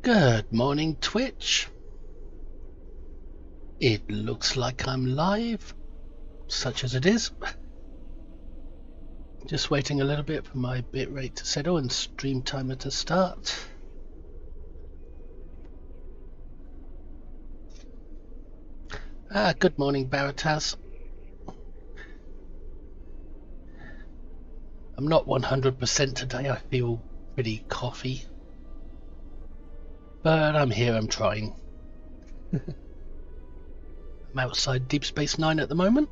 Good morning, Twitch. It looks like I'm live, such as it is. Just waiting a little bit for my bitrate to settle and stream timer to start. Good morning, Barataz. I'm not 100% today. I feel pretty coffee. But I'm here, I'm trying. I'm outside Deep Space Nine at the moment.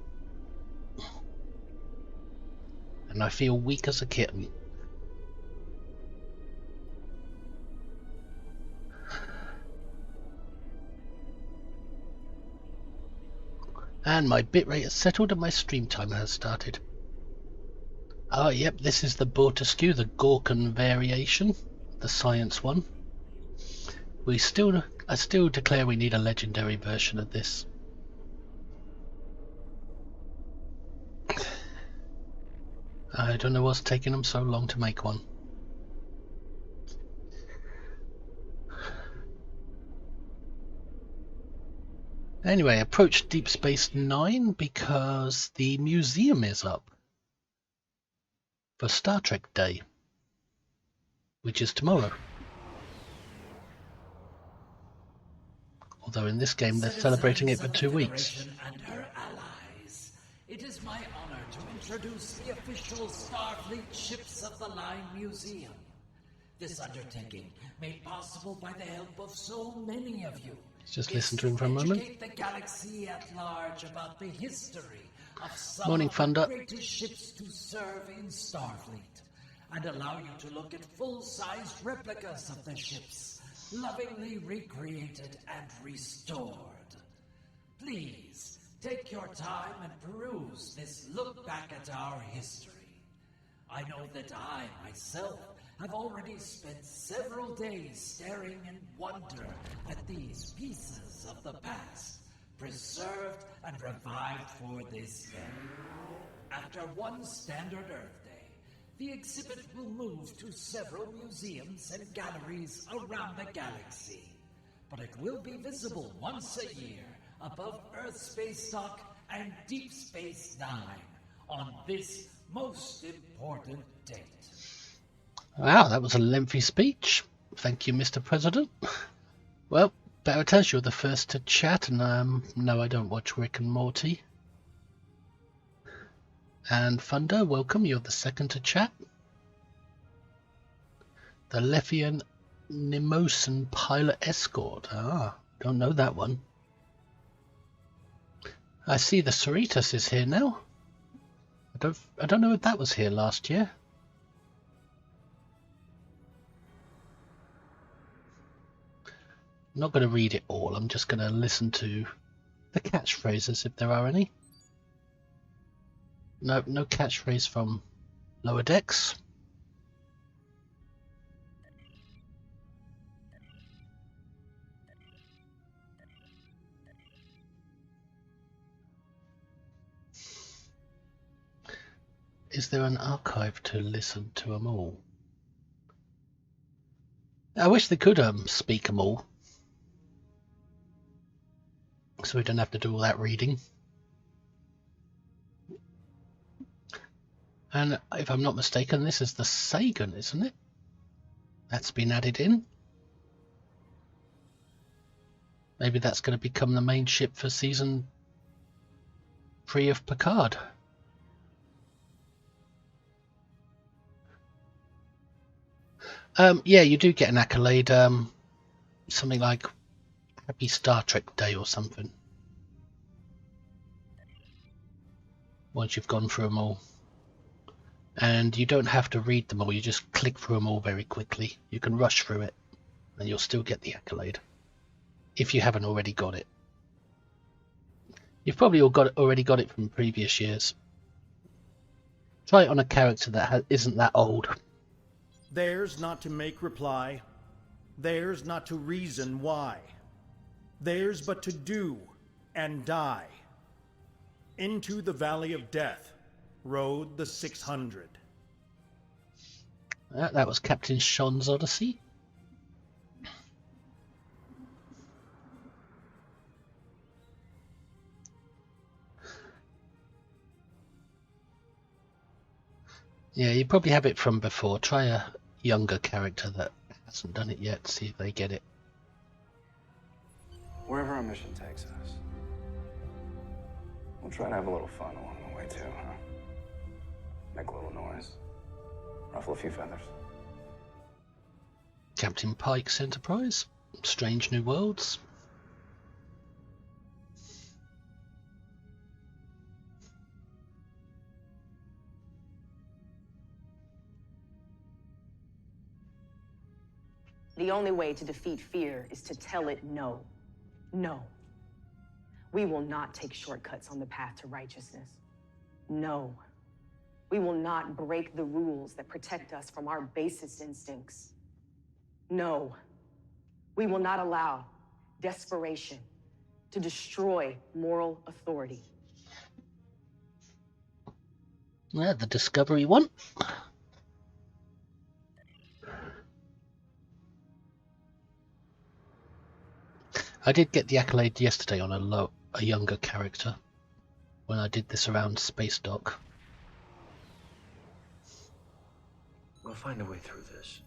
And I feel weak as a kitten. And my bitrate has settled and my stream timer has started. Oh, yep, this is the Bortesque, the Gorkon variation, the science one. I still declare we need a legendary version of this. I don't know what's taking them so long to make one. Anyway, approach Deep Space Nine because the museum is up for Star Trek Day, which is tomorrow. Although in this game they're celebrating it for 2 weeks. And her allies. It is my honor to introduce the official Starfleet Ships of the Line Museum. This undertaking made possible by the help of so many of you. Just listen to him for a moment. Educate the galaxy at large about the history of some Morning, of Thunder. the greatest ships to serve in Starfleet, and allow you to look at full-sized replicas of the ships, lovingly recreated and restored. Please, take your time and peruse this look back at our history. I know that I, myself, have already spent several days staring in wonder at these pieces of the past, preserved and revived for this day. After one standard Earth Day, the exhibit will move to several museums and galleries around the galaxy. But it will be visible once a year above Earth Space Dock and Deep Space Nine on this most important date. Wow, that was a lengthy speech. Thank you, Mr. President. Well, Barataz, you're the first to chat, and no, I don't watch Rick and Morty. And Thunder, welcome, you're the second to chat. The Lefian Nimosan Pilot Escort. Don't know that one. I see the Cerritos is here now. I don't know if that was here last year. I'm not going to read it all, I'm just going to listen to the catchphrases if there are any. No catchphrase from Lower Decks. Is there an archive to listen to them all? I wish they could speak them all, so we don't have to do all that reading. And if I'm not mistaken, this is the Sagan, isn't it? That's been added in. Maybe that's going to become the main ship for season 3 of Picard. Yeah, you do get an accolade, something like Happy Star Trek Day or something, once you've gone through them all. And you don't have to read them all, you just click through them all very quickly. You can rush through it and you'll still get the accolade if you haven't already got it. You've probably already got it from previous years. Try it on a character that isn't that old. Theirs not to make reply, theirs not to reason why, theirs but to do and die. Into the valley of death rode the 600. That was Captain Sean's Odyssey. Yeah, you probably have it from before. Try a younger character that hasn't done it yet, see if they get it. Wherever our mission takes us, we'll try to have a little fun along the way too, huh? Make a little noise, ruffle a few feathers. Captain Pike's Enterprise, Strange New Worlds. The only way to defeat fear is to tell it no. No. We will not take shortcuts on the path to righteousness. No. We will not break the rules that protect us from our basest instincts. No. We will not allow desperation to destroy moral authority. Yeah, the Discovery one. I did get the accolade yesterday on a younger character when I did this around Space Dock. We'll find a way through this.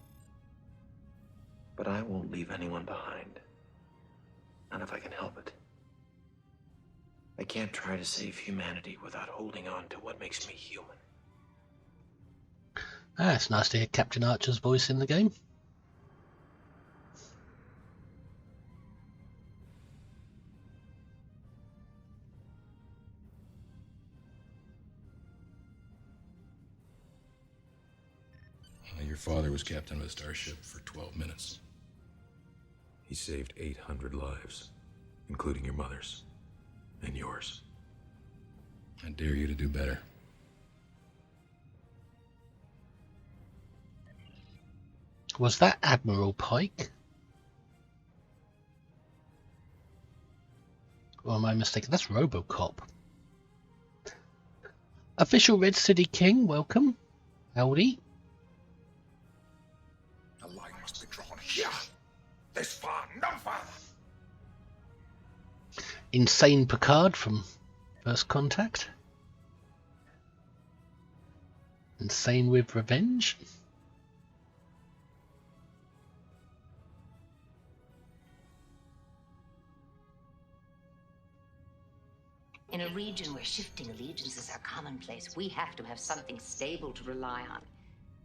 But I won't leave anyone behind. Not if I can help it. I can't try to save humanity without holding on to what makes me human. Ah, it's nice to hear Captain Archer's voice in the game. Your father was captain of a starship for 12 minutes. He saved 800 lives, including your mother's and yours. I dare you to do better. Was that Admiral Pike? Or am I mistaken? That's RoboCop. Official Red City King, welcome. Howdy. The line must be drawn here. This far, no farther. Insane Picard from First Contact. Insane with Revenge. In a region where shifting allegiances are commonplace, we have to have something stable to rely on.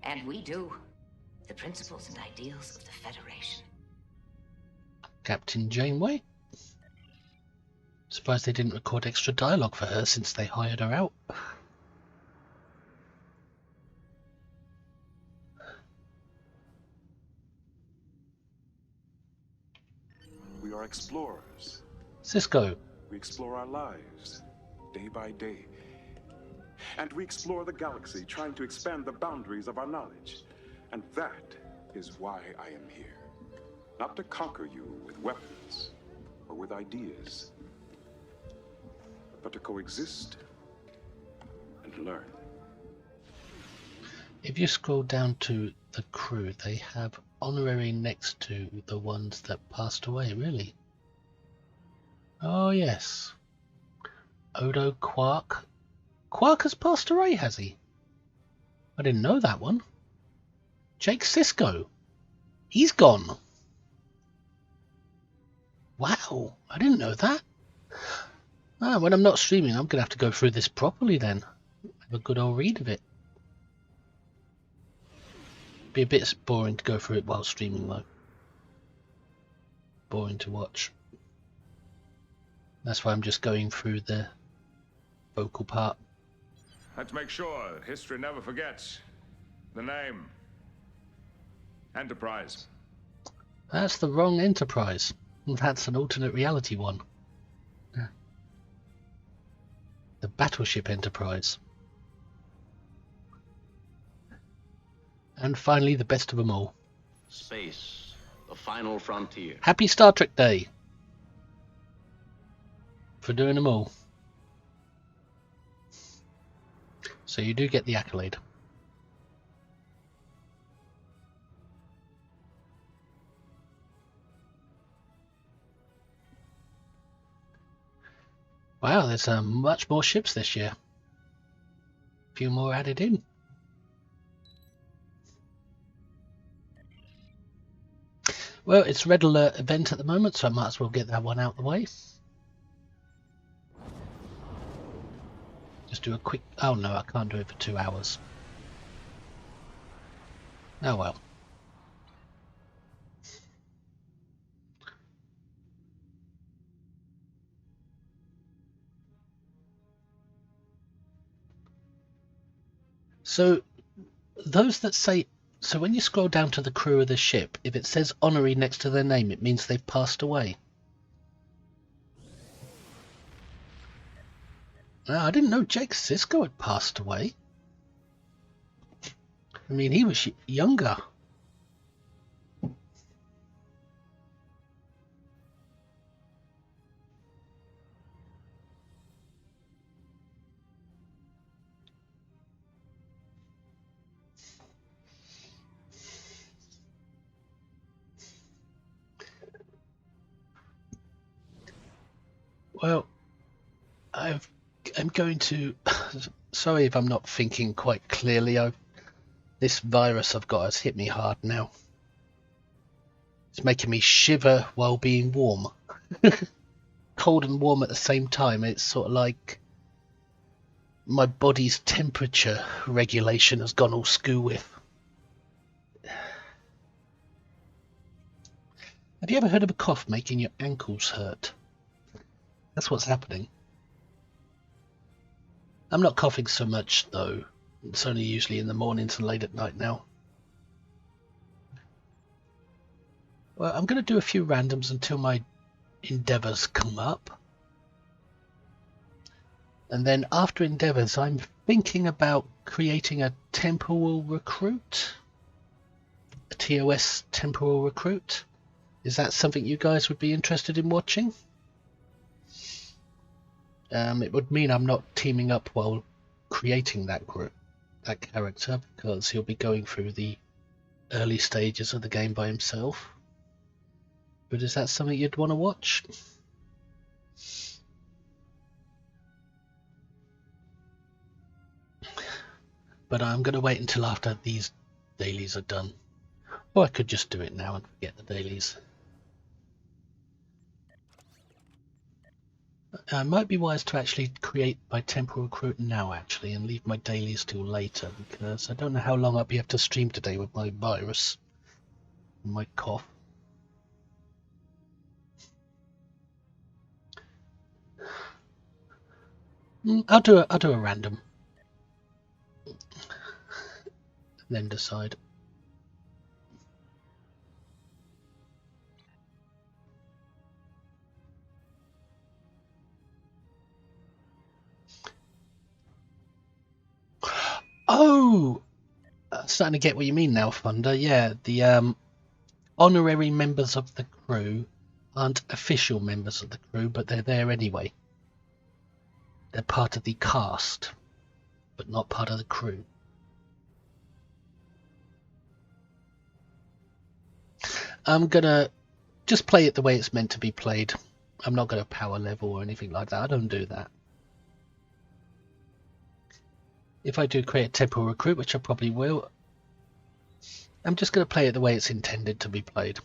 And we do. The principles and ideals of the Federation. Captain Janeway. Surprised they didn't record extra dialogue for her since they hired her out. We are explorers. Cisco. We explore our lives, day by day. And we explore the galaxy, trying to expand the boundaries of our knowledge. And that is why I am here. Not to conquer you with weapons or with ideas, but to coexist and learn. If you scroll down to the crew, they have honorary next to the ones that passed away, really. Oh yes. Odo Quark. Quark has passed away, has he? I didn't know that one. Jake Sisko. He's gone. Wow, I didn't know that. Ah, when I'm not streaming, I'm going to have to go through this properly then. Have a good old read of it. Be a bit boring to go through it while streaming though. Boring to watch. That's why I'm just going through the vocal part. And to make sure that history never forgets the name. Enterprise. That's the wrong Enterprise. That's an alternate reality one. The Battleship Enterprise. And finally, the best of them all. Space, the final frontier. Happy Star Trek Day for doing them all. So you do get the accolade. Wow, there's much more ships this year. A few more added in. Well, it's red alert event at the moment, so I might as well get that one out of the way. Just do a quick... Oh no, I can't do it for 2 hours. Oh well. So, those that say... So when you scroll down to the crew of the ship, if it says honorary next to their name, it means they've passed away. I didn't know Jake Sisko had passed away. I mean, he was younger. Well, I'm going to... Sorry if I'm not thinking quite clearly. This virus I've got has hit me hard now. It's making me shiver while being warm. Cold and warm at the same time. It's sort of like my body's temperature regulation has gone all skoo with. Have you ever heard of a cough making your ankles hurt? That's what's happening. I'm not coughing so much though. It's only usually in the mornings and late at night now. Well, I'm going to do a few randoms until my endeavours come up. And then after endeavours, I'm thinking about creating a Temporal Recruit. A TOS Temporal Recruit. Is that something you guys would be interested in watching? It would mean I'm not teaming up while creating that character, because he'll be going through the early stages of the game by himself. But is that something you'd want to watch? But I'm going to wait until after these dailies are done. Or I could just do it now and forget the dailies. It might be wise to actually create my Temporal Recruit now, actually, and leave my dailies till later, because I don't know how long I'll be able to stream today with my virus and my cough. I'll do a random, and then decide. Oh, starting to get what you mean now, Thunder. Yeah, the honorary members of the crew aren't official members of the crew, but they're there anyway. They're part of the cast, but not part of the crew. I'm gonna just play it the way it's meant to be played. I'm not gonna power level or anything like that. I don't do that. If I do create a Temporal Recruit, which I probably will, I'm just gonna play it the way it's intended to be played.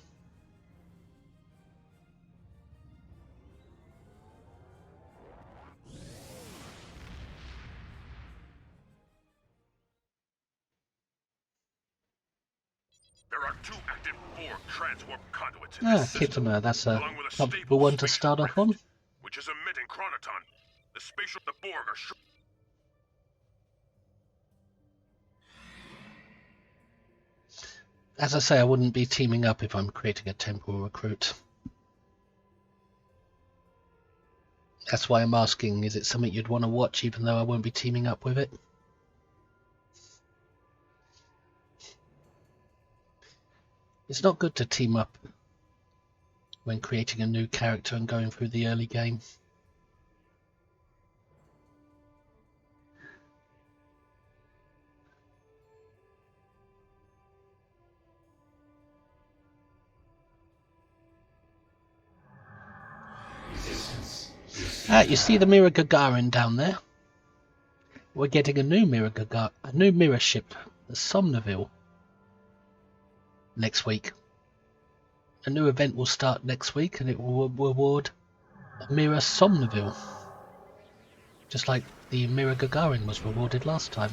There are 2 active Borg transwarp conduits in this Captain, system, that's a along with a comfortable stable one to spatial start off on. rift, which is emitting chronoton. The Borg are As I say, I wouldn't be teaming up if I'm creating a Temporal Recruit. That's why I'm asking, is it something you'd want to watch even though I won't be teaming up with it? It's not good to team up when creating a new character and going through the early game. You see the Mirror Gagarin down there? We're getting a new mirror ship, the Somnaville, next week. a new event will start next week, and it will reward a Mira Somneville, just like the Mira Gagarin was rewarded last time.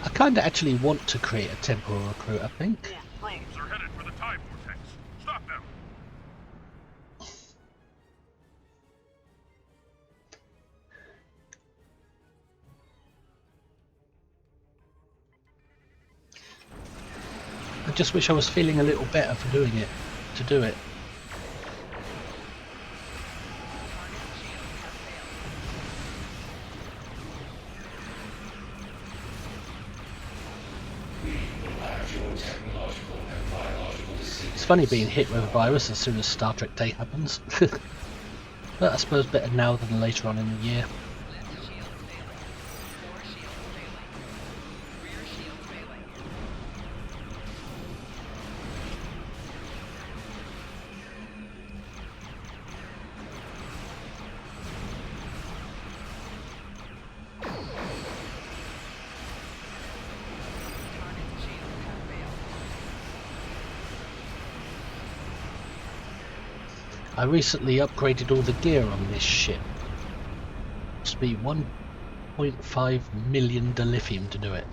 I kind of actually want to create a Temporal Recruit, I think. More drones are headed for the time vortex. Stop them. I just wish I was feeling a little better for doing it, to do it. It's funny being hit with a virus as soon as Star Trek Day happens. But I suppose better now than later on in the year. I recently upgraded all the gear on this ship. Must be 1.5 million dilithium to do it.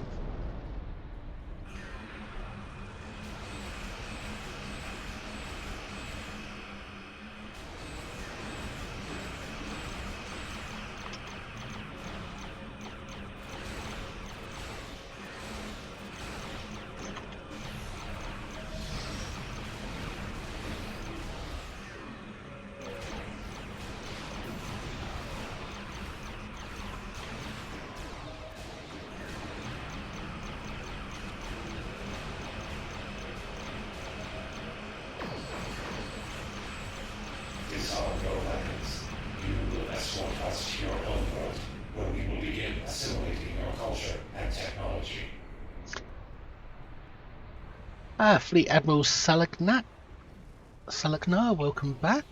Fleet Admiral Salaknar, welcome back.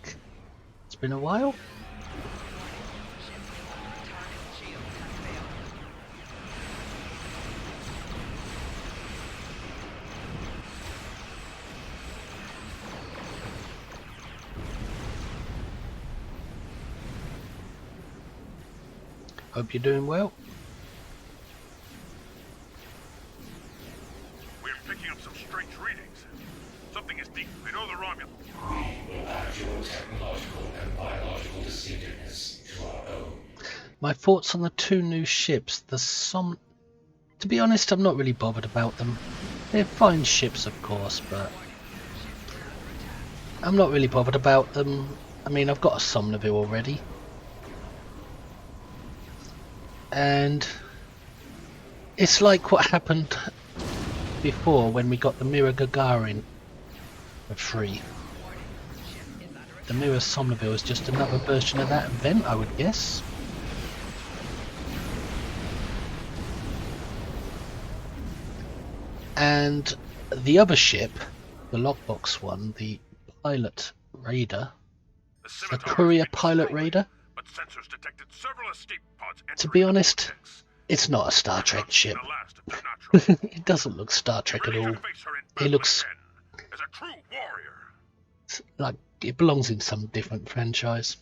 It's been a while. Hope you're doing well. We're picking up some strange readings. Something is deep. I know the Romulan. We will add your technological and biological distinctiveness to our own. My thoughts on the two new ships. To be honest, I'm not really bothered about them. They're fine ships, of course, but I'm not really bothered about them. I mean, I've got a Somneville already. And it's like what happened before when we got the Mira Gagarin for free. The Mira Somneville is just another version of that event, I would guess. And the other ship, the lockbox one, the pilot raider, the courier pilot raider, but sensors detected several escape pods. To be honest, it's not a Star Trek ship. It doesn't look Star Trek at all. It looks as a true warrior. Like it belongs in some different franchise.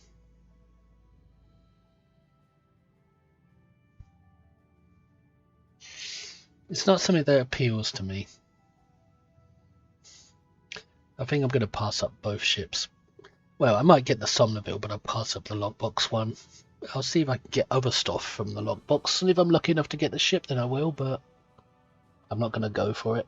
It's not something that appeals to me. I think I'm going to pass up both ships. Well, I might get the Somneville, but I'll pass up the lockbox one. I'll see if I can get other stuff from the lockbox, and if I'm lucky enough to get the ship, then I will, but I'm not going to go for it.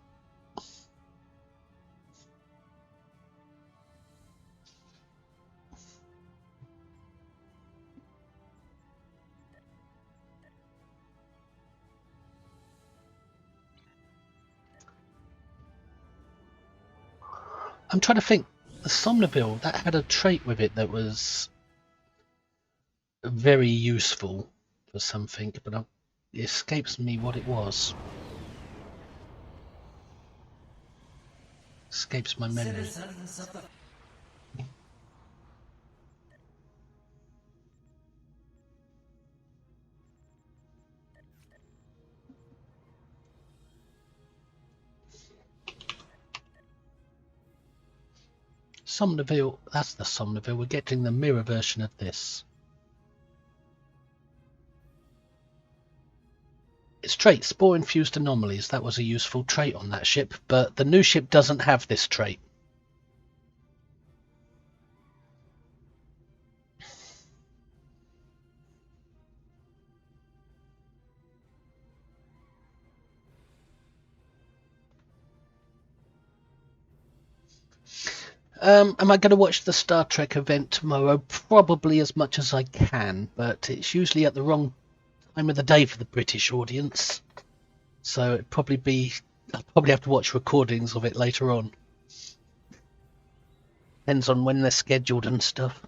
I'm trying to think. The Somneville, that had a trait with it that was very useful for something, but it escapes me what it was. Escapes my memory. Somnaville, that's the Somnaville. We're getting the mirror version of this. Its trait, spore-infused anomalies. That was a useful trait on that ship, but the new ship doesn't have this trait. Am I going to watch the Star Trek event tomorrow? Probably as much as I can, but it's usually at the wrong time of the day for the British audience. So I'll probably have to watch recordings of it later on. Depends on when they're scheduled and stuff.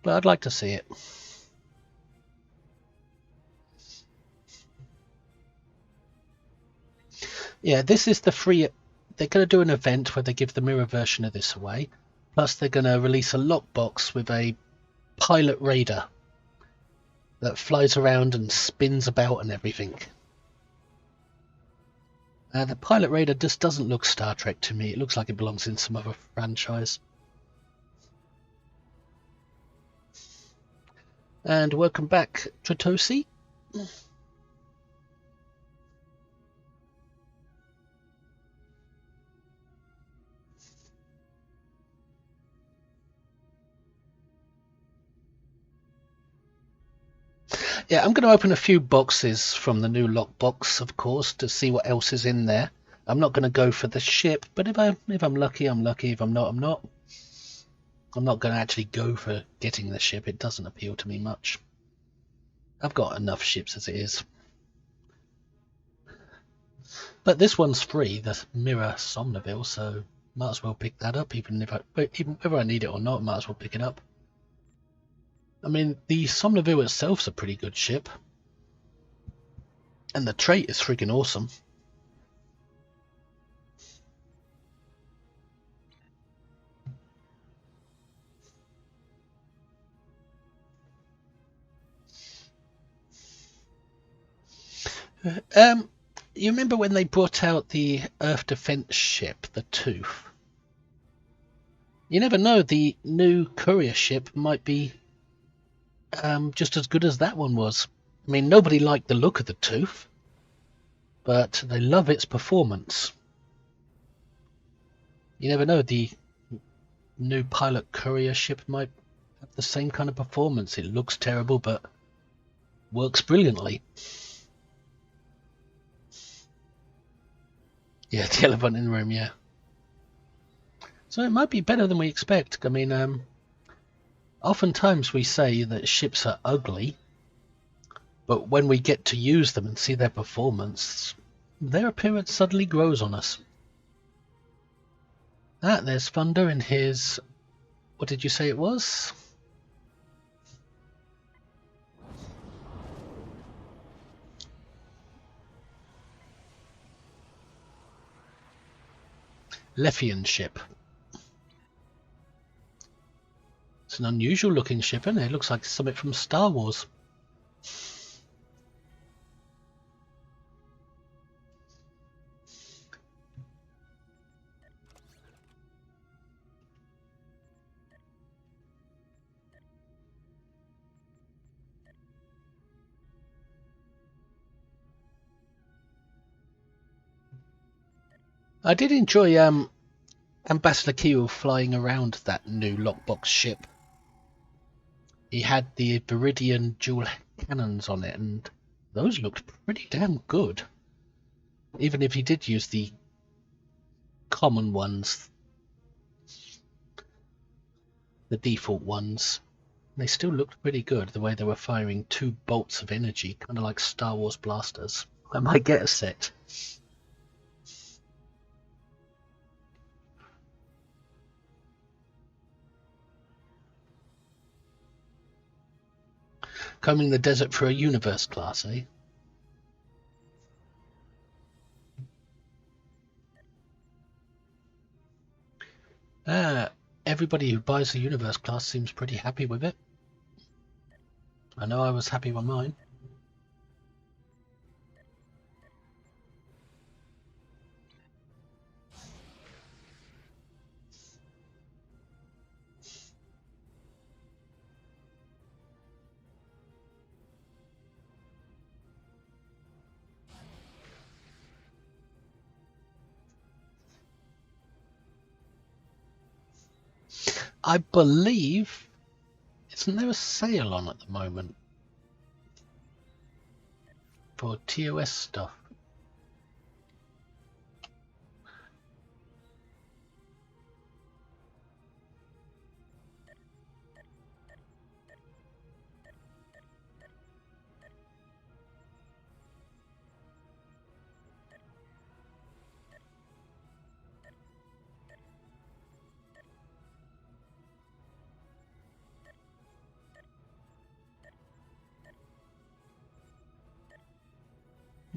But I'd like to see it. Yeah, this is the free... They're going to do an event where they give the mirror version of this away. Plus they're going to release a lockbox with a pilot raider that flies around and spins about and everything. The pilot raider just doesn't look Star Trek to me. It looks like it belongs in some other franchise. And welcome back, Tritosi. Yeah, I'm going to open a few boxes from the new lockbox, of course, to see what else is in there. I'm not going to go for the ship, but if I'm lucky, I'm lucky. If I'm not, I'm not. I'm not going to actually go for getting the ship. It doesn't appeal to me much. I've got enough ships as it is. But this one's free, the Mirror Somnaville, so might as well pick that up, even whether I need it or not, might as well pick it up. I mean, the Somnaville itself's a pretty good ship. And the trait is freaking awesome. You remember when they brought out the Earth Defense ship, the Tooth? You never know, the new courier ship might be just as good as that one was. I mean, nobody liked the look of the Tooth, but they love its performance. You never know, the new pilot courier ship might have the same kind of performance. It looks terrible, but works brilliantly. Yeah, the elephant in the room, yeah. So it might be better than we expect. I mean, oftentimes we say that ships are ugly, but when we get to use them and see their performance, their appearance suddenly grows on us. Ah, there's Thunder in his... What did you say it was? Lefian ship. It's an unusual looking ship, isn't it? It looks like something from Star Wars. I did enjoy Ambassador Keel flying around that new lockbox ship. He had the Viridian dual cannons on it, and those looked pretty damn good. Even if he did use the common ones, the default ones, they still looked pretty good, the way they were firing 2 bolts of energy, kind of like Star Wars blasters. I might get a set. Combing the desert for a universe class, eh? Everybody who buys the universe class seems pretty happy with it. I know I was happy with mine. I believe, isn't there a sale on at the moment for TOS stuff?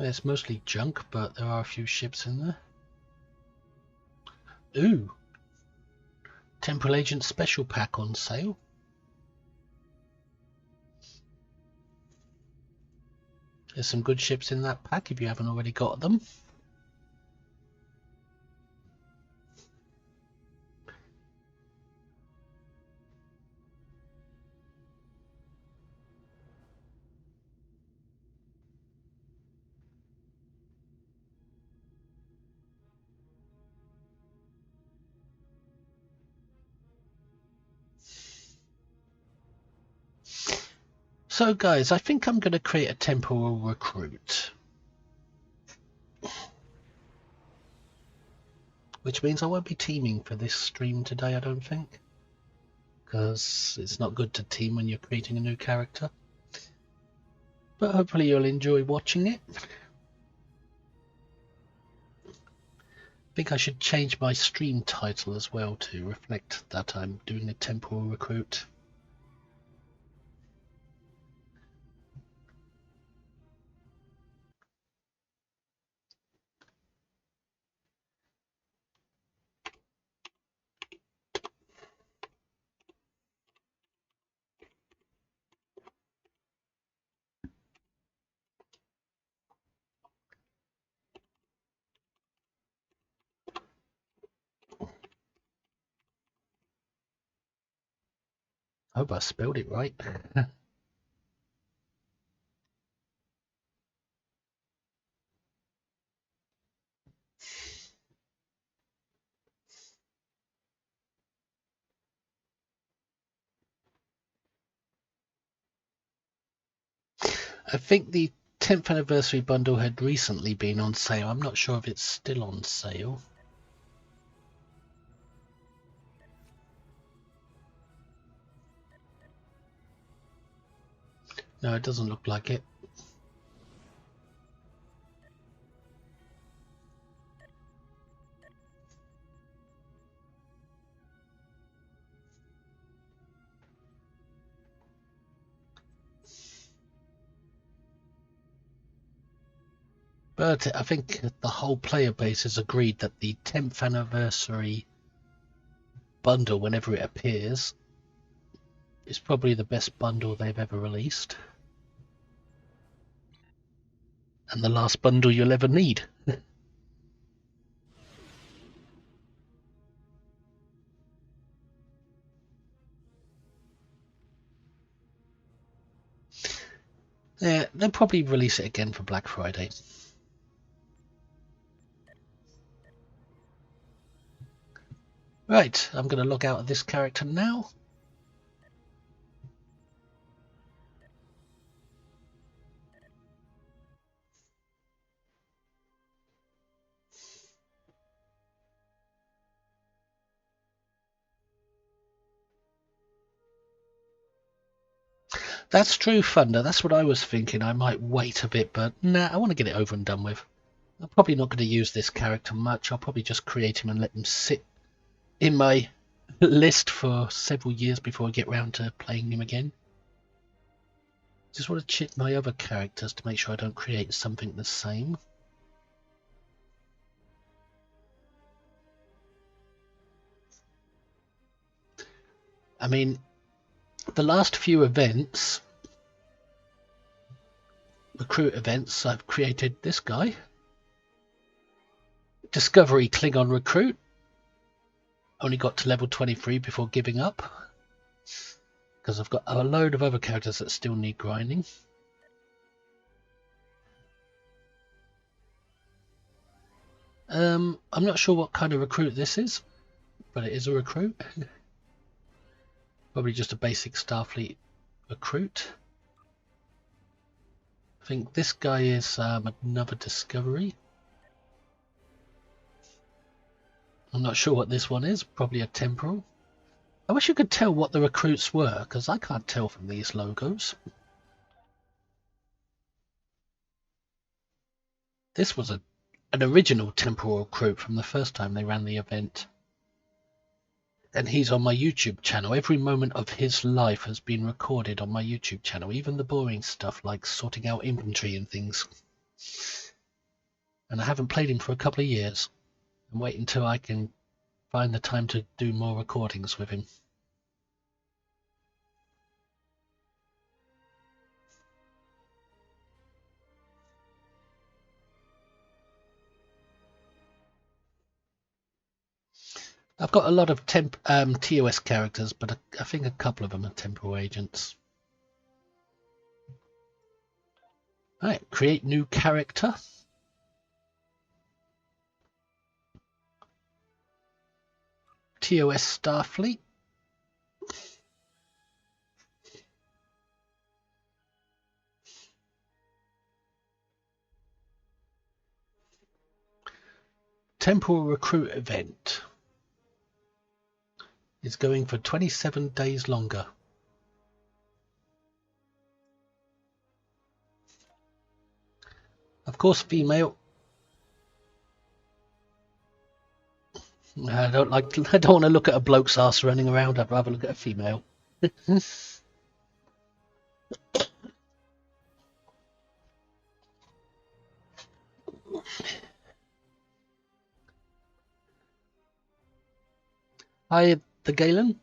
It's mostly junk, but there are a few ships in there. Ooh, Temporal Agent Special Pack on sale. There's some good ships in that pack if you haven't already got them. So guys, I think I'm going to create a Temporal Recruit. Which means I won't be teaming for this stream today, I don't think. Because it's not good to team when you're creating a new character. But hopefully you'll enjoy watching it. I think I should change my stream title as well to reflect that I'm doing a Temporal Recruit. I hope I spelled it right. I think the 10th anniversary bundle had recently been on sale. I'm not sure if it's still on sale. No, it doesn't look like it. But I think the whole player base has agreed that the 10th anniversary bundle, whenever it appears, is probably the best bundle they've ever released. And the last bundle you'll ever need. Yeah, they'll probably release it again for Black Friday. Right, I'm going to log out of this character now. That's true, Thunder. That's what I was thinking. I might wait a bit, but nah, I want to get it over and done with. I'm probably not going to use this character much. I'll probably just create him and let him sit in my list for several years before I get round to playing him again. Just want to check my other characters to make sure I don't create something the same. I mean, the last few events, recruit events, I've created this guy. Discovery Klingon Recruit. Only got to level 23 before giving up. Because I've got a load of other characters that still need grinding. I'm not sure what kind of recruit this is, but it is a recruit. Probably just a basic Starfleet recruit. I think this guy is another Discovery. I'm not sure what this one is. Probably a Temporal. I wish you could tell what the recruits were, because I can't tell from these logos. This was an original Temporal Recruit from the first time they ran the event. And he's on my YouTube channel. Every moment of his life has been recorded on my YouTube channel, even the boring stuff like sorting out inventory and things. And I haven't played him for a couple of years. I'm waiting until I can find the time to do more recordings with him. I've got a lot of TOS characters, but I think a couple of them are temporal agents. Alright, create new character. TOS Starfleet. Temporal Recruit Event is going for 27 days longer. Of course, female. I don't want to look at a bloke's ass running around. I'd rather look at a female. Hi, the Galen.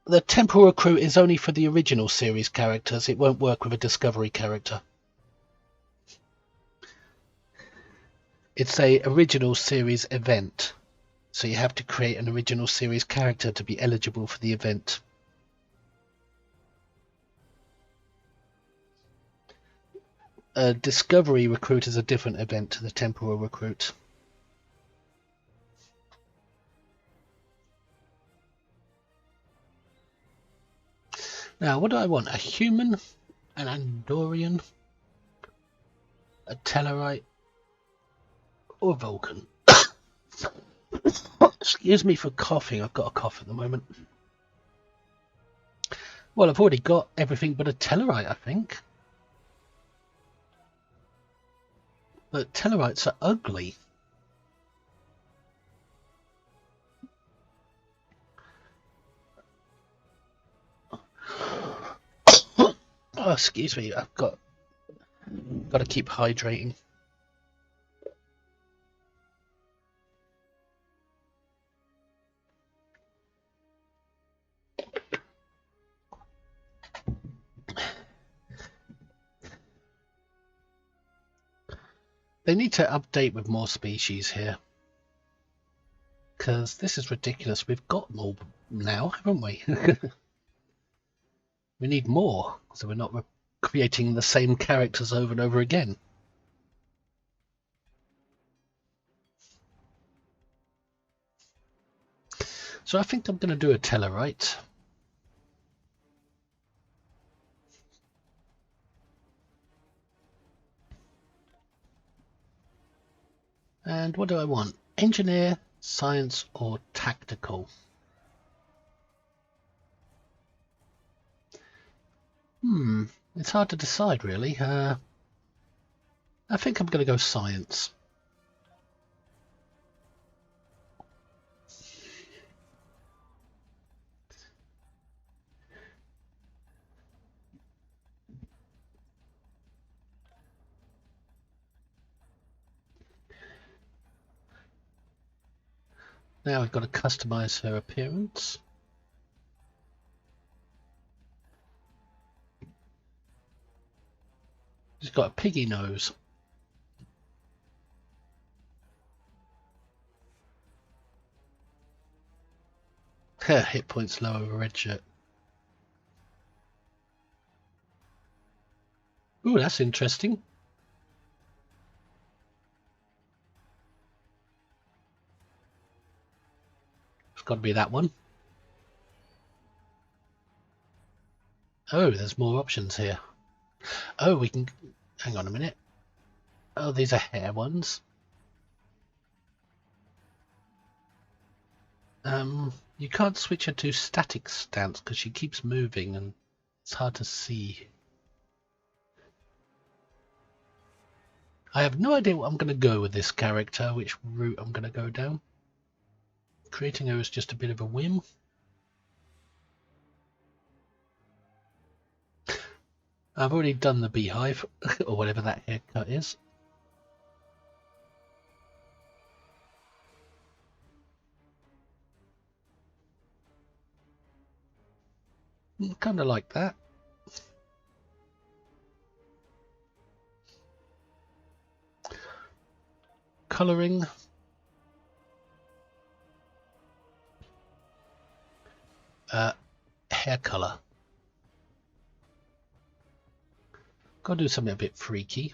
The Temporal Recruit is only for the original series characters. It won't work with a Discovery character. It's a original series event, so you have to create an original series character to be eligible for the event. A Discovery Recruit is a different event to the Temporal Recruit. Now, what do I want? A human, an Andorian, a Tellarite, or a Vulcan? Excuse me for coughing. I've got a cough at the moment. Well, I've already got everything but a Tellarite, I think. But Tellarites are ugly. Oh, excuse me. I've got to keep hydrating. They need to update with more species here. Because this is ridiculous. We've got more now, haven't we? We need more, so we're not creating the same characters over and over again. So I think I'm going to do a Tellarite. And what do I want? Engineer, science, or tactical? It's hard to decide, really. I think I'm going to go science. Now I've got to customize her appearance. She's got a piggy nose. Her hit points lower with a red shirt. Ooh, that's interesting. got to be that one. Oh, there's more options here. Oh, we can... Hang on a minute. Oh, these are hair ones. You can't switch her to static stance because she keeps moving and it's hard to see. I have no idea what I'm going to go with this character, which route I'm going to go down. Creating her is just a bit of a whim. I've already done the beehive, or whatever that haircut is. Kind of like that. Colouring. Hair colour. Gotta do something a bit freaky.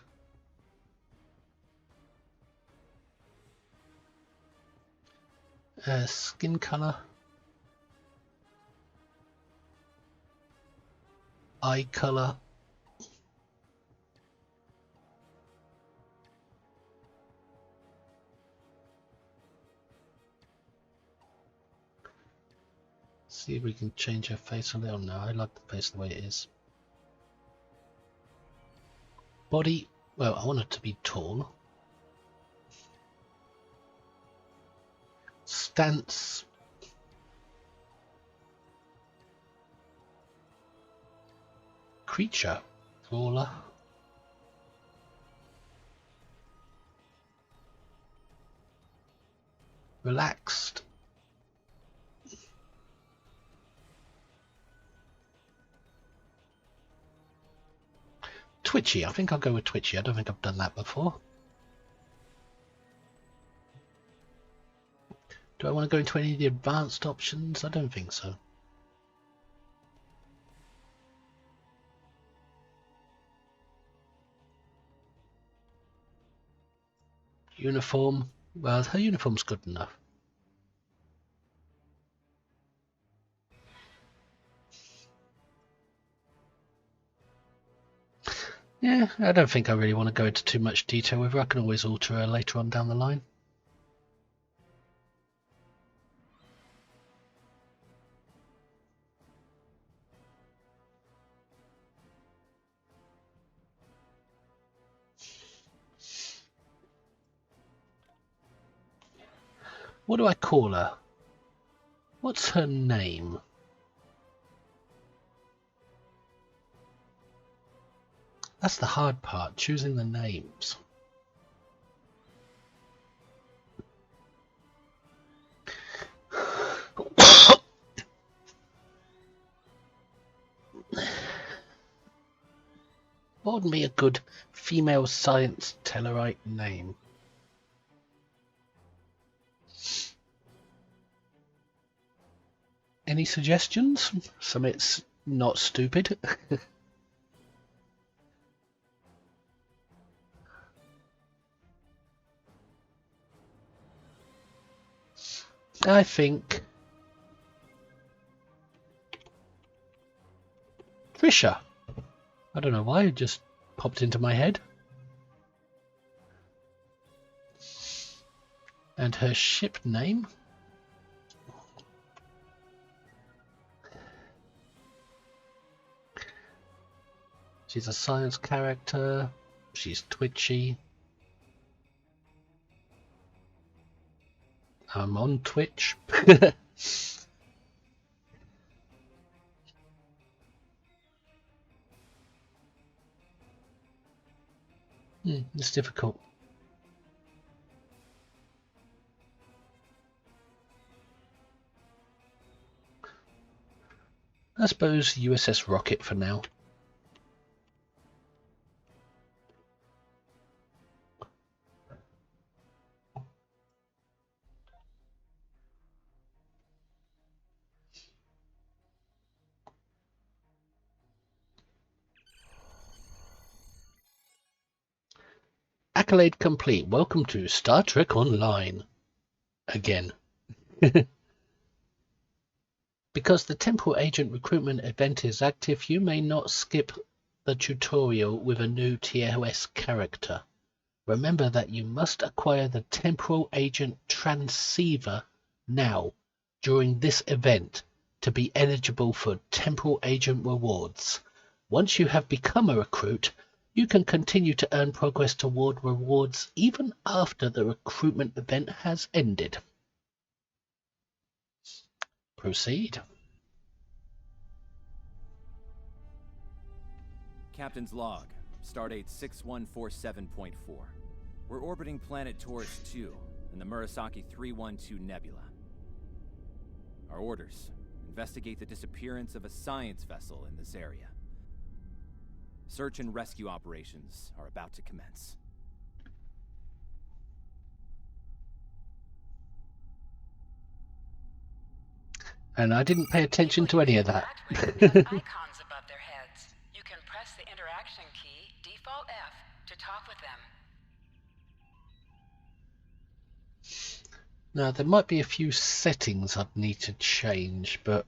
Skin colour. Eye colour. See if we can change her face a little. No, I like the face the way it is. Body, well, I want it to be tall. Stance. Creature. Crawler. Relaxed. Twitchy. I think I'll go with Twitchy. I don't think I've done that before. Do I want to go into any of the advanced options? I don't think so. Uniform. Well, her uniform's good enough. Yeah, I don't think I really want to go into too much detail with her. I can always alter her later on down the line. What do I call her? What's her name? That's the hard part, choosing the names. What would be a good female science Tellarite name? Any suggestions? Something's not stupid. I think Trisha. I don't know why, it just popped into my head. And her ship name? She's a science character. She's twitchy. I'm on Twitch. It's difficult. I suppose USS Rocket for now. Accolade complete. Welcome to Star Trek Online. Again. Because the Temporal Agent Recruitment Event is active, you may not skip the tutorial with a new TOS character. Remember that you must acquire the Temporal Agent Transceiver now, during this event, to be eligible for Temporal Agent rewards. Once you have become a recruit, you can continue to earn progress toward rewards even after the recruitment event has ended. Proceed. Captain's log, stardate 6147.4. We're orbiting planet Taurus 2 in the Murasaki 312 Nebula. Our orders: investigate the disappearance of a science vessel in this area. Search and rescue operations are about to commence. And I didn't pay attention to any of that. Icons above their heads. You can press the interaction key, default F, to talk with them. Now, there might be a few settings I'd need to change, but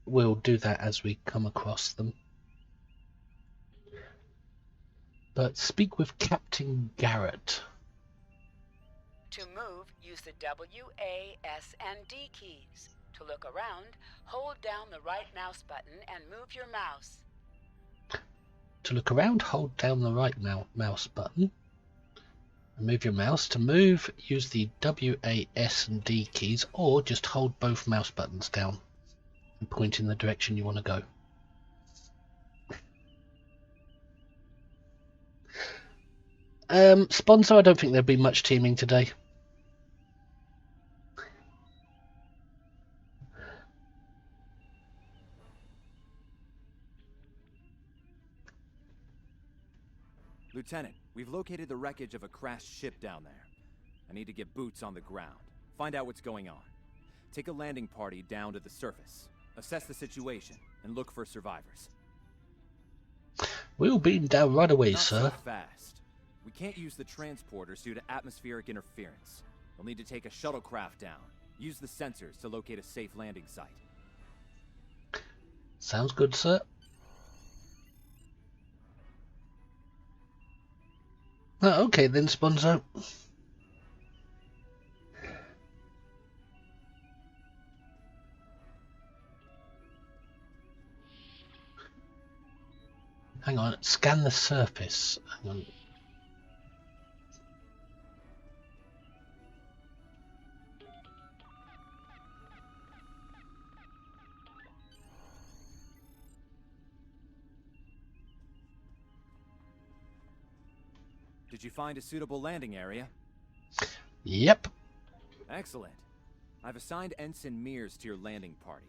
we'll do that as we come across them. But speak with Captain Garrett. To move, use the W, A, S, and D keys. To look around, hold down the right mouse button and move your mouse. To look around, hold down the right mouse button and move your mouse. To move, use the W, A, S, and D keys, or just hold both mouse buttons down and point in the direction you want to go. Sponsor, I don't think there'll be much teaming today. Lieutenant, we've located the wreckage of a crashed ship down there. I need to get boots on the ground, find out what's going on. Take a landing party down to the surface, assess the situation, and look for survivors. We'll beam down right away, Not sir. so fast. We can't use the transporters due to atmospheric interference. We'll need to take a shuttlecraft down. Use the sensors to locate a safe landing site. Sounds good, sir. Oh, okay then, Sponzo. Hang on, scan the surface. Hang on. Did you find a suitable landing area? Yep. Excellent. I've assigned Ensign Mears to your landing party.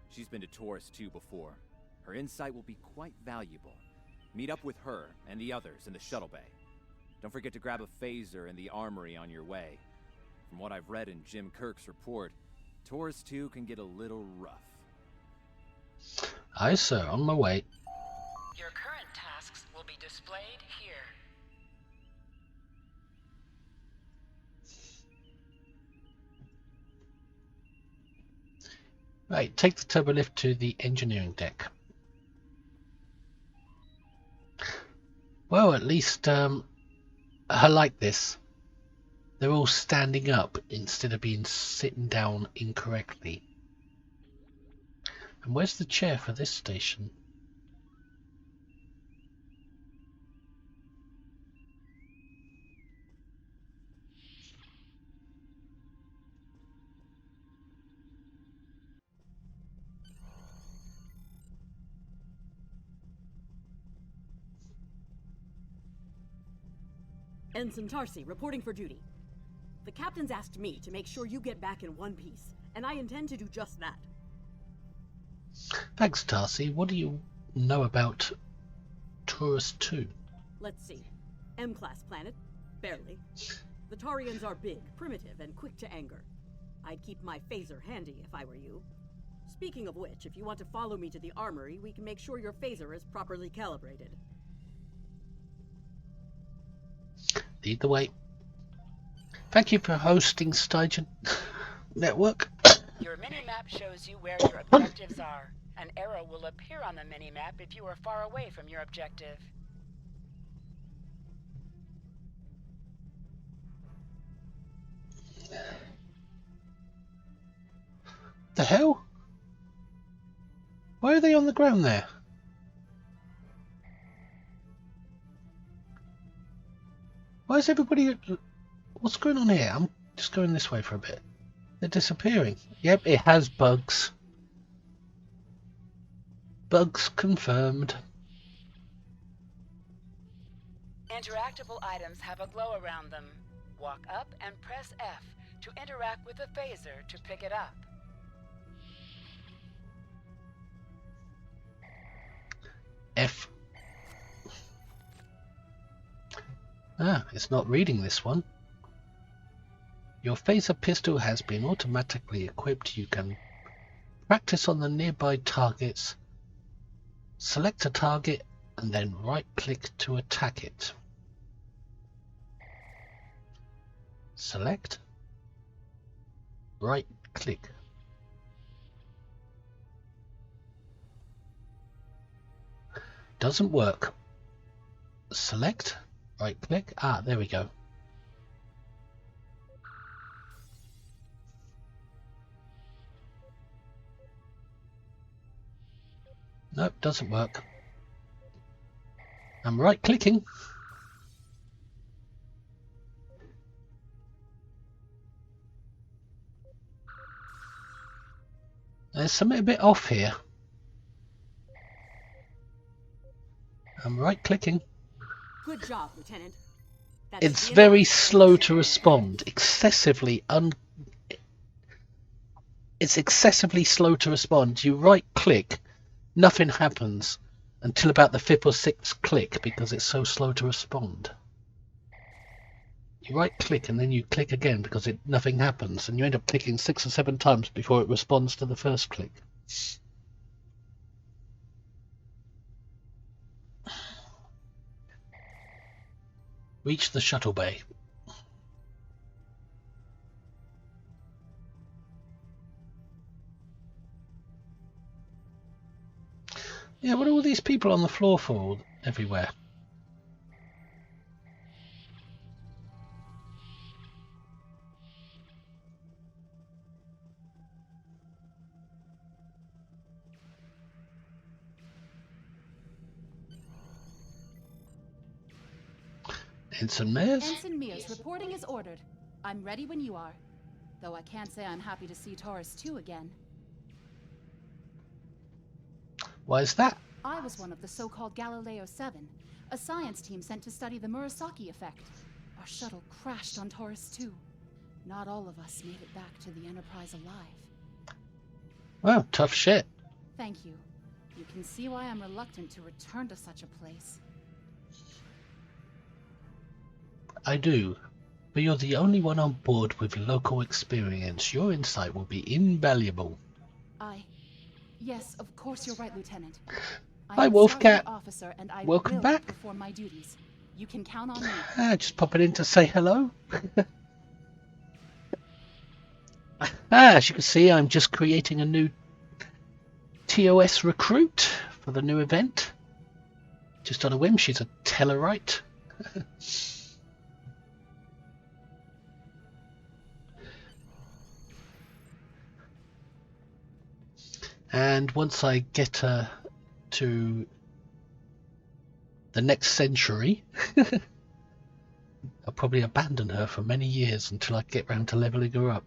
She's been to Taurus 2 before. Her insight will be quite valuable. Meet up with her and the others in the shuttle bay. Don't forget to grab a phaser in the armory on your way. From what I've read in Jim Kirk's report, Taurus 2 can get a little rough. Aye, sir, on my way. Your current tasks will be displayed here. Right, take the turbolift to the engineering deck. Well, at least I like this. They're all standing up instead of being sitting down incorrectly. And where's the chair for this station? Ensign Tarsi, reporting for duty. The captain's asked me to make sure you get back in one piece, and I intend to do just that. Thanks, Tarsi. What do you know about Taurus 2? Let's see. M-class planet? Barely. The Tarians are big, primitive, and quick to anger. I'd keep my phaser handy if I were you. Speaking of which, if you want to follow me to the armory, we can make sure your phaser is properly calibrated. Lead the way. Thank you for hosting Stygian Network. Your mini-map shows you where your objectives are. An arrow will appear on the mini-map if you are far away from your objective. The hell? Why are they on the ground there? Why is everybody... What's going on here? I'm just going this way for a bit. They're disappearing. Yep, it has bugs. Bugs confirmed. Interactable items have a glow around them. Walk up and press F to interact with the phaser to pick it up. F. Ah, it's not reading this one. Your phaser pistol has been automatically equipped. You can practice on the nearby targets. Select a target and then right-click to attack it. Select. Right-click. Doesn't work. Select. Right-click. Ah, there we go. Nope, doesn't work. I'm right-clicking. There's something a bit off here. I'm right-clicking. Good job, Lieutenant. It's very slow to respond. It's excessively slow to respond. You right-click, nothing happens until about the 5th or 6th click because it's so slow to respond. You right-click and then you click again because nothing happens, and you end up clicking 6 or 7 times before it responds to the first click. Reach the shuttle bay. Yeah, what are all these people on the floor for everywhere? Ensign Mears? Ensign Mears, reporting is ordered. I'm ready when you are. Though I can't say I'm happy to see Taurus 2 again. Why is that? I was one of the so-called Galileo 7, a science team sent to study the Murasaki effect. Our shuttle crashed on Taurus 2. Not all of us made it back to the Enterprise alive. Well, tough shit. Thank you. You can see why I'm reluctant to return to such a place. I do, but you're the only one on board with local experience. Your insight will be invaluable. Yes, of course you're right, Lieutenant. Hi, Wolfcat. Officer, and I Welcome will back. perform my duties. You can count on me. Just popping in to say hello. As you can see, I'm just creating a new TOS recruit for the new event. Just on a whim, she's a Tellarite. And once I get her to the next century, I'll probably abandon her for many years until I get round to leveling her up.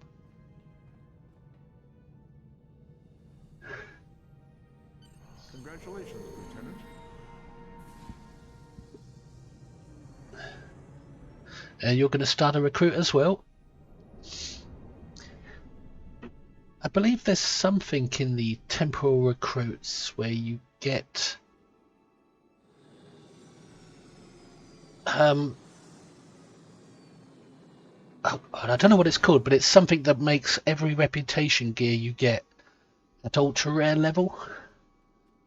Congratulations, Lieutenant. And you're going to start a recruit as well? I believe there's something in the temporal recruits where you get I don't know what it's called, but it's something that makes every reputation gear you get at ultra rare level.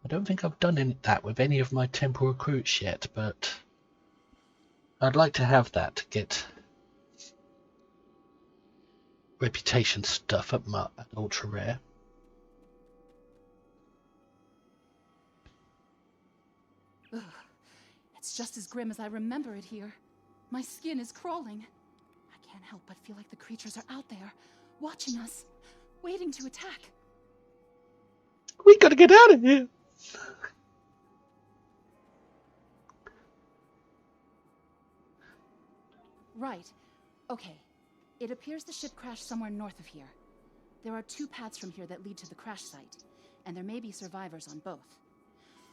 I don't think I've done that with any of my temporal recruits yet, but I'd like to have that to get reputation stuff at ultra rare. Ugh. It's just as grim as I remember it here. My skin is crawling. I can't help but feel like the creatures are out there, watching us, waiting to attack. We gotta get out of here. Right. Okay. It appears the ship crashed somewhere north of here. There are 2 paths from here that lead to the crash site, and there may be survivors on both.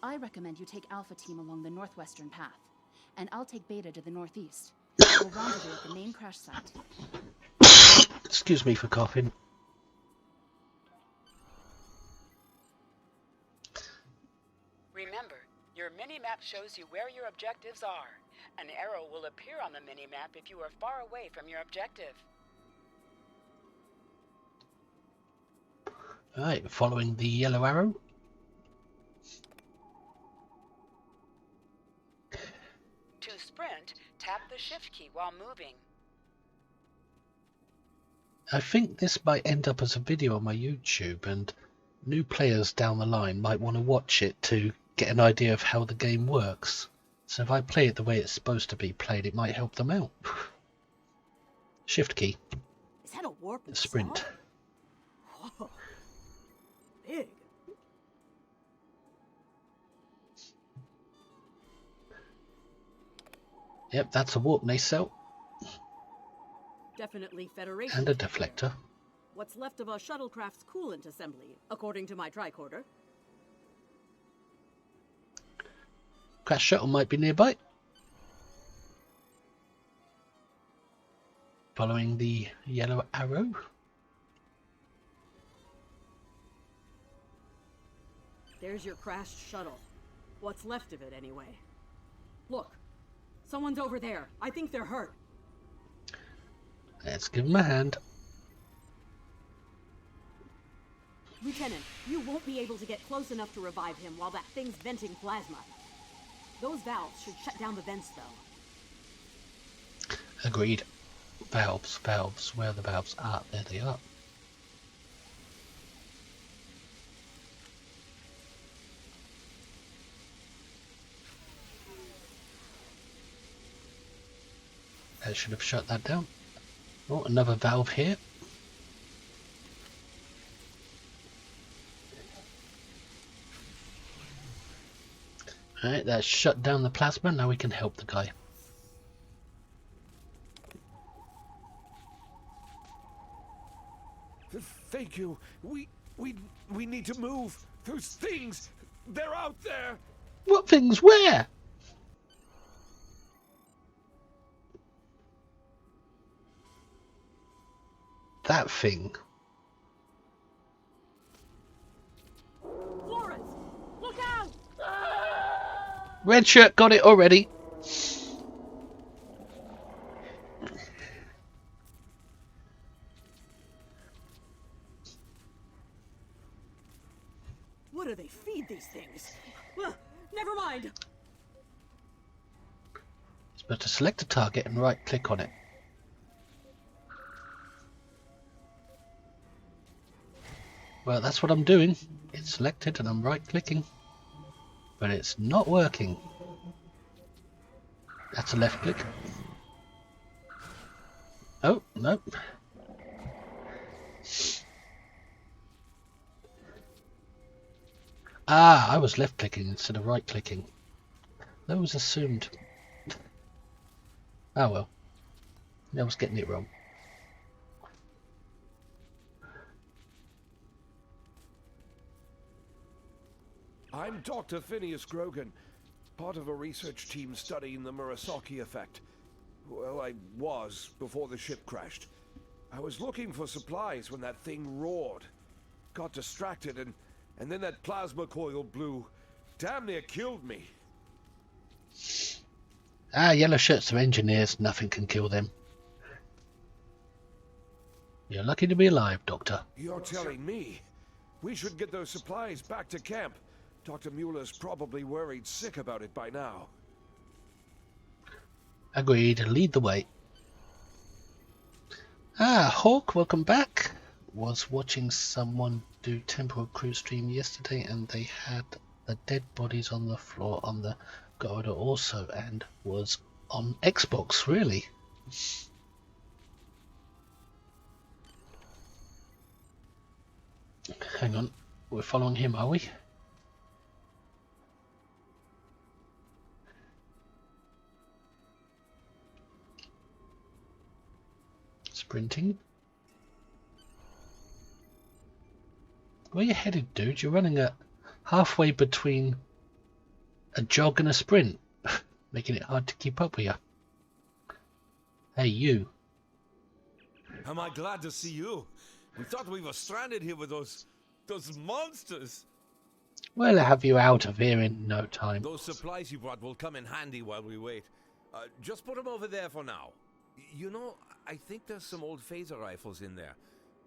I recommend you take Alpha Team along the northwestern path, and I'll take Beta to the northeast. We'll rendezvous at the main crash site. Excuse me for coughing. Remember, your mini-map shows you where your objectives are. An arrow will appear on the mini-map if you are far away from your objective. Alright, following the yellow arrow. To sprint, tap the shift key while moving. I think this might end up as a video on my YouTube, and new players down the line might want to watch it to get an idea of how the game works. So if I play it the way it's supposed to be played, it might help them out. Shift key. Is that a warp Sprint. Whoa. Big. Yep, that's a warp nacelle. Definitely Federation. And a deflector. What's left of a shuttlecraft's coolant assembly, according to my tricorder. Crash shuttle might be nearby. Following the yellow arrow. There's your crashed shuttle. What's left of it, anyway. Look, someone's over there. I think they're hurt. Let's give him a hand. Lieutenant, you won't be able to get close enough to revive him while that thing's venting plasma. Those valves should shut down the vents, though. Agreed. Valves. Where are the valves? Ah, there they are. That should have shut that down. Oh, another valve here. Alright, that's shut down the plasma. Now we can help the guy. Thank you. We need to move. Those things, they're out there. What things? Where? That thing. Florence, look out! Red shirt got it already. What do they feed these things? Never mind. It's better to select a target and right click on it. Well, that's what I'm doing. It's selected and I'm right clicking. But it's not working. That's a left click. Oh, no. Ah, I was left clicking instead of right clicking. That was assumed. Oh well. I was getting it wrong. I'm Dr. Phineas Grogan, part of a research team studying the Murasaki effect. Well, I was before the ship crashed. I was looking for supplies when that thing roared. Got distracted and then that plasma coil blew. Damn near killed me. Ah, yellow shirts are engineers. Nothing can kill them. You're lucky to be alive, Doctor. You're telling me? We should get those supplies back to camp. Dr. Mueller's probably worried sick about it by now. Agreed. Lead the way. Hawk, welcome back. Was watching someone do Temporal Recruit stream yesterday, and they had the dead bodies on the floor on the corridor also, and was on Xbox, really. Hang on, we're following him, are we? Sprinting. Where you headed, dude? You're running at halfway between a jog and a sprint, making it hard to keep up with you. Hey, you. Am I glad to see you? We thought we were stranded here with those monsters. We'll have you out of here in no time. Those supplies you brought will come in handy while we wait. Just put them over there for now. You know, I think there's some old phaser rifles in there.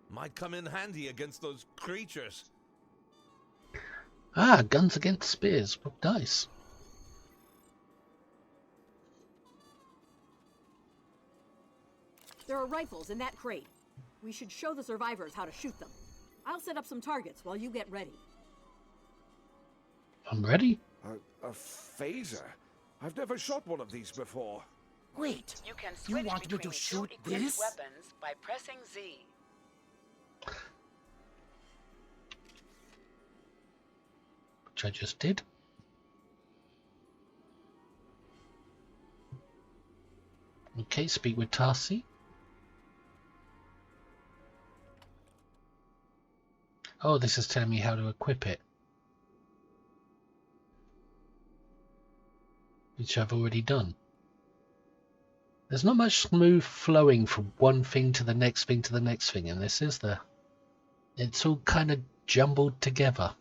Might come in handy against those creatures. Ah, guns against spears. What dice? There are rifles in that crate. We should show the survivors how to shoot them. I'll set up some targets while you get ready. I'm ready. A phaser? I've never shot one of these before. Wait, you can switch want me to between shoot two equipped this? weapons by pressing Z. Which I just did. Okay, speak with Tarsi. Oh, this is telling me how to equip it. Which I've already done. There's not much smooth flowing from one thing to the next thing to the next thing in this, is there? It's all kind of jumbled together.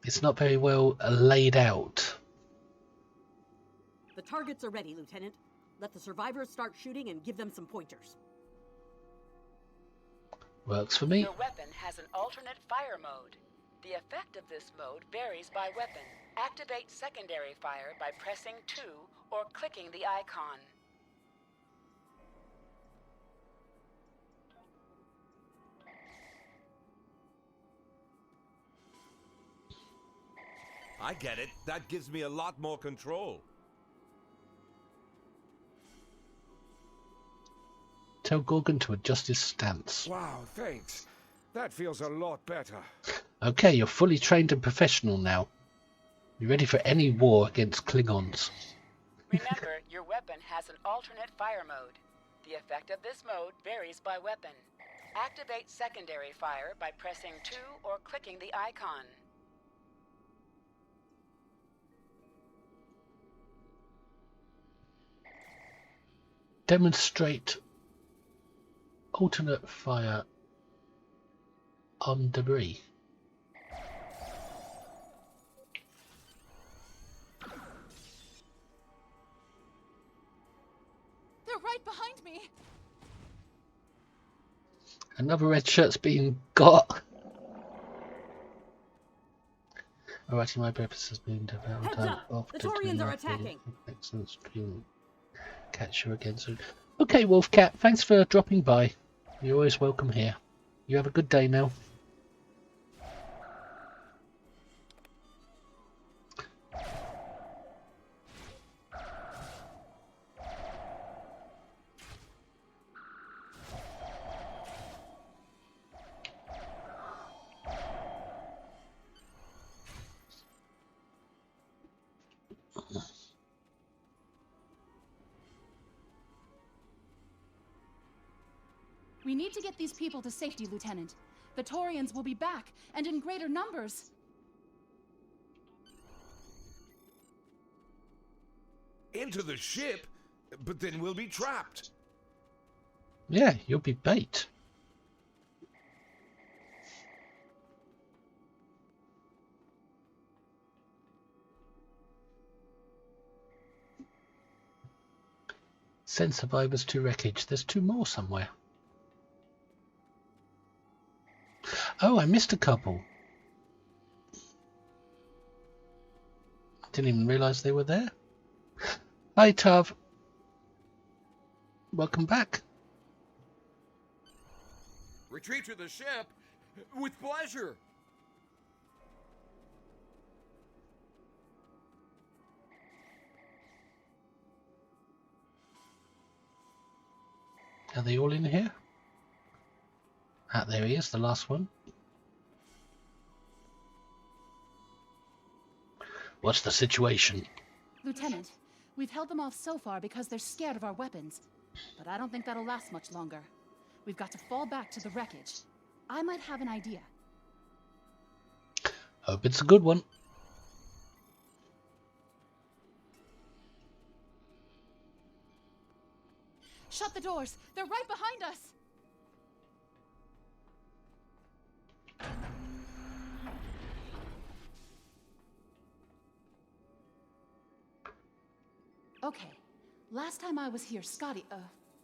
It's not very well laid out. The targets are ready, Lieutenant. Let the survivors start shooting and give them some pointers. Works for me. Your weapon has an alternate fire mode. The effect of this mode varies by weapon. Activate secondary fire by pressing 2 or clicking the icon. I get it. That gives me a lot more control. Tell Gorkon to adjust his stance. Wow, thanks. That feels a lot better. Okay, you're fully trained and professional now. You're ready for any war against Klingons. Remember, your weapon has an alternate fire mode. The effect of this mode varies by weapon. Activate secondary fire by pressing 2 or clicking the icon. Demonstrate alternate fire on debris. They're right behind me. Another red shirt's being got. Alrighty, my purpose has been developed. Heads up! The Taurians are attacking! Excellent stream. Catch you again soon. Okay, Wolfcat, thanks for dropping by. You're always welcome here. You have a good day now. We need to get these people to safety, Lieutenant. The Taurians will be back, and in greater numbers. Into the ship? But then we'll be trapped. Yeah, you'll be bait. Send survivors to wreckage. There's 2 more somewhere. Oh, I missed a couple. Didn't even realise they were there. Hi, Tav. Welcome back. Retreat to the ship? With pleasure. Are they all in here? Ah, there he is, the last one. What's the situation? Lieutenant, we've held them off so far because they're scared of our weapons. But I don't think that'll last much longer. We've got to fall back to the wreckage. I might have an idea. Hope it's a good one. Shut the doors! They're right behind us! Okay, last time I was here,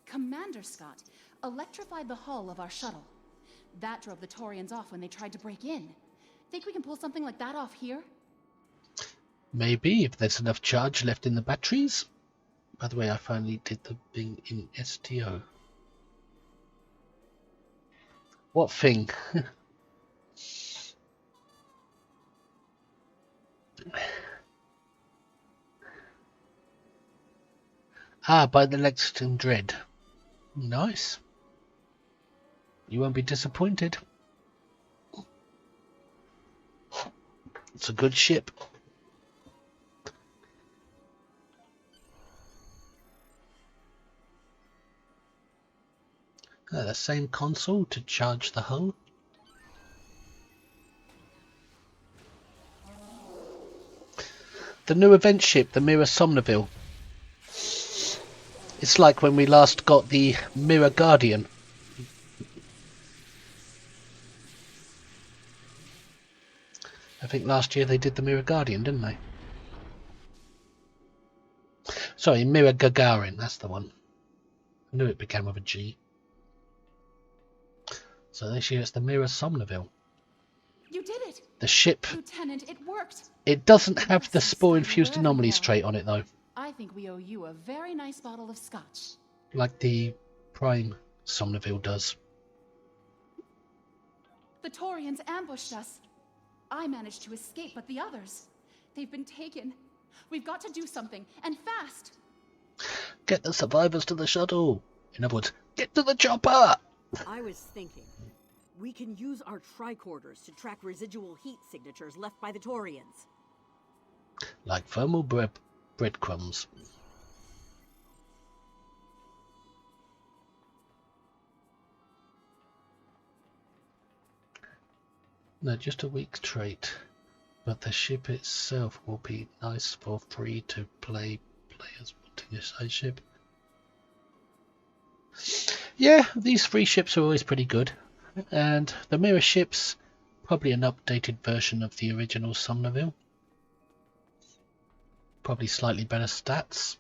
Commander Scott, electrified the hull of our shuttle. That drove the Taurians off when they tried to break in. Think we can pull something like that off here? Maybe, if there's enough charge left in the batteries. By the way, I finally did the thing in STO. What thing? Ah, by the Lexington Dread. Nice. You won't be disappointed. It's a good ship. The same console to charge the hull. The new event ship, the Mirror Somnaville. It's like when we last got the Mirror Guardian. I think last year they did the Mirror Guardian, didn't they? Sorry, Mirror Gagarin, that's the one. I knew it began with a G. So this year it's the Mirror Somnaville. You did it! The ship. Lieutenant, it worked! It doesn't have the spore-infused anomalies trait on it, though. I think we owe you a very nice bottle of scotch. Like the Prime Somnaville does. The Taurians ambushed us. I managed to escape, but the others, they've been taken. We've got to do something, and fast. Get the survivors to the shuttle. In other words, get to the chopper. I was thinking, we can use our tricorders to track residual heat signatures left by the Taurians. Like thermal breadcrumbs. No, just a weak trait. But the ship itself will be nice for free-to-play players wanting a side ship. Yeah, these free ships are always pretty good. And the mirror ships, probably an updated version of the original Somnaville. Probably slightly better stats.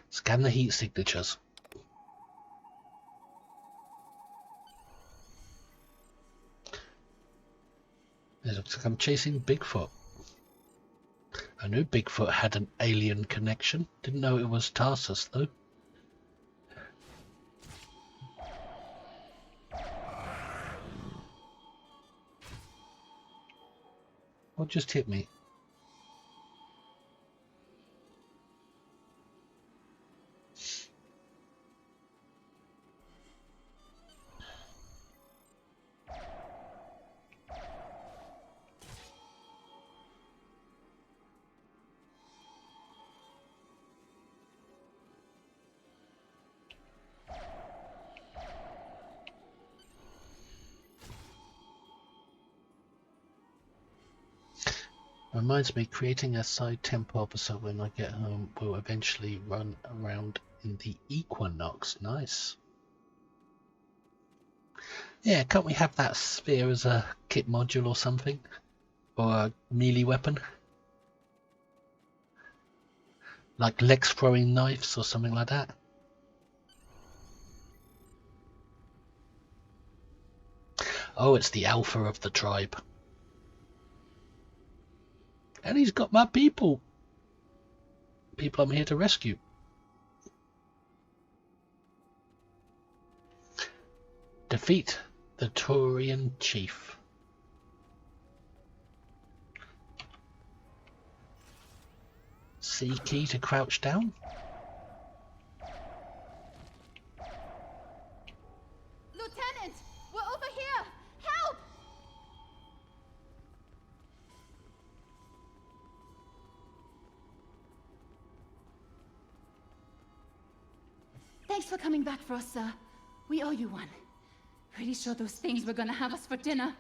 Scan the heat signatures. It looks like I'm chasing Bigfoot. I knew Bigfoot had an alien connection. Didn't know it was Tarsus, though. What just hit me? Reminds me, creating a side temp officer when I get home will eventually run around in the Equinox. Nice. Yeah, can't we have that sphere as a kit module or something? Or a melee weapon? Like Lex throwing knives or something like that? Oh, it's the alpha of the tribe. And he's got my people. People I'm here to rescue. Defeat the Taurian chief. C key to crouch down. Lieutenant! We're over here! Help! Thanks for coming back for us, sir. We owe you one. Pretty sure those things were gonna have us for dinner.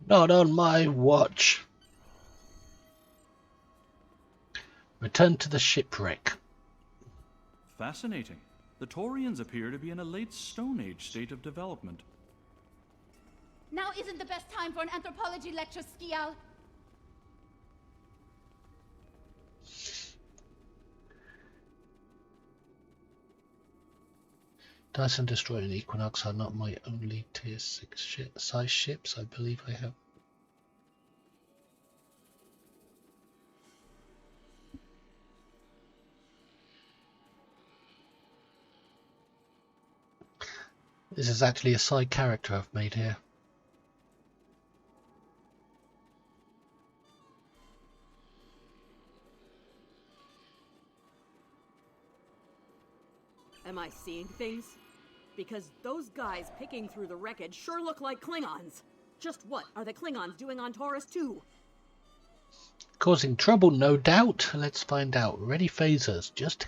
Not on my watch. Return to the shipwreck. Fascinating. The Taurians appear to be in a late Stone Age state of development. Now isn't the best time for an anthropology lecture, Skial. Dyson Destroyer and Equinox are not my only tier 6 size ships. I believe I have. This is actually a side character I've made here. Am I seeing things? Because those guys picking through the wreckage sure look like Klingons. Just what are the Klingons doing on Taurus 2? Causing trouble, no doubt. Let's find out. Ready phasers, just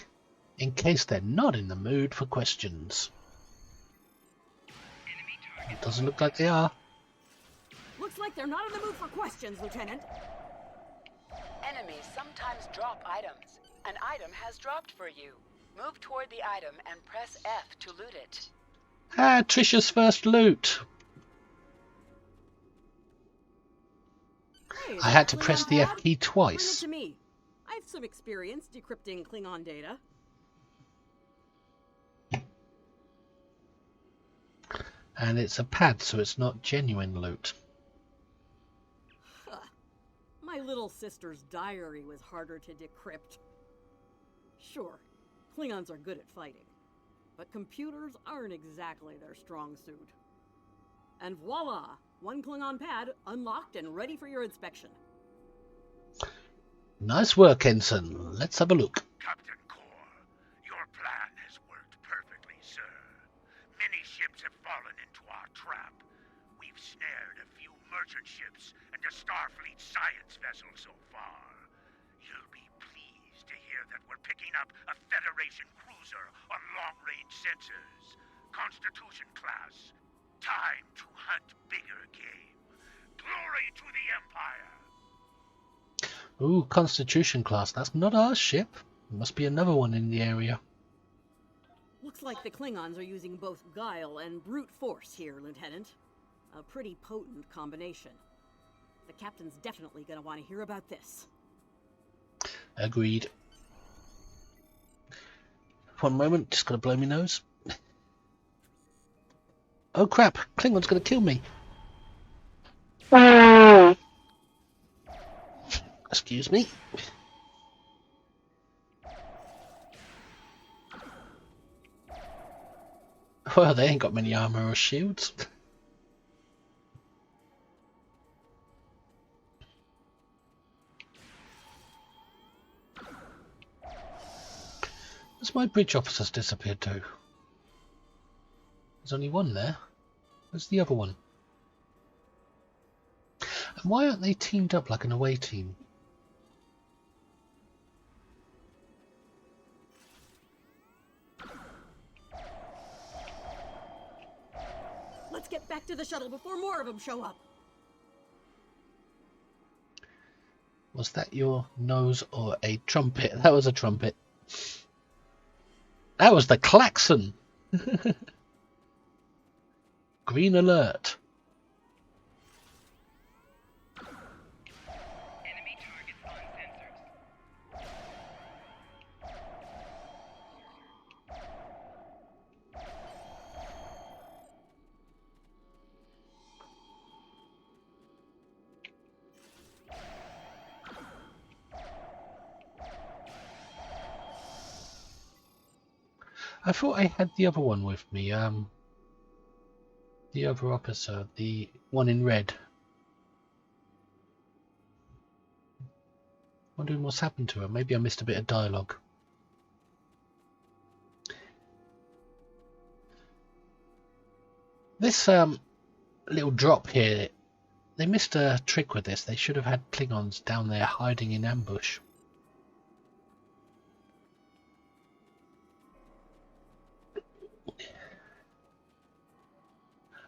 in case they're not in the mood for questions. It doesn't look like they are. Looks like they're not in the mood for questions, Lieutenant. Enemies sometimes drop items. An item has dropped for you. Move toward the item and press F to loot it. Ah, Trisha's first loot. Hey, I had to Klingon press the pad? F key twice. Bring it to me. I have some experience decrypting Klingon data. And it's a pad, so it's not genuine loot. Huh. My little sister's diary was harder to decrypt. Sure, Klingons are good at fighting, but computers aren't exactly their strong suit. And voila! One Klingon pad unlocked and ready for your inspection. Nice work, Ensign. Let's have a look. Captain Kor, your plan has worked perfectly, sir. Many ships have fallen into our trap. We've snared a few merchant ships and a Starfleet science vessel so far. You'll be pleased to hear that we're picking up a Federation cruiser on long-range sensors. Constitution class. Time to hunt bigger game. Glory to the Empire! Ooh, Constitution class. That's not our ship. Must be another one in the area. Looks like the Klingons are using both guile and brute force here, Lieutenant. A pretty potent combination. The captain's definitely gonna want to hear about this. Agreed. One moment, just gotta blow my nose. Oh crap, Klingon's gonna kill me. Excuse me. Well, they ain't got many armor or shields. Where's my bridge officers disappeared to? There's only one there. Where's the other one? And why aren't they teamed up like an away team? Let's get back to the shuttle before more of them show up. Was that your nose or a trumpet? That was a trumpet. That was the klaxon. Green alert. Enemy targets on sensors. I thought I had the other one with me. The other officer, the one in red. Wondering what's happened to her. Maybe I missed a bit of dialogue. This little drop here, they missed a trick with this. They should have had Klingons down there hiding in ambush.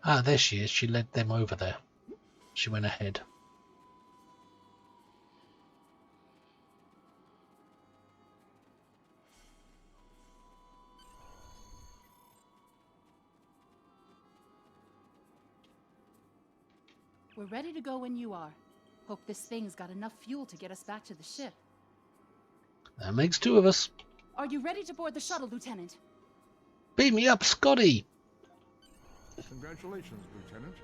Ah, there she is. She led them over there. She went ahead. We're ready to go when you are. Hope this thing's got enough fuel to get us back to the ship. That makes two of us. Are you ready to board the shuttle, Lieutenant? Beam me up, Scotty! Congratulations, Lieutenant.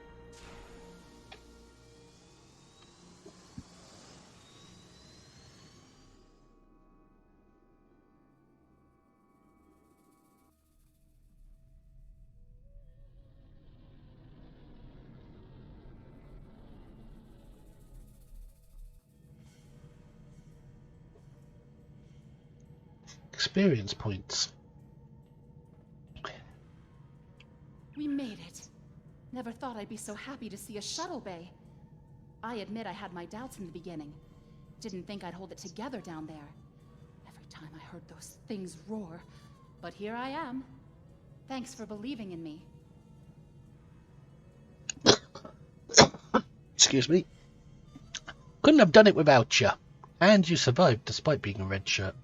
Experience points. We made it. Never thought I'd be so happy to see a shuttle bay. I admit I had my doubts in the beginning. Didn't think I'd hold it together down there. Every time I heard those things roar. But here I am. Thanks for believing in me. Excuse me. Couldn't have done it without you. And you survived despite being a red shirt.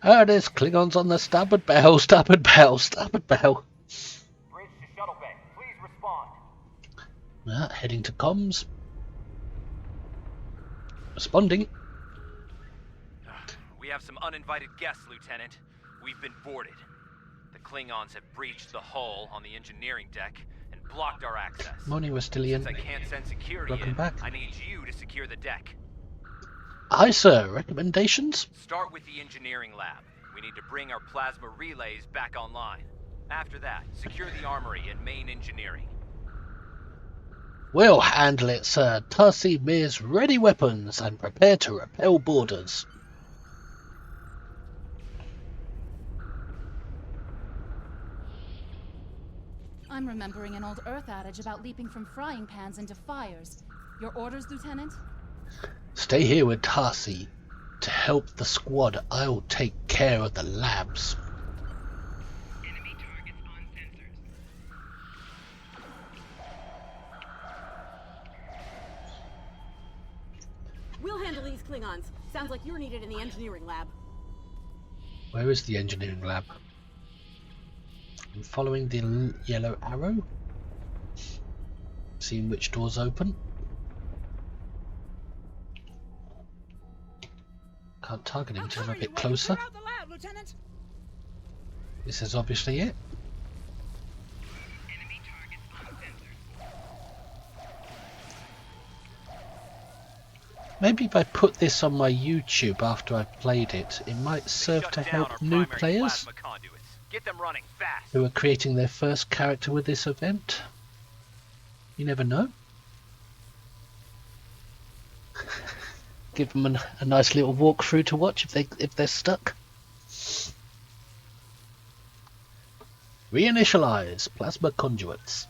Ah, there's Klingons on the starboard bow, starboard bow, starboard bow. Bridge to shuttle bay. Please respond. Heading to comms. Responding. We have some uninvited guests, Lieutenant. We've been boarded. The Klingons have breached the hull on the engineering deck and blocked our access. Morning, Westilian. Since I can't send security Welcome in, back. I need you to secure the deck. Aye, sir. Recommendations? Start with the engineering lab. We need to bring our plasma relays back online. After that, secure the armory and main engineering. We'll handle it, sir. Tarsi Mir's ready weapons and prepare to repel boarders. I'm remembering an old Earth adage about leaping from frying pans into fires. Your orders, Lieutenant? Stay here with Tarsi. To help the squad, I'll take care of the labs. Enemy targets on sensors. We'll handle these Klingons. Sounds like you're needed in the engineering lab. Where is the engineering lab? I'm following the yellow arrow. Seeing which doors open. Can't target him until I'm a bit closer. This is obviously it. Enemy targets on sensors. Maybe if I put this on my YouTube after I've played it, it might serve to help new players Get them running fast. who are creating their first character with this event. You never know. Give them a nice little walkthrough to watch if they're stuck. Reinitialize plasma conduits.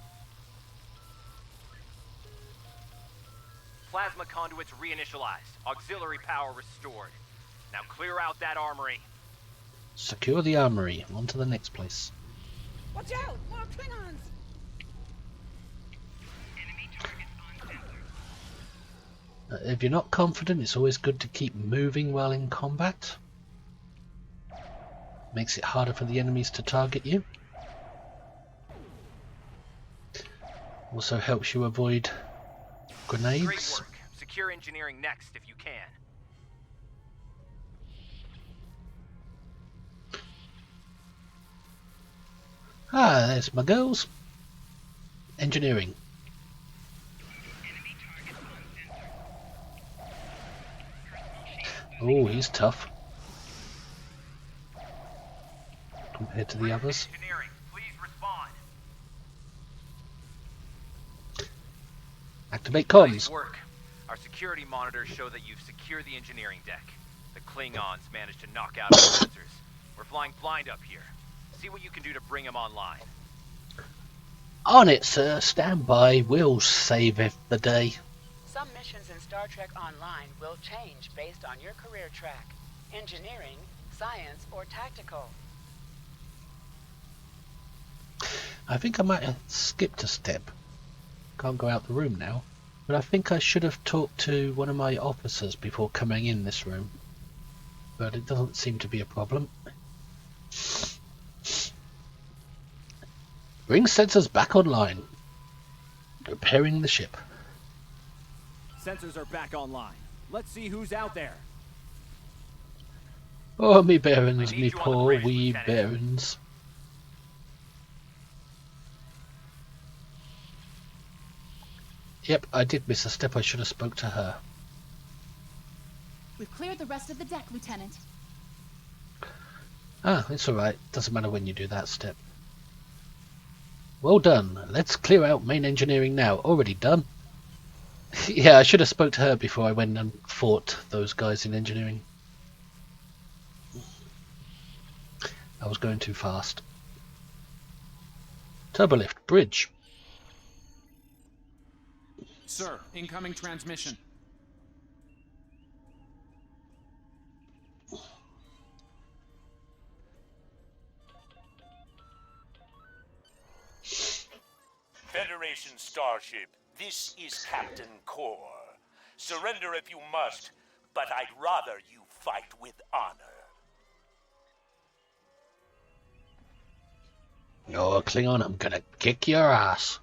Plasma conduits reinitialized. Auxiliary power restored. Now clear out that armory. Secure the armory. On to the next place. Watch out! More Klingons! Enemy targets on sensors. If you're not confident, it's always good to keep moving while in combat. Makes it harder for the enemies to target you. Also helps you avoid grenades. Great work. Secure engineering next if you can. Ah, there's my girls. Engineering. Oh, he's tough compared to the others. Engineering, please respond. Activate Nice comms. work. Our security monitors show that you've secured the engineering deck. The Klingons managed to knock out our sensors. We're flying blind up here. See what you can do to bring them online. On it, sir. Stand by. We'll save the day. Some missions in Star Trek Online will change based on your career track. Engineering, science, or tactical. I think I might have skipped a step. Can't go out the room now. But I think I should have talked to one of my officers before coming in this room. But it doesn't seem to be a problem. Bring sensors back online. Repairing the ship. Sensors are back online. Let's see who's out there. Oh, me bairns, I me need you on the poor bridge, wee Lieutenant. bairns. Yep, I did miss a step. I should have spoke to her. We've cleared the rest of the deck, Lieutenant. Ah, it's alright. Doesn't matter when you do that step. Well done. Let's clear out main engineering now. Already done. Yeah, I should have spoke to her before I went and fought those guys in engineering. I was going too fast. Turbolift, bridge. Sir, incoming transmission. Federation starship, this is Captain Core. Surrender if you must, but I'd rather you fight with honor. Oh, Klingon, I'm gonna kick your ass.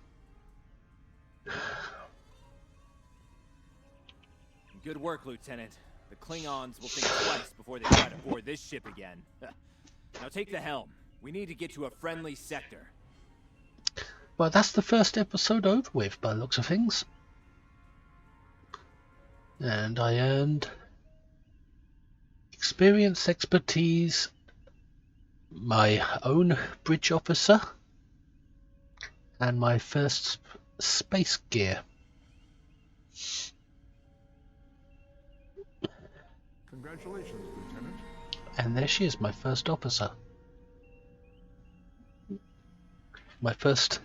Good work, Lieutenant. The Klingons will think twice before they try to board this ship again. Now take the helm. We need to get to a friendly sector. Well, that's the first episode over with, by the looks of things. And I earned experience, expertise, my own bridge officer, and my first space gear. Congratulations, Lieutenant. And there she is, my first officer. My first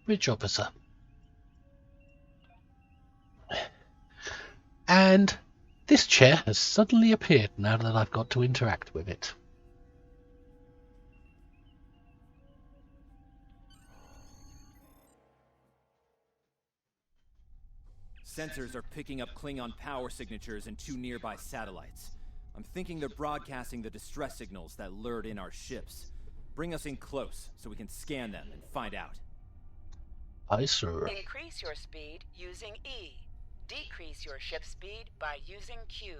bridge officer. And this chair has suddenly appeared now that I've got to interact with it. Sensors are picking up Klingon power signatures in 2 nearby satellites. I'm thinking they're broadcasting the distress signals that lured in our ships. Bring us in close so we can scan them and find out. Aye, sir. Increase your speed using E. Decrease your ship speed by using Q.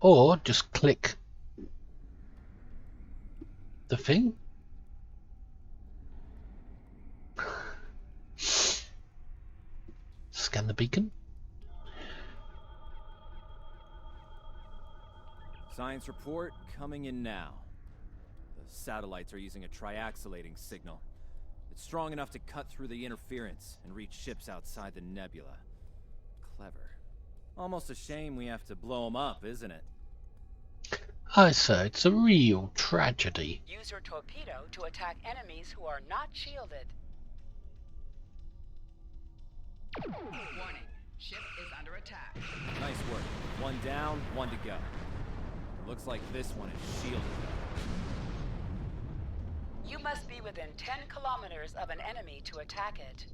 Or just click the thing. Scan the beacon. Science report coming in now. The satellites are using a triaxulating signal. It's strong enough to cut through the interference and reach ships outside the nebula. Clever. Almost a shame we have to blow them up, isn't it? Aye, sir, it's a real tragedy. Use your torpedo to attack enemies who are not shielded. Warning. Ship is under attack. Nice work. 1 down, 1 to go. Looks like this one is shielded. You must be within 10 kilometers of an enemy to attack it.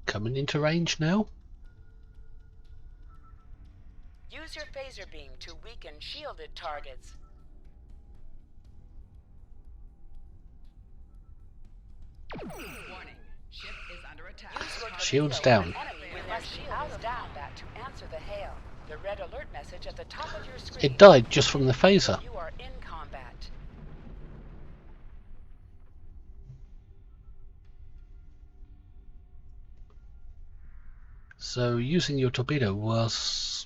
Coming into range now. Use your phaser beam to weaken shielded targets. Warning. Ship is under attack. Shields down. Enemy with their shields down that to answer the hail. The red alert message at the top of your screen. It died just from the phaser. You are in combat. So using your torpedo was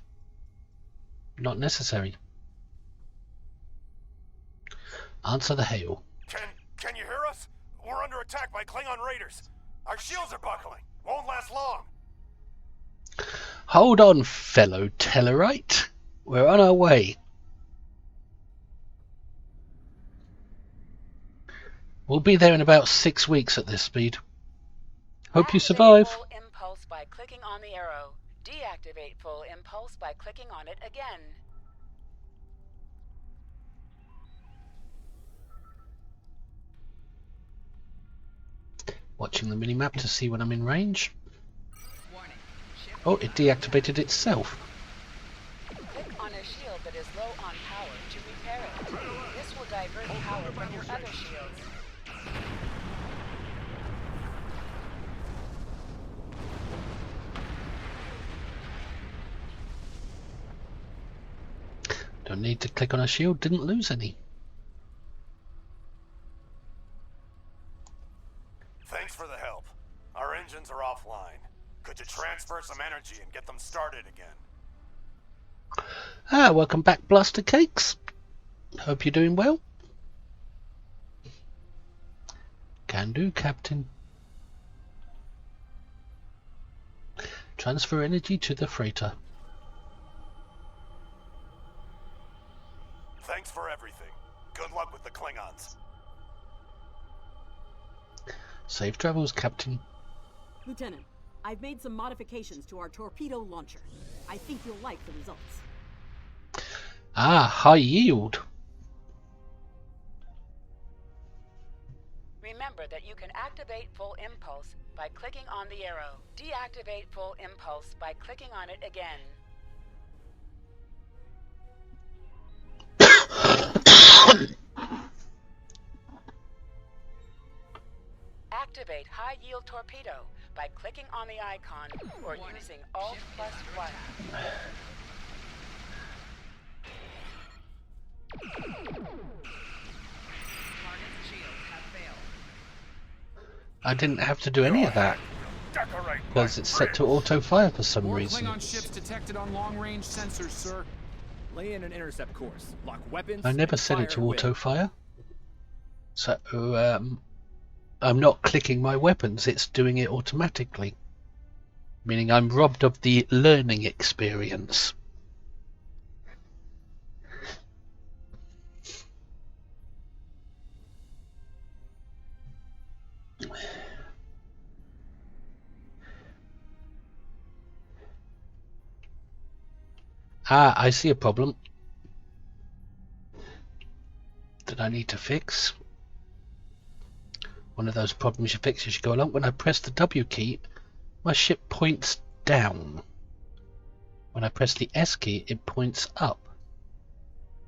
not necessary. Answer the hail. Can you hear us? We're under attack by Klingon raiders. Our shields are buckling. Won't last long. Hold on, fellow Tellarite. We're on our way. We'll be there in about 6 weeks at this speed. Hope you survive. Full impulse by clicking on the arrow. Deactivate full impulse by clicking on it again. Watching the minimap to see when I'm in range. Oh, it deactivated itself. Click on a shield that is low on power to repair it. This will divert power from your other shields. Don't need to click on a shield, didn't lose any. Thanks for the help. Our engines are offline. Could you transfer some energy and get them started again? Ah, welcome back, Blaster Cakes. Hope you're doing well. Can do, Captain. Transfer energy to the freighter. Thanks for everything. Good luck with the Klingons. Safe travels, Captain. Lieutenant, I've made some modifications to our torpedo launcher. I think you'll like the results. Ah, high yield. Remember that you can activate full impulse by clicking on the arrow. Deactivate full impulse by clicking on it again. Activate high yield torpedo by clicking on the icon or using Alt+1. I didn't have to do any of that because it's set to auto fire for some reason. Klingon ships detected on long-range sensors, sir. Lay in an intercept course. Lock weapons. I never and set it fire to with. auto fire. So I'm not clicking my weapons, it's doing it automatically. Meaning I'm robbed of the learning experience. Ah, I see a problem that I need to fix. One of those problems you fix as you go along. When I press the W key, my ship points down. When I press the S key, it points up.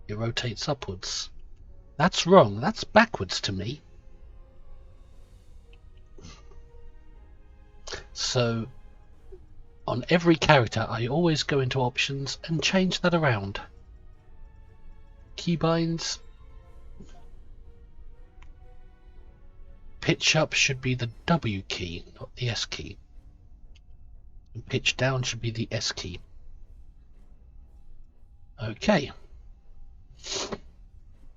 It rotates upwards. That's wrong. That's backwards to me. So, on every character, I always go into options and change that around. Keybinds. Pitch up should be the W key, not the S key. And pitch down should be the S key. Okay.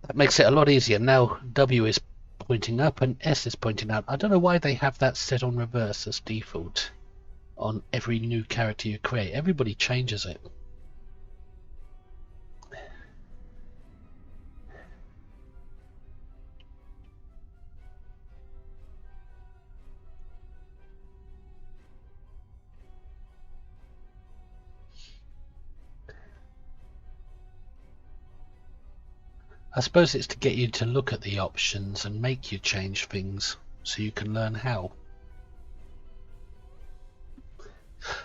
That makes it a lot easier. Now W is pointing up and S is pointing out. I don't know why they have that set on reverse as default on every new character you create. Everybody changes it. I suppose it's to get you to look at the options and make you change things so you can learn how.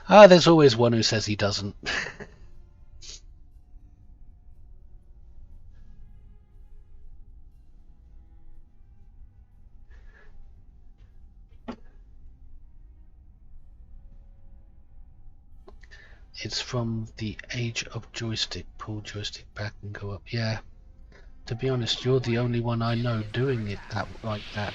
Ah, there's always one who says he doesn't. It's from the age of joystick. Pull joystick back and go up. Yeah. To be honest, you're the only one I know doing it like that.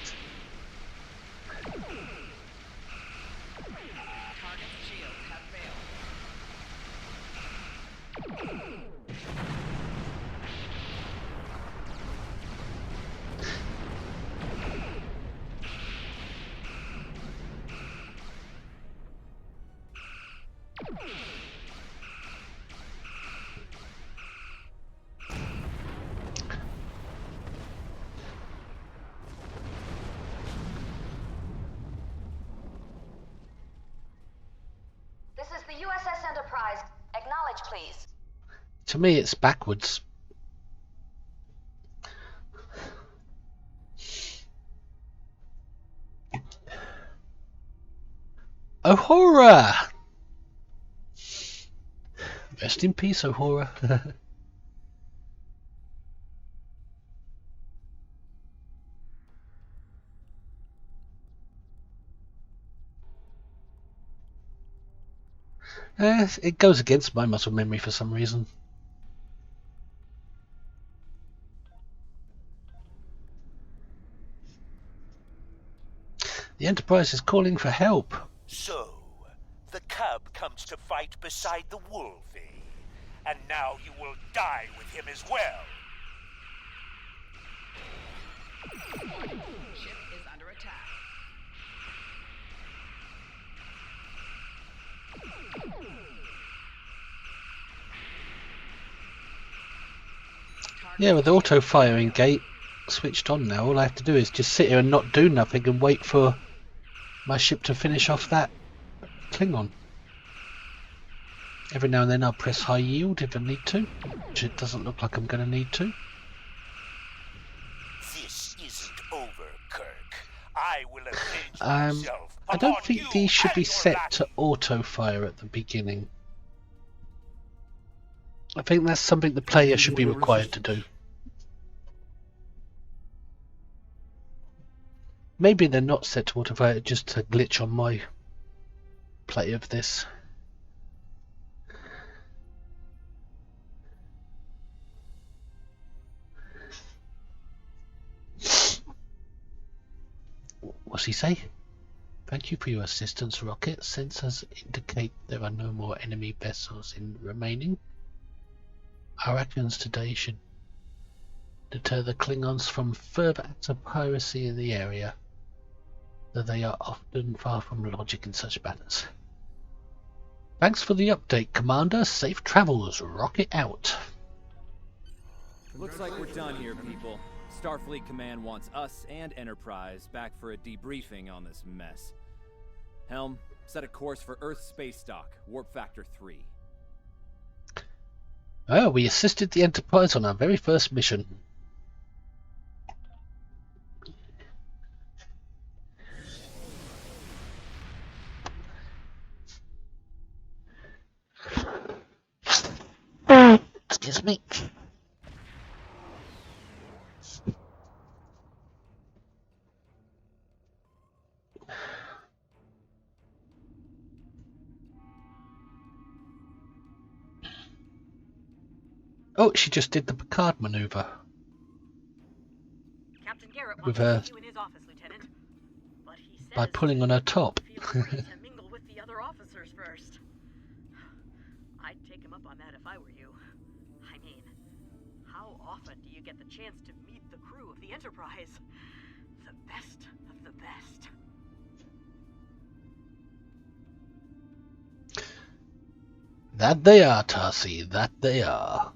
This is the USS Enterprise. Acknowledge, please. To me, it's backwards. Uhura! Rest in peace, Uhura. It goes against my muscle memory for some reason. The Enterprise is calling for help. So, the cub comes to fight beside the wolfie, and now you will die with him as well. Ship is under attack. Yeah, with the auto firing gate switched on now, all I have to do is just sit here and not do nothing and wait for my ship to finish off that Klingon. Every now and then I'll press high yield if I need to, which it doesn't look like I'm going to need to. This isn't over, Kirk. I will avenge myself. I don't think these should be set to auto fire at the beginning. I think that's something the player should be required to do. Maybe they're not set to auto fire, just a glitch on my play of this. What's he say? Thank you for your assistance, Rocket. Sensors indicate there are no more enemy vessels remaining. Our actions today should deter the Klingons from further acts of piracy in the area, though they are often far from logic in such matters. Thanks for the update, Commander. Safe travels. Rocket out. Looks like we're done here, people. Starfleet Command wants us and Enterprise back for a debriefing on this mess. Helm, set a course for Earth space dock, warp factor 3. Oh, we assisted the Enterprise on our very first mission. Excuse me. Oh, she just did the Picard maneuver. Captain Garrett with wants her to see you in his office, Lieutenant. But he says by pulling on her top. feel free to mingle with the other officers first. I'd take him up on that if I were you. I mean, how often do you get the chance to meet the crew of the Enterprise? The best of the best. That they are, Tarsi, that they are.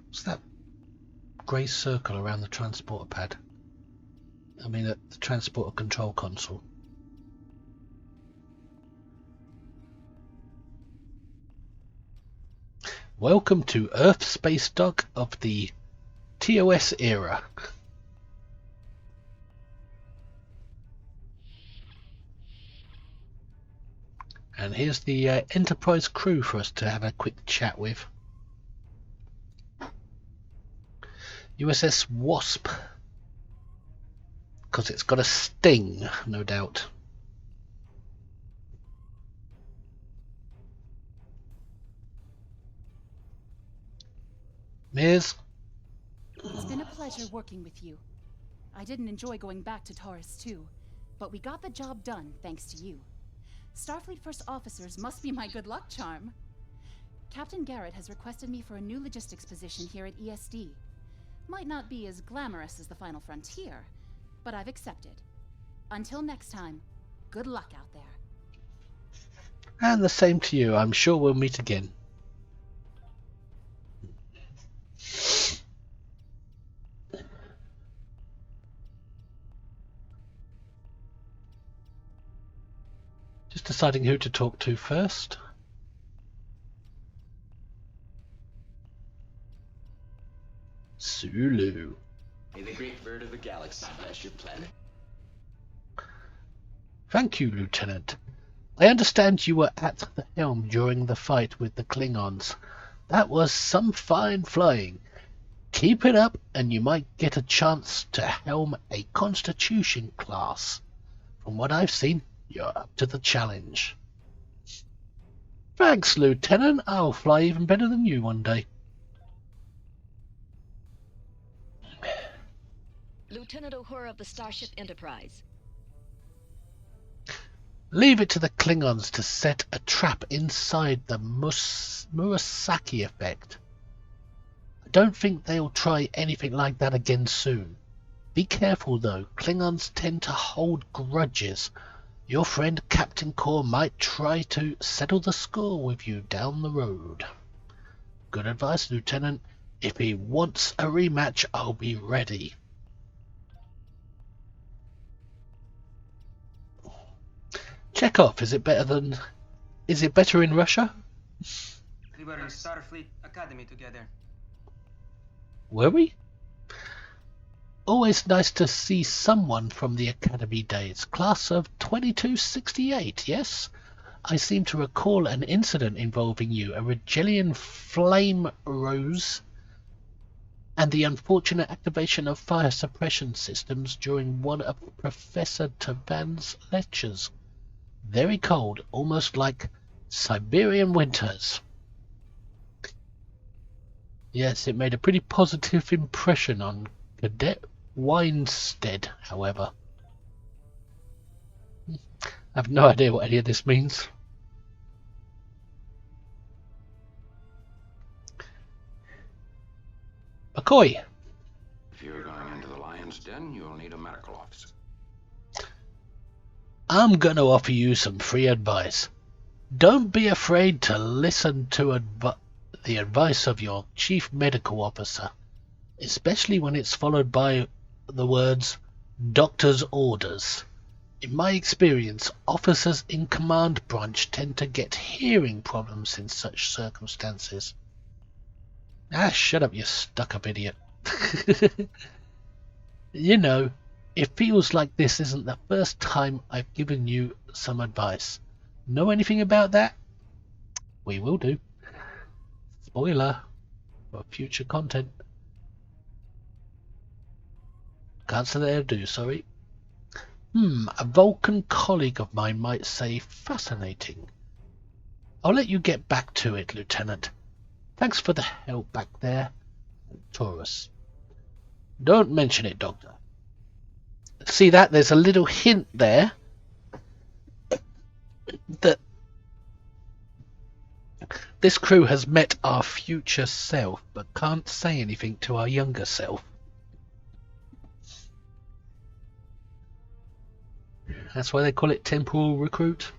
What's that grey circle around the transporter pad? I mean, the transporter control console. Welcome to Earth Space Dock of the TOS era. And here's the Enterprise crew for us to have a quick chat with. USS Wasp. Because it's got a sting, no doubt. Mears? It's been a pleasure working with you. I didn't enjoy going back to Taurus 2, but we got the job done thanks to you. Starfleet First Officers must be my good luck charm. Captain Garrett has requested me for a new logistics position here at ESD. Might not be as glamorous as the Final Frontier, but I've accepted. Until next time, good luck out there. And the same to you. I'm sure we'll meet again. Just deciding who to talk to first. Sulu. May the great bird of the galaxy bless your planet. Thank you, Lieutenant. I understand you were at the helm during the fight with the Klingons. That was some fine flying. Keep it up and you might get a chance to helm a Constitution class. From what I've seen, you're up to the challenge. Thanks, Lieutenant. I'll fly even better than you one day. Lieutenant Uhura of the Starship Enterprise. Leave it to the Klingons to set a trap inside the Murasaki effect. I don't think they'll try anything like that again soon. Be careful though, Klingons tend to hold grudges. Your friend Captain Core might try to settle the score with you down the road. Good advice, Lieutenant. If he wants a rematch, I'll be ready. Chekhov, is it better in Russia? We were in Starfleet Academy together. Were we? Always nice to see someone from the Academy days. Class of 2268, yes? I seem to recall an incident involving you, a Regelian flame rose, and the unfortunate activation of fire suppression systems during one of Professor Tavan's lectures. Very cold, almost like Siberian winters. Yes, it made a pretty positive impression on Cadet Weinstead, however. I have no idea what any of this means. McCoy. If you're going into the lion's den, you'll need a medical officer. I'm going to offer you some free advice. Don't be afraid to listen to the advice of your chief medical officer, especially when it's followed by the words doctor's orders. In my experience, officers in command branch tend to get hearing problems in such circumstances. Ah, shut up, you stuck-up idiot. You know, it feels like this isn't the first time I've given you some advice. Know anything about that? We will do. Spoiler for future content. Can't say that I do, sorry. A Vulcan colleague of mine might say fascinating. I'll let you get back to it, Lieutenant. Thanks for the help back there. Taurus. Don't mention it, Doctor. See that? There's a little hint there that this crew has met our future self, but can't say anything to our younger self. That's why they call it Temporal Recruit.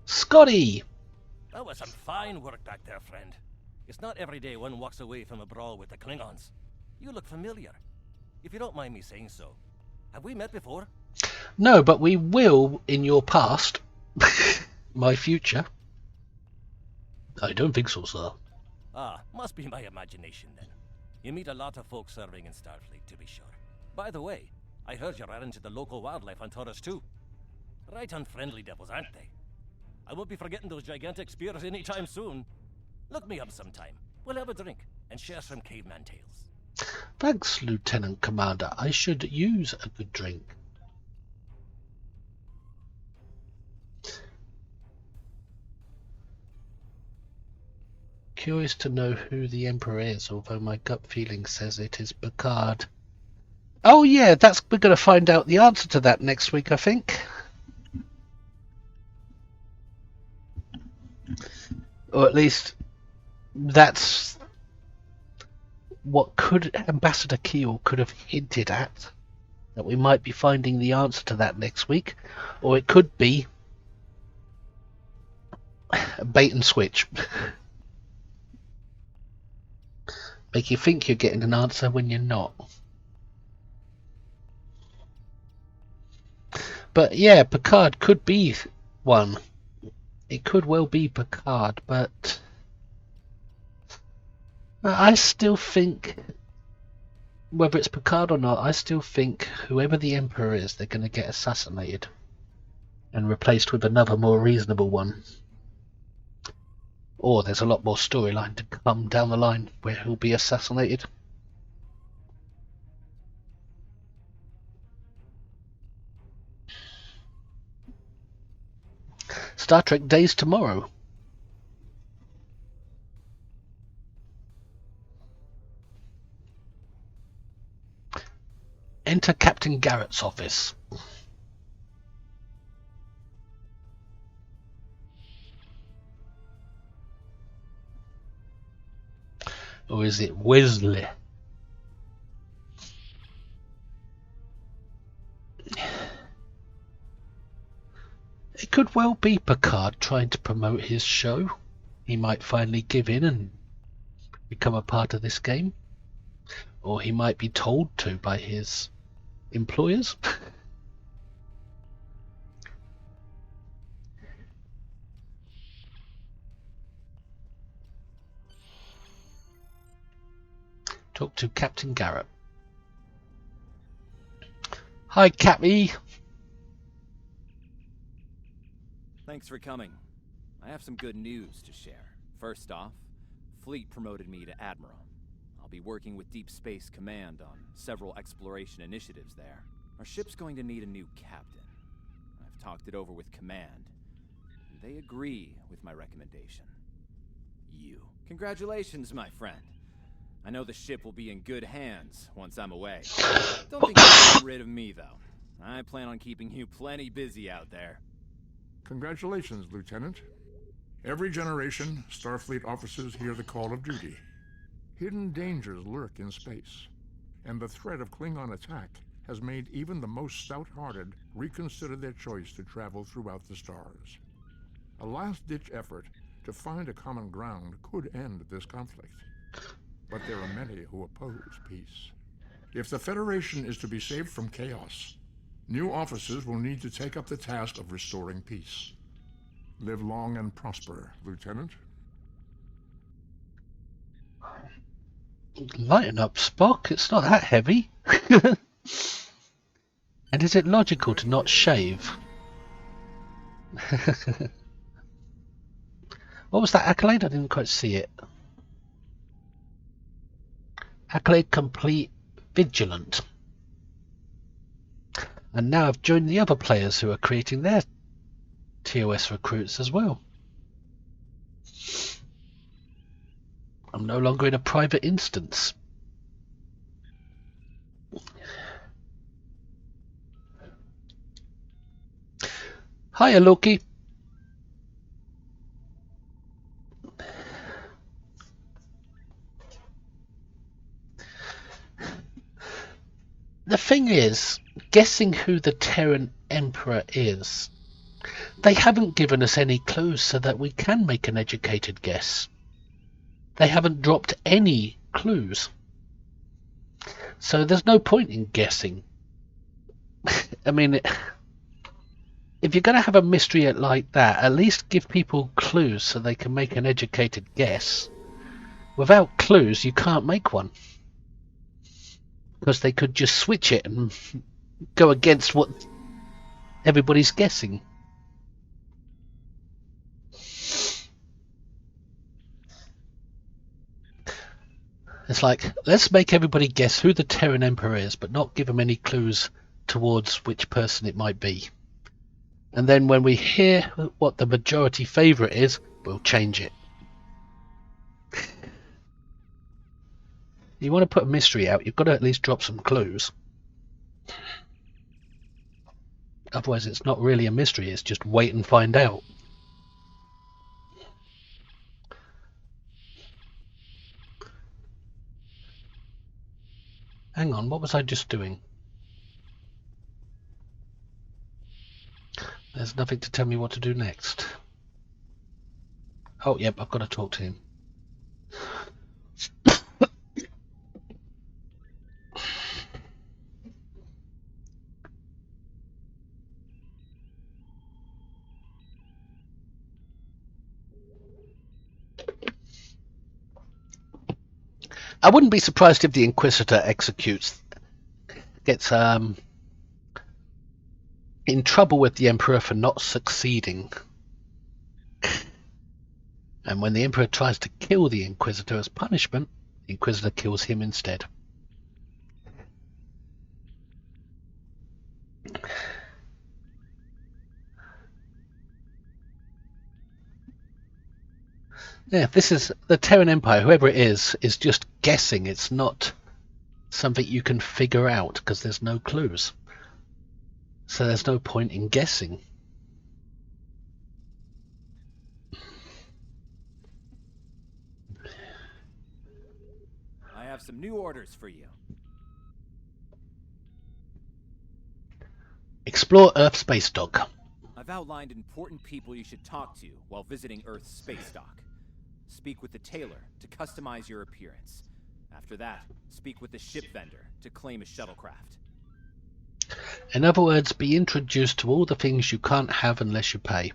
Scotty! That was some fine work back there, friend. It's not every day one walks away from a brawl with the Klingons. You look familiar. If you don't mind me saying so, have we met before? No, but we will in your past. My future. I don't think so, sir. Ah, must be my imagination then. You meet a lot of folks serving in Starfleet, to be sure. By the way, I heard you ran into the local wildlife on Taurus 2. Right unfriendly devils, aren't they? I won't be forgetting those gigantic spears anytime soon. Look me up sometime. We'll have a drink and share some caveman tales. Thanks, Lieutenant Commander. I should use a good drink. Curious to know who the Emperor is, although my gut feeling says it is Picard. Oh yeah, we're going to find out the answer to that next week, I think. Or at least that's what Ambassador Keel could have hinted at, that we might be finding the answer to that next week, or it could be a bait and switch. Make you think you're getting an answer when you're not. But yeah, Picard could be one. It could well be Picard, but I still think, whether it's Picard or not, I still think whoever the Emperor is, they're going to get assassinated and replaced with another more reasonable one. Or there's a lot more storyline to come down the line where he'll be assassinated. Star Trek Days tomorrow. Enter Captain Garrett's office. Or is it Wesley? It could well be Picard trying to promote his show. He might finally give in and become a part of this game. Or he might be told to by his employers. Talk to Captain Garrett. Hi, Cappy. Thanks for coming. I have some good news to share. First off, Fleet promoted me to Admiral. I'll be working with Deep Space Command on several exploration initiatives there. Our ship's going to need a new captain. I've talked it over with Command, and they agree with my recommendation. You. Congratulations, my friend. I know the ship will be in good hands once I'm away. Don't think you'll get rid of me, though. I plan on keeping you plenty busy out there. Congratulations, Lieutenant. Every generation, Starfleet officers hear the call of duty. Hidden dangers lurk in space, and the threat of Klingon attack has made even the most stout-hearted reconsider their choice to travel throughout the stars. A last-ditch effort to find a common ground could end this conflict. But there are many who oppose peace. If the Federation is to be saved from chaos, new officers will need to take up the task of restoring peace. Live long and prosper, Lieutenant. Lighten up, Spock. It's not that heavy. And is it logical to not shave? What was that accolade? I didn't quite see it. Accolade complete, vigilant. And now I've joined the other players who are creating their TOS recruits as well. I'm no longer in a private instance. Hiya, Loki. The thing is, guessing who the Terran Emperor is, they haven't given us any clues so that we can make an educated guess. They haven't dropped any clues. So there's no point in guessing. I mean, if you're going to have a mystery like that, at least give people clues so they can make an educated guess. Without clues, you can't make one. Because they could just switch it and go against what everybody's guessing. It's like, let's make everybody guess who the Terran Emperor is, but not give them any clues towards which person it might be. And then when we hear what the majority favourite is, we'll change it. You want to put a mystery out, you've got to at least drop some clues. Otherwise it's not really a mystery, it's just wait and find out. Hang on, what was I just doing? There's nothing to tell me what to do next. Oh, yep, I've got to talk to him. I wouldn't be surprised if the Inquisitor gets in trouble with the Emperor for not succeeding. And when the Emperor tries to kill the Inquisitor as punishment, the Inquisitor kills him instead. Yeah, this is the Terran Empire. Whoever it is just guessing. It's not something you can figure out because there's no clues. So there's no point in guessing. I have some new orders for you. Explore Earth Space Dock. I've outlined important people you should talk to while visiting Earth's space dock. Speak with the tailor to customize your appearance. After that, speak with the ship vendor to claim a shuttlecraft. In other words, be introduced to all the things you can't have unless you pay.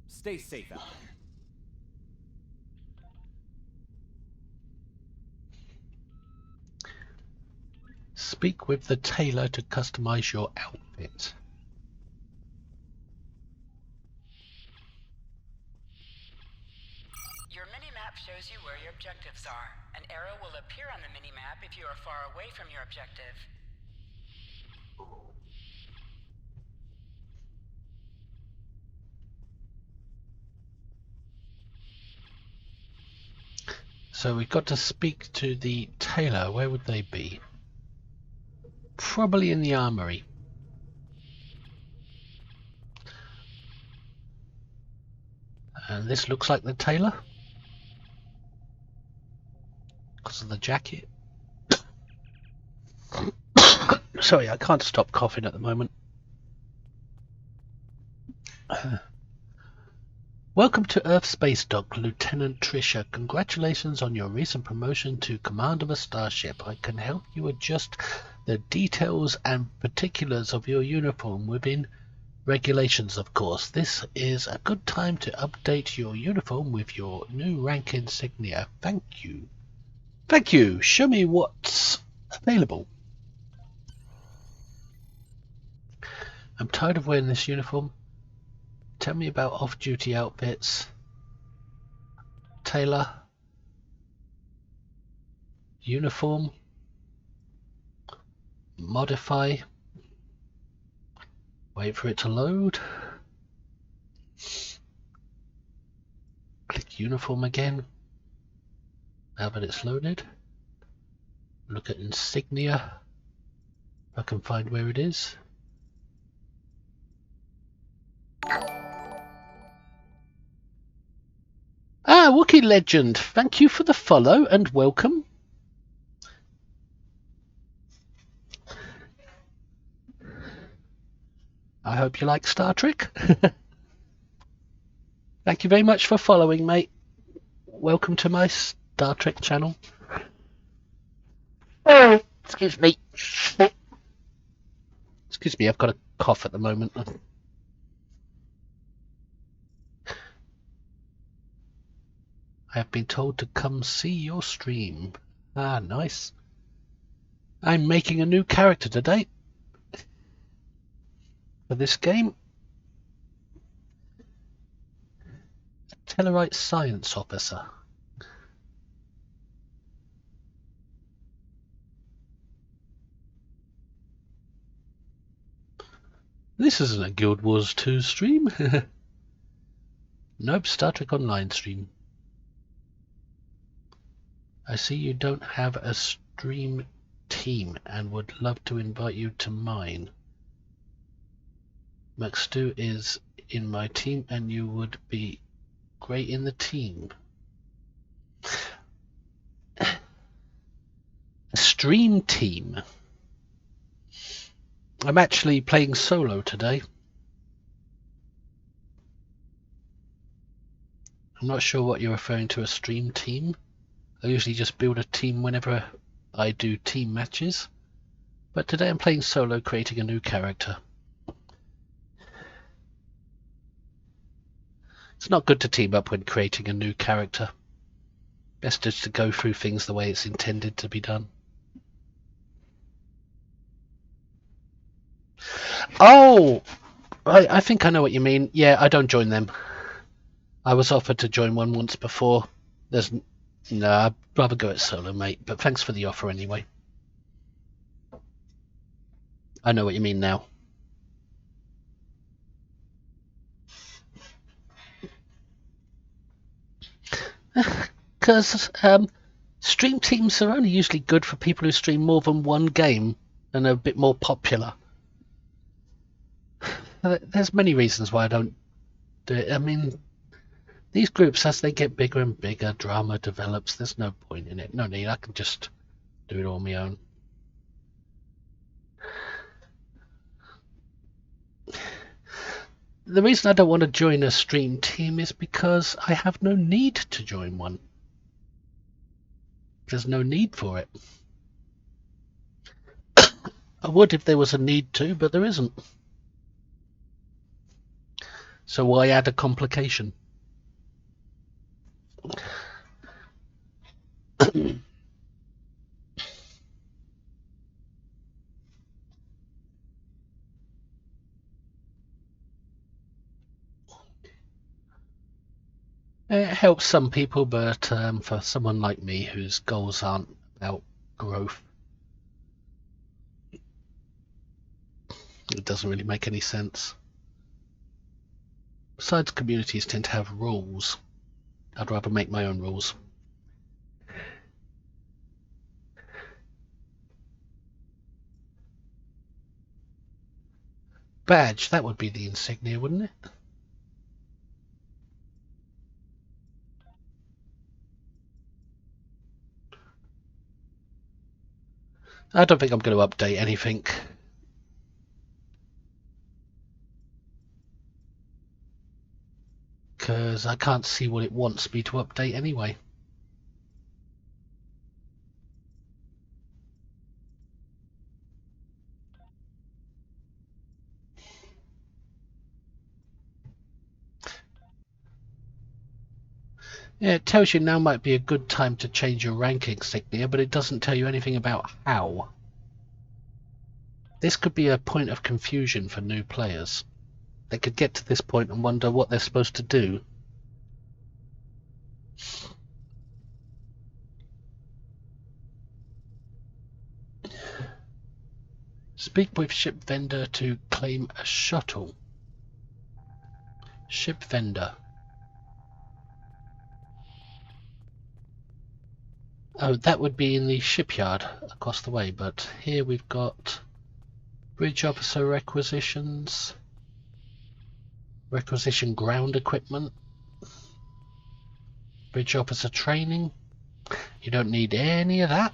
Stay safe out there. Speak with the tailor to customize your outfit. Your mini-map shows you where your objectives are. An arrow will appear on the mini-map if you are far away from your objective. So we've got to speak to the tailor. Where would they be? Probably in the armory. And this looks like the tailor because of the jacket. Sorry, I can't stop coughing at the moment. Welcome to Earth Space Dock, Lieutenant Trisha. Congratulations on your recent promotion to command of a starship. I can help you adjust the details and particulars of your uniform within regulations, of course. This is a good time to update your uniform with your new rank insignia. Thank you. Thank you. Show me what's available. I'm tired of wearing this uniform. Tell me about off-duty outfits. Tailor. Uniform. Modify. Wait for it to load. Click uniform again. Now that it's loaded. Look at insignia. If I can find where it is. Ah, Wookiee Legend, thank you for the follow and welcome. I hope you like Star Trek. Thank you very much for following, mate. Welcome to my Star Trek channel. Oh, excuse me. Excuse me, I've got a cough at the moment. I have been told to come see your stream. Ah, nice. I'm making a new character today for this game. A Tellarite Science Officer. This isn't a Guild Wars 2 stream. Nope, Star Trek Online stream. I see you don't have a stream team and would love to invite you to mine. McStew is in my team and you would be great in the team. A stream team? I'm actually playing solo today. I'm not sure what you're referring to, a stream team. I usually just build a team whenever I do team matches. But today I'm playing solo, creating a new character. It's not good to team up when creating a new character. Best just to go through things the way it's intended to be done. Oh! I think I know what you mean. Yeah, I don't join them. I was offered to join one once before. No, I'd rather go it solo, mate. But thanks for the offer anyway. I know what you mean now. Because stream teams are only usually good for people who stream more than one game and are a bit more popular. There's many reasons why I don't do it. I mean, these groups, as they get bigger and bigger, drama develops. There's no point in it. No need. I can just do it on my own. The reason I don't want to join a stream team is because I have no need to join one. There's no need for it. I would if there was a need to, but there isn't. So why add a complication? It helps some people, but for someone like me whose goals aren't about growth, it doesn't really make any sense. Besides, communities tend to have rules. I'd rather make my own rules. Badge, that would be the insignia, wouldn't it? I don't think I'm going to update anything. Because I can't see what it wants me to update anyway. Yeah, it tells you now might be a good time to change your rank insignia, but it doesn't tell you anything about how. This could be a point of confusion for new players. They could get to this point and wonder what they're supposed to do. Speak with ship vendor to claim a shuttle. Ship vendor. Oh, that would be in the shipyard across the way, but here we've got bridge officer requisitions, requisition ground equipment, bridge officer training. You don't need any of that.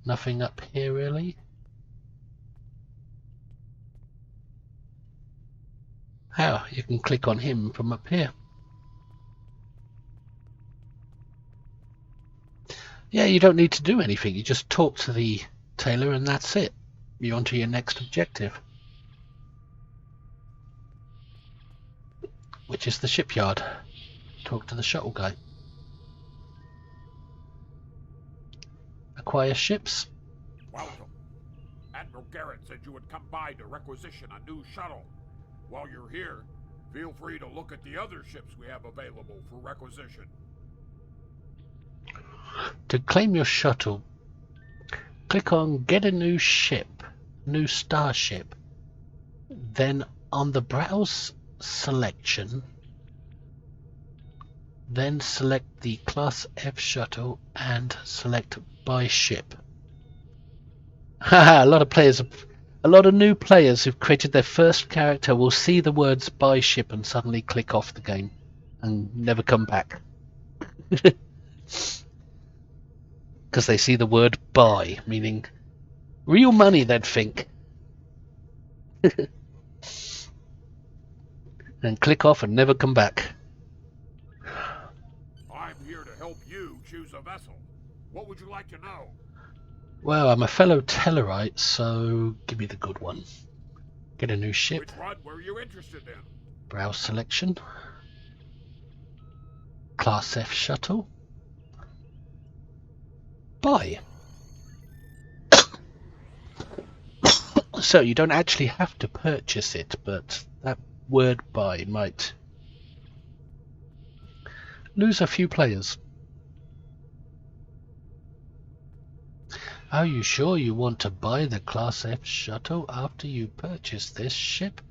Nothing up here really. Oh, you can click on him from up here. Yeah, you don't need to do anything. You just talk to the tailor and that's it. You're on to your next objective, which is the shipyard. Talk to the shuttle guy. Acquire ships. Welcome. Admiral Garrett said you would come by to requisition a new shuttle. While you're here, feel free to look at the other ships we have available for requisition. To claim your shuttle, click on Get a New Ship. new starship, then on the browse selection, then select the Class F shuttle and select buy ship. Haha, a lot of new players who've created their first character will see the words buy ship and suddenly click off the game and never come back. Because they see the word buy, meaning real money, they'd think. And click off and never come back. I'm here to help you choose a vessel. What would you like to know? Well, I'm a fellow Tellarite, so give me the good one. Get a new ship. Which one were you interested in? Browse selection. Class F shuttle. Buy. So you don't actually have to purchase it, but that word buy might lose a few players. Are you sure you want to buy the Class F shuttle? After you purchase this ship,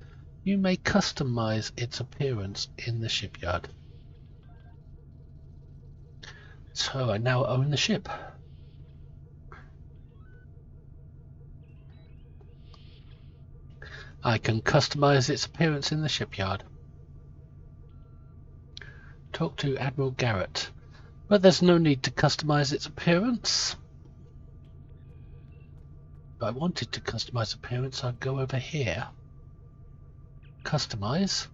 you may customize its appearance in the shipyard. So I now own the ship. I can customize its appearance in the shipyard. Talk to Admiral Garrett. But there's no need to customize its appearance. If I wanted to customize appearance, I'd go over here. Customize.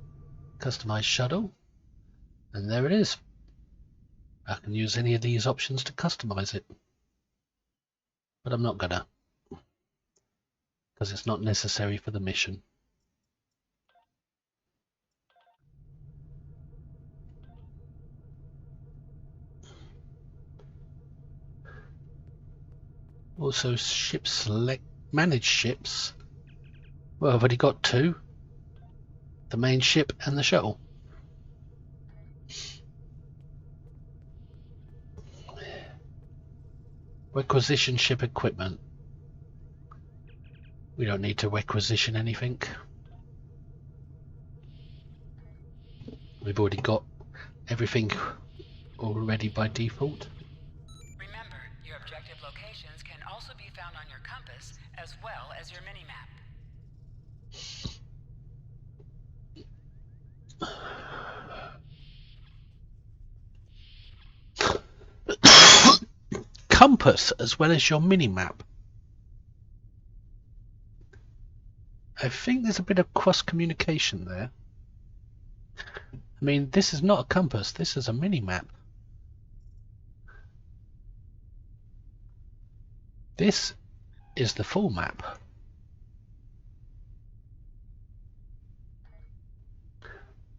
Customize shuttle. And there it is. I can use any of these options to customize it. But I'm not gonna. Because it's not necessary for the mission. Also, ship select, manage ships. Well, I've already got two. The main ship and the shuttle. Requisition ship equipment. We don't need to requisition anything. We've already got everything already by default. Remember, your objective locations can also be found on your compass as well as your mini-map. Compass as well as your mini-map. I think there's a bit of cross-communication there. I mean, this is not a compass, this is a mini-map. This is the full map.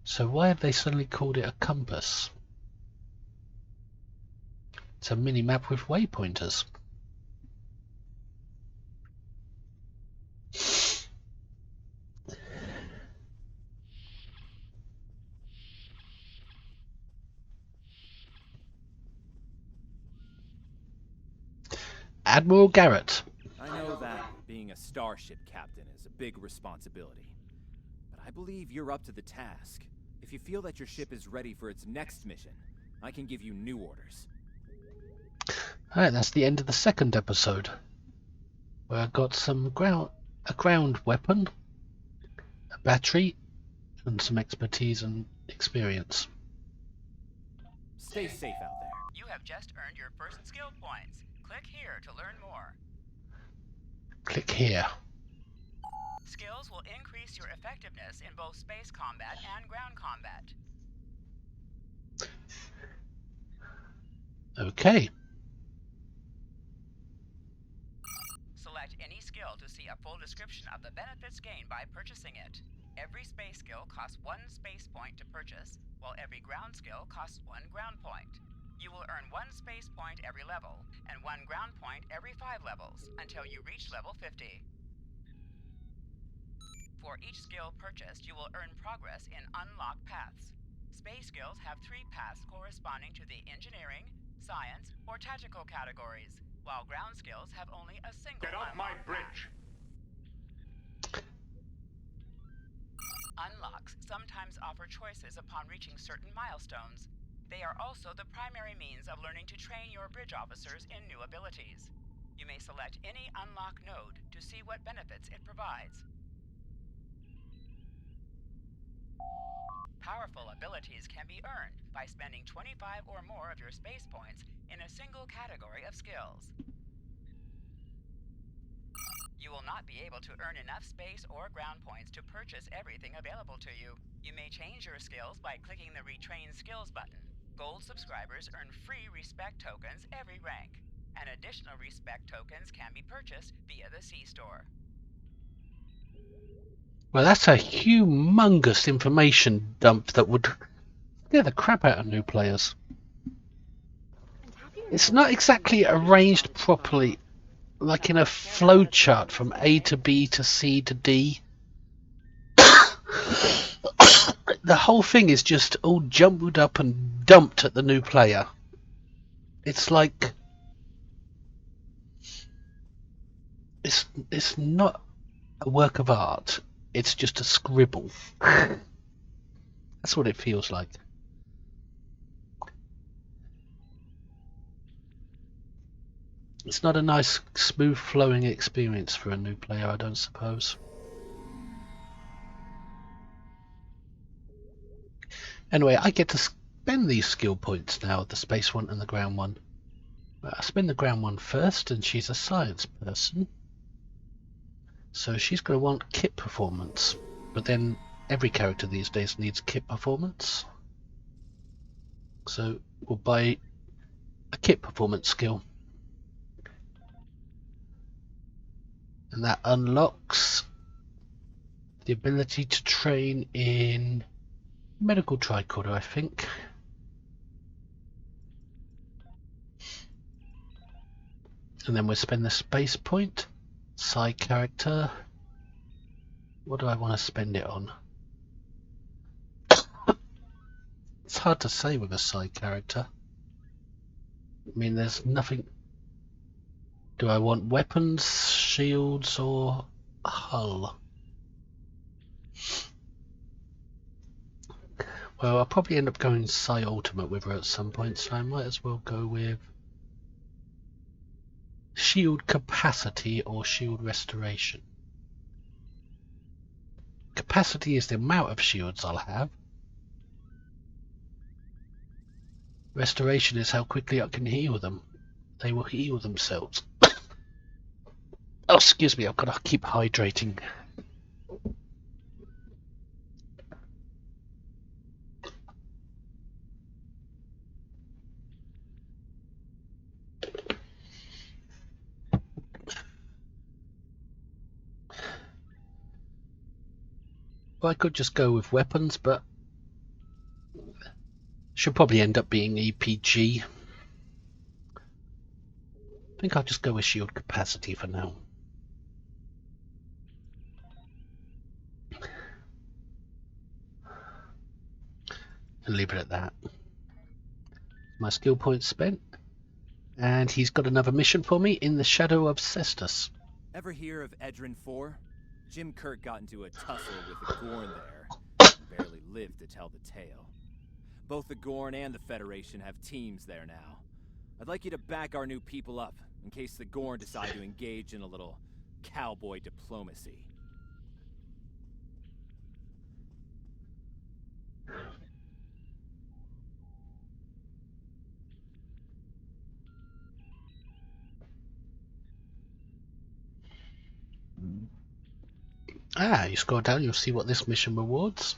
So why have they suddenly called it a compass? It's a mini-map with waypointers. Admiral Garrett. I know that being a starship captain is a big responsibility, but I believe you're up to the task. If you feel that your ship is ready for its next mission, I can give you new orders. Alright, that's the end of the second episode, where I got a ground weapon, a battery, and some expertise and experience. Stay safe out there. You have just earned your first skill points. Click here to learn more. Click here. Skills will increase your effectiveness in both space combat and ground combat. Okay. Select any skill to see a full description of the benefits gained by purchasing it. Every space skill costs 1 space point to purchase, while every ground skill costs 1 ground point. You will earn 1 space point every level, and 1 ground point every 5 levels, until you reach level 50. For each skill purchased, you will earn progress in unlocked paths. Space skills have 3 paths corresponding to the engineering, science, or tactical categories, while ground skills have only a single Get off my bridge! sometimes offer choices upon reaching certain milestones. They are also the primary means of learning to train your bridge officers in new abilities. You may select any unlock node to see what benefits it provides. Powerful abilities can be earned by spending 25 or more of your space points in a single category of skills. You will not be able to earn enough space or ground points to purchase everything available to you. You may change your skills by clicking the Retrain Skills button. Gold subscribers earn free respect tokens every rank, and additional respect tokens can be purchased via the C-Store. Well, that's a humongous information dump that would scare the crap out of new players. It's not exactly arranged properly, like in a flowchart from A to B to C to D. The whole thing is just all jumbled up and dumped at the new player. It's like it's not a work of art. It's just a scribble. That's what it feels like. It's not a nice, smooth flowing experience for a new player, I don't suppose. Anyway, I get to spend these skill points now, the space one and the ground one. I spend the ground one first, and she's a science person, so she's going to want kit performance. But then every character these days needs kit performance, so we'll buy a kit performance skill, and that unlocks the ability to train in medical tricorder, I think. And then we'll spend the space point. Side character. What do I want to spend it on? It's hard to say with a side character. I mean, there's nothing. Do I want weapons, shields, or hull? Well, I'll probably end up going Psi Ultimate with her at some point, so I might as well go with shield capacity or shield restoration. Capacity is the amount of shields I'll have. Restoration is how quickly I can heal them. They will heal themselves. Oh, excuse me, I've got to keep hydrating. Well, I could just go with weapons, but should probably end up being EPG. I think I'll just go with shield capacity for now. And leave it at that. My skill points spent. And he's got another mission for me in the Shadow of Cestus. Ever hear of Edrin 4? Jim Kirk got into a tussle with the Gorn there. Barely lived to tell the tale. Both the Gorn and the Federation have teams there now. I'd like you to back our new people up, in case the Gorn decide to engage in a little cowboy diplomacy. You scroll down, you'll see what this mission rewards.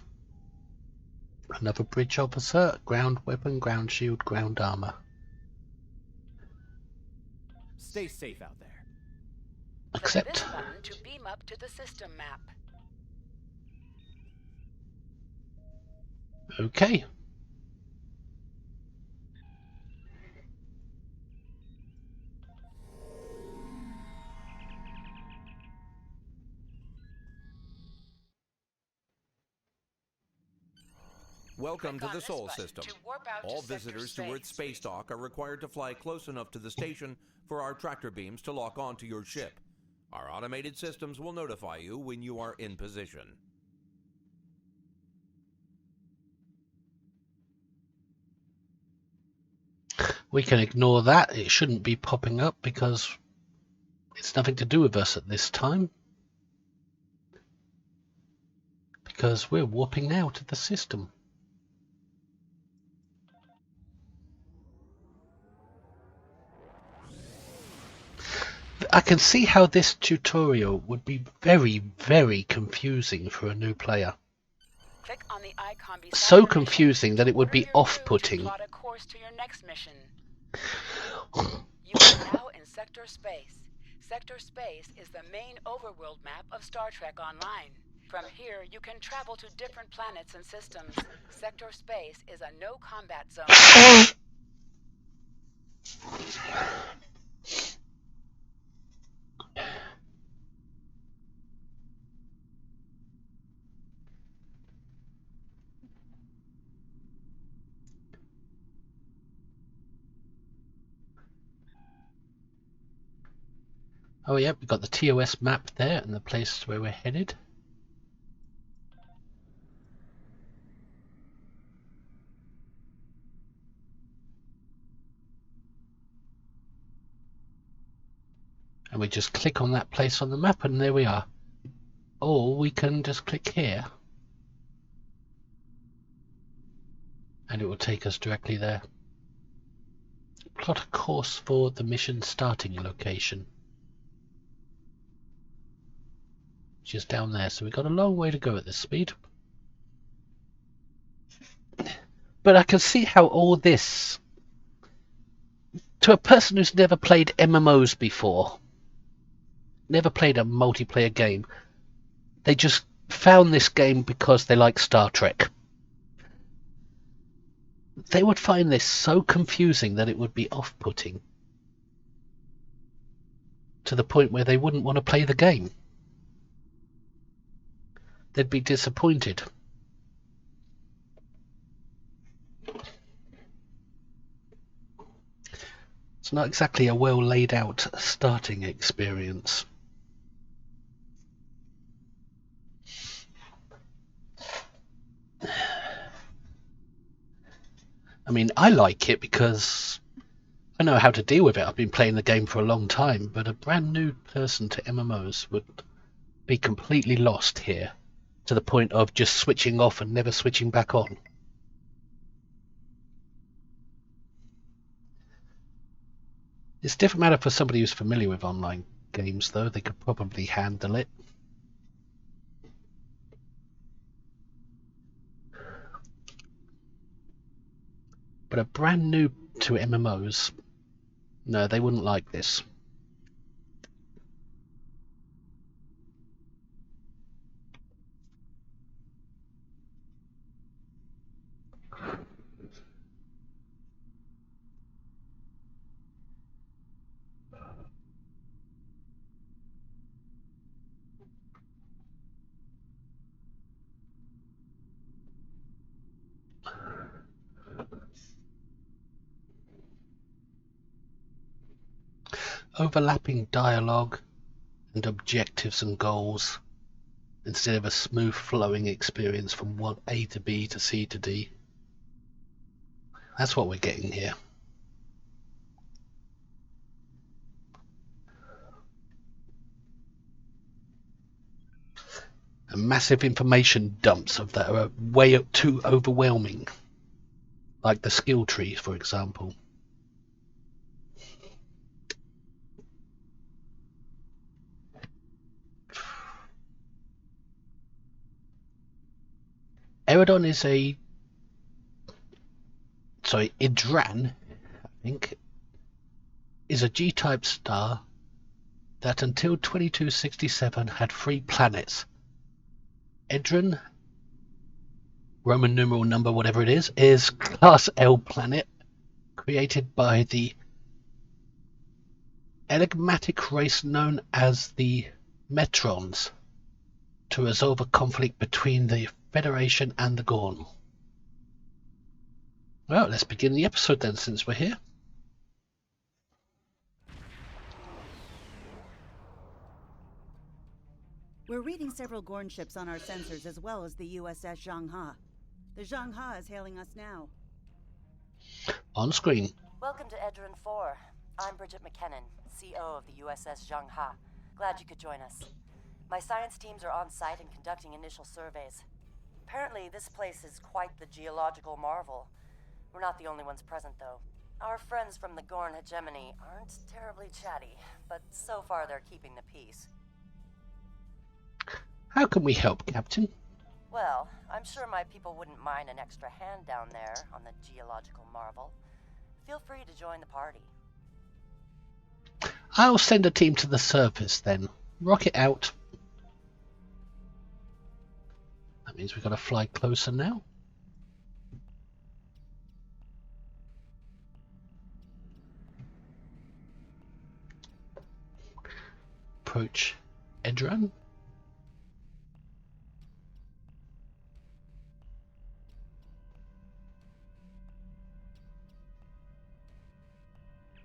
Another bridge officer, ground weapon, ground shield, ground armor. Stay safe out there. Accept. Click this button to beam up to the system map. Okay. Welcome to the Sol system. All visitors to Earth's space dock are required to fly close enough to the station for our tractor beams to lock onto your ship. Our automated systems will notify you when you are in position. We can ignore that. It shouldn't be popping up because it's nothing to do with us at this time. Because we're warping out of the system. I can see how this tutorial would be very, very confusing for a new player. Click on the icon beside So the confusing mission that it would to be order your crew off-putting. to plot a course to your next mission. You are now in Sector Space. Sector Space is the main overworld map of Star Trek Online. From here, you can travel to different planets and systems. Sector Space is a no-combat zone. Oh yeah, we've got the TOS map there and the place where we're headed. And we just click on that place on the map and there we are. Or we can just click here. And it will take us directly there. Plot a course for the mission starting location. Which is down there, so we've got a long way to go at this speed. But I can see how all this, to a person who's never played MMOs before, never played a multiplayer game, they just found this game because they like Star Trek. They would find this so confusing that it would be off-putting. To the point where they wouldn't want to play the game. They'd be disappointed. It's not exactly a well laid out starting experience. I mean, I like it because I know how to deal with it. I've been playing the game for a long time, but a brand new person to MMOs would be completely lost here, to the point of just switching off and never switching back on. It's a different matter for somebody who's familiar with online games, though. They could probably handle it. But a brand new to MMOs, no, they wouldn't like this. Overlapping dialogue and objectives and goals instead of a smooth flowing experience from A to B to C to D. That's what we're getting here. And massive information dumps of that are way too overwhelming. Like the skill trees, for example. Idran, I think, is a G-type star that until 2267 had 3 planets. Idran, Roman numeral number whatever it is class L planet, created by the enigmatic race known as the Metrons to resolve a conflict between the Federation and the Gorn. Well, let's begin the episode then, since we're here. We're reading several Gorn ships on our sensors, as well as the USS Zhangha. The Zhangha is hailing us now. On screen. Welcome to Edrin 4. I'm Bridget McKinnon, CO of the USS Zhangha. Glad you could join us. My science teams are on site and conducting initial surveys. Apparently, this place is quite the geological marvel. We're not the only ones present, though. Our friends from the Gorn hegemony aren't terribly chatty, but so far they're keeping the peace. How can we help, Captain? Well, I'm sure my people wouldn't mind an extra hand down there on the geological marvel. Feel free to join the party. I'll send a team to the surface then. Rocket out. That means we've got to fly closer now. Approach Edran.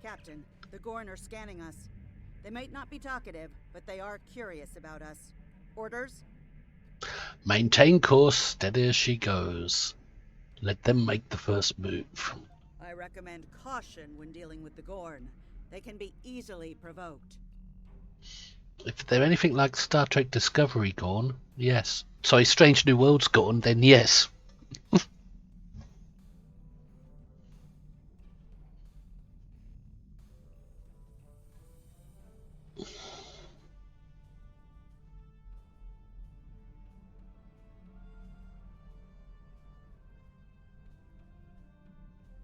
Captain, the Gorn are scanning us. They might not be talkative, but they are curious about us. Orders? Maintain course, steady as she goes. Let them make the first move. I recommend caution when dealing with the Gorn. They can be easily provoked. If they're anything like Star Trek Discovery Gorn, yes. Sorry, Strange New Worlds Gorn, then yes.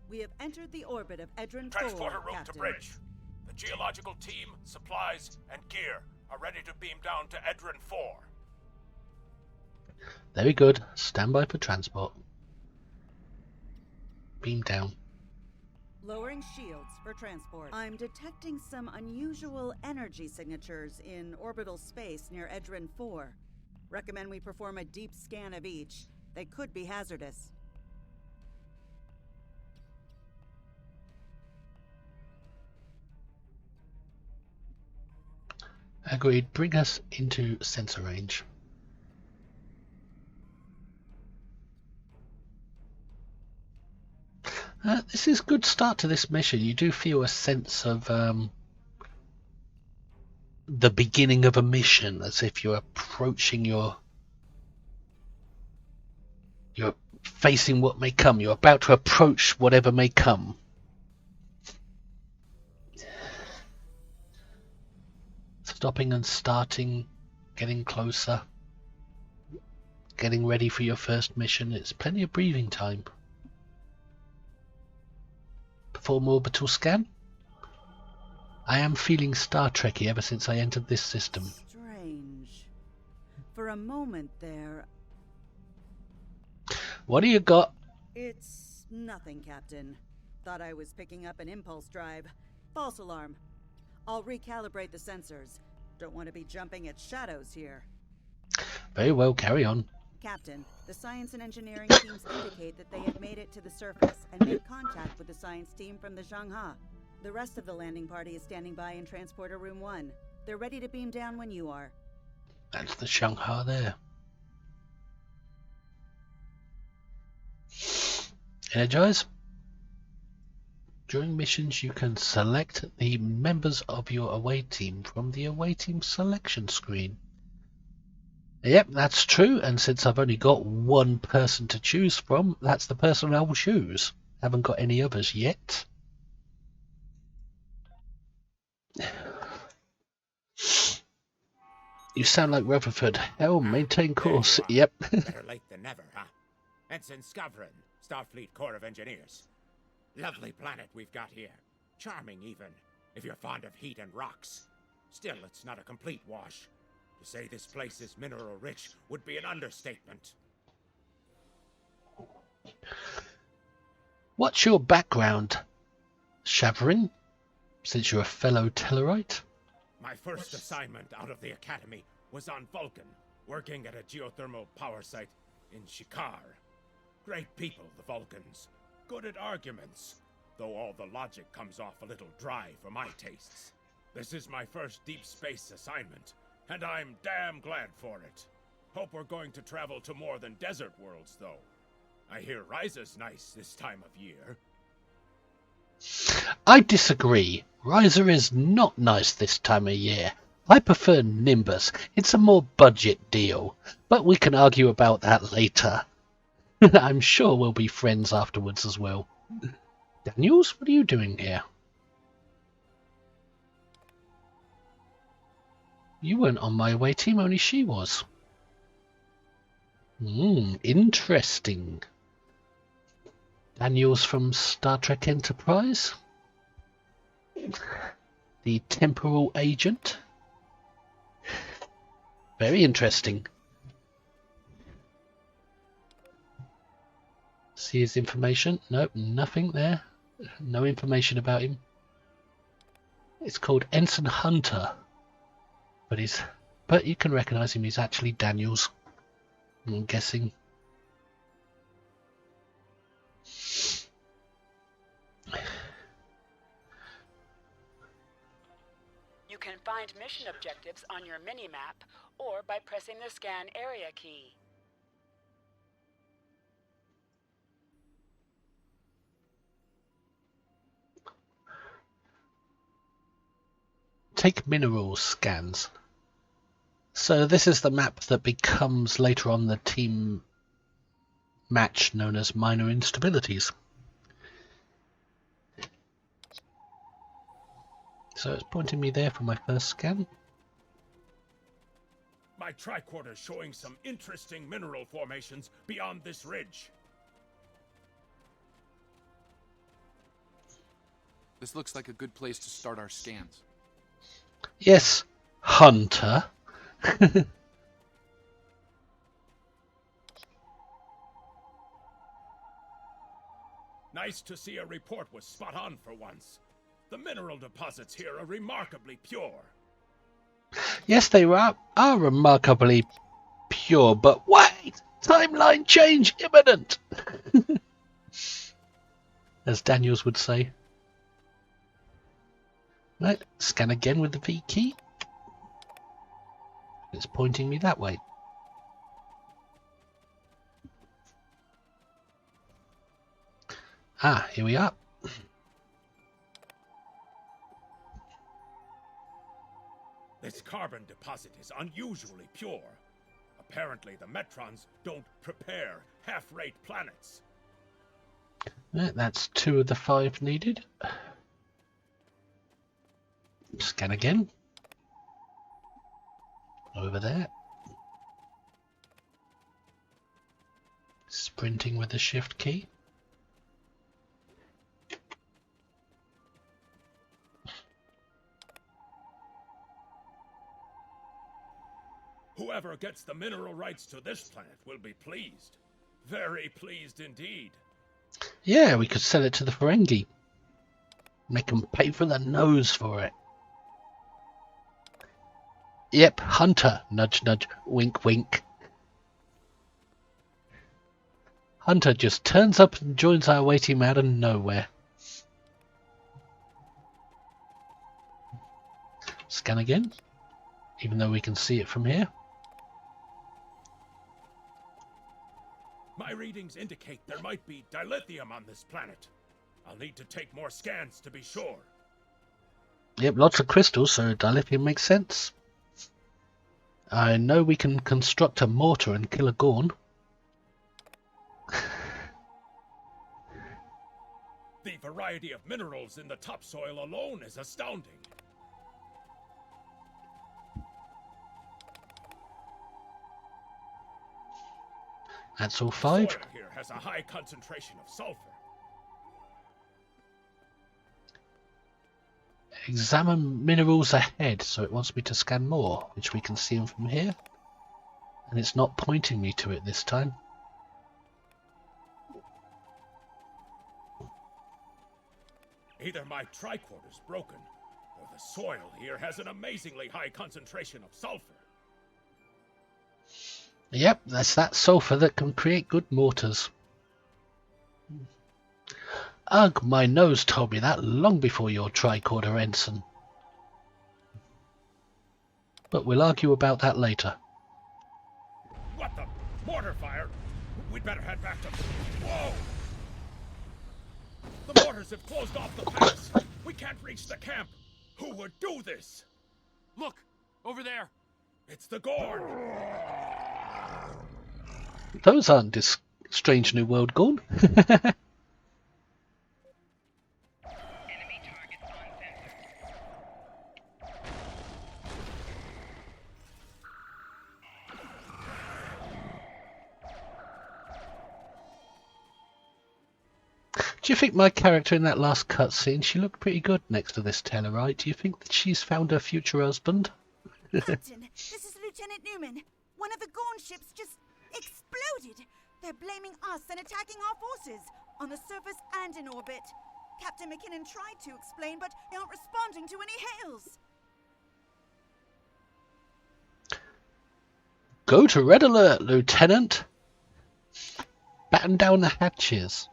We have entered the orbit of Edrin 4, Transporter route Captain. to bridge. The geological team, supplies, and gear are ready to beam down to Edrin 4. Very good. Stand by for transport. Beam down. Lowering shields for transport. I'm detecting some unusual energy signatures in orbital space near Edrin 4. Recommend we perform a deep scan of each. They could be hazardous. Agreed. Bring us into sensor range. This is a good start to this mission. You do feel a sense of the beginning of a mission, as if you're approaching you're facing what may come. You're about to approach whatever may come. Stopping and starting, getting closer, getting ready for your first mission. It's plenty of breathing time. Perform orbital scan. I am feeling Star Trek-y ever since I entered this system. Strange. For a moment there... What do you got? It's nothing, Captain. Thought I was picking up an impulse drive. False alarm. I'll recalibrate the sensors. Don't want to be jumping at shadows here. Very well, carry on. Captain, the science and engineering teams indicate that they have made it to the surface and made contact with the science team from the Zhangha. The rest of the landing party is standing by in Transporter Room 1. They're ready to beam down when you are. That's the Zhangha there. Energize. During missions, you can select the members of your away team from the away team selection screen. Yep, that's true, and since I've only got one person to choose from, that's the person I will choose. Haven't got any others yet. You sound like Rutherford. Hell, maintain course. Yep. Better late than never, huh? Ensign Skavron, Starfleet Corps of Engineers. Lovely planet we've got here. Charming, even, if you're fond of heat and rocks. Still, it's not a complete wash. To say this place is mineral-rich would be an understatement. What's your background, Shavrin, since you're a fellow Tellarite? My first assignment out of the Academy was on Vulcan, working at a geothermal power site in Shikar. Great people, the Vulcans. Good at arguments, though all the logic comes off a little dry for my tastes. This is my first deep space assignment, and I'm damn glad for it. Hope we're going to travel to more than desert worlds, though. I hear Ryza's nice this time of year. I disagree. Riser is not nice this time of year. I prefer Nimbus. It's a more budget deal. But we can argue about that later. I'm sure we'll be friends afterwards as well. Daniels, what are you doing here? You weren't on my away team, only she was. Interesting. Daniels from Star Trek Enterprise? The temporal agent? Very interesting. See his information? Nope, nothing there. No information about him. It's called Ensign Hunter. But you can recognize him, he's actually Daniels. I'm guessing. You can find mission objectives on your mini-map or by pressing the scan area key. Take minerals scans. So this is the map that becomes later on the team match known as minor instabilities. So it's pointing me there for my first scan. My tricorder's showing some interesting mineral formations beyond this ridge. This looks like a good place to start our scans. Yes, Hunter. Nice to see a report was spot on for once. The mineral deposits here are remarkably pure. Yes, they are remarkably pure, but wait! Timeline change imminent! As Daniels would say. Right, scan again with the V key. It's pointing me that way. Ah, here we are. This carbon deposit is unusually pure. Apparently the Metrons don't prepare half-rate planets. Right, that's 2 of the 5 needed. Scan again. Over there. Sprinting with the shift key. Whoever gets the mineral rights to this planet will be pleased. Very pleased indeed. Yeah, we could sell it to the Ferengi. Make them pay for their nose for it. Yep, Hunter. Nudge, nudge. Wink, wink. Hunter just turns up and joins our away team out of nowhere. Scan again, even though we can see it from here. My readings indicate there might be dilithium on this planet. I'll need to take more scans to be sure. Yep, lots of crystals, so dilithium makes sense. I know we can construct a mortar and kill a Gorn. The variety of minerals in the topsoil alone is astounding. That's all 5. Soil here has a high concentration of sulfur. Examine minerals ahead, so it wants me to scan more, which we can see them from here. And it's not pointing me to it this time. Either my tricorder's broken, or the soil here has an amazingly high concentration of sulfur. Yep, that's that sulfur that can create good mortars. Ugh, my nose told me that long before your tricorder, Ensign. But we'll argue about that later. What the? Mortar fire? We'd better head back to... Whoa! The mortars have closed off the pass! We can't reach the camp! Who would do this? Look! Over there! It's the Gorn! Those aren't strange new world Gorn. Do you think my character in that last cutscene, she looked pretty good next to this Tellarite? Do you think that she's found her future husband? Captain, this is Lieutenant Newman. One of the Gorn ships just exploded. They're blaming us and attacking our forces, on the surface and in orbit. Captain McKinnon tried to explain, but they aren't responding to any hails. Go to red alert, Lieutenant. Batten down the hatches.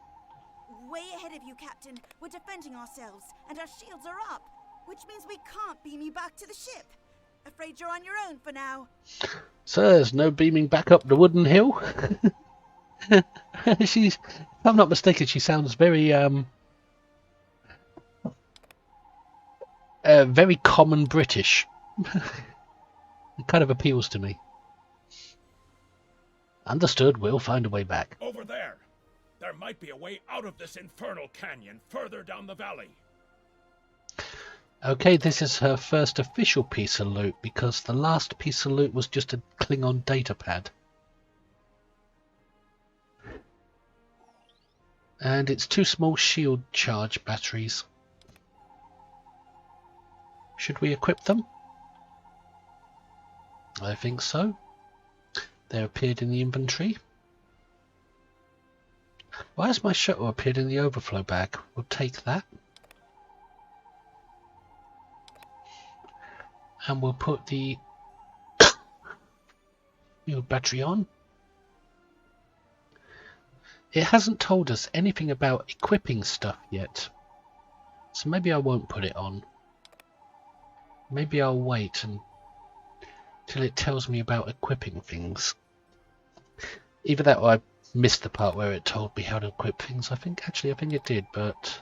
Way ahead of you, Captain. We're defending ourselves, and our shields are up, which means we can't beam you back to the ship. Afraid you're on your own for now. So there's no beaming back up the wooden hill. She's, if I'm not mistaken, she sounds very very common British. It kind of appeals to me. Understood, we'll find a way back. Over there! There might be a way out of this infernal canyon further down the valley. Okay, this is her first official piece of loot, because the last piece of loot was just a Klingon datapad. And it's 2 small shield charge batteries. Should we equip them? I think so. They appeared in the inventory. Why has my shuttle appeared in the overflow bag? We'll take that. And we'll put the new battery on. It hasn't told us anything about equipping stuff yet. So maybe I won't put it on. Maybe I'll wait until it tells me about equipping things. Either that or I missed the part where it told me how to equip things. I think it did, but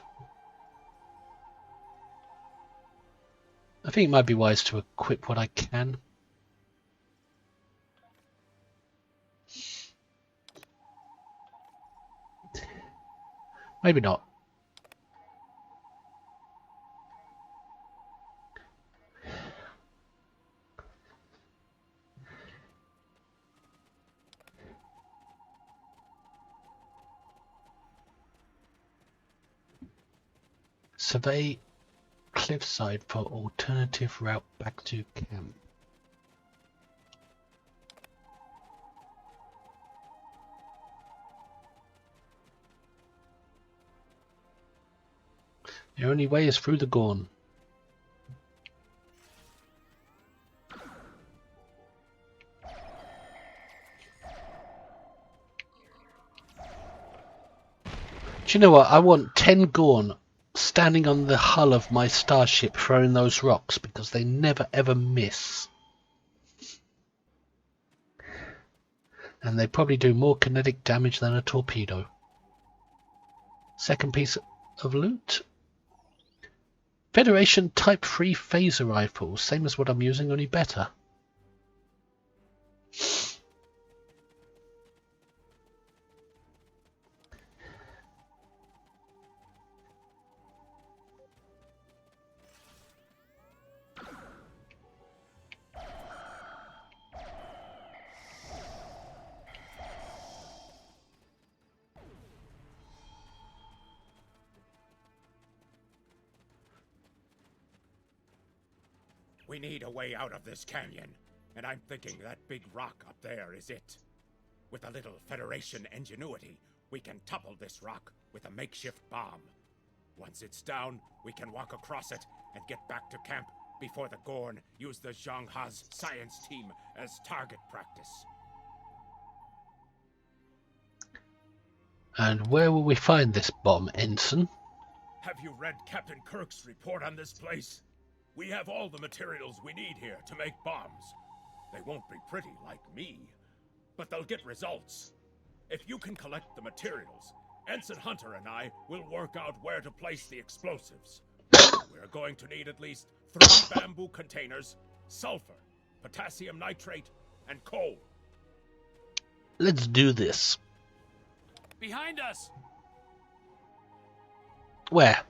I think it might be wise to equip what I can. Maybe not. Survey cliffside for alternative route back to camp. The only way is through the Gorn. Do you know what? I want 10 Gorn standing on the hull of my starship throwing those rocks, because they never ever miss. And they probably do more kinetic damage than a torpedo. Second piece of loot. Federation Type 3 phaser rifles, same as what I'm using, only better. We need a way out of this canyon, and I'm thinking that big rock up there is it. With a little Federation ingenuity, we can topple this rock with a makeshift bomb. Once it's down, we can walk across it and get back to camp before the Gorn use the Zhang Ha's science team as target practice. And where will we find this bomb, Ensign? Have you read Captain Kirk's report on this place? We have all the materials we need here to make bombs. They won't be pretty like me, but they'll get results. If you can collect the materials, Ensign Hunter and I will work out where to place the explosives. We're going to need at least 3 bamboo containers, sulfur, potassium nitrate, and coal. Let's do this. Behind us! Where?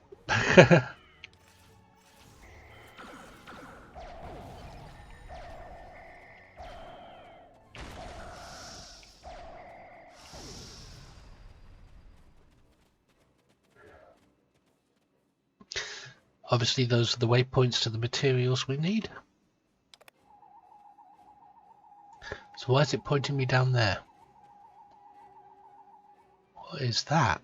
Obviously, those are the waypoints to the materials we need. So why is it pointing me down there? What is that?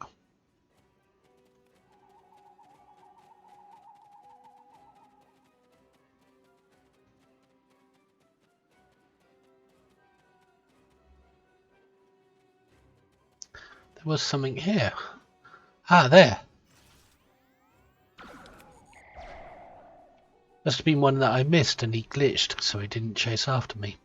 There was something here. Ah, there. Must have been one that I missed and he glitched, so he didn't chase after me.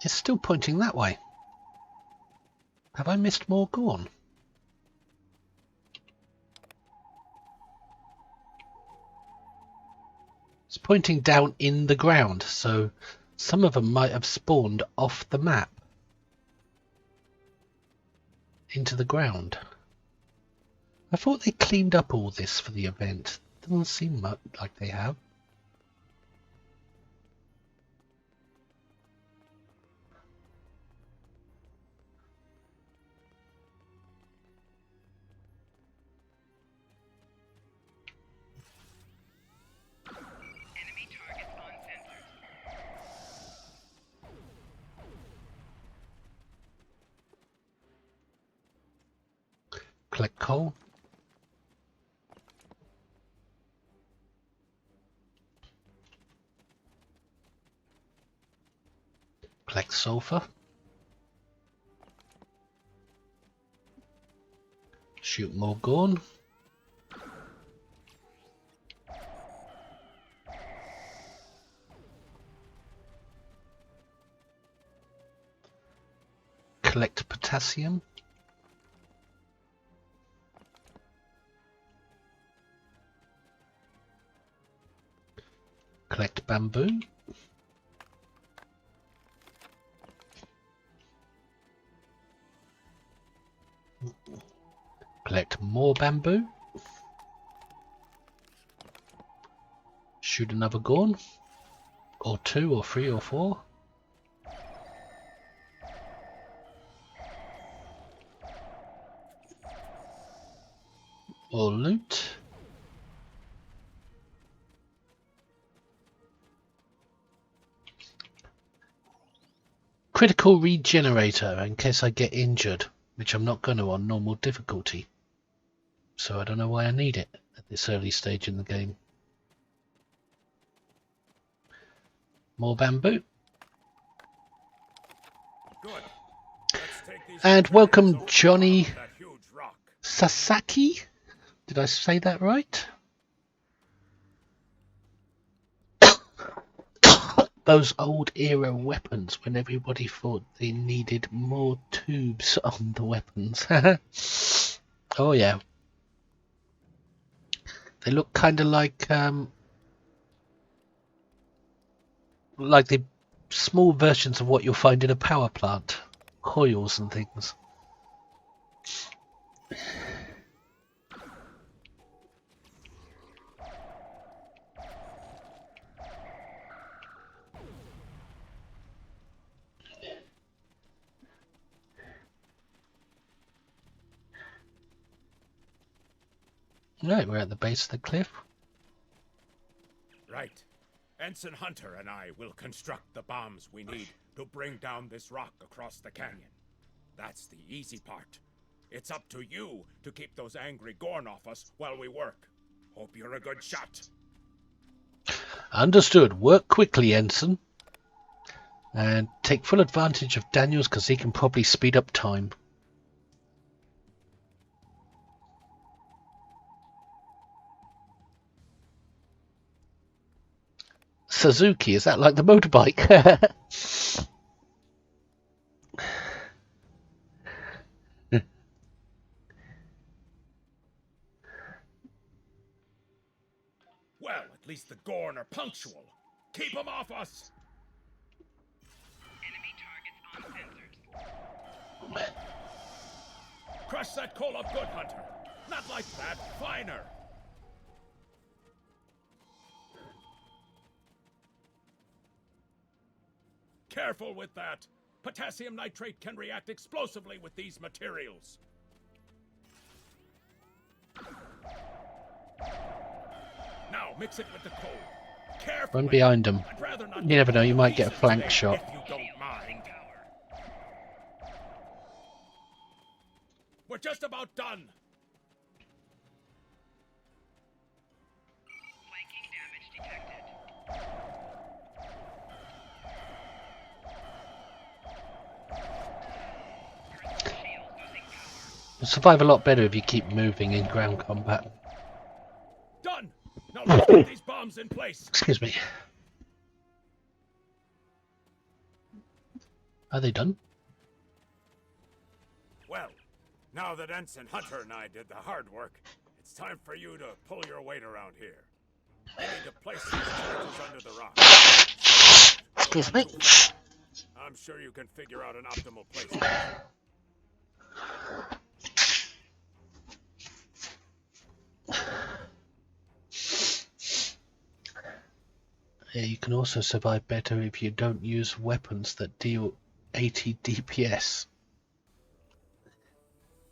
It's still pointing that way. Have I missed more Gorn? It's pointing down in the ground, so some of them might have spawned off the map into the ground. I thought they cleaned up all this for the event. Doesn't seem much like they have. Collect coal. Collect sulfur. Shoot more Gorn. Collect potassium. Collect bamboo. Collect more bamboo. Shoot another Gorn. Or 2 or 3 or 4. Or loot. Critical regenerator in case I get injured, which I'm not going to on normal difficulty. So I don't know why I need it at this early stage in the game. More bamboo. Good. Let's take these And welcome Johnny that huge rock. Sasaki. Did I say that right? Those old era weapons when everybody thought they needed more tubes on the weapons. Oh yeah. They look kind of like the small versions of what you'll find in a power plant. Coils and things. Right, we're at the base of the cliff. Right. Ensign Hunter and I will construct the bombs we need to bring down this rock across the canyon. That's the easy part. It's up to you to keep those angry Gorn off us while we work. Hope you're a good shot. Understood. Work quickly, Ensign. And take full advantage of Daniels because he can probably speed up time. Suzuki, is that like the motorbike? Well, at least the Gorn are punctual. Keep them off us! Enemy targets on sensors. Crush that coal up good, Hunter. Not like that, finer. Careful with that. Potassium nitrate can react explosively with these materials. Now mix it with the coal. Carefully. Run behind them. I'd rather not You never know, you might get a pieces flank today, shot. If you don't mind. We're just about done. Flanking damage detected. You'll survive a lot better if you keep moving in ground combat. Done. Now let's get these bombs in place. Excuse me. Are they done? Well, now that Ensign Hunter and I did the hard work, it's time for you to pull your weight around here. You need to place these charges under the rock. Excuse me. I'm sure you can figure out an optimal placement. Yeah, you can also survive better if you don't use weapons that deal 80 DPS.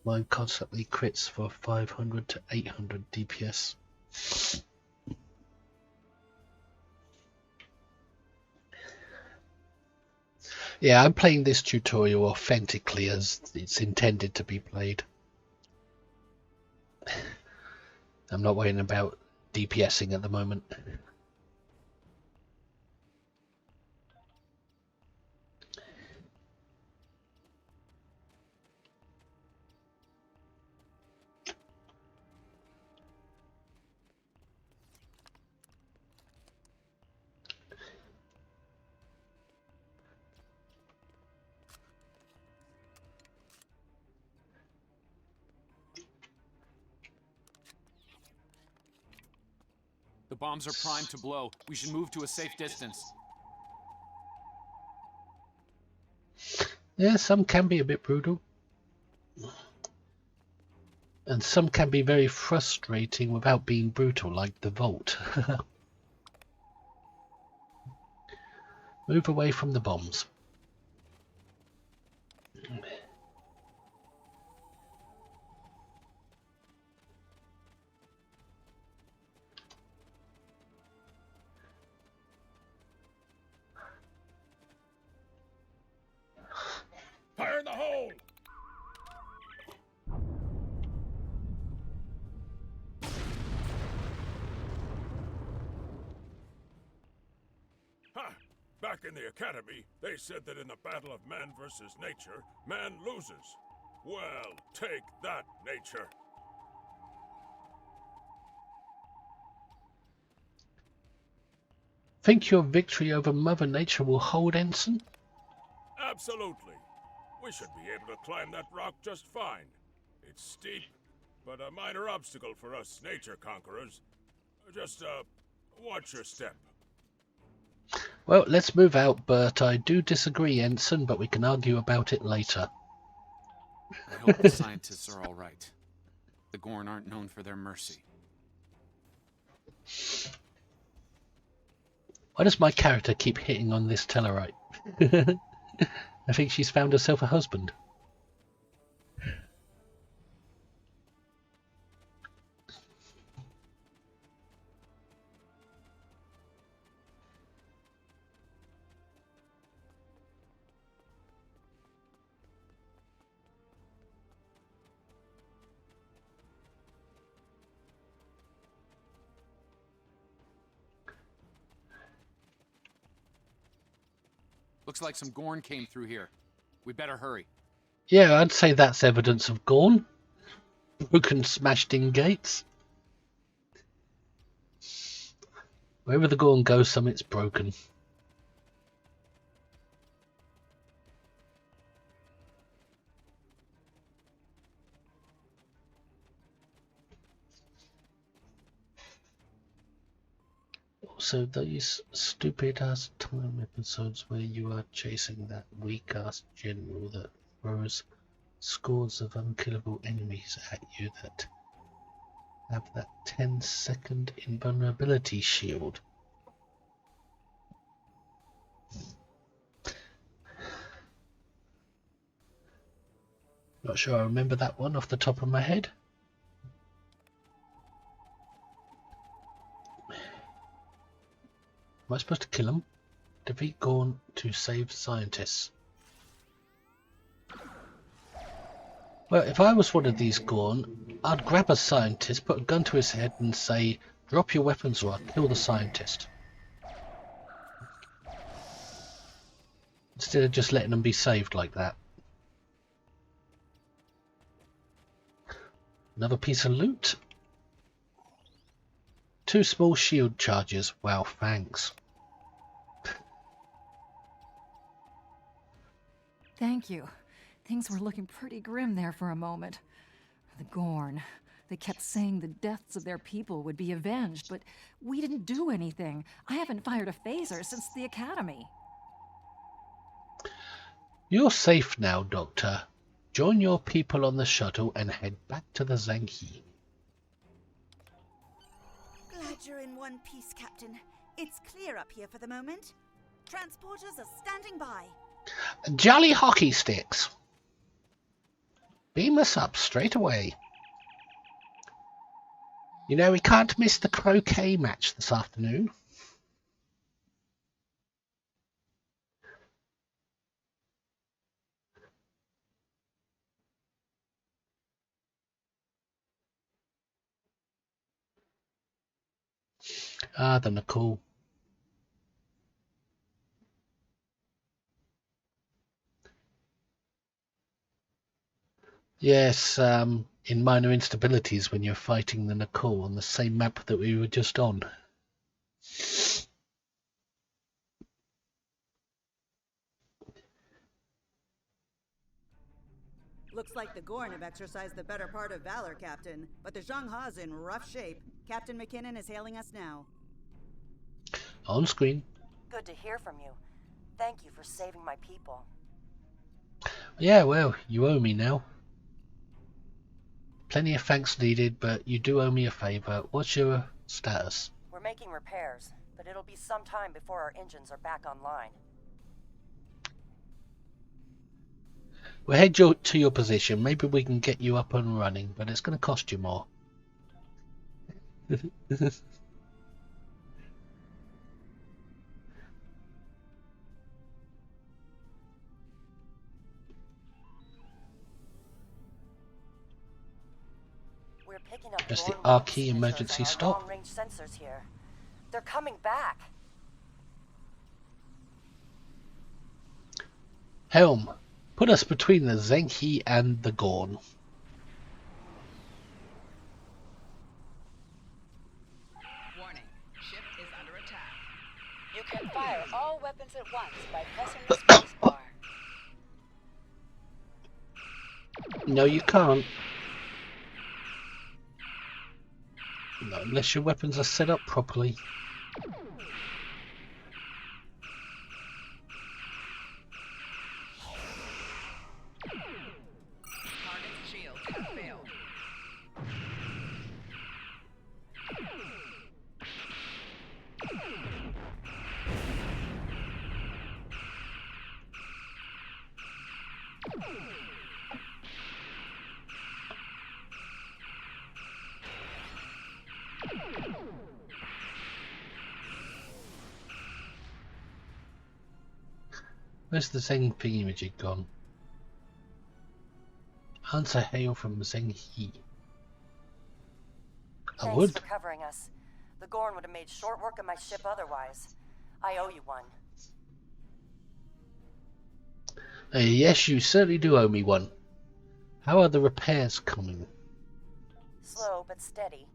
Mine constantly crits for 500 to 800 DPS. Yeah, I'm playing this tutorial authentically as it's intended to be played. I'm not worrying about DPSing at the moment. The bombs are primed to blow. We should move to a safe distance. Yeah, some can be a bit brutal. And some can be very frustrating without being brutal, like the Vault. Move away from the bombs. Fire in the hole! Ha! Back in the academy, they said that in the battle of man versus nature, man loses. Well, take that, nature. Think your victory over Mother Nature will hold, Ensign? Absolutely. We should be able to climb that rock just fine. It's steep, but a minor obstacle for us nature conquerors. Just, watch your step. Well, let's move out, but I do disagree, Ensign, but we can argue about it later. I hope the scientists are all right. The Gorn aren't known for their mercy. Why does my character keep hitting on this Tellarite? I think she's found herself a husband. Looks like some Gorn came through here. We better hurry. Yeah, I'd say that's evidence of Gorn. Broken, smashed in gates. Wherever the Gorn goes, something's broken. Also, these stupid ass time episodes where you are chasing that weak ass general that throws scores of unkillable enemies at you that have that 10-second invulnerability shield. Not sure I remember that one off the top of my head. Am I supposed to kill him? Defeat Gorn to save scientists. Well, if I was one of these Gorn, I'd grab a scientist, put a gun to his head and say, drop your weapons or I'll kill the scientist. Instead of just letting them be saved like that. Another piece of loot. 2 small shield charges. Wow, thanks. Thank you. Things were looking pretty grim there for a moment. The Gorn. They kept saying the deaths of their people would be avenged, but we didn't do anything. I haven't fired a phaser since the academy. You're safe now, Doctor. Join your people on the shuttle and head back to the Zanghi. Glad you're in one piece, Captain. It's clear up here for the moment. Transporters are standing by. Jolly hockey sticks. Beam us up straight away. You know, we can't miss the croquet match this afternoon. Ah, the Nicole. Yes, in minor instabilities when you're fighting the Nicole on the same map that we were just on. Looks like the Gorn have exercised the better part of valor, Captain. But the Zhangha's in rough shape. Captain McKinnon is hailing us now. On screen. Good to hear from you. Thank you for saving my people. Yeah, well, you owe me now. Plenty of thanks needed, but you do owe me a favour. What's your status? We're making repairs, but it'll be some time before our engines are back online. We'll head to your position. Maybe we can get you up and running, but it's going to cost you more. We're picking up That's the Gorn R warp key signatures emergency on our stop. long-range sensors here. They're coming back. Helm, put us between the Zanghi and the Gorn. Warning, ship is under attack. You can fire all weapons at once by pressing the space bar. No, you can't. No, unless your weapons are set up properly. Target's shields have failed. Where's the Zeng thingamajig gone? Answer hail from Zenghi. I Thanks would. for covering us. The Gorn would have made short work of my ship otherwise. I owe you one. Yes, you certainly do owe me one. How are the repairs coming? Slow but steady.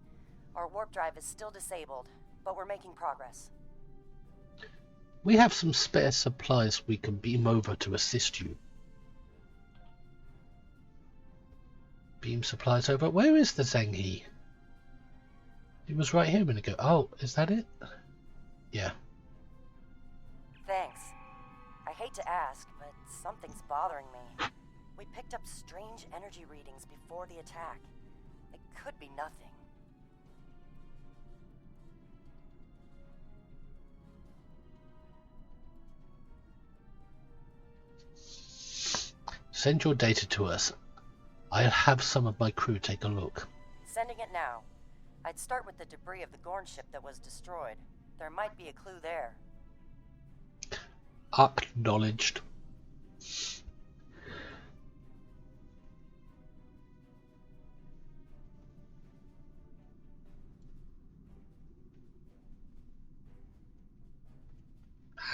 Our warp drive is still disabled. but we're making progress. We have some spare supplies we can beam over to assist you. Beam supplies over. Where is the Zhenghe? He was right here a minute ago. Oh, is that it? Yeah. Thanks. I hate to ask, but something's bothering me. We picked up strange energy readings before the attack. It could be nothing. Send your data to us. I'll have some of my crew take a look. Sending it now. I'd start with the debris of the Gorn ship that was destroyed. There might be a clue there. Acknowledged.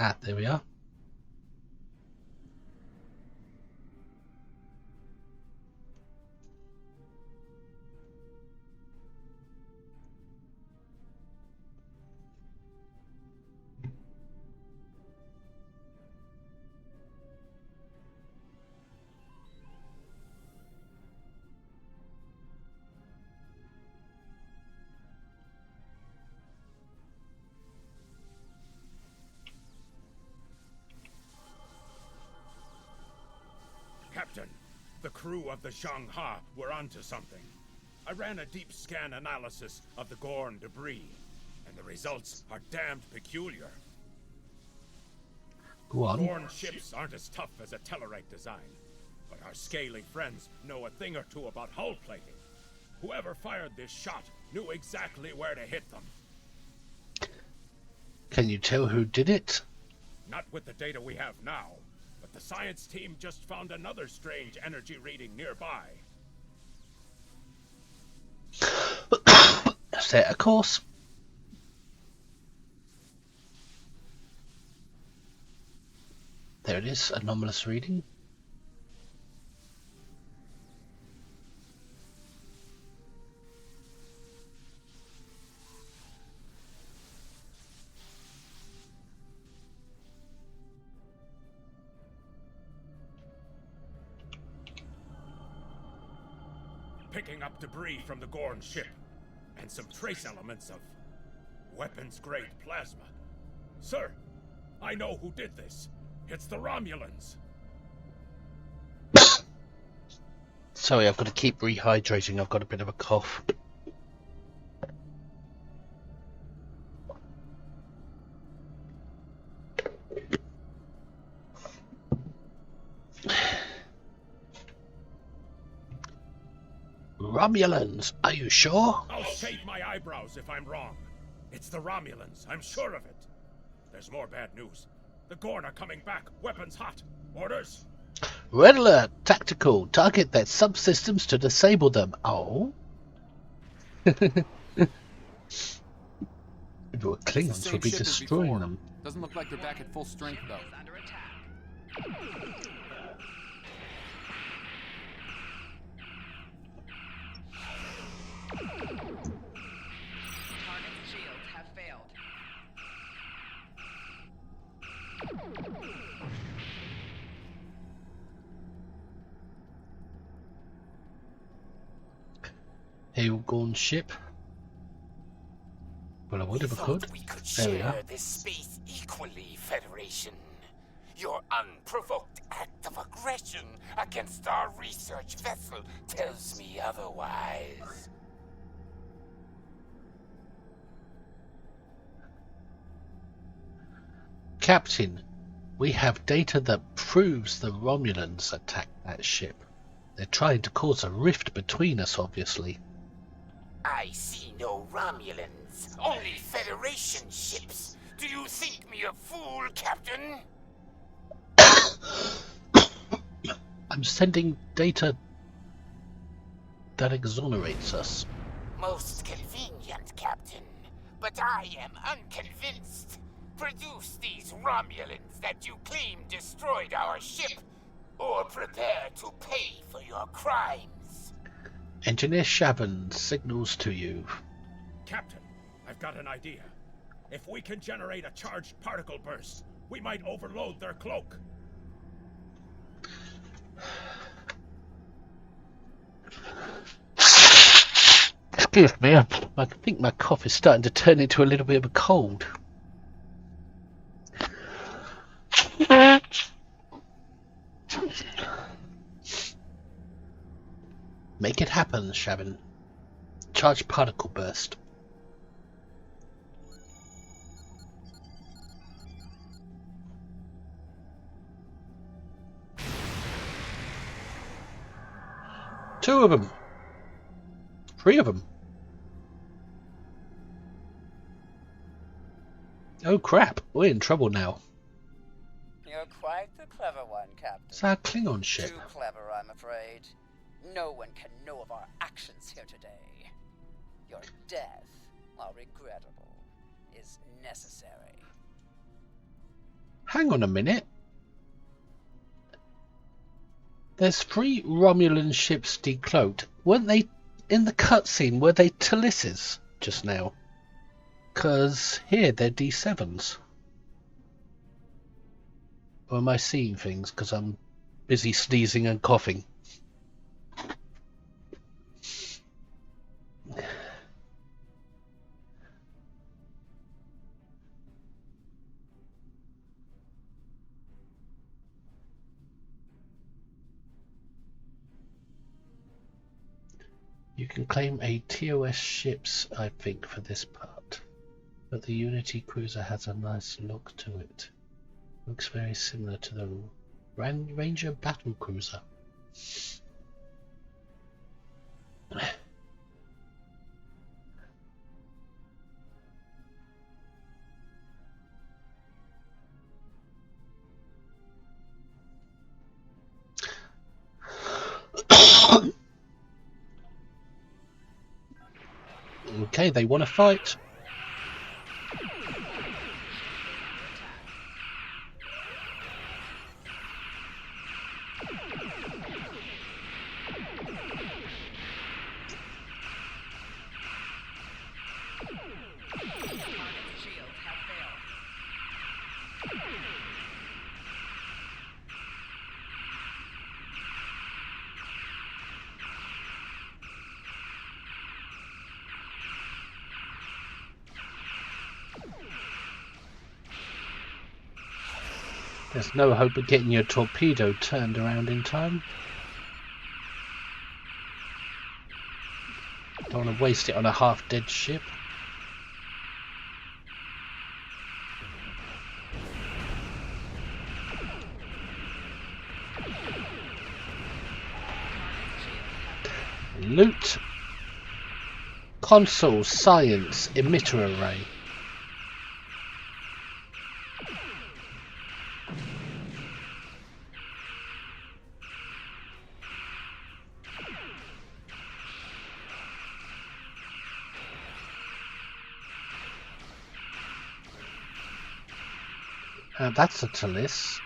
Ah, there we are. Captain, the crew of the Zhang-Ha were onto something. I ran a deep scan analysis of the Gorn debris, and the results are damned peculiar. Go on. Gorn ships aren't as tough as a Tellarite design, but our scaly friends know a thing or two about hull plating. Whoever fired this shot knew exactly where to hit them. Can you tell who did it? Not with the data we have now, but the science team just found another strange energy reading nearby. Set a course. There it is, anomalous reading. Picking up debris from the Gorn ship, and some trace elements of weapons-grade plasma. Sir, I know who did this. It's the Romulans. Sorry, I've got to keep rehydrating. I've got a bit of a cough. Romulans, are you sure? I'll shave my eyebrows if I'm wrong. It's the Romulans, I'm sure of it. There's more bad news. The Gorn are coming back, weapons hot. Orders? Red alert, tactical. Target their subsystems to disable them. Oh. If it were Klingons, would be destroying them. Doesn't look like they're back at full strength, though. Target's shields have failed. Hail Gorn ship. Well, I would if I could. We could There we share are. this space equally, Federation. Your unprovoked act of aggression against our research vessel tells me otherwise. Captain, we have data that proves the Romulans attacked that ship. They're trying to cause a rift between us, obviously. I see no Romulans, only Federation ships. Do you think me a fool, Captain? I'm sending data that exonerates us. Most convenient, Captain. But I am unconvinced. Produce these Romulans that you claim destroyed our ship, or prepare to pay for your crimes. Engineer Shaban signals to you. Captain, I've got an idea. If we can generate a charged particle burst, we might overload their cloak. Excuse me, I think my cough is starting to turn into a little bit of a cold. Make it happen, Shavin. Charge particle burst. Two of them. 3 of them. Oh crap, we're in trouble now. You're quite the clever one, Captain. It's our Klingon ship. Too clever, I'm afraid. No one can know of our actions here today. Your death, while regrettable, is necessary. Hang on a minute. There's 3 Romulan ships decloaked. Weren't they in the cutscene? Were they Talis's just now? Because here they're D7s. Or am I seeing things because I'm busy sneezing and coughing? You can claim a TOS ships, I think, for this part. But the Unity cruiser has a nice look to it. Looks very similar to the Ranger Battlecruiser. Okay, they want to fight. There's no hope of getting your torpedo turned around in time. Don't want to waste it on a half-dead ship. Loot. Console Science Emitter Array. That's a Talis.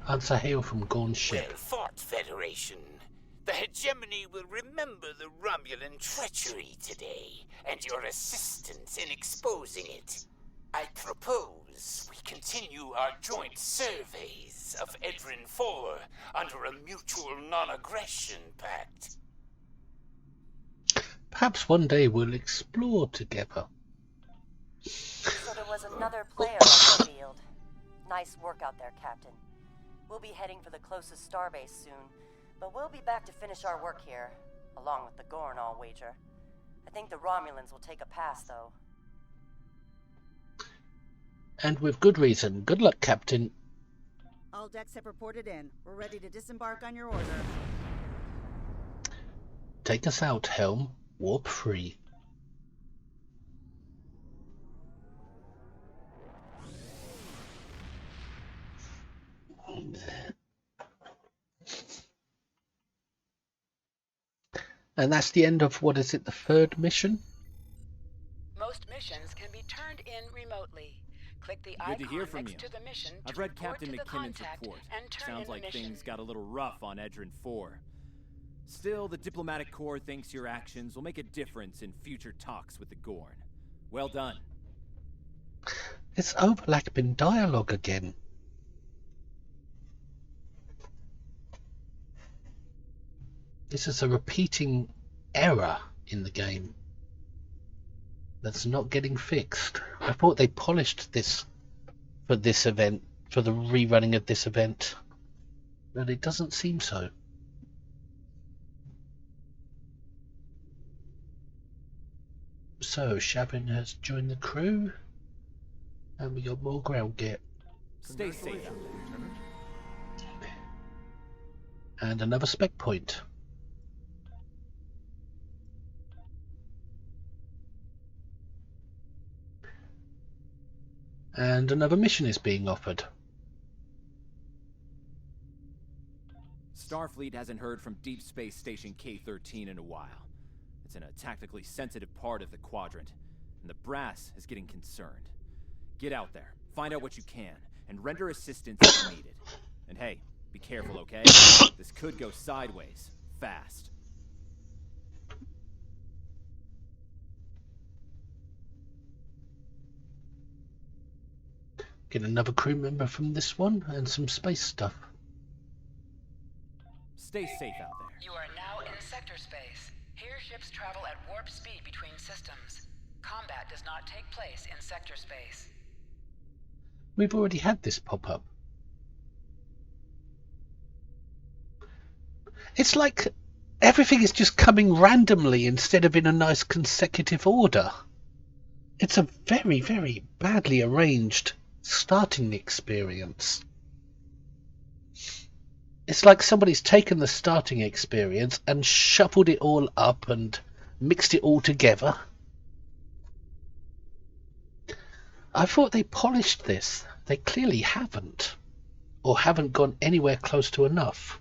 Answer hail from Gorn's ship. Well fought, Federation. The hegemony will remember the Romulan treachery today, and your assistance in exposing it. I propose we continue our joint surveys of Edrin 4 under a mutual non-aggression pact. Perhaps one day we'll explore together. So there was another player on the field. Nice work out there, Captain. We'll be heading for the closest starbase soon, but we'll be back to finish our work here, along with the Gorn, I'll wager. I think the Romulans will take a pass, though. And with good reason. Good luck, Captain. All decks have reported in. We're ready to disembark on your order. Take us out, Helm. Warp free. And that's the end of, what is it, the third mission? Most missions can be turned in remotely. Click the Good to hear icon from next you. to the mission I've to read report Captain to the McKinnon's contact report. and turn Sounds in the like mission. things got a little rough on Edrin 4. Still, the diplomatic corps thinks your actions will make a difference in future talks with the Gorn. Well done. It's overlapping dialogue again. This is a repeating error in the game that's not getting fixed. I thought they polished this for this event, for the rerunning of this event, but it doesn't seem so. So Shavin has joined the crew, and we got more ground gear. Stay safe out there, Lieutenant. And another spec point. And another mission is being offered. Starfleet hasn't heard from Deep Space Station K-13 in a while. It's in a tactically sensitive part of the quadrant, and the brass is getting concerned. Get out there, find out what you can, and render assistance if needed. And hey, be careful, okay? This could go sideways, fast. Get another crew member from this one, and some space stuff. Stay safe out there. You are now in sector space. Here ships travel at warp speed between systems. Combat does not take place in sector space. We've already had this pop up. It's like everything is just coming randomly instead of in a nice consecutive order. It's a very, very badly arranged starting experience. It's like somebody's taken the starting experience and shuffled it all up and mixed it all together. I thought they polished this. They clearly haven't, or haven't gone anywhere close to enough.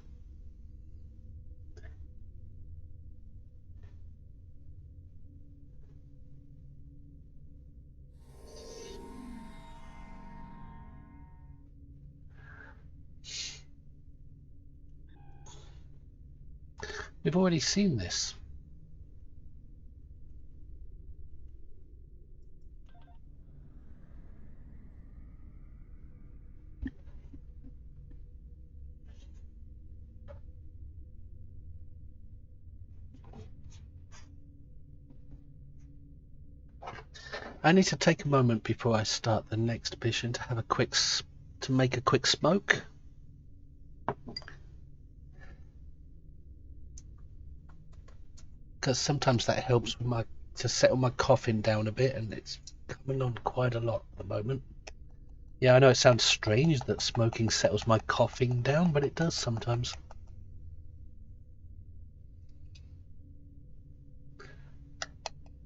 We've already seen this. I need to take a moment before I start the next mission to have a quick to make a quick smoke. Because sometimes that helps with to settle my coughing down a bit, and it's coming on quite a lot at the moment. Yeah, I know it sounds strange that smoking settles my coughing down, but it does sometimes.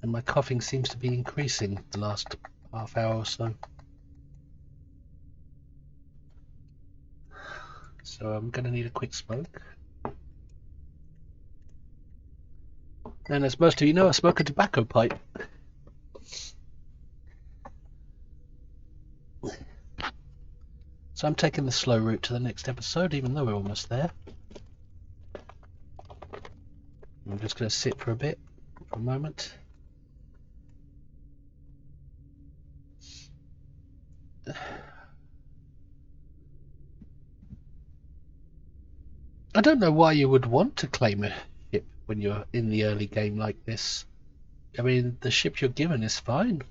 And my coughing seems to be increasing the last half hour or so. So I'm going to need a quick smoke. And as most of you know, I smoke a tobacco pipe. So I'm taking the slow route to the next episode, even though we're almost there. I'm just going to sit for a moment. I don't know why you would want to claim a ship when you're in the early game like this. I mean, the ship you're given is fine.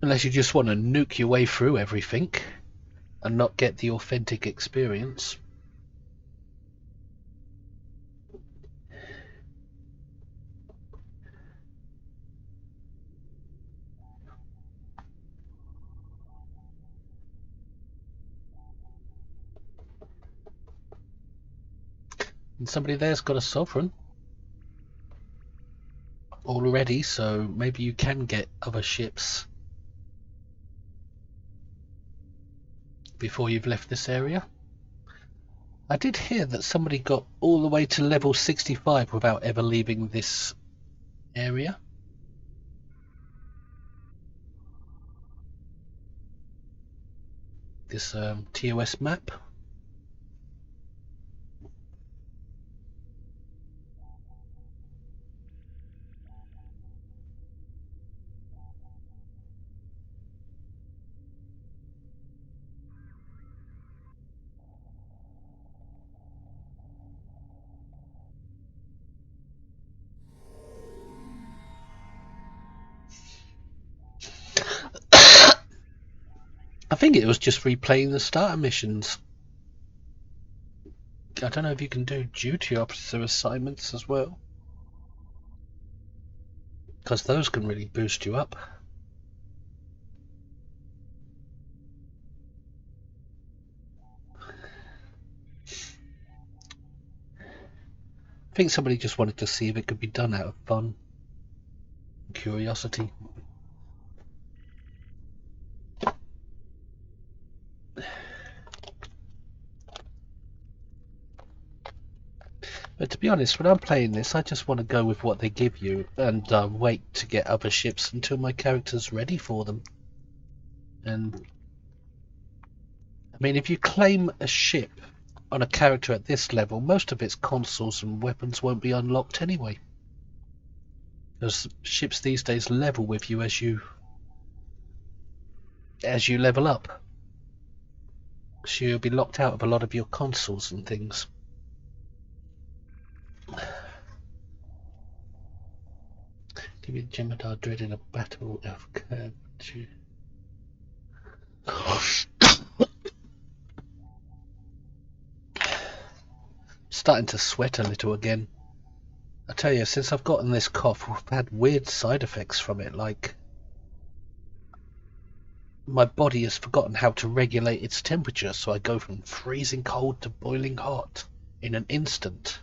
Unless you just want to nuke your way through everything and not get the authentic experience. And somebody there's got a sovereign already, so maybe you can get other ships before you've left this area. I did hear that somebody got all the way to level 65 without ever leaving this area. This TOS map. I think it was just replaying the starter missions. I don't know if you can do duty officer assignments as well, because those can really boost you up. I think somebody just wanted to see if it could be done out of fun and curiosity. But to be honest, when I'm playing this, I just want to go with what they give you and wait to get other ships until my character's ready for them. And I mean, if you claim a ship on a character at this level, most of its consoles and weapons won't be unlocked anyway. Because ships these days level with you as you level up. So you'll be locked out of a lot of your consoles and things. Give you Jemadar dread in a battle of curve. Starting to sweat a little again. I tell you, since I've gotten this cough, I've had weird side effects from it, like my body has forgotten how to regulate its temperature, so I go from freezing cold to boiling hot in an instant.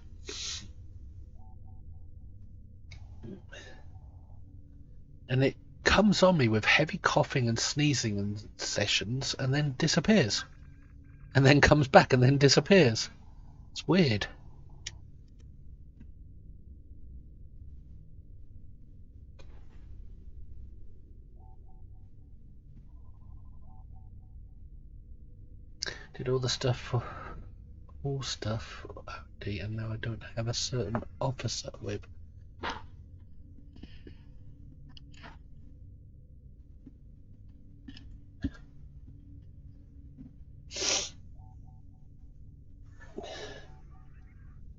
And it comes on me with heavy coughing and sneezing in sessions, and then disappears. And then comes back and then disappears. It's weird. Did all the stuff for all stuff update, and now I don't have a certain officer with.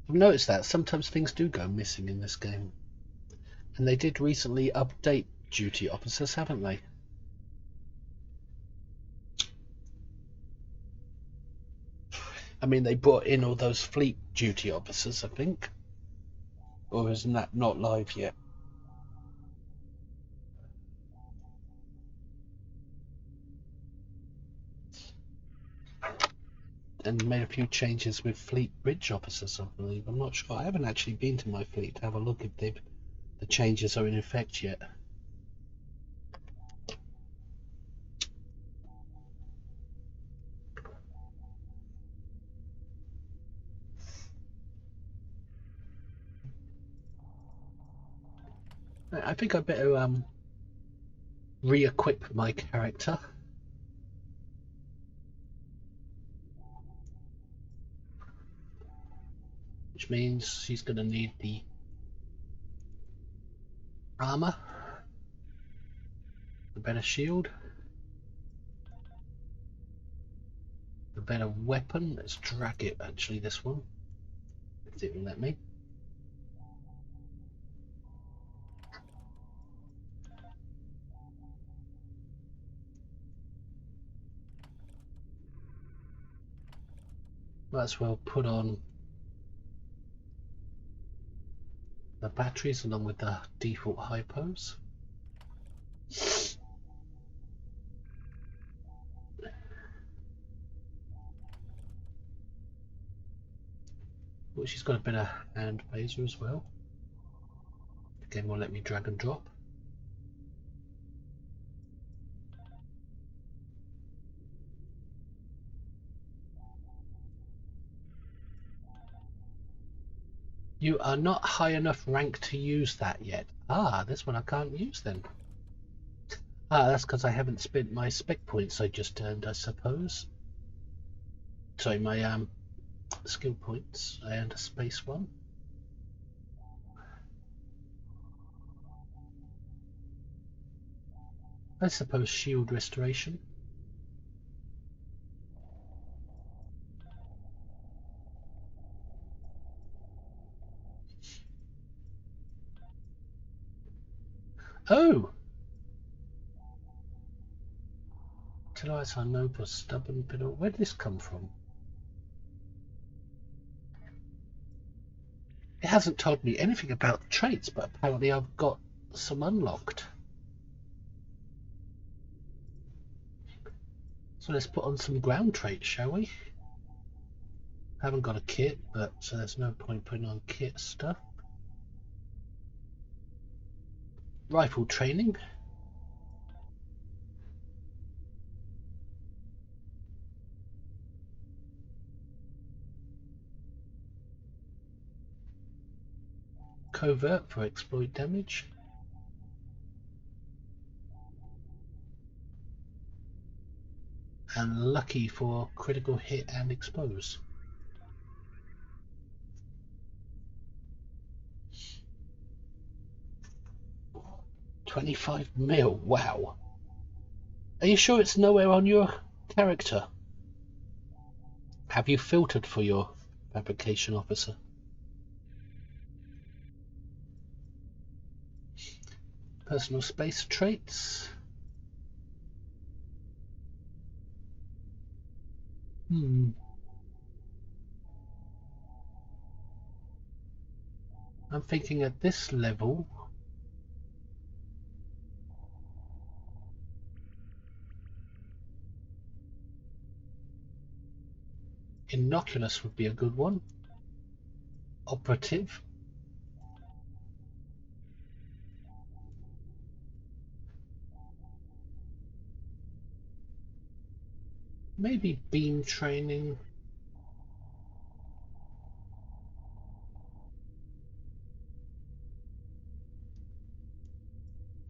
I've noticed that sometimes things do go missing in this game, and they did recently update duty officers, haven't they? I mean, they brought in all those fleet duty officers, I think. Or isn't that not live yet? And made a few changes with fleet bridge officers, I believe. I'm not sure. I haven't actually been to my fleet to have a look if the changes are in effect yet. I think I better re-equip my character. Which means she's going to need the armor, the better shield, the better weapon. Let's drag it, actually, this one, if it will let me. Might as well put on the batteries along with the default hypos. Well, she's got a bit of hand phaser as well. Again, will let me drag and drop. You are not high enough rank to use that yet. Ah, this one I can't use then. Ah, that's because I haven't spent my spec points I just earned, I suppose. Sorry, my skill points. I earned a space one. I suppose shield restoration. Oh! Utilize our noble stubborn fiddle. Where did this come from? It hasn't told me anything about the traits, but apparently I've got some unlocked. So let's put on some ground traits, shall we? Haven't got a kit, but so there's no point putting on kit stuff. Rifle training. Covert for exploit damage. And lucky for critical hit and expose. $25 mil, wow. Are you sure it's nowhere on your character? Have you filtered for your fabrication officer? Personal space traits. I'm thinking at this level Innocuous would be a good one. Operative. Maybe beam training.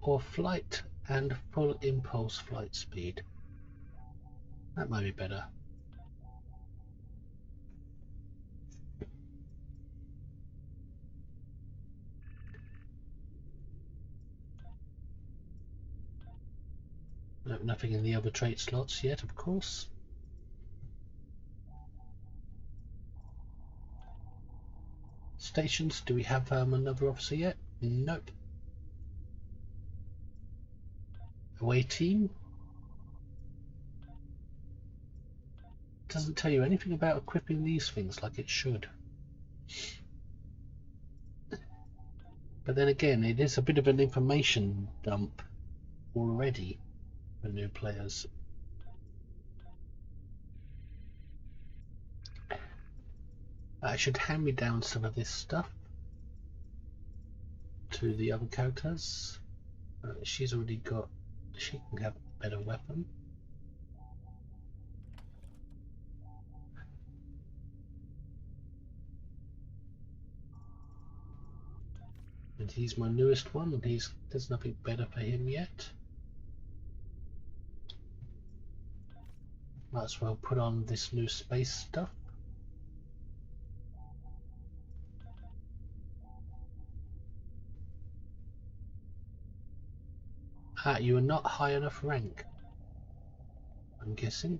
Or flight and full impulse flight speed. That might be better. Nothing in the other trait slots yet, of course. Stations, do we have another officer yet? Nope. Away team. Doesn't tell you anything about equipping these things like it should. But then again, it is a bit of an information dump already for new players. I should hand me down some of this stuff to the other characters. She's already got, she can have a better weapon. And he's my newest one, and there's nothing better for him yet. Might as well put on this new space stuff. Ah, you are not high enough rank, I'm guessing.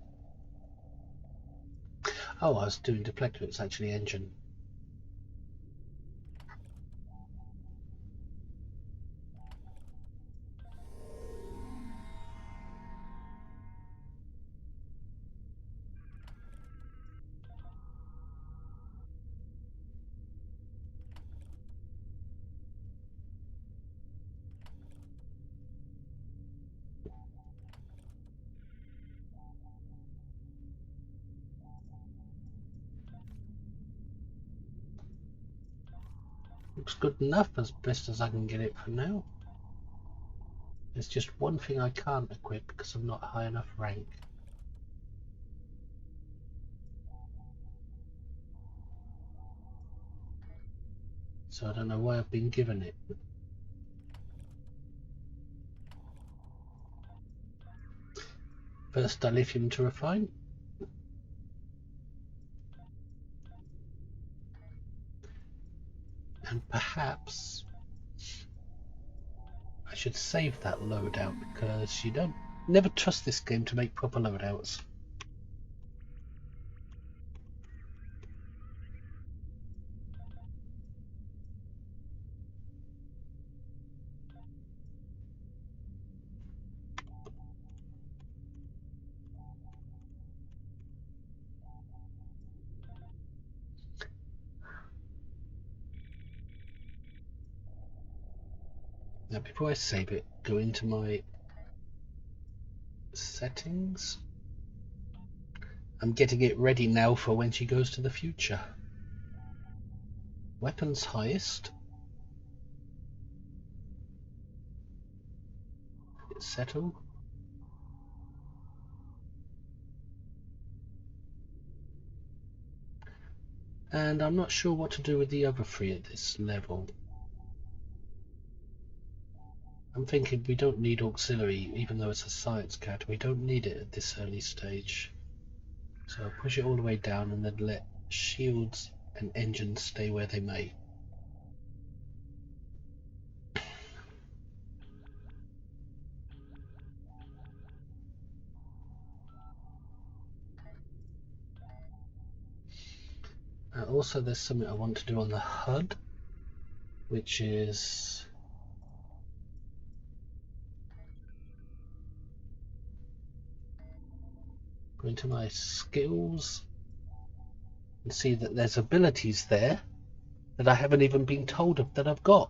Oh, I was doing deflector, it's actually engine. Looks good enough, as best as I can get it for now. There's just one thing I can't equip because I'm not high enough rank. So I don't know why I've been given it. First dilithium to refine. And perhaps I should save that loadout, because you don't never trust this game to make proper loadouts. Now before I save it, go into my settings. I'm getting it ready now for when she goes to the future. Weapons highest. Settle. And I'm not sure what to do with the other three at this level. I'm thinking we don't need auxiliary, even though it's a science cat. We don't need it at this early stage. So I'll push it all the way down and then let shields and engines stay where they may. Also, there's something I want to do on the HUD, which is go into my skills and see that there's abilities there that I haven't even been told of that I've got.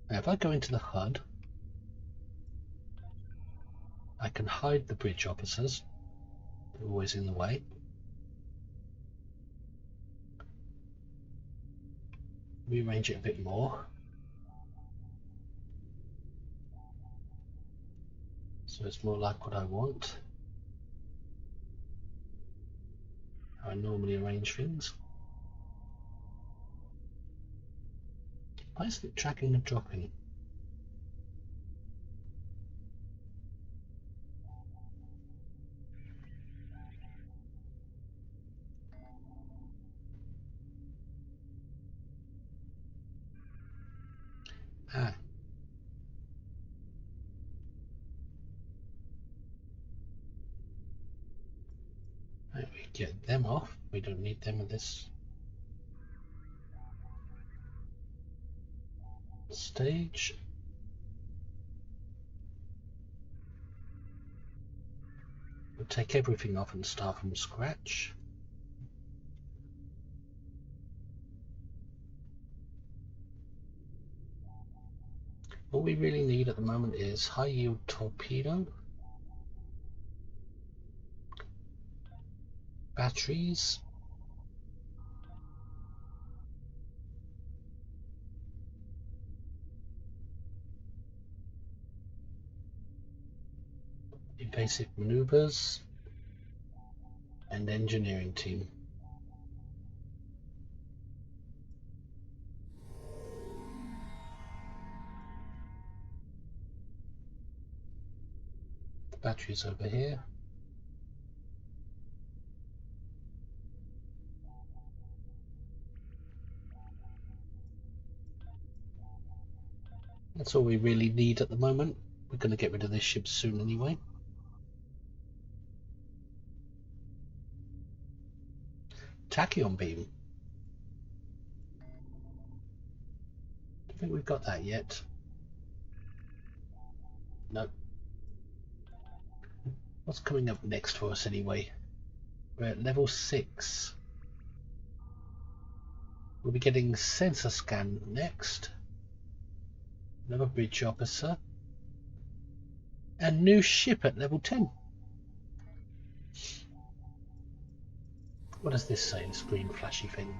Now if I go into the HUD, I can hide the bridge officers. They're always in the way. Rearrange it a bit more. So it's more like what I want. How I normally arrange things. Why isn't it tracking and dropping? Ah. Right, we get them off. We don't need them at this stage. We'll take everything off and start from scratch. What we really need at the moment is high yield torpedo, batteries, evasive maneuvers, and engineering team. The batteries over here. That's all we really need at the moment. We're going to get rid of this ship soon anyway. Tachyon beam. Don't think we've got that yet. No. What's coming up next for us anyway? We're at level 6. We'll be getting sensor scan next. Another bridge officer. And new ship at level 10. What does this say, this green flashy thing?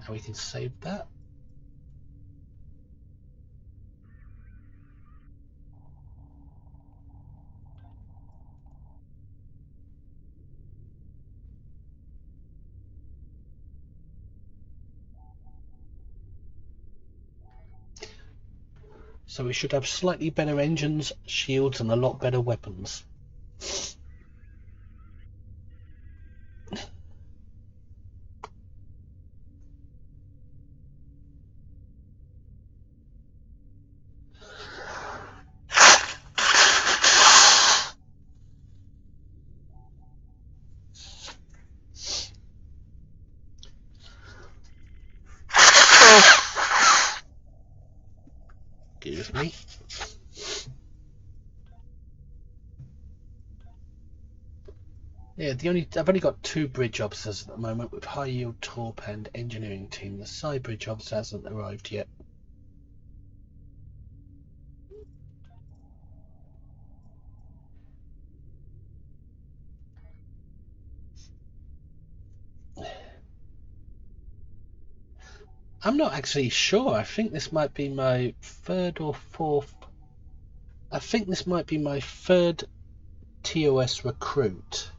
Now we can save that. So we should have slightly better engines, shields, and a lot better weapons. Excuse me. Yeah, I've only got 2 bridge officers at the moment with high yield torp and engineering team. The side bridge officer hasn't arrived yet. I'm not actually sure. I think this might be my 3rd or 4th. I think this might be my 3rd TOS recruit.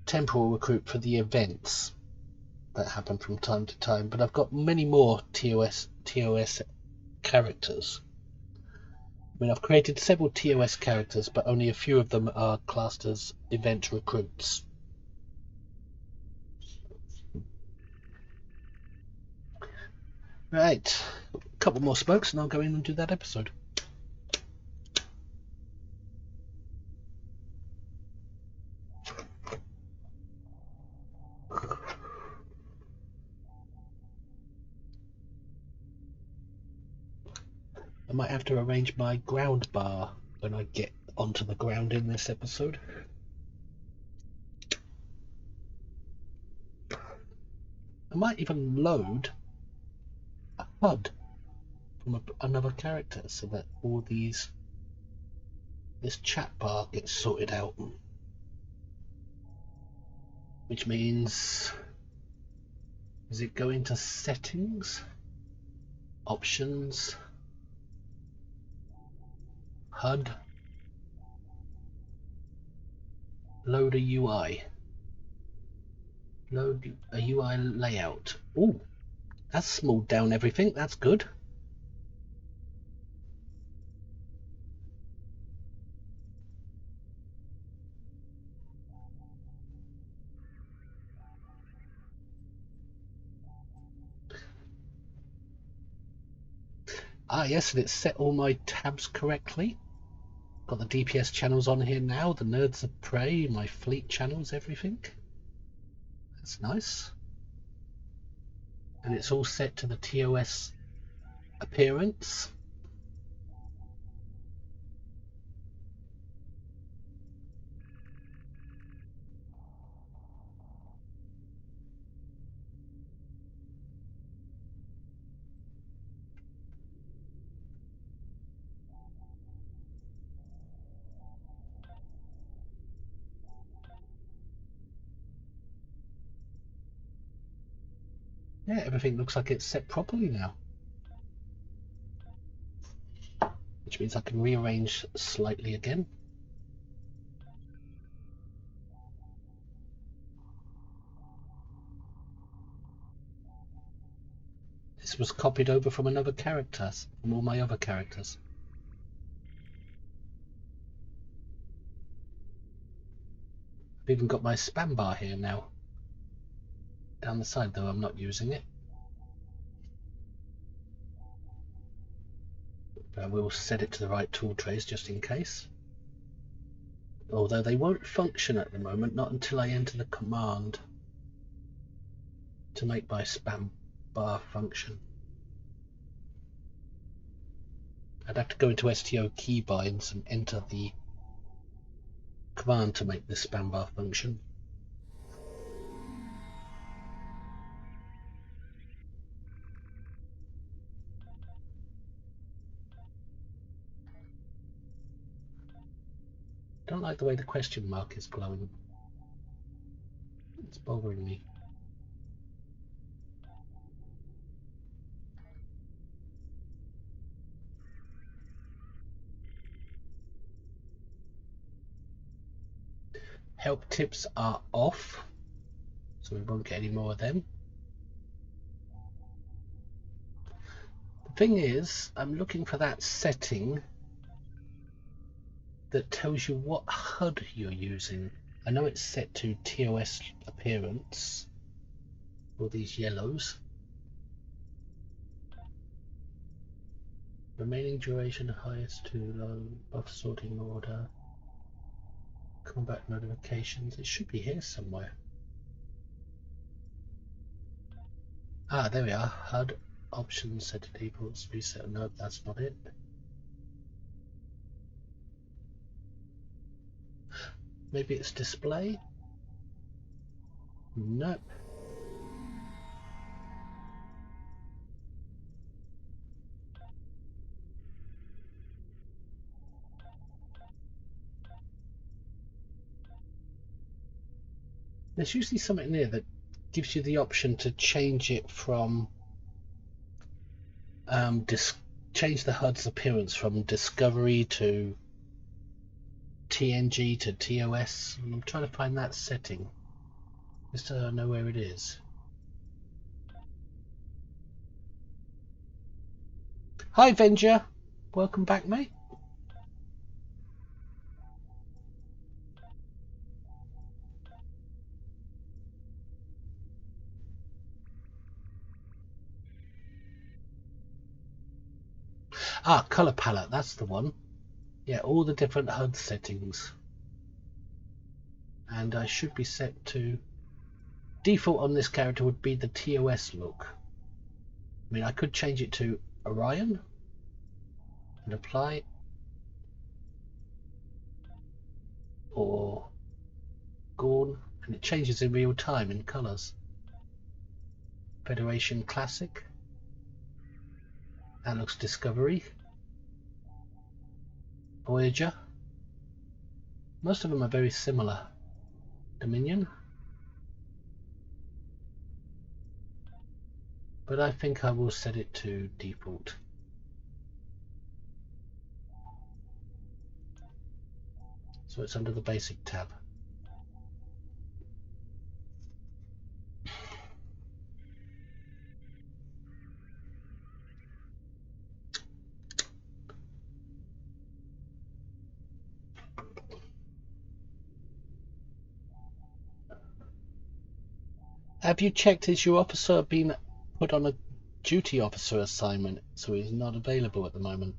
Temporal recruit for the events that happen from time to time, but I've got many more TOS characters. I mean, I've created several TOS characters, but only a few of them are classed as event recruits. Right, a couple more smokes and I'll go in and do that episode. I might have to arrange my ground bar when I get onto the ground in this episode. I might even load a HUD from another character so that all this chat bar gets sorted out. Which means, does it go into settings, options, HUD, load a UI, load a UI layout. Ooh, that's smalled down everything, that's good. Ah yes, and it's set all my tabs correctly. Got the DPS channels on here now, the Nerds of Prey, my fleet channels, everything. That's nice. And it's all set to the TOS appearance. Yeah, everything looks like it's set properly now. Which means I can rearrange slightly again. This was copied over from another character, from all my other characters. I've even got my spam bar here now. Down the side, though I'm not using it. But I will set it to the right tool trays just in case. Although they won't function at the moment, not until I enter the command to make my spam bar function. I'd have to go into STO keybinds and enter the command to make this spam bar function. Don't like the way the question mark is glowing. It's bothering me. Help tips are off, so we won't get any more of them. The thing is, I'm looking for that setting that tells you what HUD you're using. I know it's set to TOS appearance, all these yellows. Remaining duration highest to low, buff sorting order, combat notifications. It should be here somewhere. Ah, there we are. HUD options set to defaults, reset. No, that's not it. Maybe it's display? Nope. There's usually something there that gives you the option to change it from change the HUD's appearance from Discovery to TNG to TOS. I'm trying to find that setting just to know where it is. Hi Venger, welcome back mate. Ah, color palette, that's the one. Yeah, all the different HUD settings. And I should be set to default on this character would be the TOS look. I mean, I could change it to Orion and apply, or Gorn, and it changes in real time in colors. Federation Classic. That looks Discovery. Voyager. Most of them are very similar. Dominion. But I think I will set it to default. So it's under the basic tab. Have you checked, is your officer been put on a duty officer assignment, so he's not available at the moment?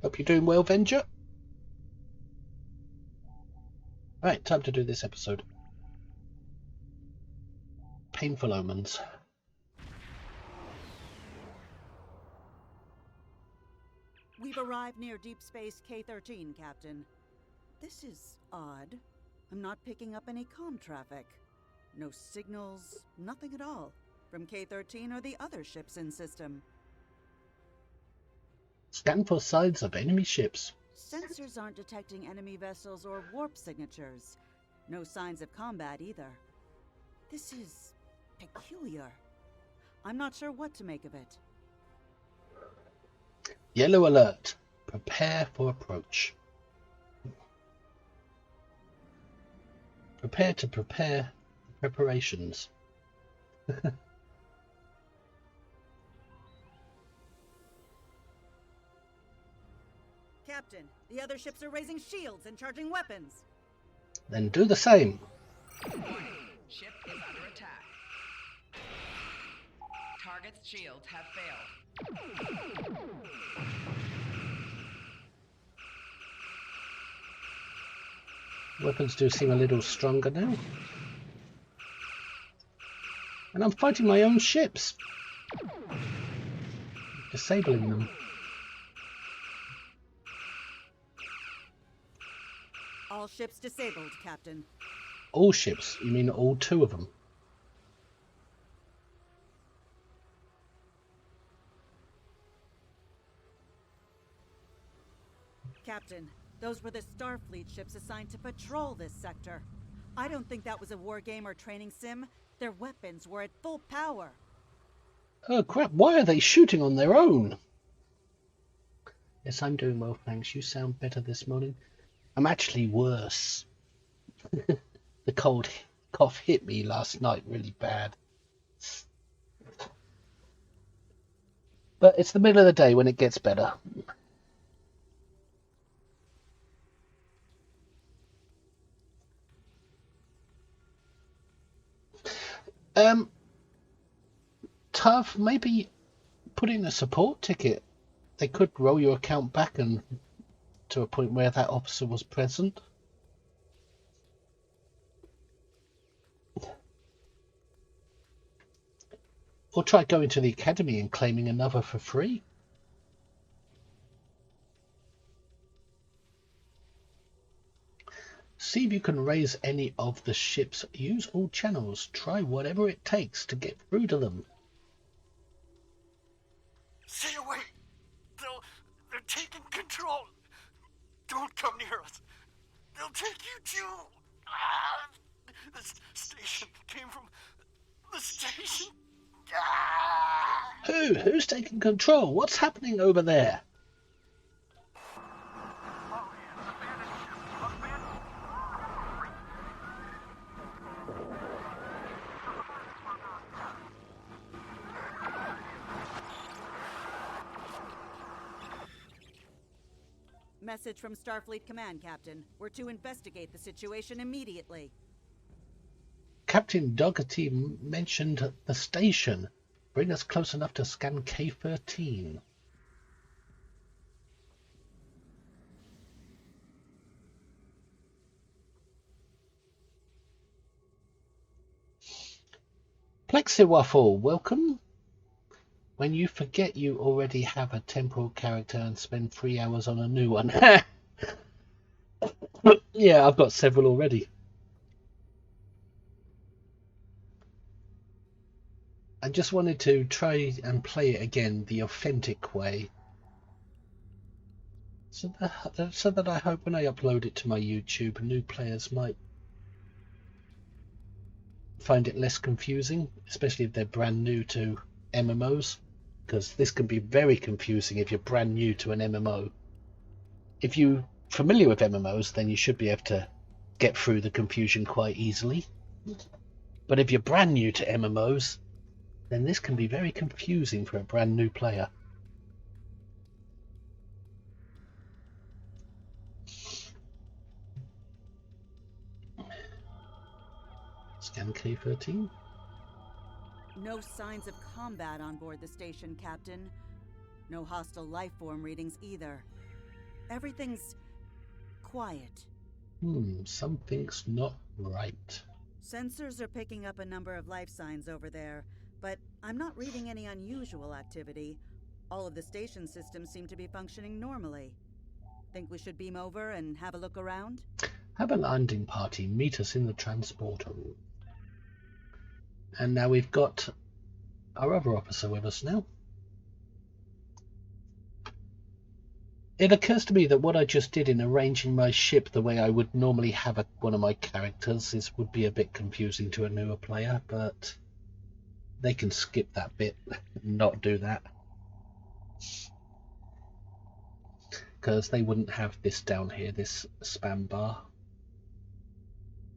Hope you're doing well, Venger. Right, time to do this episode. Painful Omens. We've arrived near Deep Space K-13, Captain. This is odd. I'm not picking up any comm traffic. No signals, nothing at all, from K-13 or the other ships in system. Scan for signs of enemy ships. Sensors aren't detecting enemy vessels or warp signatures. No signs of combat either. This is peculiar. I'm not sure what to make of it. Yellow alert. Prepare for approach. Prepare to prepare preparations. Captain, the other ships are raising shields and charging weapons. Then do the same. Ship is under attack. Target's shields have failed. Weapons do seem a little stronger now. And I'm fighting my own ships. disabling them. All ships disabled, Captain. All ships? You mean all 2 of them? Captain, those were the Starfleet ships assigned to patrol this sector. I don't think that was a war game or training sim. Their weapons were at full power. Oh crap, why are they shooting on their own? Yes, I'm doing well, thanks. You sound better this morning. I'm actually worse. The cold cough hit me last night really bad. But it's the middle of the day when it gets better. Tough, maybe put in a support ticket. They could roll your account back and to a point where that officer was present. Or try going to the academy and claiming another for free. See if you can raise any of the ships. Use all channels. Try whatever it takes to get through to them. Stay away! They're taking control! Don't come near us! They'll take you too! This station came from the station! Who's taking control? What's happening over there? Message from Starfleet Command, Captain. We're to investigate the situation immediately. Captain Dougherty mentioned the station. Bring us close enough to scan K-13. Plexiwaffle, welcome. When you forget you already have a temporal character and spend 3 hours on a new one. Yeah, I've got several already. I just wanted to try and play it again the authentic way. So that I hope when I upload it to my YouTube, new players might find it less confusing, especially if they're brand new to MMOs. Because this can be very confusing if you're brand new to an MMO. If you're familiar with MMOs, then you should be able to get through the confusion quite easily. But if you're brand new to MMOs, then this can be very confusing for a brand new player. Scan K-13. No signs of combat on board the station, Captain. No hostile life form readings either. Everything's quiet. Something's not right. Sensors are picking up a number of life signs over there, but I'm not reading any unusual activity. All of the station systems seem to be functioning normally. Think we should beam over and have a look around? Have a landing party. Meet us in the transporter room. And now we've got our other officer with us now. It occurs to me that what I just did in arranging my ship the way I would normally have one of my characters would be a bit confusing to a newer player, but they can skip that bit and not do that. Because they wouldn't have this down here, this spam bar.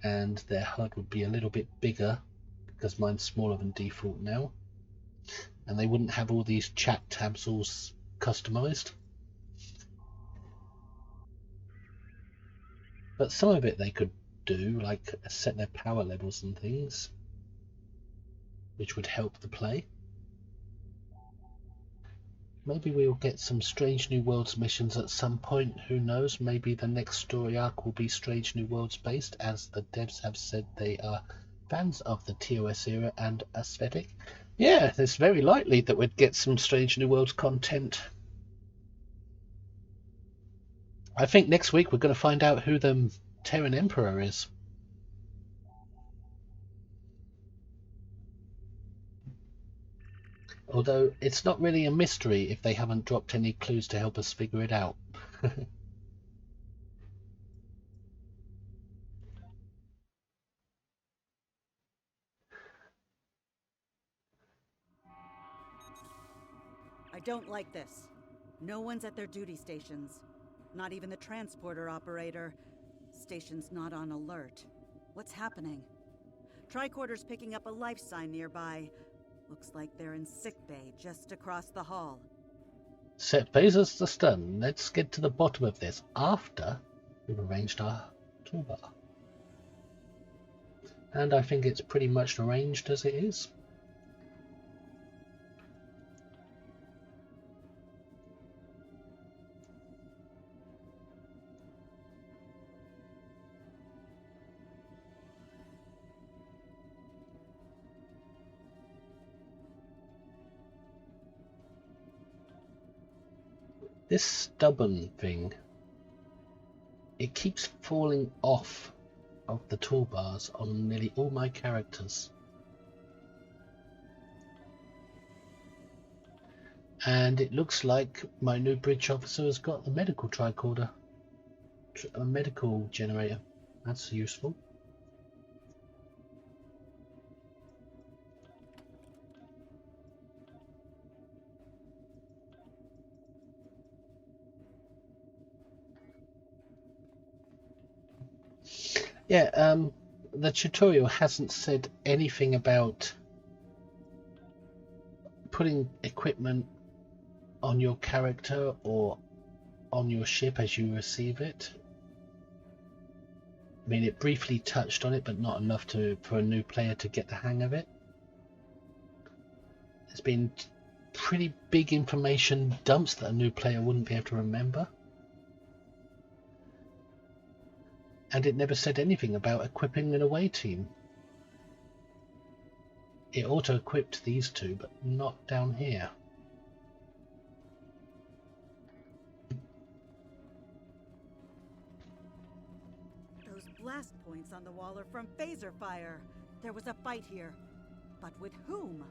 And their HUD would be a little bit bigger, because mine's smaller than default now. And they wouldn't have all these chat tabs all customized. But some of it they could do, like set their power levels and things, which would help the play. Maybe we'll get some Strange New Worlds missions at some point, who knows? Maybe the next story arc will be Strange New Worlds based, as the devs have said they are fans of the TOS era and aesthetic. Yeah, it's very likely that we'd get some Strange New Worlds content. I think next week we're going to find out who the Terran Emperor is. Although it's not really a mystery if they haven't dropped any clues to help us figure it out. I don't like this. No one's at their duty stations. Not even the transporter operator. Station's not on alert. What's happening? Tricorder's picking up a life sign nearby. Looks like they're in sickbay just across the hall. Set Bezos the stun. Let's get to the bottom of this after we've arranged our toolbar. And I think it's pretty much arranged as it is. This stubborn thing, it keeps falling off of the toolbars on nearly all my characters. And it looks like my new bridge officer has got a medical tricorder, a medical generator. That's useful. Yeah, the tutorial hasn't said anything about putting equipment on your character or on your ship as you receive it. I mean, it briefly touched on it, but not enough for a new player to get the hang of it. There's been pretty big information dumps that a new player wouldn't be able to remember. And it never said anything about equipping an away team. It auto-equipped these two, but not down here. Those blast points on the wall are from phaser fire. There was a fight here. But with whom?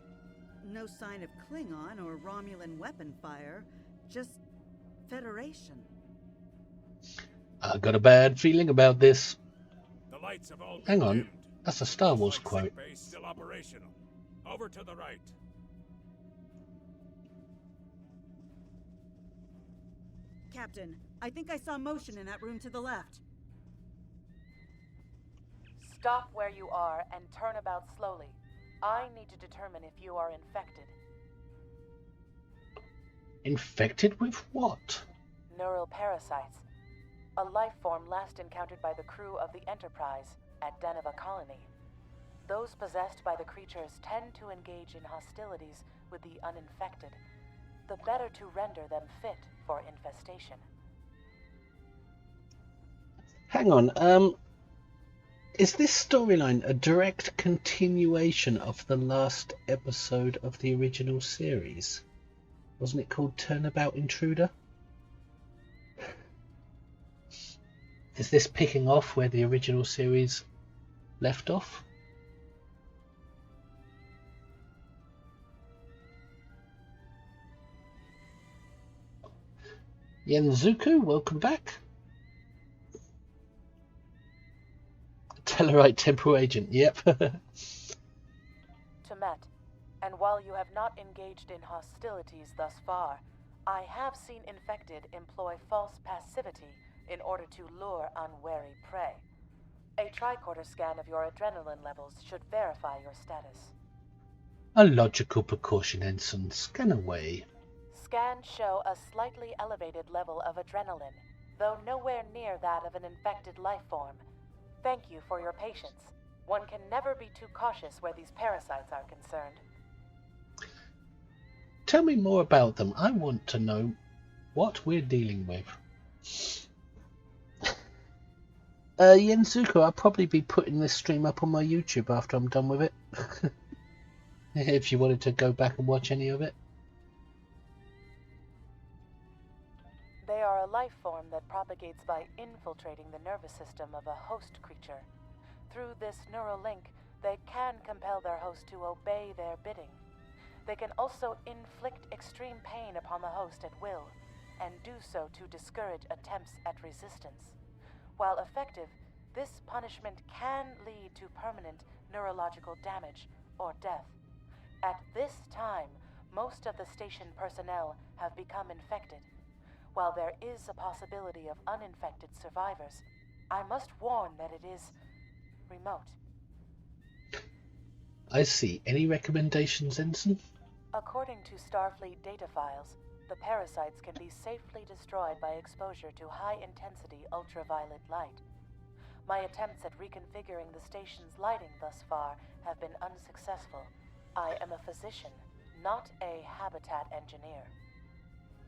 No sign of Klingon or Romulan weapon fire. Just Federation. I got a bad feeling about this. The lights have all Hang on, dimmed. that's a Star Wars quote. Base still operational. Over to the right. Captain, I think I saw motion in that room to the left. Stop where you are and turn about slowly. I need to determine if you are infected. Infected with what? Neural parasites. A life form last encountered by the crew of the Enterprise at Deneva Colony. Those possessed by the creatures tend to engage in hostilities with the uninfected, the better to render them fit for infestation. Hang on, is this storyline a direct continuation of the last episode of the original series? Wasn't it called Turnabout Intruder? Is this picking off where the original series left off? Yenzuku, welcome back. Tellarite temporal agent, yep. Temet, and while you have not engaged in hostilities thus far, I have seen infected employ false passivity in order to lure unwary prey. A tricorder scan of your adrenaline levels should verify your status. A logical precaution, Ensign. Scan away. Scans show a slightly elevated level of adrenaline, though nowhere near that of an infected life form. Thank you for your patience. One can never be too cautious where these parasites are concerned. Tell me more about them. I want to know what we're dealing with. Yenzuko, I'll probably be putting this stream up on my YouTube after I'm done with it. if you wanted to go back and watch any of it. They are a life form that propagates by infiltrating the nervous system of a host creature. Through this neural link, they can compel their host to obey their bidding. They can also inflict extreme pain upon the host at will, and do so to discourage attempts at resistance. While effective, this punishment can lead to permanent neurological damage or death. At this time, most of the station personnel have become infected. While there is a possibility of uninfected survivors, I must warn that it is remote. I see. Any recommendations, Ensign? According to Starfleet data files, the parasites can be safely destroyed by exposure to high-intensity ultraviolet light. My attempts at reconfiguring the station's lighting thus far have been unsuccessful. I am a physician, not a habitat engineer.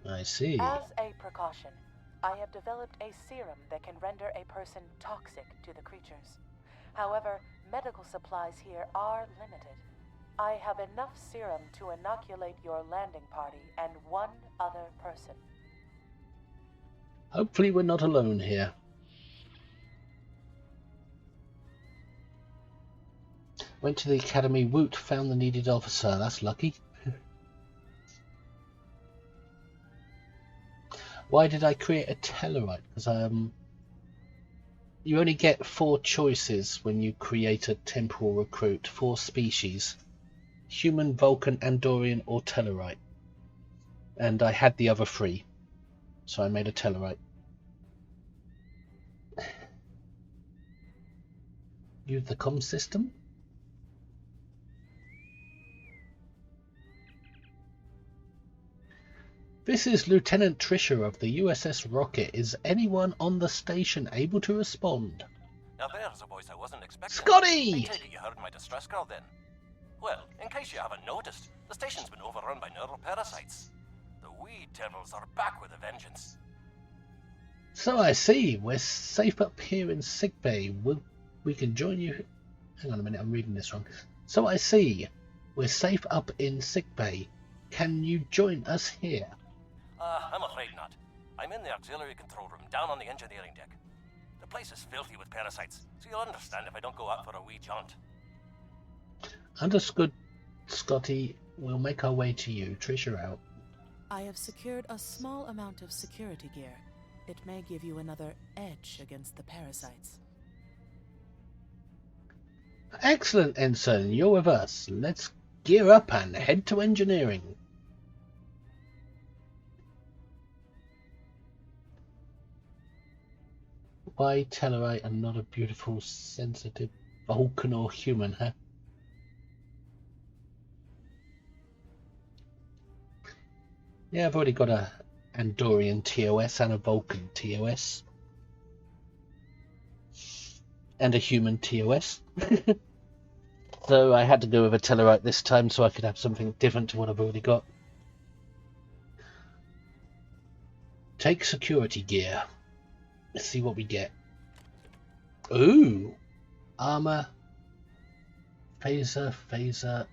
I see. As a precaution, I have developed a serum that can render a person toxic to the creatures. However, medical supplies here are limited. I have enough serum to inoculate your landing party and one other person. Hopefully we're not alone here. Went to the academy, woot, found the needed officer. That's lucky. Why did I create a Tellarite? Because you only get 4 choices when you create a temporal recruit. 4 species: human, Vulcan, Andorian, or Tellarite. And I had the other 3, so I made a Tellarite. Use the comm system. This is Lieutenant Trisha of the USS Rocket. Is anyone on the station able to respond? Now there's a voice I wasn't expecting. Scotty! I take it you heard my distress call then. Well, in case you haven't noticed, the station's been overrun by neural parasites. The wee devils are back with a vengeance. So I see. We're safe up here in sickbay. We can join you. Hang on a minute, I'm reading this wrong. So I see. We're safe up in sickbay. Can you join us here? I'm afraid not. I'm in the auxiliary control room down on the engineering deck. The place is filthy with parasites, so you'll understand if I don't go out for a wee jaunt. Understood, Scotty. We'll make our way to you. Trisha out. I have secured a small amount of security gear. It may give you another edge against the parasites. Excellent, Ensign. You're with us. Let's gear up and head to engineering. Why Tellarite and not a beautiful, sensitive Vulcan or human, huh? Yeah, I've already got a Andorian TOS and a Vulcan TOS. And a human TOS. So I had to go with a Tellarite this time so I could have something different to what I've already got. Take security gear. Let's see what we get. Ooh! Armor, phaser,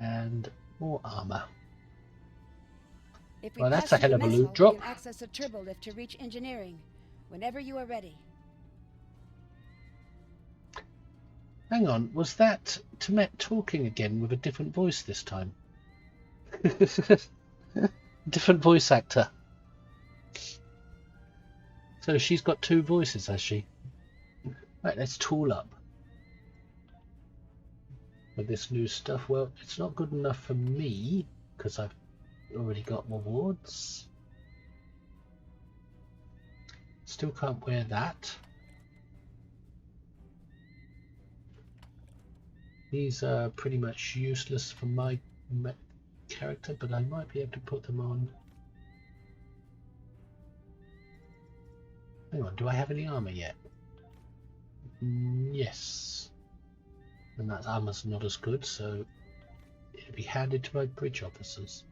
and more armor. Well, that's a hell of a loot drop. You can access a turbo lift to reach engineering whenever you are ready. Hang on, was that Temet talking again with a different voice this time? Different voice actor. So she's got 2 voices, has she? Right, let's tool up with this new stuff. Well, it's not good enough for me because I've already got rewards. Still can't wear that. These are pretty much useless for my character, but I might be able to put them on. Hang on, do I have any armor yet? Yes. And that armor's not as good, so it'll be handed to my bridge officers.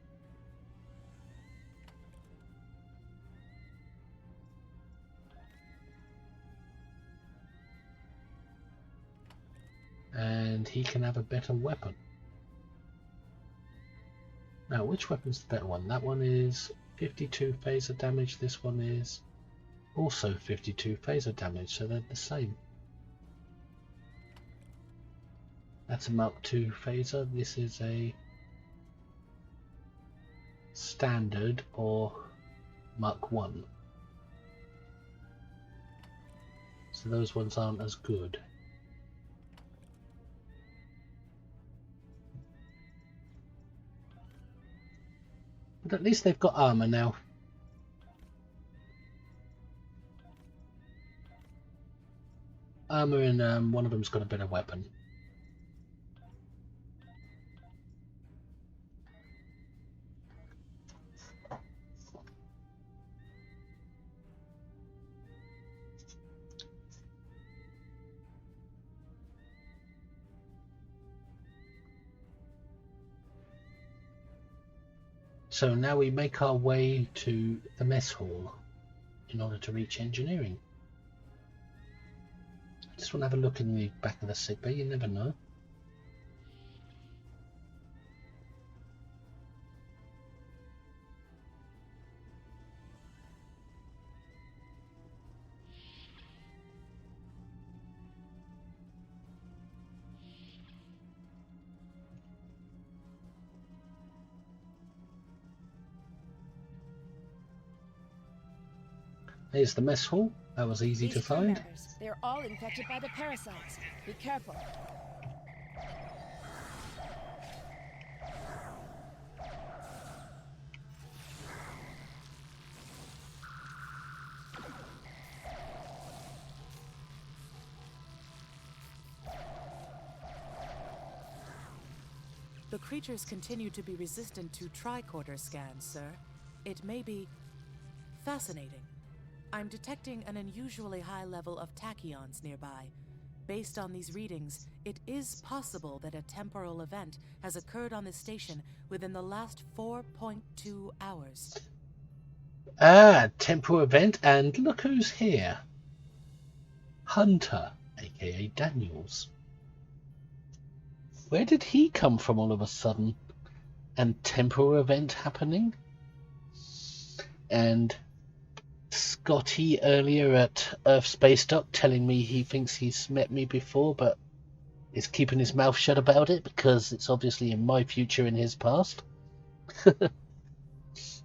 And he can have a better weapon. Now, which weapon's the better one? That one is 52 phaser damage. This one is also 52 phaser damage, so they're the same. That's a Mark II phaser. This is a standard or Mark 1. So those ones aren't as good. But at least they've got armor now. Armor, and one of them's got a better weapon. So now we make our way to the mess hall in order to reach engineering. I just want to have a look in the back of the sick bay, you never know. Here's the mess hall. That was easy to find. They're all infected by the parasites. Be careful. The creatures continue to be resistant to tricorder scans, sir. It may be fascinating. I'm detecting an unusually high level of tachyons nearby. Based on these readings, it is possible that a temporal event has occurred on this station within the last 4.2 hours. Ah, temporal event, and look who's here. Hunter, aka Daniels. Where did he come from all of a sudden? And temporal event happening? And Scotty earlier at Earth Space Dock telling me he thinks he's met me before, but is keeping his mouth shut about it because it's obviously in my future in his past.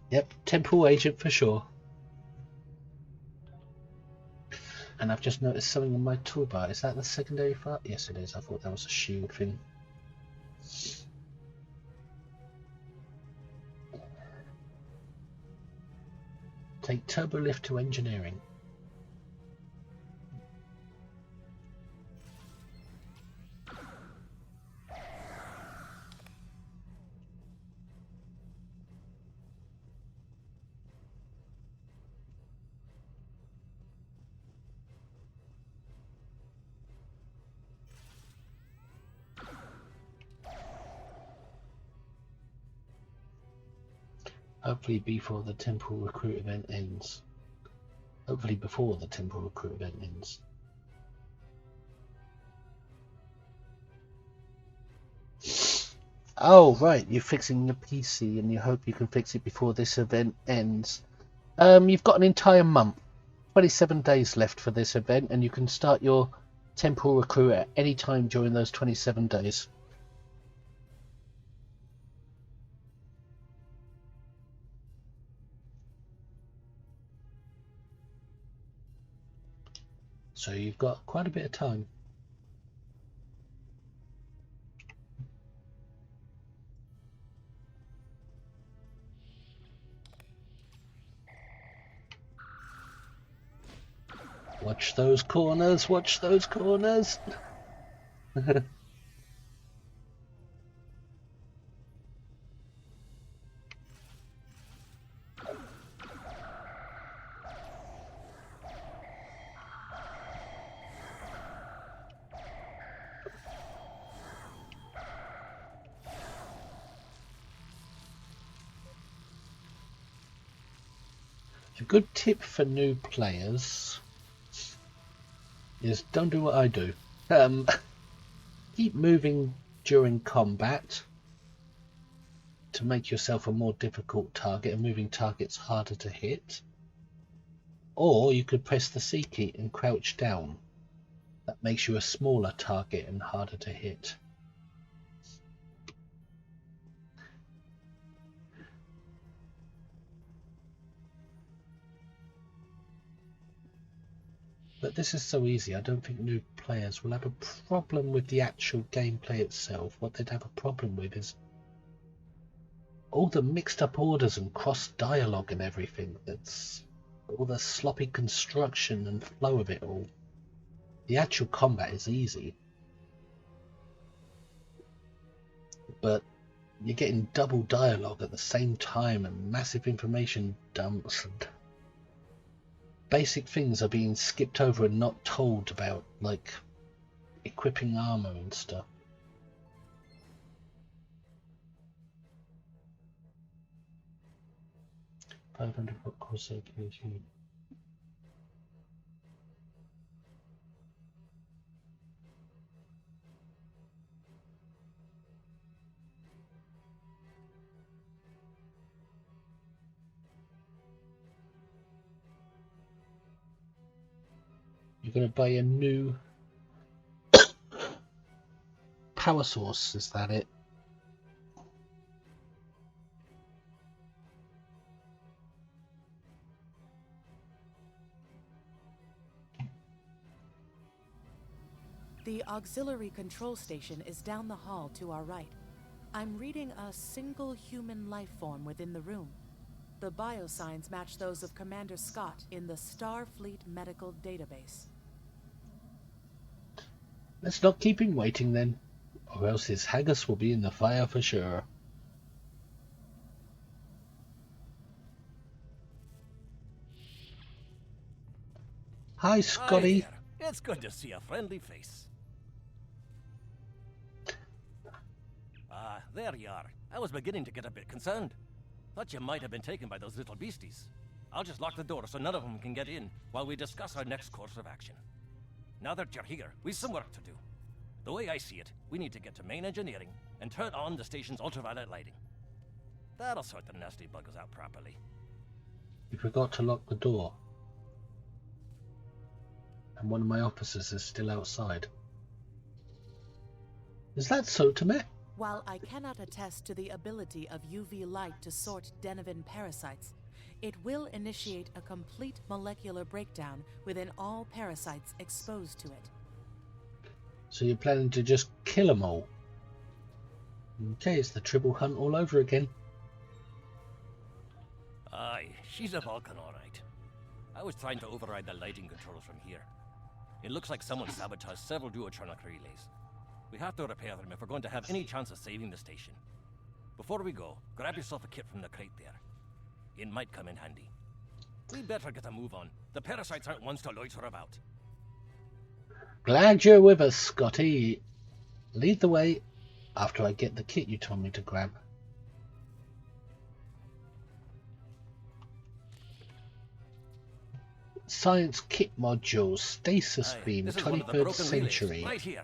Yep, temporal agent for sure. And I've just noticed something on my toolbar. Is that the secondary file? Yes, it is. I thought that was a shield thing. Take turbo lift to engineering. Hopefully before the Temporal Recruit Event ends. Hopefully before the Temporal Recruit Event ends. Oh, right, you're fixing the PC and you hope you can fix it before this event ends. You've got an entire month. 27 days left for this event, and you can start your Temporal Recruit at any time during those 27 days. So you've got quite a bit of time. Watch those corners, watch those corners. A good tip for new players is don't do what I do. Keep moving during combat to make yourself a more difficult target and moving targets harder to hit. Or you could press the C key and crouch down. That makes you a smaller target and harder to hit. But this is so easy, I don't think new players will have a problem with the actual gameplay itself. What they'd have a problem with is all the mixed up orders and cross dialogue and everything. That's all the sloppy construction and flow of it all. The actual combat is easy, but you're getting double dialogue at the same time and massive information dumps, and basic things are being skipped over and not told about, like equipping armor and stuff. $500 course circulation. You're going to buy a new power source, is that it? The auxiliary control station is down the hall to our right. I'm reading a single human life form within the room. The biosigns match those of Commander Scott in the Starfleet Medical Database. Let's not keep him waiting then, or else his haggis will be in the fire for sure. Hi, Scotty. Hi there. It's good to see a friendly face. There you are. I was beginning to get a bit concerned. Thought you might have been taken by those little beasties. I'll just lock the door so none of them can get in while we discuss our next course of action. Now that you're here, we've some work to do. The way I see it, we need to get to main engineering and turn on the station's ultraviolet lighting. That'll sort the nasty buggers out properly. You forgot to lock the door. And one of my officers is still outside. Is that so, Tomet? While I cannot attest to the ability of UV light to sort Denivan parasites, it will initiate a complete molecular breakdown within all parasites exposed to it. So you're planning to just kill them all? Okay, it's the triple hunt all over again. Aye, she's a Vulcan, all right. I was trying to override the lighting controls from here. It looks like someone sabotaged several duotronic relays. We have to repair them if we're going to have any chance of saving the station. Before we go, grab yourself a kit from the crate there. It might come in handy. We better get a move on. The parasites aren't ones to loiter about. Glad you're with us, Scotty. Lead the way after I get the kit you told me to grab. Science kit module, stasis beam, 23rd century. Right here.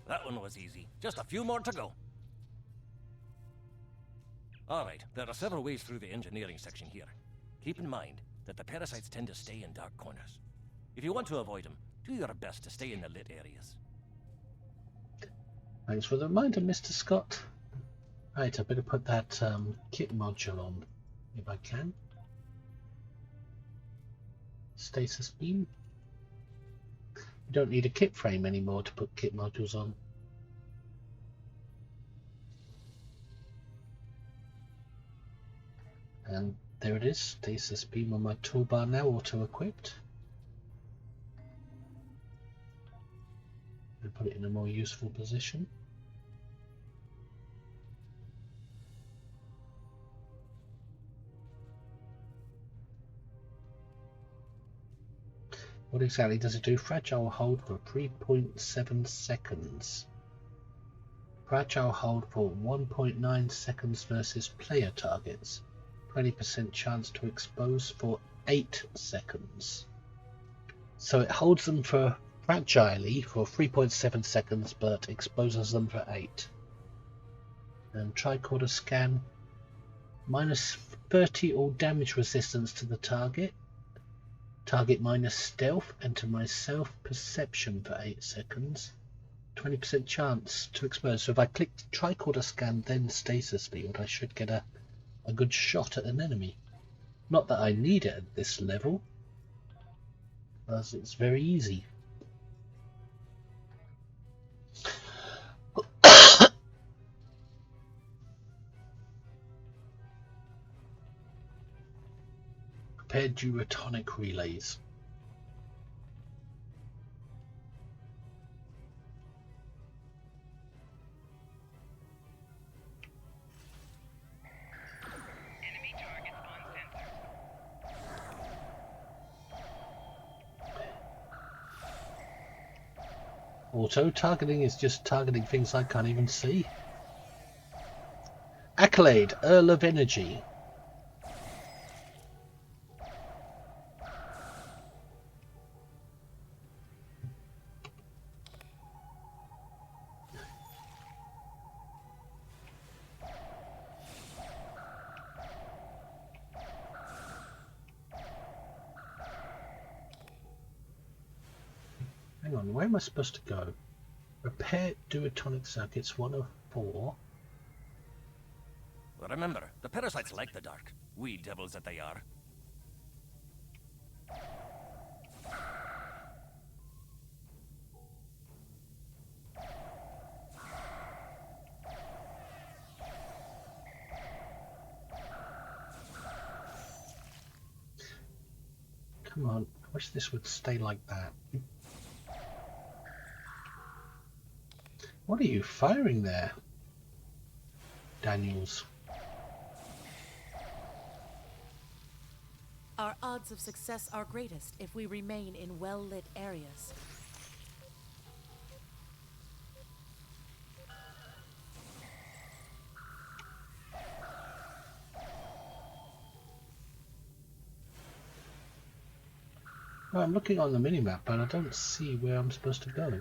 That one was easy. Just a few more to go. Alright, there are several ways through the engineering section here. Keep in mind that the parasites tend to stay in dark corners. If you want to avoid them, do your best to stay in the lit areas. Thanks for the reminder, Mr. Scott. Right, I better put that kit module on, if I can. Stasis beam. You don't need a kit frame anymore to put kit modules on. And there it is, stasis beam on my toolbar now, auto-equipped. And put it in a more useful position. What exactly does it do? Fragile hold for 3.7 seconds. Fragile hold for 1.9 seconds versus player targets. 20% chance to expose for 8 seconds. So it holds them for fragilely for 3.7 seconds, but exposes them for 8. And tricorder scan, minus 30 all damage resistance to the target. Target minus stealth, enter my self perception for 8 seconds. 20% chance to expose. So if I click tricorder scan then stasis field, I should get a good shot at an enemy. Not that I need it at this level, as it's very easy. Prepare duotonic relays. Auto targeting is just targeting things I can't even see. Accolade, Earl of Energy. Hang on, where am I supposed to go? Repair duotonic circuits 1 of 4. Remember, the parasites like the dark. We devils that they are. Come on, I wish this would stay like that. What are you firing there, Daniels? Our odds of success are greatest if we remain in well-lit areas. No, I'm looking on the minimap, but I don't see where I'm supposed to go.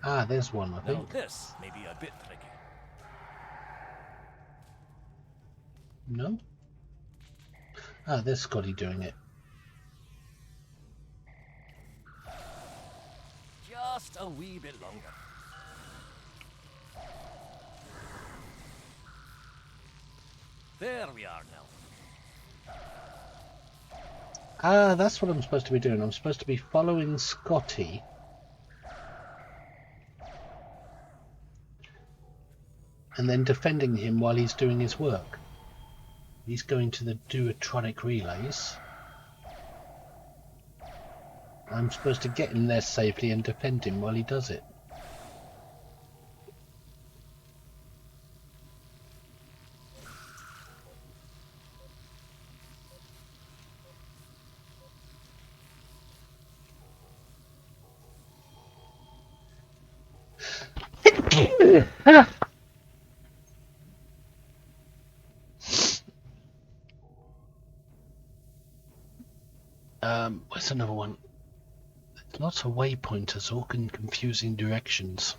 Ah, there's one, I think. Now this may be a bit tricky. No? Ah, there's Scotty doing it. Just a wee bit longer. There we are now. Ah, that's what I'm supposed to be doing. I'm supposed to be following Scotty. And then defending him while he's doing his work. He's going to the duotronic relays. I'm supposed to get him there safely and defend him while he does it. Where's another one? There's lots of waypointers, all in confusing directions.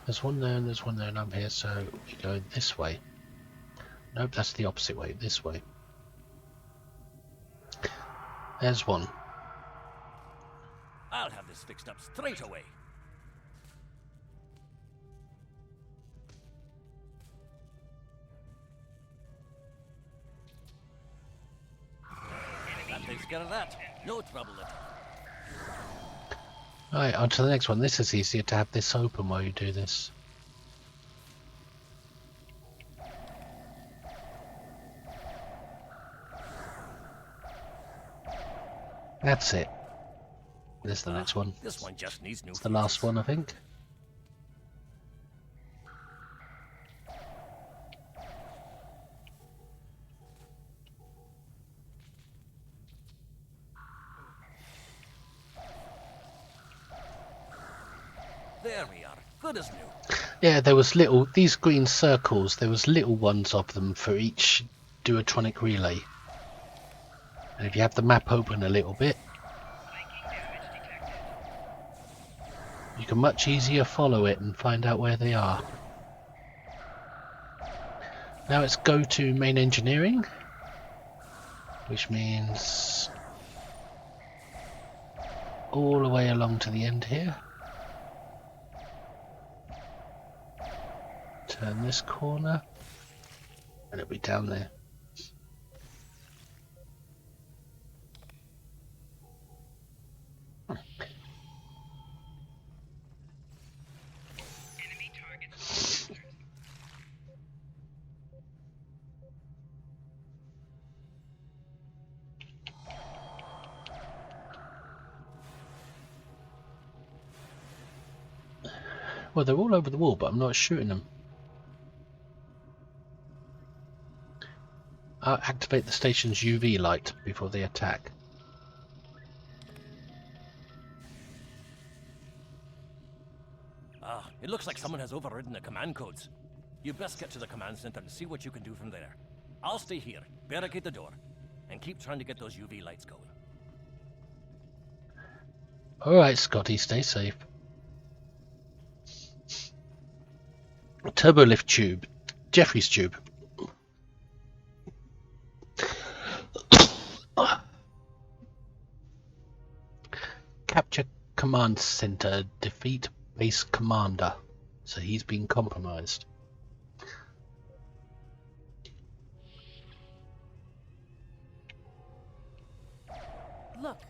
There's one there and there's one there and I'm here, so we go this way. Nope, that's the opposite way, this way. There's one. I'll have this fixed up straight away. That takes care of that. No trouble at all. Alright, on to the next one. This is easier to have this open while you do this. That's it. This is the next one. This one just needs new. It's the last one, I think. There we are. Good as new. Yeah, there was little, these green circles, there was little ones of them for each duotronic relay. And if you have the map open a little bit, you can much easier follow it and find out where they are. Now let's go to main engineering, which means all the way along to the end here. Turn this corner and it'll be down there. Well, they're all over the wall, but I'm not shooting them. I'll activate the station's UV light before they attack. Ah, it looks like someone has overridden the command codes. You best get to the command center and see what you can do from there. I'll stay here, barricade the door, and keep trying to get those UV lights going. Alright, Scotty, stay safe. Turbo lift tube. Jeffrey's tube. Capture command center. Defeat base commander. So he's been compromised. Look,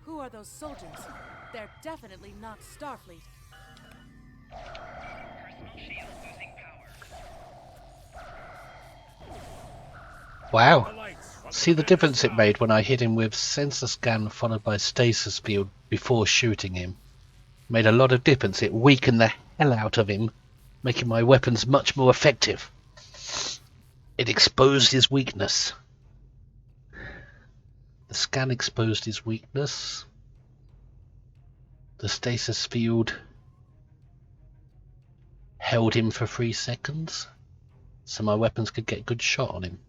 who are those soldiers? They're definitely not Starfleet. Wow. See the difference it made when I hit him with sensor scan followed by stasis field before shooting him. Made a lot of difference. It weakened the hell out of him, making my weapons much more effective. It exposed his weakness. The scan exposed his weakness. The stasis field held him for 3 seconds, so my weapons could get a good shot on him.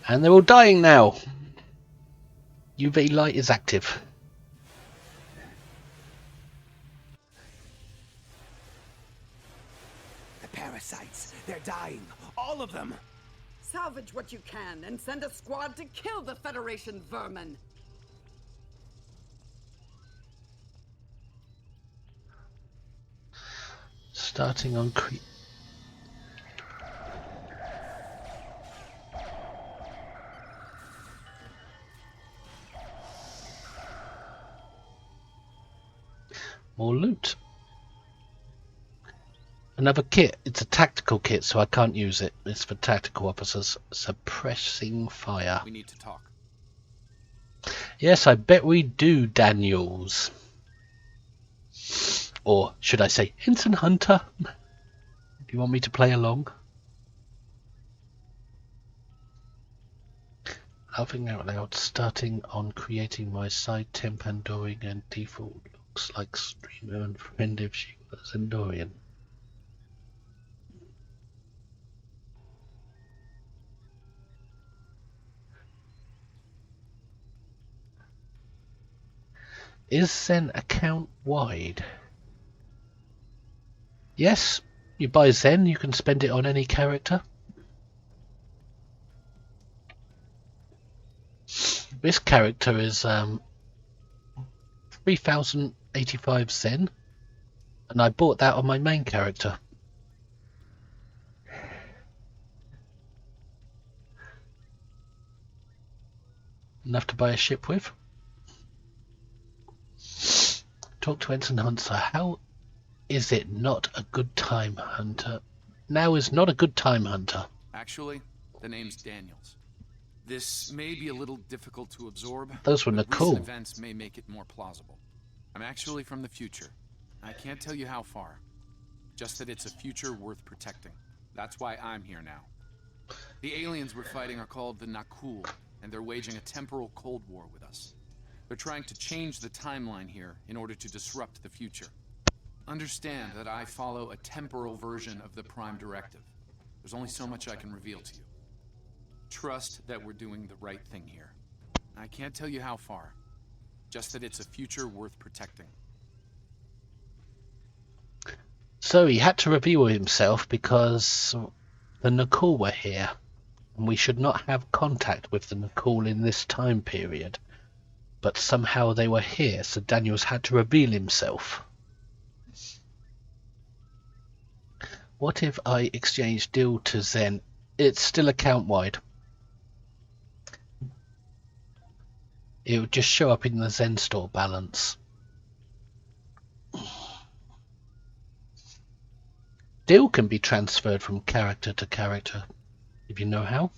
And they're all dying now. UV light is active. The parasites, they're dying. All of them. Salvage what you can and send a squad to kill the Federation vermin. Starting on more loot. Another kit. It's a tactical kit, so I can't use it. It's for tactical officers. Suppressing fire. We need to talk. Yes, I bet we do, Daniels. Or should I say, Ensign Hunter? Do you want me to play along? Laughing out loud, starting on creating my side temp Andorian and default looks like streamer and friend if she was Andorian. Is Zen account wide? Yes, you buy Zen, you can spend it on any character. This character is 3085 Zen, and I bought that on my main character. Enough to buy a ship with. Talk to Ensign Hunter. How is it not a good time, Hunter? Now is not a good time, Hunter. Actually, the name's Daniels. This may be a little difficult to absorb. Those were but Nicole. Recent events may make it more plausible. I'm actually from the future. I can't tell you how far. Just that it's a future worth protecting. That's why I'm here now. The aliens we're fighting are called the Nakul, and they're waging a temporal Cold War with us. They're trying to change the timeline here in order to disrupt the future. Understand that I follow a temporal version of the Prime Directive. There's only so much I can reveal to you. Trust that we're doing the right thing here. I can't tell you how far. Just that it's a future worth protecting. So he had to reveal himself because the Nakul were here, and we should not have contact with the Nakul in this time period. But somehow they were here, so Daniels had to reveal himself. What if I exchange deal to Zen? It's still account wide. It would just show up in the Zen store balance. Deal can be transferred from character to character, if you know how.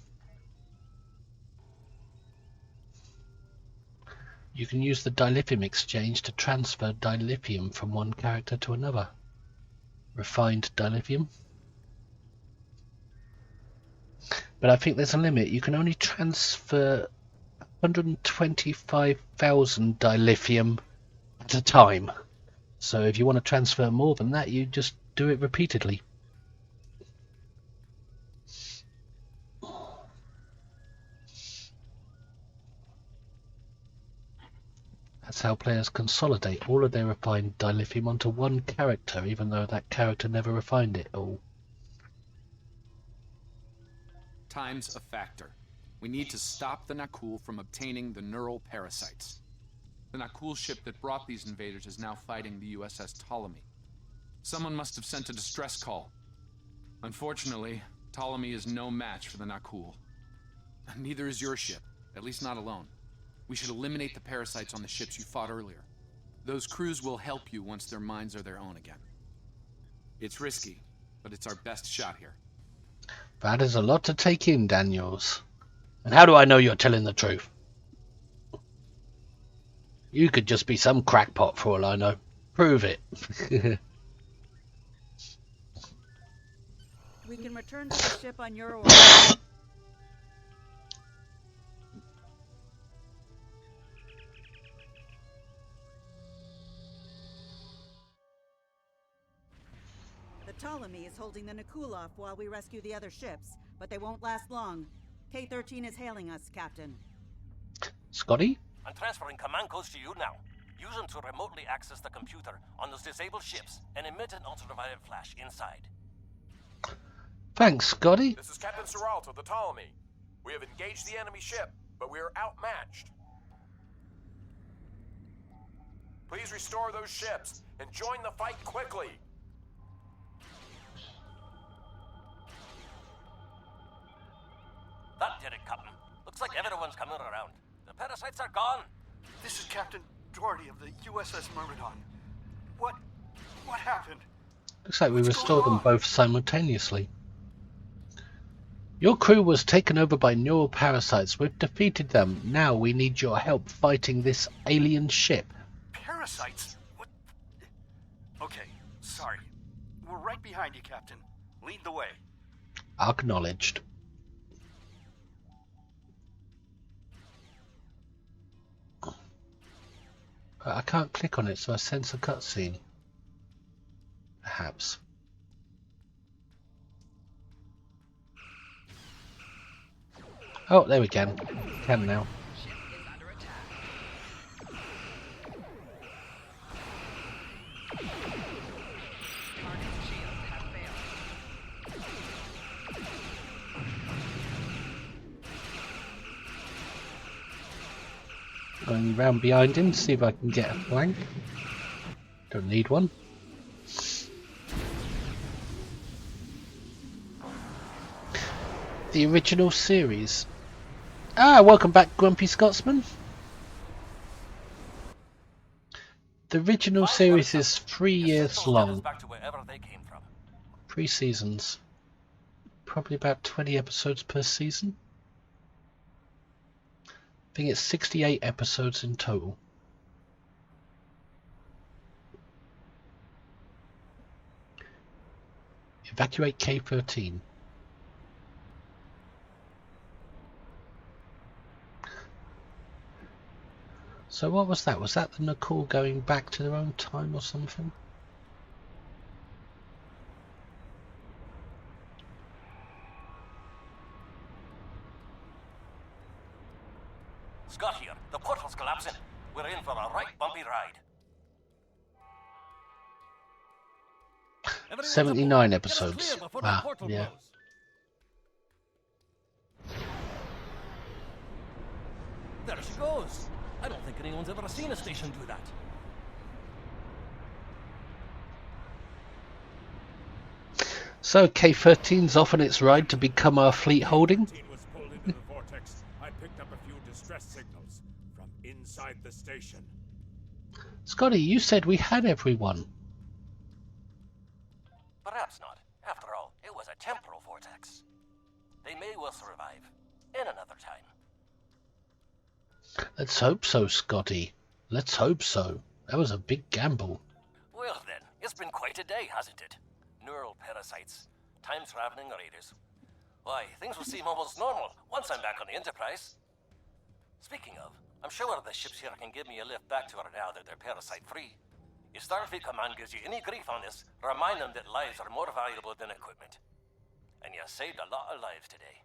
You can use the dilithium exchange to transfer dilithium from one character to another. Refined dilithium. But I think there's a limit. You can only transfer 125,000 dilithium at a time. So if you want to transfer more than that, you just do it repeatedly. That's how players consolidate all of their refined dilithium onto one character, even though that character never refined it all. Time's a factor. We need to stop the Nakul from obtaining the neural parasites. The Nakul ship that brought these invaders is now fighting the USS Ptolemy. Someone must have sent a distress call. Unfortunately, Ptolemy is no match for the Nakul. Neither is your ship, at least not alone. We should eliminate the parasites on the ships you fought earlier. Those crews will help you once their minds are their own again. It's risky, but it's our best shot here. That is a lot to take in, Daniels. And how do I know you're telling the truth? You could just be some crackpot for all I know. Prove it. We can return to the ship on your order. The Ptolemy is holding the Nakul off while we rescue the other ships, but they won't last long. K-13 is hailing us, Captain. Scotty? I'm transferring command codes to you now. Use them to remotely access the computer on those disabled ships and emit an ultraviolet flash inside. Thanks, Scotty. This is Captain Seralto, the Ptolemy. We have engaged the enemy ship, but we are outmatched. Please restore those ships and join the fight quickly. That did it, Captain. Looks like everyone's coming around. The parasites are gone. This is Captain Doherty of the USS Myrmidon. What happened? Looks like we restored them both simultaneously. Your crew was taken over by neural parasites. We've defeated them. Now we need your help fighting this alien ship. Parasites? What? Okay, sorry. We're right behind you, Captain. Lead the way. Acknowledged. I can't click on it, so I sense a cutscene. Perhaps. Oh, there we can. Can now. Going round behind him to see if I can get a flank. Don't need one. The original series. Ah, welcome back, Grumpy Scotsman. The original series is 3 years long. 3 seasons. Probably about 20 episodes per season. I think it's 68 episodes in total. Evacuate K-13. So what was that? Was that the Nicole going back to their own time or something? Scott here. The portal's collapsing. We're in for a right bumpy ride. 79 episodes. Ah, yeah. There she goes. I don't think anyone's ever seen a station do that. So K-13's off on its ride to become our fleet holding. Was pulled into the vortex. I picked up a few distress signals from inside the station. Scotty, you said we had everyone. Perhaps not. After all, it was a temporal vortex. They may well survive. In another time. Let's hope so, Scotty. Let's hope so. That was a big gamble. Well then, it's been quite a day, hasn't it? Neural parasites, time-traveling raiders. Why, things will seem almost normal once I'm back on the Enterprise. Speaking of, I'm sure the ships here can give me a lift back to her now that they're parasite-free. If Starfleet Command gives you any grief on this, remind them that lives are more valuable than equipment. And you saved a lot of lives today.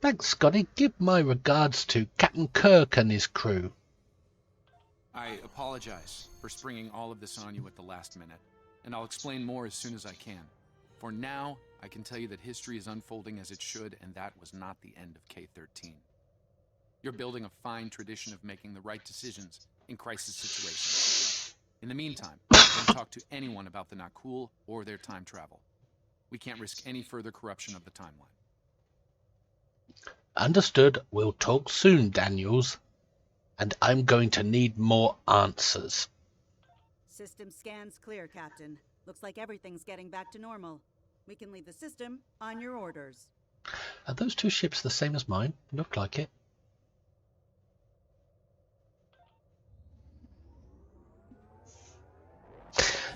Thanks, Scotty. Give my regards to Captain Kirk and his crew. I apologize for springing all of this on you at the last minute, and I'll explain more as soon as I can. For now, I can tell you that history is unfolding as it should, and that was not the end of K-13. You're building a fine tradition of making the right decisions in crisis situations. In the meantime, don't talk to anyone about the Nakul or their time travel. We can't risk any further corruption of the timeline. Understood. We'll talk soon, Daniels. And I'm going to need more answers. System scans clear, Captain. Looks like everything's getting back to normal. We can leave the system on your orders. Are those two ships the same as mine? Look like it.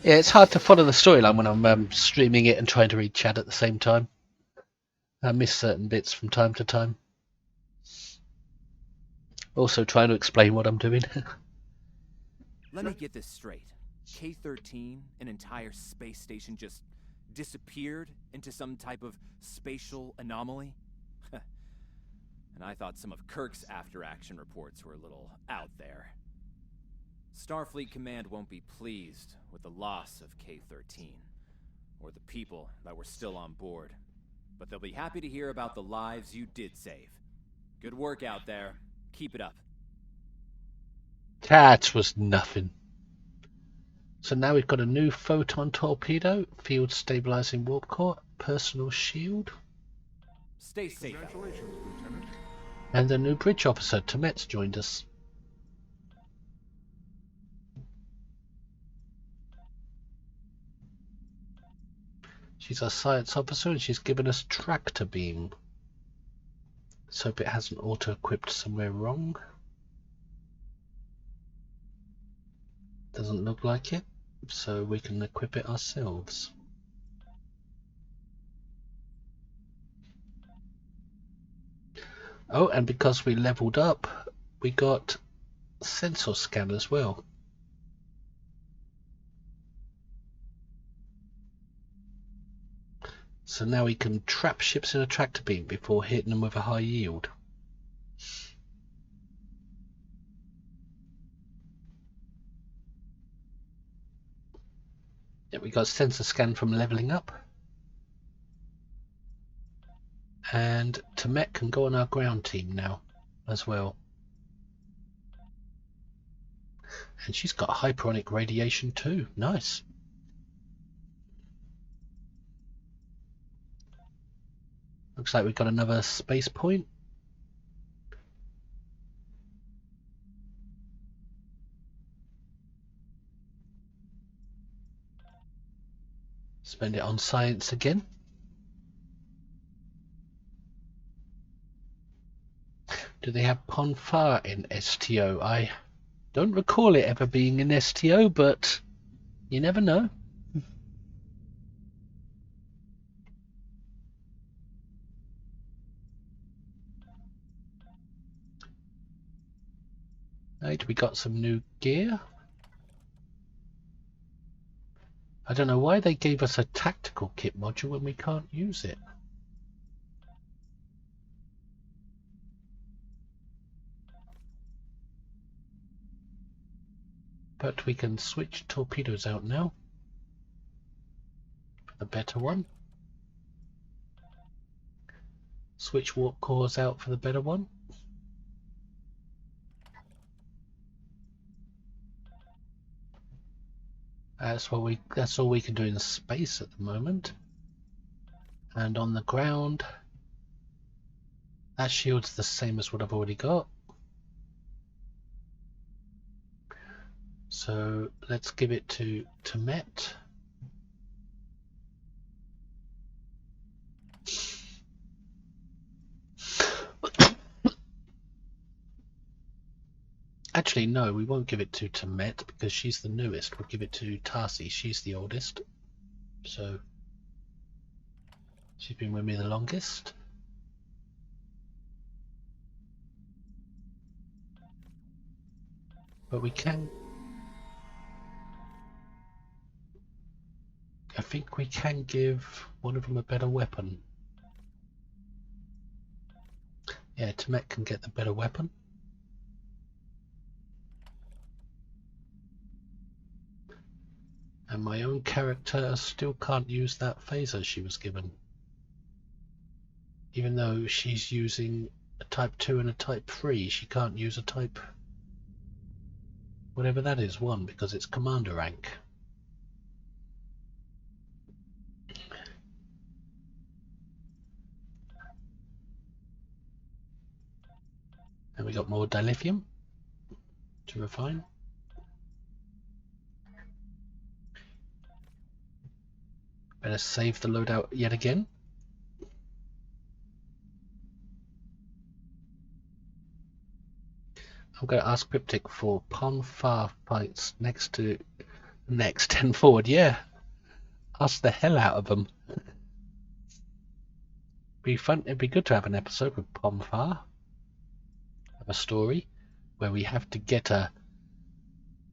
Yeah, it's hard to follow the storyline when I'm streaming it and trying to read chat at the same time. I miss certain bits from time to time. Also trying to explain what I'm doing. Let me get this straight. K-13, an entire space station, just disappeared into some type of spatial anomaly? And I thought some of Kirk's after-action reports were a little out there. Starfleet Command won't be pleased with the loss of K-13, or the people that were still on board. But they'll be happy to hear about the lives you did save. Good work out there. Keep it up. That was nothing. So now we've got a new photon torpedo, field stabilizing warp core, personal shield. Stay safe. Congratulations, Lieutenant. And a new bridge officer, Tamet's joined us. She's our science officer and she's given us tractor beam. Let's hope it hasn't auto-equipped somewhere wrong. Doesn't look like it, so we can equip it ourselves. Oh, and because we leveled up, we got sensor scan as well. So now we can trap ships in a tractor beam before hitting them with a high yield. Yeah, we got sensor scan from leveling up. And Tamet can go on our ground team now as well. And she's got hyperonic radiation too. Nice. Looks like we've got another space point. Spend it on science again. Do they have Ponfar in STO? I don't recall it ever being in STO, but you never know. Right, we got some new gear. I don't know why they gave us a tactical kit module when we can't use it. But we can switch torpedoes out now for the better one. Switch warp cores out for the better one. That's all we can do in space at the moment. And on the ground, that shield's the same as what I've already got. So let's give it to Met. Actually, no, we won't give it to Temet because she's the newest. We'll give it to Tarsi. She's the oldest. So she's been with me the longest. But we can... I think we can give one of them a better weapon. Yeah, Temet can get the better weapon. And my own character still can't use that phaser she was given. Even though she's using a Type 2 and a Type 3, she can't use a Type... whatever that is, 1, because it's Commander rank. And we got more dilithium to refine. Better save the loadout yet again. I'm going to ask Cryptic for Ponfar fights next 10 forward. Yeah, ask the hell out of them. Be fun. It'd be good to have an episode with Ponfar. Have a story where we have to get a.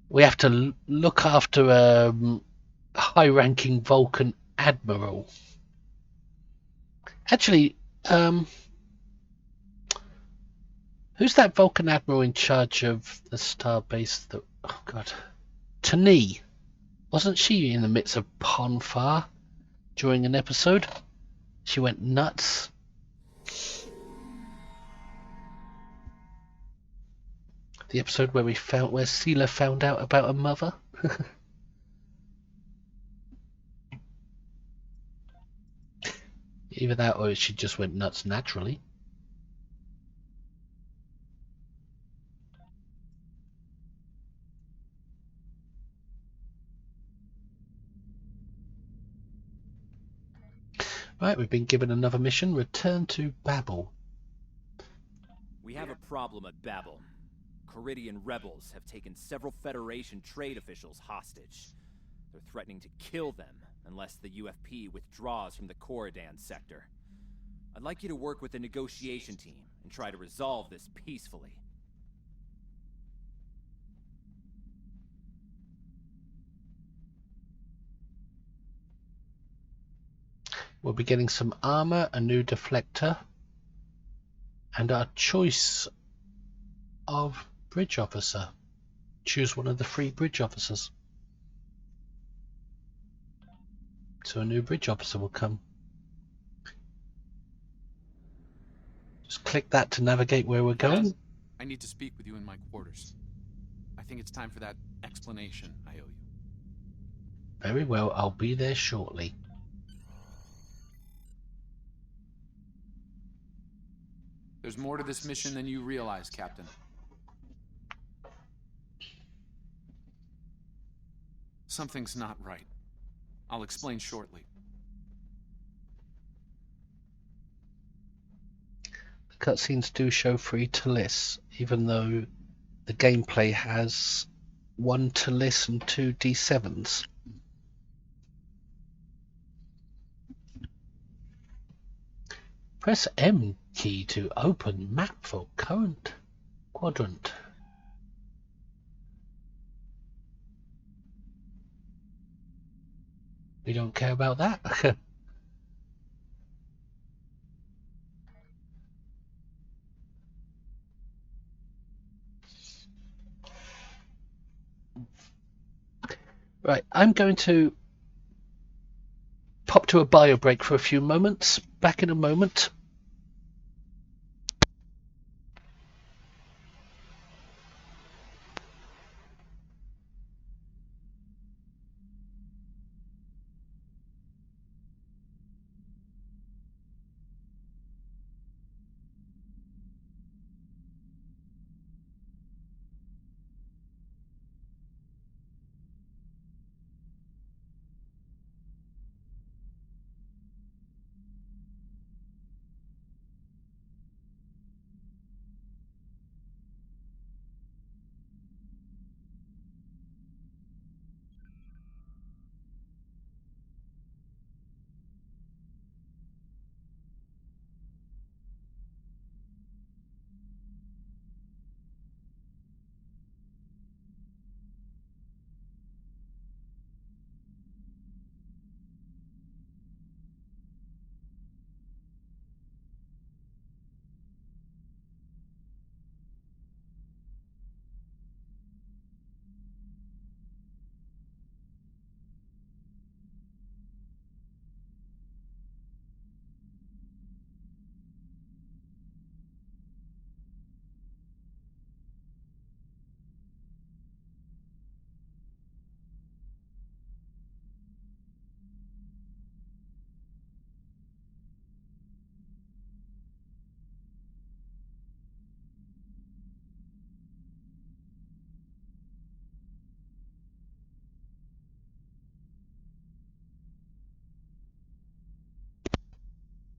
We have to look after a high-ranking Vulcan admiral. Actually, who's that Vulcan admiral in charge of the star base? That, oh god, Tani. Wasn't she in the midst of Ponfar during an episode? She went nuts. The episode where where Seela found out about her mother. Either that or she just went nuts naturally. Right, we've been given another mission. Return to Babel. We have a problem at Babel. Caridian rebels have taken several Federation trade officials hostage. They're threatening to kill them unless the UFP withdraws from the Corridan sector. I'd like you to work with the negotiation team and try to resolve this peacefully. We'll be getting some armor, a new deflector, and our choice of bridge officer. Choose one of the 3 bridge officers. So a new bridge officer will come. Just click that to navigate where we're going. I need to speak with you in my quarters. I think it's time for that explanation I owe you. Very well, I'll be there shortly. There's more to this mission than you realize, Captain. Something's not right. I'll explain shortly. The cutscenes do show 3 Tallis, even though the gameplay has 1 Tallis and 2 D7s. Press M key to open map for current quadrant. We don't care about that. Right, I'm going to pop to a bio break for a few moments. Back in a moment.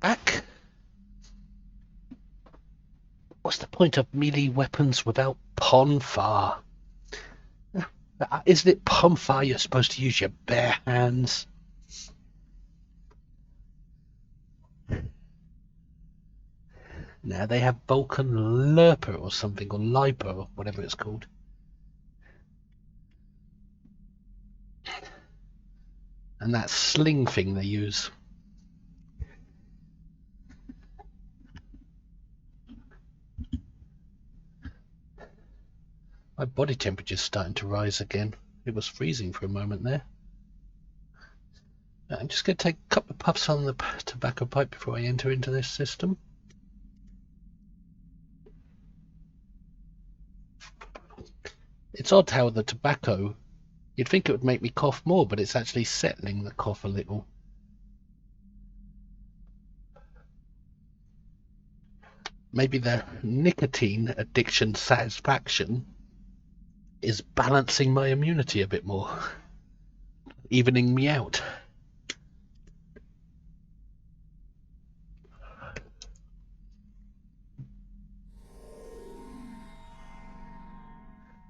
Back. What's the point of melee weapons without Ponfar? Isn't it Ponfar you're supposed to use your bare hands? Now they have Vulcan Lurper or something, or Liper, or whatever it's called. And that sling thing they use. My body temperature's starting to rise again. It was freezing for a moment there. I'm just going to take a couple of puffs on the tobacco pipe before I enter into this system. It's odd how the tobacco, you'd think it would make me cough more, but it's actually settling the cough a little. Maybe the nicotine addiction satisfaction is balancing my immunity a bit more, evening me out.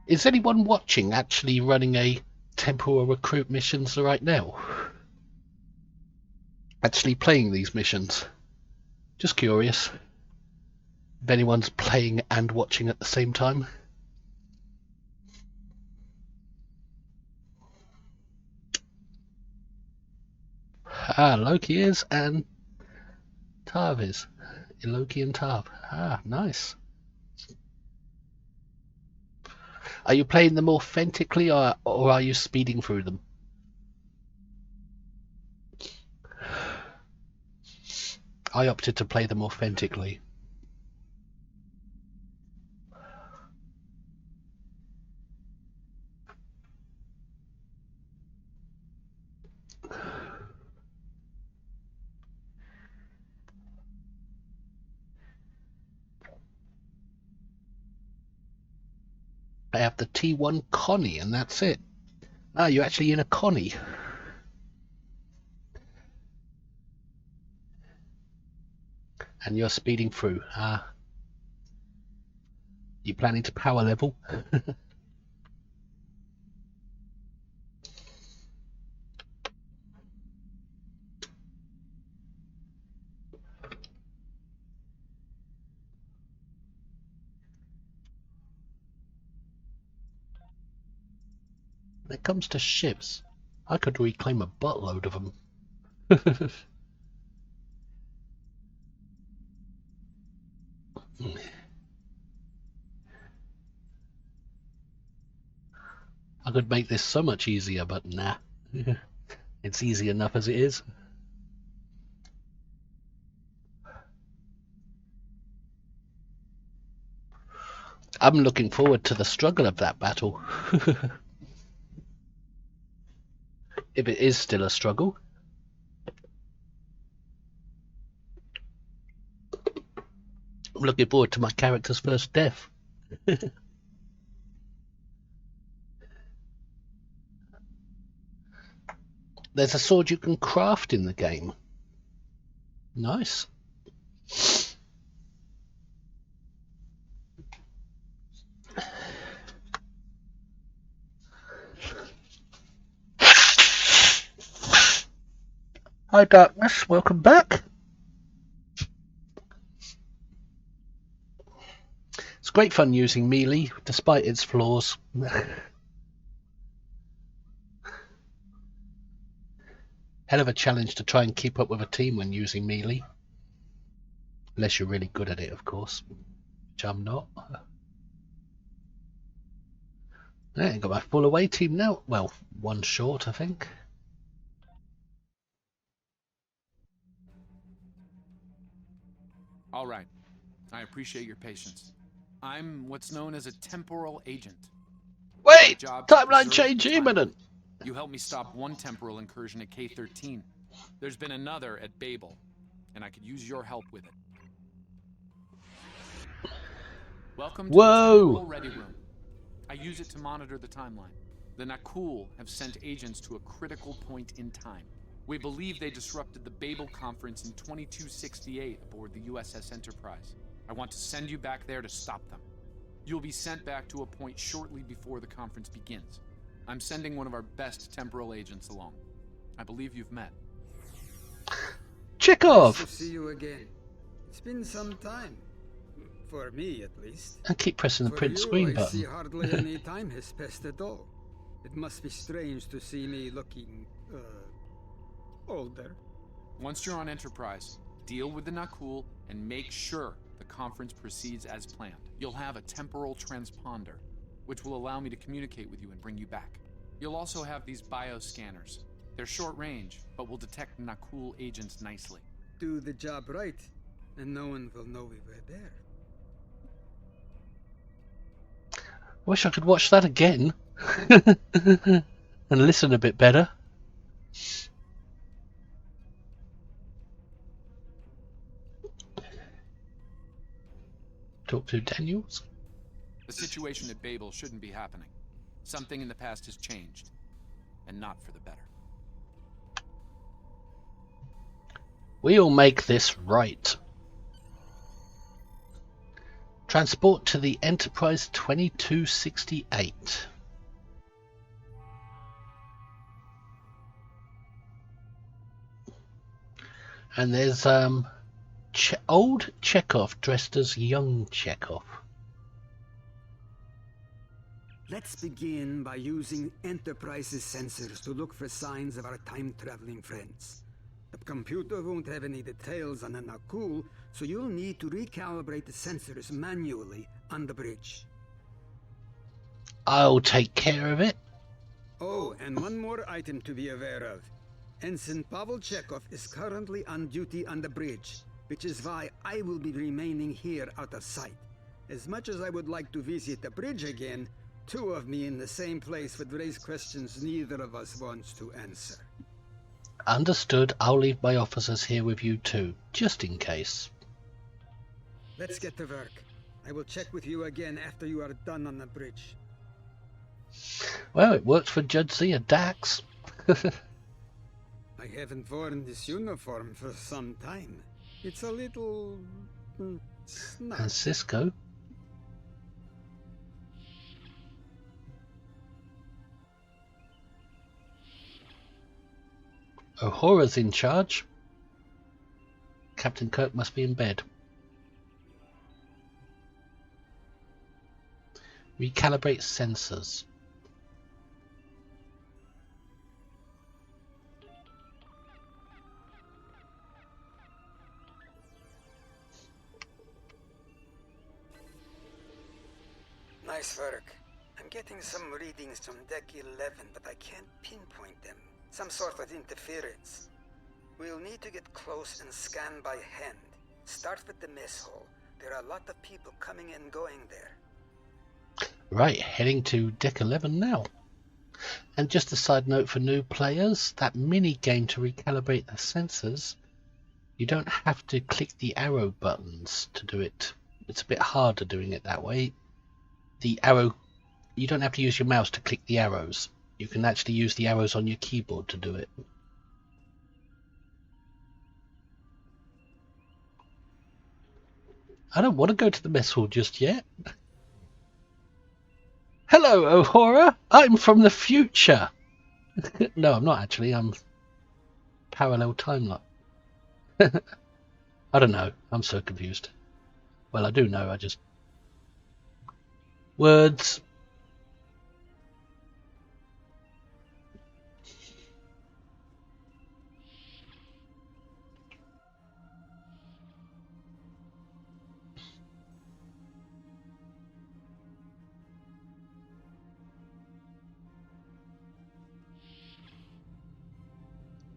Is anyone watching actually running a Temporal Recruit missions right now? Actually playing these missions? Just curious if anyone's playing and watching at the same time. Ah, Loki is and Tav is. Loki and Tav. Ah, nice. Are you playing them authentically or are you speeding through them? I opted to play them authentically. They have the T1 Connie, and that's it. Ah, you're actually in a Connie. And you're speeding through. Ah. You planning to power level? When it comes to ships, I could reclaim a buttload of them. I could make this so much easier, but nah. It's easy enough as it is. I'm looking forward to the struggle of that battle. If it is still a struggle. I'm looking forward to my character's first death. There's a sword you can craft in the game. Nice. Hi Darkness, welcome back. It's great fun using melee, despite its flaws. Hell of a challenge to try and keep up with a team when using melee. Unless you're really good at it, of course. Which I'm not. I got my full away team now. Well, one short, I think. All right. I appreciate your patience. I'm what's known as a temporal agent. Wait! Timeline change imminent! You helped me stop one temporal incursion at K-13. There's been another at Babel, and I could use your help with it. Welcome to the Temporal Ready Room. I use it to monitor the timeline. The Nakul have sent agents to a critical point in time. We believe they disrupted the Babel conference in 2268 aboard the USS Enterprise. I want to send you back there to stop them. You'll be sent back to a point shortly before the conference begins. I'm sending one of our best temporal agents along. I believe you've met. Chekhov! Nice to see you again. It's been some time. For me, at least. And keep pressing the print screen I button. see hardly any time has passed at all. It must be strange to see me looking, older. Once you're on Enterprise, deal with the Nakul and make sure the conference proceeds as planned. You'll have a temporal transponder, which will allow me to communicate with you and bring you back. You'll also have these bioscanners. They're short range, but will detect Nakul agents nicely. Do the job right, and no one will know we were there. Wish I could watch that again. And listen a bit better. Talk to Daniels. The situation at Babel shouldn't be happening. Something in the past has changed, and not for the better. We'll make this right. Transport to the Enterprise 2268. And there's old Chekhov dressed as young Chekhov. Let's begin by using Enterprise's sensors to look for signs of our time-traveling friends. The computer won't have any details on the Nakul, so you'll need to recalibrate the sensors manually on the bridge. I'll take care of it. Oh, and one more item to be aware of. Ensign Pavel Chekhov is currently on duty on the bridge, which is why I will be remaining here out of sight. As much as I would like to visit the bridge again, two of me in the same place would raise questions neither of us wants to answer. Understood. I'll leave my officers here with you too, just in case. Let's get to work. I will check with you again after you are done on the bridge. Well, it worked for Judge Z and Dax. I haven't worn this uniform for some time. It's a little... snug. And Cisco. Uhura's in charge. Captain Kirk must be in bed. Recalibrate sensors. Nice work. I'm getting some readings from Deck 11, but I can't pinpoint them. Some sort of interference. We'll need to get close and scan by hand. Start with the mess hall. There are a lot of people coming and going there. Right, heading to Deck 11 now. And just a side note for new players, that mini game to recalibrate the sensors, you don't have to click the arrow buttons to do it. It's a bit harder doing it that way. The arrow, you don't have to use your mouse to click the arrows. You can actually use the arrows on your keyboard to do it. I don't want to go to the mess hall just yet. Hello, Uhura. I'm from the future. No, I'm not actually. I'm parallel timeline. I don't know. I'm so confused. Well, I do know. I just... Words.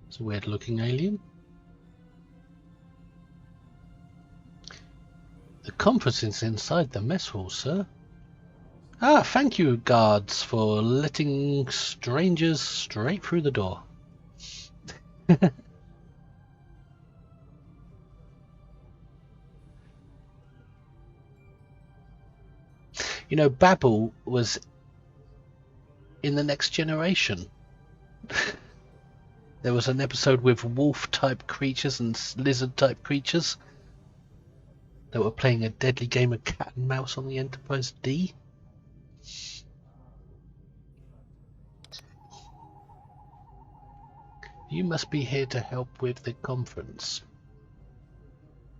It's a weird looking alien. The conference is inside the mess hall, sir. Ah, thank you, guards, for letting strangers straight through the door. You know, Babel was in the Next Generation. There was an episode with wolf-type creatures and lizard-type creatures that were playing a deadly game of cat and mouse on the Enterprise D. You must be here to help with the conference.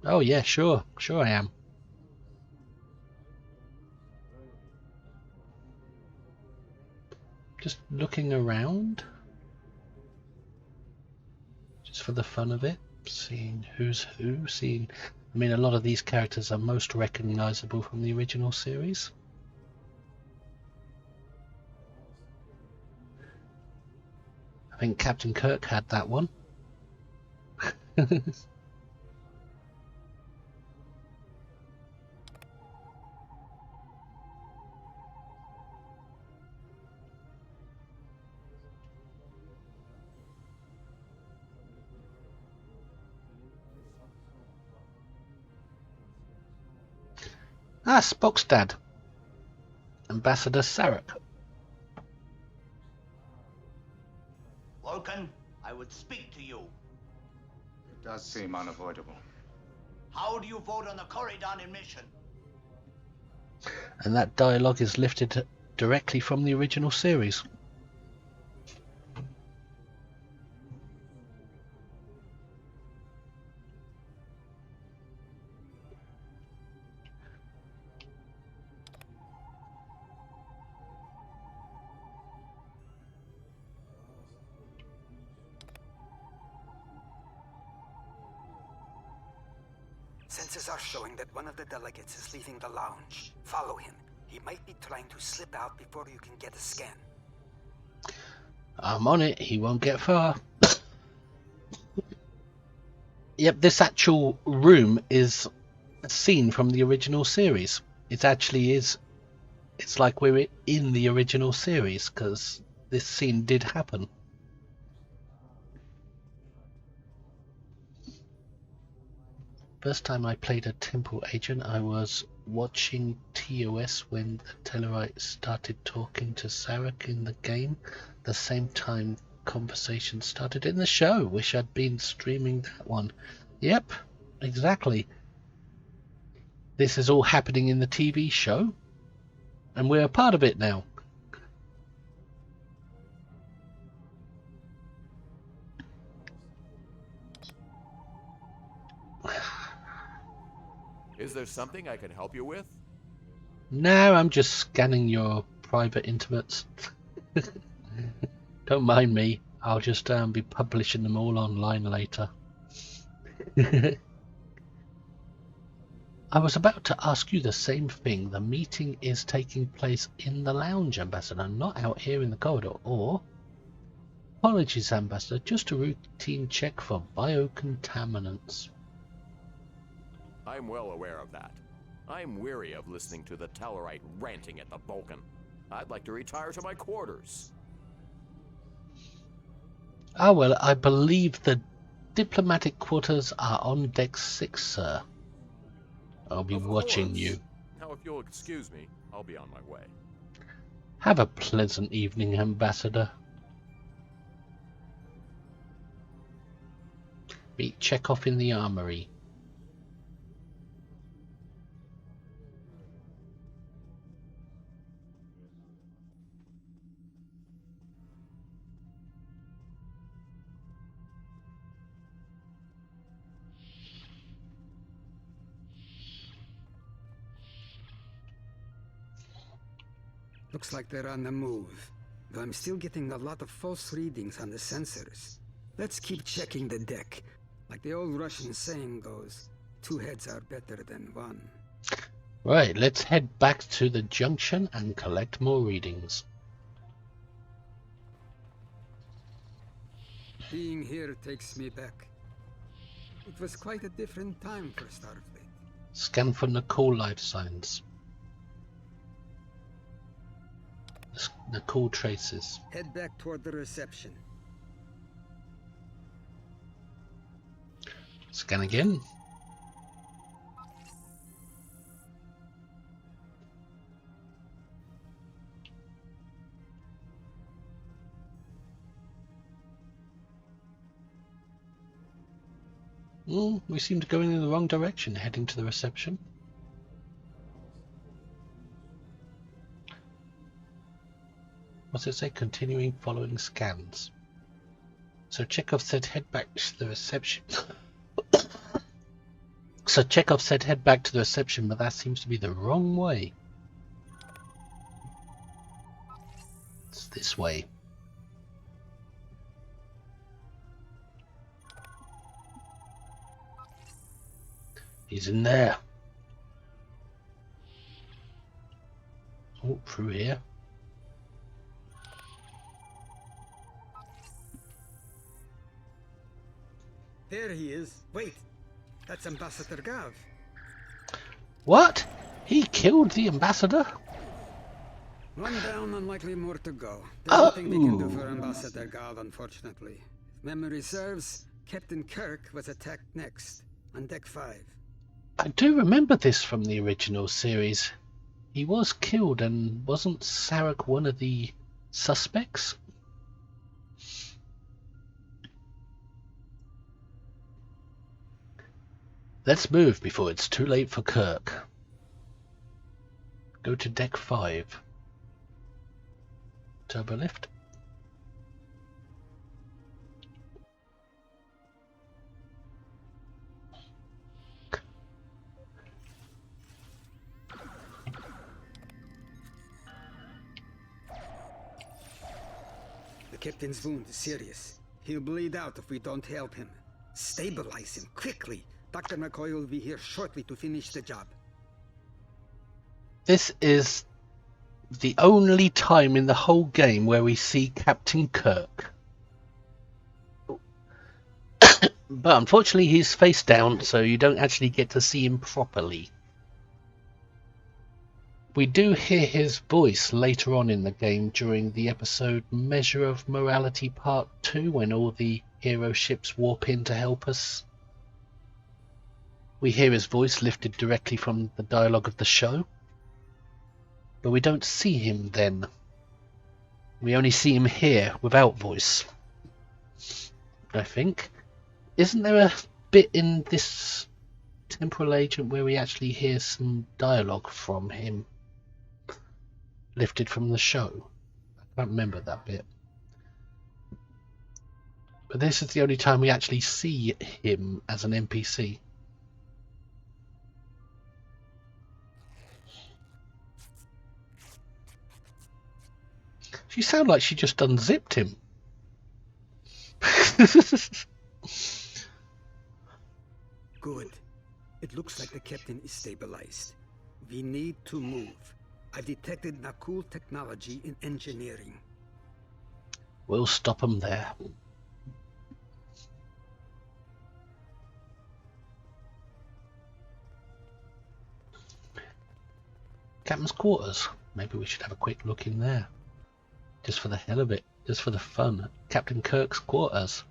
Oh yeah, sure I am. Just looking around. Just for the fun of it. Seeing who's who. I mean, a lot of these characters are most recognizable from the original series. I think Captain Kirk had that one. Ah, Spock's dad. Ambassador Sarek. Gorkon, I would speak to you. It does seem unavoidable. How do you vote on the Corridon mission? And that dialogue is lifted directly from the original series. Sensors are showing that one of the delegates is leaving the lounge. Follow him. He might be trying to slip out before you can get a scan. I'm on it. He won't get far. Yep, this actual room is a scene from the original series. It actually is. It's like we're in the original series because this scene did happen. First time I played a Temple agent, I was watching TOS when the Tellarite started talking to Sarek in the game. The same time conversation started in the show. Wish I'd been streaming that one. Yep, exactly. This is all happening in the TV show, and we're a part of it now. Is there something I can help you with? No, I'm just scanning your private intimates. Don't mind me. I'll just be publishing them all online later. I was about to ask you the same thing. The meeting is taking place in the lounge, Ambassador, not out here in the corridor, or... Apologies, Ambassador, just a routine check for biocontaminants. I'm well aware of that. I'm weary of listening to the Tellarite ranting at the Vulcan. I'd like to retire to my quarters. Ah, well, I believe the diplomatic quarters are on deck 6, sir. I'll be watching you. Now, if you'll excuse me, I'll be on my way. Have a pleasant evening, Ambassador. Meet Chekhov in the armory. Looks like they're on the move, though I'm still getting a lot of false readings on the sensors. Let's keep checking the deck. Like the old Russian saying goes, 2 heads are better than 1. Right, let's head back to the junction and collect more readings. Being here takes me back. It was quite a different time for Starfleet. Scan for Nicole life signs. Nicole traces. Head back toward the reception. Scan again. We seem to be going in the wrong direction, heading to the reception. What's it say? Continuing following scans. So Chekhov said head back to the reception. So Chekhov said head back to the reception, but that seems to be the wrong way. It's this way. He's in there. Oh, through here. There he is. Wait, that's Ambassador Gav. What? He killed the ambassador? One down and likely more to go. There's nothing we can do for Ambassador Gav, unfortunately. If memory serves, Captain Kirk was attacked next, on Deck 5. I do remember this from the original series. He was killed, and wasn't Sarek one of the suspects? Let's move before it's too late for Kirk. Go to Deck 5. Turbo lift. The captain's wound is serious. He'll bleed out if we don't help him. Stabilize him, quickly. Dr. McCoy will be here shortly to finish the job. This is the only time in the whole game where we see Captain Kirk. But unfortunately he's face down, so you don't actually get to see him properly. We do hear his voice later on in the game during the episode Measure of Morality Part 2, when all the hero ships warp in to help us. We hear his voice lifted directly from the dialogue of the show, but we don't see him then. We only see him here without voice, I think. Isn't there a bit in this Temporal Agent where we actually hear some dialogue from him lifted from the show? I can't remember that bit. But this is the only time we actually see him as an NPC. She sounded like she just unzipped him. Good. It looks like the captain is stabilized. We need to move. I've detected Nakul technology in engineering. We'll stop him there. Captain's quarters. Maybe we should have a quick look in there. Just for the hell of it. Just for the fun. Captain Kirk's quarters.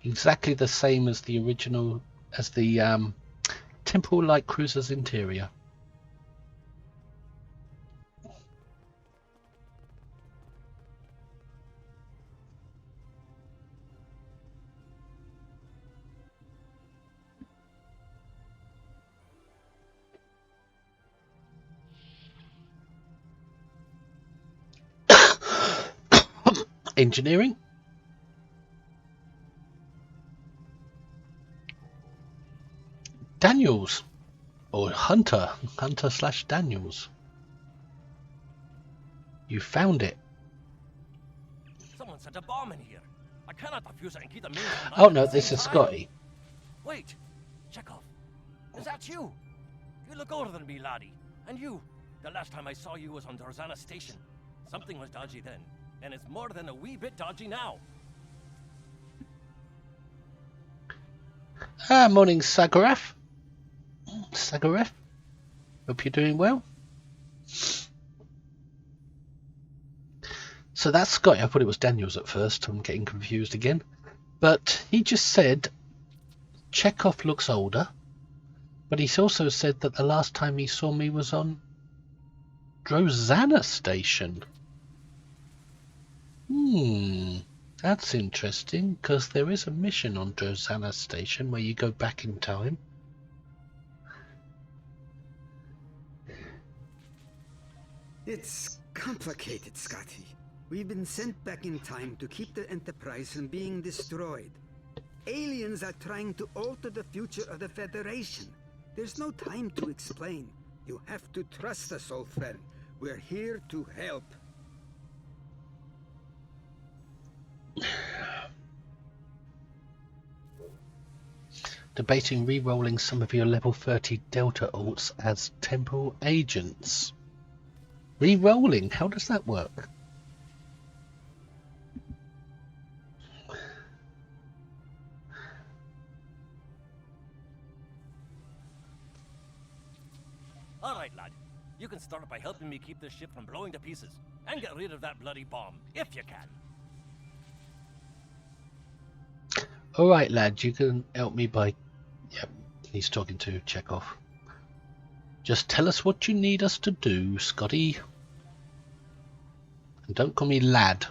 Exactly the same as the original, as the Temporal Recruiter's interior. Engineering. Daniels, or Hunter / Daniels. You found it. Someone set a bomb in here. I cannot defuse it and keep the main. Oh no, this is Scotty. Wait, Chekhov, is that you? You look older than me, laddie. And you, the last time I saw you was on Dorzana Station. Something was dodgy then, and it's more than a wee bit dodgy now. Morning, Sagaraf. Sagaraf, hope you're doing well. So that's Scotty. I thought it was Daniels at first. I'm getting confused again. But he just said Chekhov looks older, but he's also said that the last time he saw me was on Drozana Station. That's interesting, because there is a mission on Drozana Station where you go back in time. It's complicated, Scotty. We've been sent back in time to keep the Enterprise from being destroyed. Aliens are trying to alter the future of the Federation. There's no time to explain. You have to trust us, old friend. We're here to help. Debating re-rolling some of your level 30 Delta alts as Temporal Agents. Re-rolling? How does that work? Alright, lad. You can start by helping me keep this ship from blowing to pieces. And get rid of that bloody bomb, if you can. Alright, lad, you can help me by... Yep, he's talking to Chekhov. Just tell us what you need us to do, Scotty. And don't call me lad.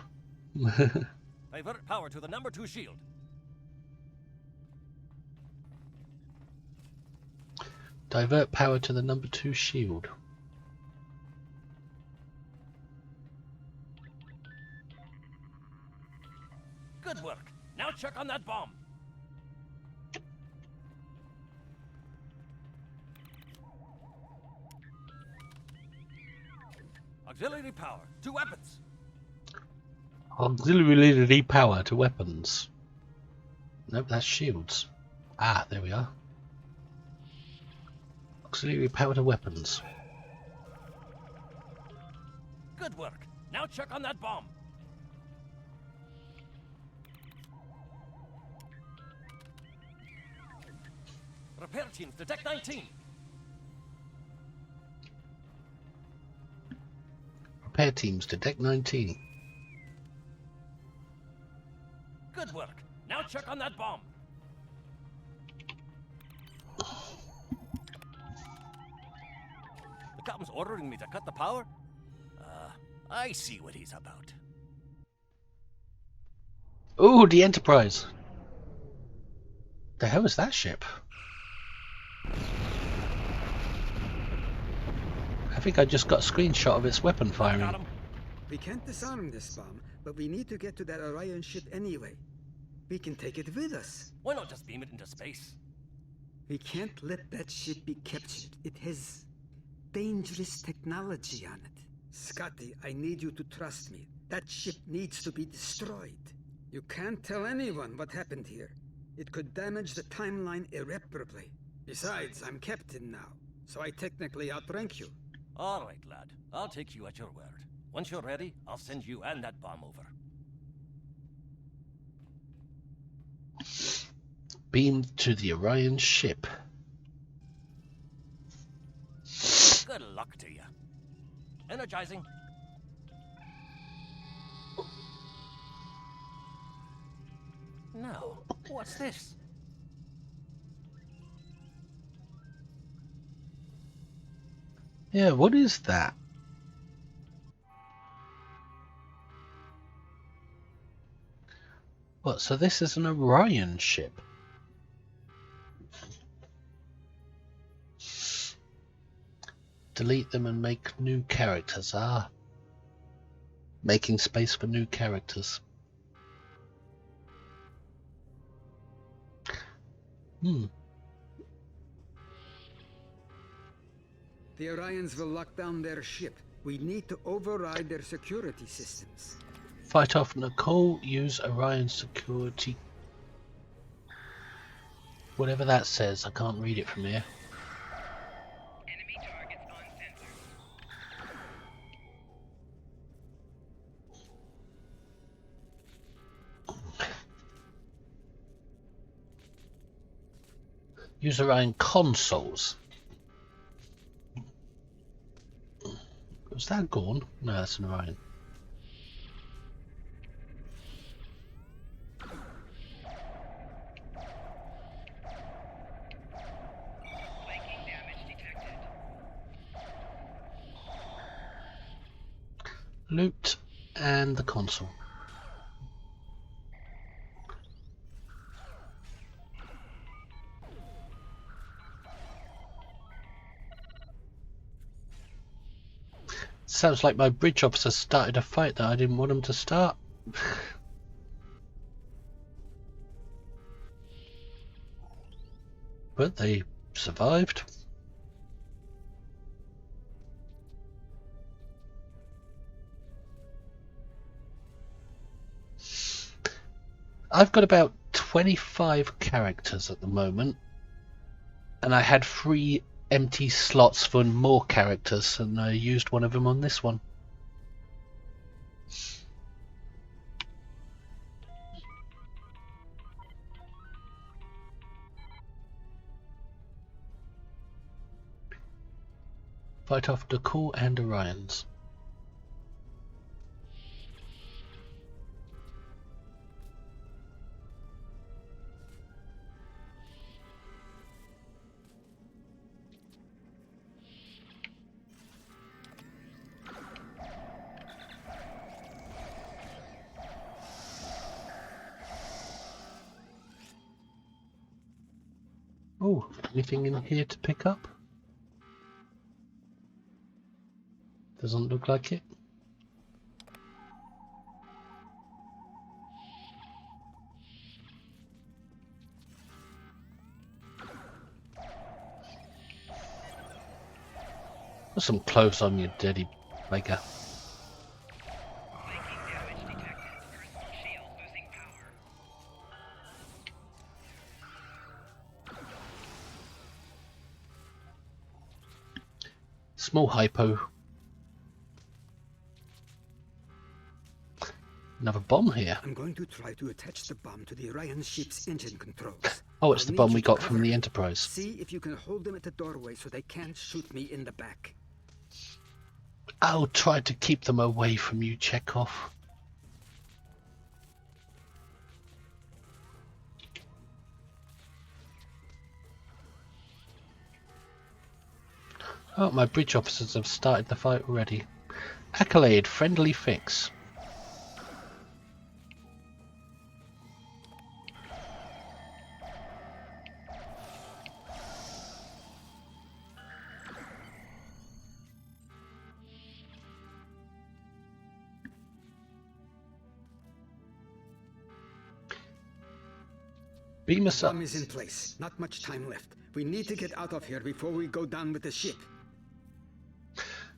Divert power to the number 2 shield. Divert power to the number 2 shield. Good work. Now check on that bomb. Auxiliary power to weapons. Auxiliary power to weapons. Nope, that's shields. Ah, there we are. Auxiliary power to weapons. Good work. Now check on that bomb. Repair teams to deck 19. Repair teams to deck 19. Good work. Now check on that bomb. The captain's ordering me to cut the power? I see what he's about. Ooh, the Enterprise. The hell is that ship? I think I just got a screenshot of its weapon firing. We can't disarm this bomb, but we need to get to that Orion ship anyway. We can take it with us. Why not just beam it into space? We can't let that ship be captured. It has dangerous technology on it. Scotty, I need you to trust me. That ship needs to be destroyed. You can't tell anyone what happened here. It could damage the timeline irreparably. Besides, I'm captain now, so I technically outrank you. All right, lad. I'll take you at your word. Once you're ready, I'll send you and that bomb over. Beamed to the Orion ship. Good luck to you. Energizing. Now, what's this? Yeah, what is that? What, so this is an Orion ship? Delete them and make new characters. Ah. Making space for new characters. The Orions will lock down their ship. We need to override their security systems. Fight off Nicole, use Orion security. Whatever that says, I can't read it from here. Enemy targets on sensor. Use Orion consoles. Was that Gorn? No, that's an Orion. Flanking damage detected. Loot and the console. Sounds like my bridge officer started a fight that I didn't want him to start. But they survived. I've got about 25 characters at the moment, and I had 3 empty slots for more characters, and I used one of them on this one. Fight off Nicole and Orions. Oh, anything in here to pick up? Doesn't look like it. Put some clothes on you, dirty maker. Flanking damage detected. Personal shield losing power. Small hypo. Another bomb here. I'm going to try to attach the bomb to the Orion ship's engine controls. Oh, it's I'll the need bomb you we to got cover from the it. Enterprise. See if you can hold them at the doorway so they can't shoot me in the back. I'll try to keep them away from you, Chekhov. Oh, my bridge officers have started the fight already. Accolade, friendly fix. Beam us up. Bomb is in place. Not much time left. We need to get out of here before we go down with the ship.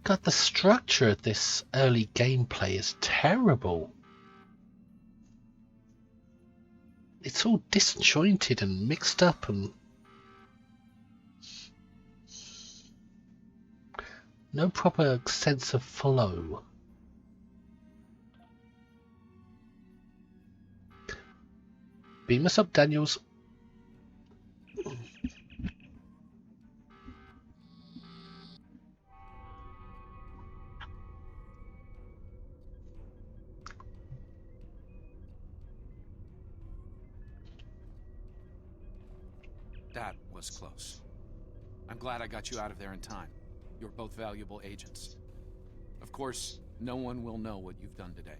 God, the structure of this early gameplay is terrible. It's all disjointed and mixed up and no proper sense of flow. Beam us up, Daniels. That was close. I'm glad I got you out of there in time. You're both valuable agents. Of course, no one will know what you've done today,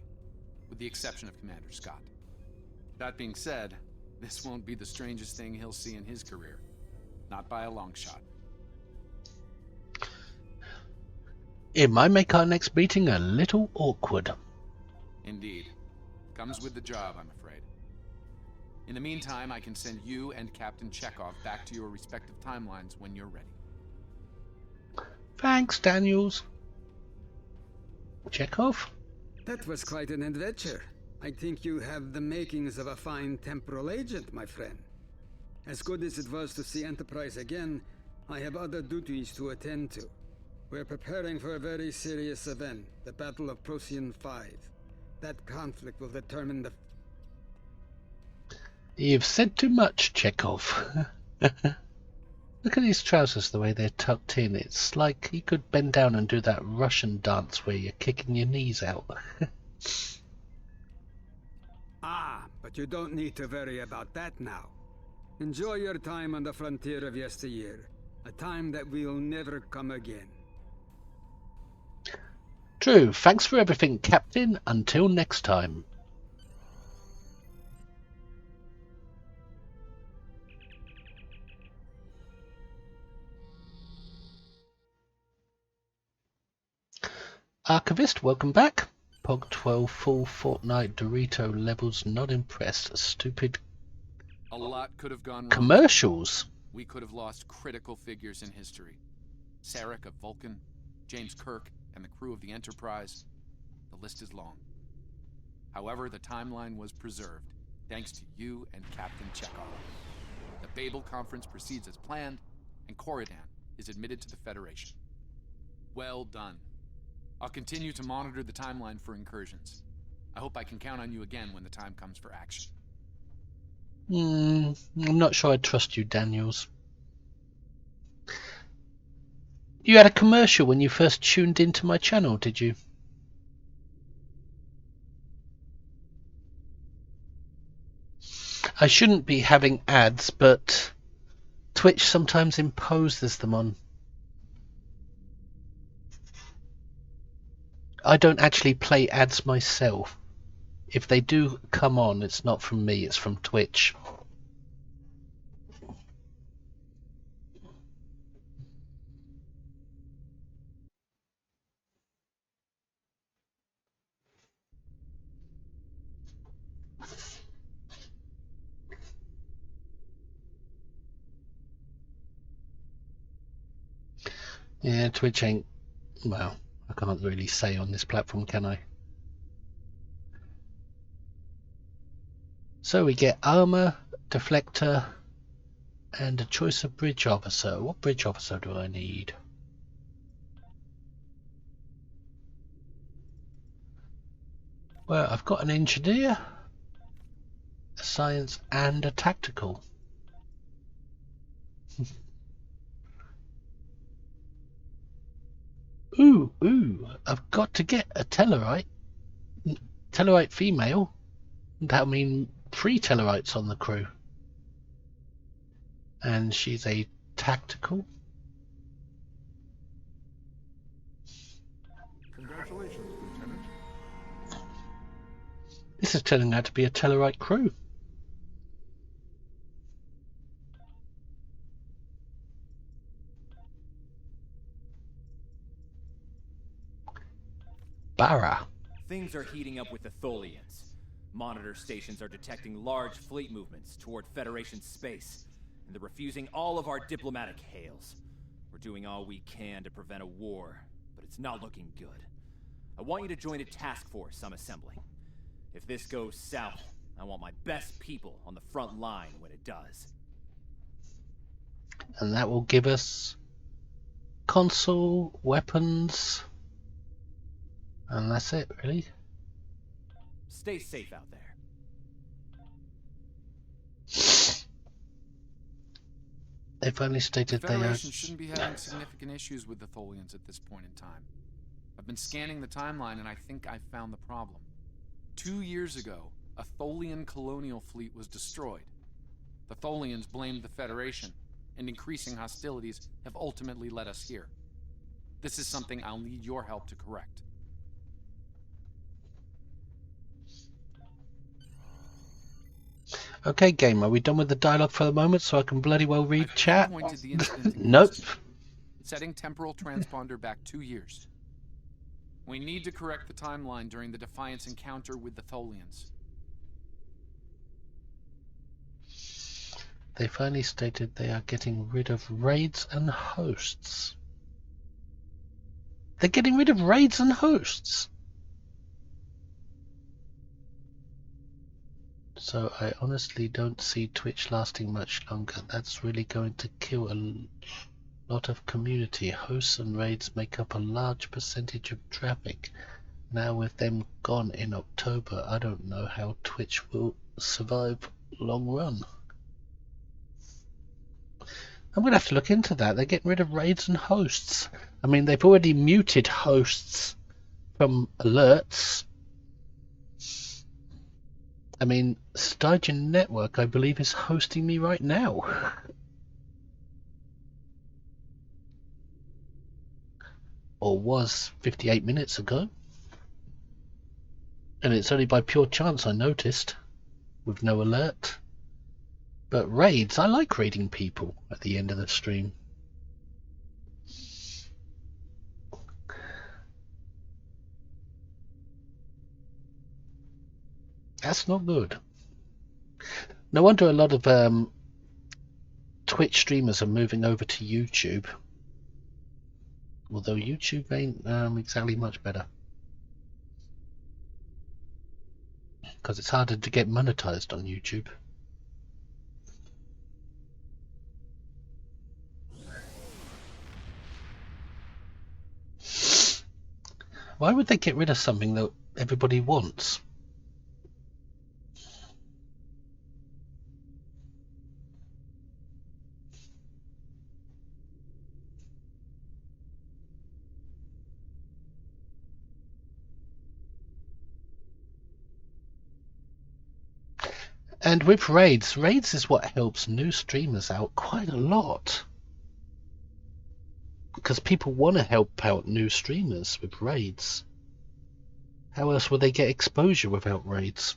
with the exception of Commander Scott. That being said, this won't be the strangest thing he'll see in his career. Not by a long shot. It might make our next meeting a little awkward. Indeed. Comes with the job, I'm afraid. In the meantime, I can send you and Captain Chekhov back to your respective timelines when you're ready. Thanks, Daniels. Chekhov? That was quite an adventure. I think you have the makings of a fine temporal agent, my friend. As good as it was to see Enterprise again, I have other duties to attend to. We're preparing for a very serious event, the Battle of Procyon 5. That conflict will determine the... You've said too much, Chekhov. Look at his trousers, the way they're tucked in. It's like he could bend down and do that Russian dance where you're kicking your knees out. Ah, but you don't need to worry about that now. Enjoy your time on the frontier of yesteryear, a time that will never come again. True. Thanks for everything, Captain. Until next time. Archivist, welcome back. Pog 12 full Fortnite Dorito levels not impressed. Stupid A lot could have gone wrong. commercials. We could have lost critical figures in history. Sarek of Vulcan, James Kirk, and the crew of the Enterprise. The list is long. However, the timeline was preserved, thanks to you and Captain Chekhov. The Babel Conference proceeds as planned, and Corridan is admitted to the Federation. Well done. I'll continue to monitor the timeline for incursions. I hope I can count on you again when the time comes for action. I'm not sure I trust you, Daniels. You had a commercial when you first tuned into my channel, did you? I shouldn't be having ads, but Twitch sometimes imposes them on. I don't actually play ads myself. If they do come on, it's not from me, it's from Twitch. Yeah, Twitch ain't... well, I can't really say on this platform, can I? So we get armor, deflector, and a choice of bridge officer. What bridge officer do I need? Well, I've got an engineer, a science, and a tactical. Ooh, I've got to get a Tellarite. Tellarite female. That'll mean 3 Tellarites on the crew. And she's a tactical. This is turning out to be a Tellarite crew. Barra. Things are heating up with the Tholians. Monitor stations are detecting large fleet movements toward Federation space, and they're refusing all of our diplomatic hails. We're doing all we can to prevent a war, but it's not looking good. I want you to join a task force I'm assembling. If this goes south, I want my best people on the front line when it does. And that will give us console, weapons, and that's it, really. Stay safe out there. They've only stated the they are... Federation shouldn't be having significant issues with the Tholians at this point in time. I've been scanning the timeline and I think I've found the problem. 2 years ago, a Tholian colonial fleet was destroyed. The Tholians blamed the Federation, and increasing hostilities have ultimately led us here. This is something I'll need your help to correct. Okay, game, are we done with the dialogue for the moment so I can bloody well read chat? The incident in Nope. question, setting temporal transponder back 2 years. We need to correct the timeline during the Defiance encounter with the Tholians. They finally stated they are getting rid of raids and hosts. They're getting rid of raids and hosts. So I honestly don't see Twitch lasting much longer. That's really going to kill a lot of community. Hosts and raids make up a large percentage of traffic. Now with them gone in October, I don't know how Twitch will survive long run. I'm going to have to look into that. They're getting rid of raids and hosts. I mean, they've already muted hosts from alerts. I mean, Stygian Network, I believe, is hosting me right now. Or was 58 minutes ago. And it's only by pure chance I noticed, with no alert. But raids, I like raiding people at the end of the stream. That's not good. No wonder a lot of Twitch streamers are moving over to YouTube. Although YouTube ain't exactly much better. Because it's harder to get monetized on YouTube. Why would they get rid of something that everybody wants? And with raids is what helps new streamers out quite a lot. Because people want to help out new streamers with raids. How else would they get exposure without raids?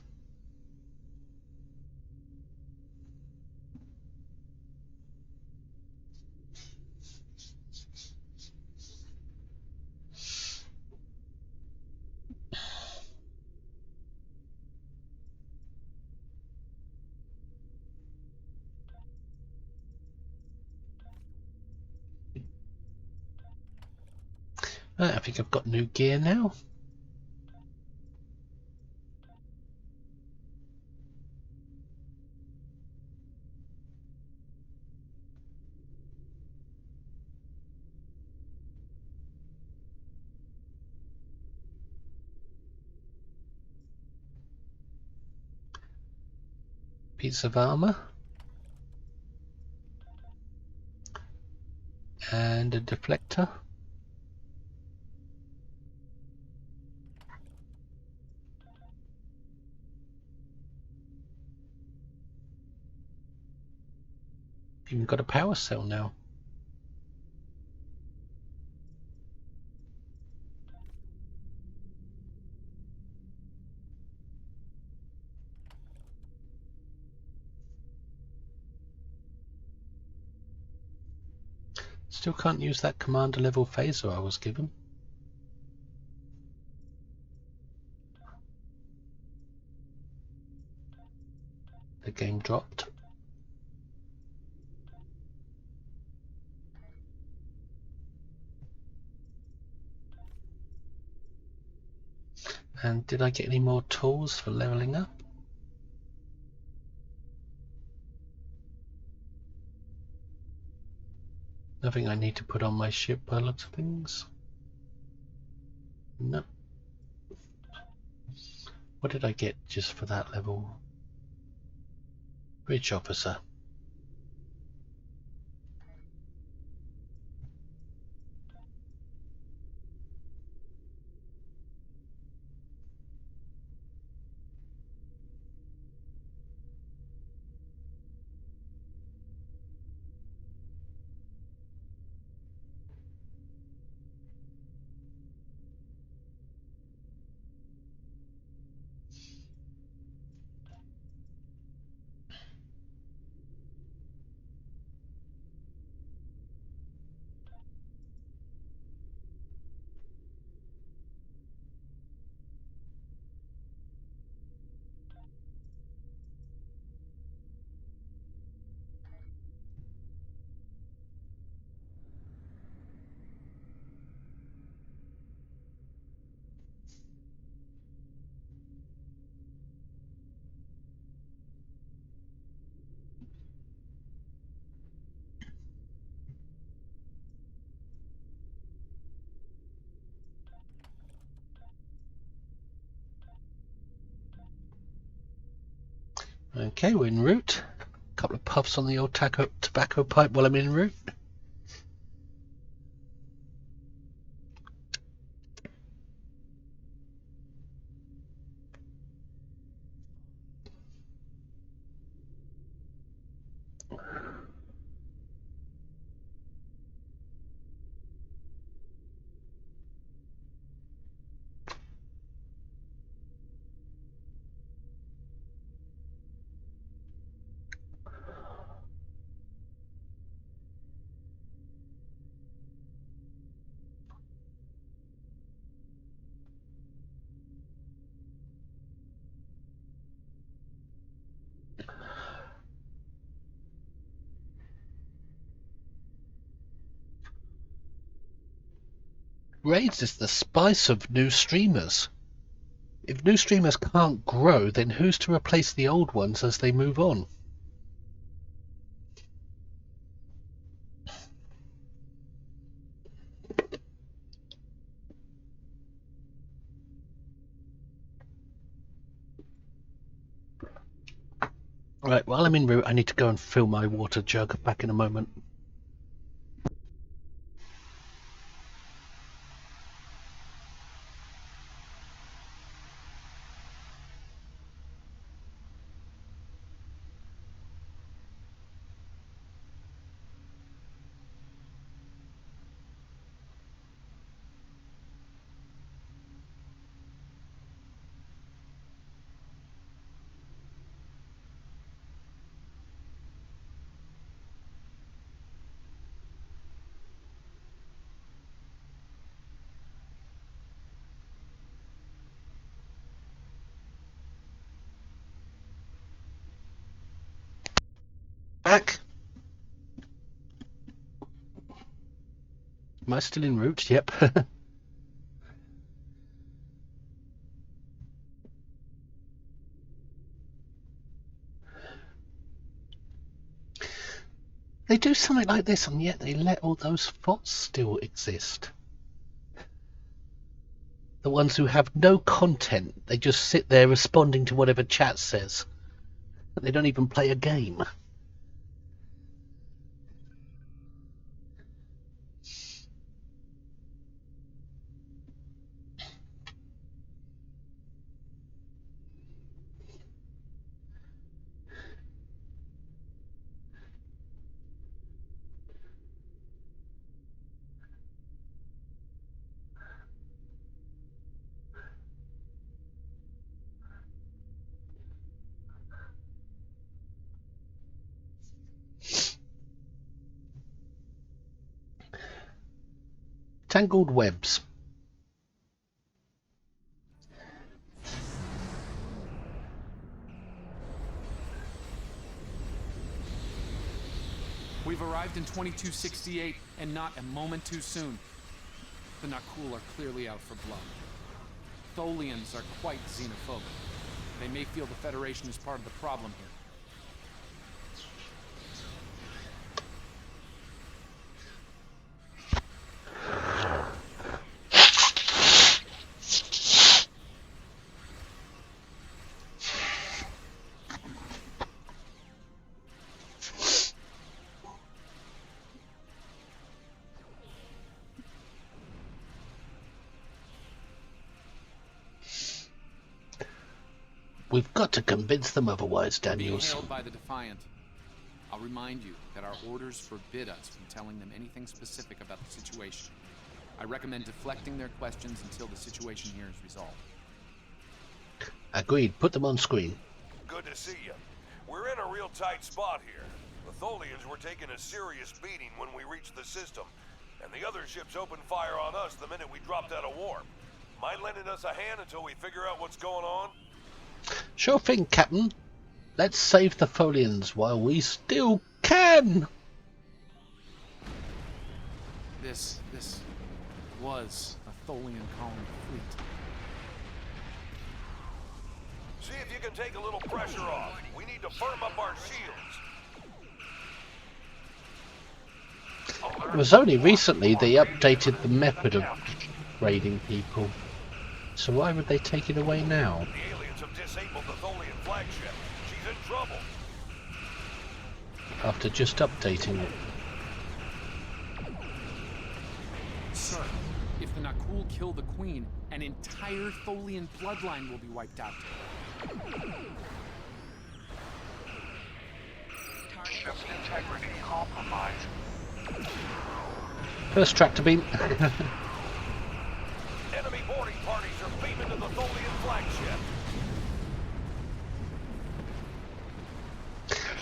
I think I've got new gear now. Piece of armor. And a deflector. Even got a power cell now. Still can't use that commander level phaser I was given. The game dropped. And did I get any more tools for leveling up? Nothing I need to put on my ship by the looks of things. No. What did I get just for that level? Bridge officer. Okay, we're en route. A couple of puffs on the old tobacco pipe while I'm en route. Raids is the spice of new streamers. If new streamers can't grow, then who's to replace the old ones as they move on? Right, while I'm en route, I need to go and fill my water jug. Back in a moment. Back. Am I still en route? Yep. They do something like this, and yet they let all those bots still exist. The ones who have no content, they just sit there responding to whatever chat says. They don't even play a game. Tangled webs. We've arrived in 2268, and not a moment too soon. The not cool are clearly out for blood. Tholians are quite xenophobic. They may feel the Federation is part of the problem here. We've got to convince them otherwise, Being Daniels. hailed by the Defiant, I'll remind you that our orders forbid us from telling them anything specific about the situation. I recommend deflecting their questions until the situation here is resolved. Agreed. Put them on screen. Good to see you. We're in a real tight spot here. The Tholians were taking a serious beating when we reached the system, and the other ships opened fire on us the minute we dropped out of warp. Mind lending us a hand until we figure out what's going on? Sure thing, Captain. Let's save the Tholians while we still can. This was a Tholian colony fleet. See if you can take a little pressure off. We need to firm up our shields. It was only recently they updated the method of raiding people. So why would they take it away now? The aliens have disabled the Tholian flagship. She's in trouble. After just updating it. Sir, if the Nakul kill the Queen, an entire Tholian bloodline will be wiped out. Ship's integrity compromised. First tractor beam. Enemy boarding parties are beaming to the Tholian flagship.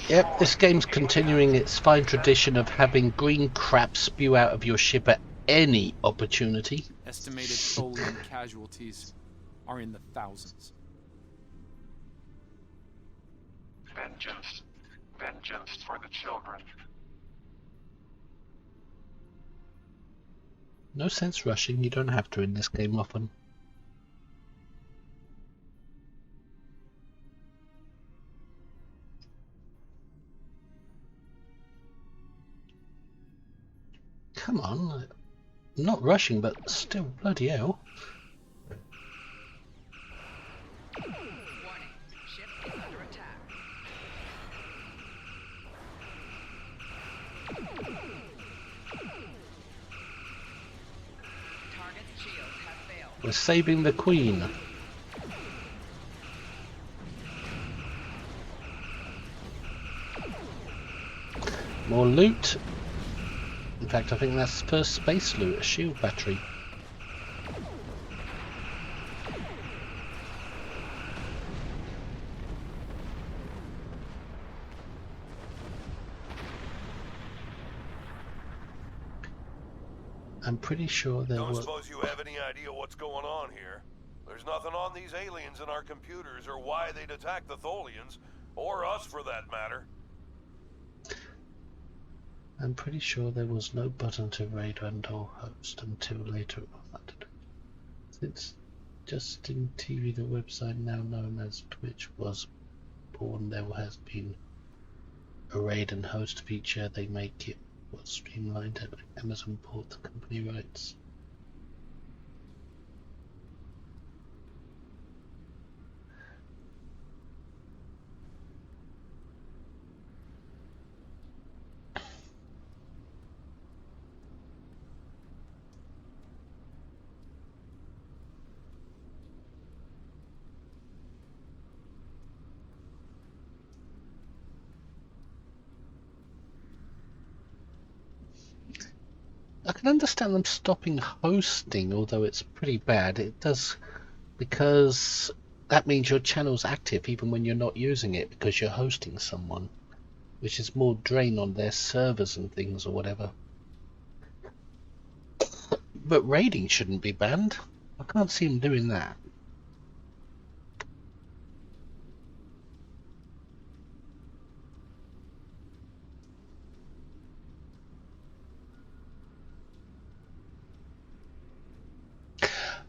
Yep, this game's continuing its fine tradition of having green crap spew out of your ship at any opportunity. Estimated Tholian casualties are in the thousands. Vengeance. Vengeance for the children. No sense rushing, you don't have to in this game often. Come on, I'm not rushing, but still, bloody hell. We're saving the Queen. More loot. In fact, I think that's first space loot, a shield battery. I'm pretty sure there Don't was... suppose you have any idea what's going on here? There's nothing on these aliens in our computers or why they'd attack the Tholians, or us for that matter. I'm pretty sure there was no button to raid and or host until later. Since Justin TV, the website now known as Twitch, was born, there has been a raid and host feature. They make it was streamlined and Amazon bought the company rights. I can understand them stopping hosting, although it's pretty bad. It does, because that means your channel's active even when you're not using it, because you're hosting someone, which is more drain on their servers and things or whatever. But raiding shouldn't be banned. I can't see him doing that.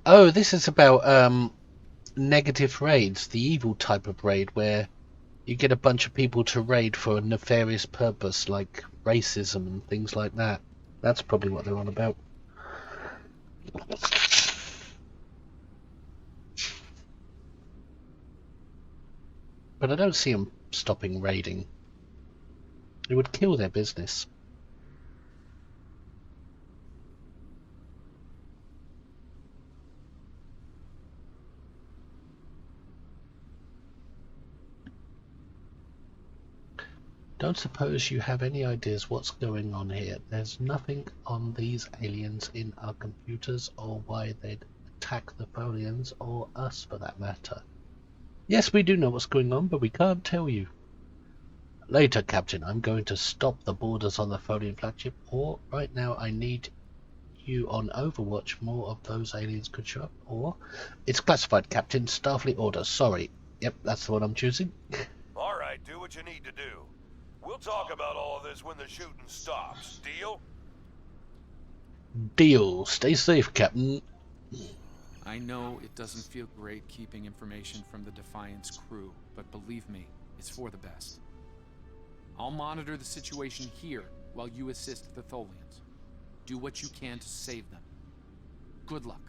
Oh, this is about negative raids, the evil type of raid where you get a bunch of people to raid for a nefarious purpose like racism and things like that. That's probably what they're on about. But I don't see them stopping raiding. It would kill their business. Don't suppose you have any ideas what's going on here. There's nothing on these aliens in our computers or why they'd attack the Tholians or us for that matter. Yes, we do know what's going on, but we can't tell you. Later, Captain, I'm going to stop the boarders on the Tholian flagship, or right now I need you on Overwatch. More of those aliens could show up, or... It's classified, Captain. Starfleet order. Sorry. Yep, that's the one I'm choosing. Alright, do what you need to do. We'll talk about all of this when the shooting stops. Deal? Deal. Stay safe, Captain. I know it doesn't feel great keeping information from the Defiance crew, but believe me, it's for the best. I'll monitor the situation here while you assist the Tholians. Do what you can to save them. Good luck.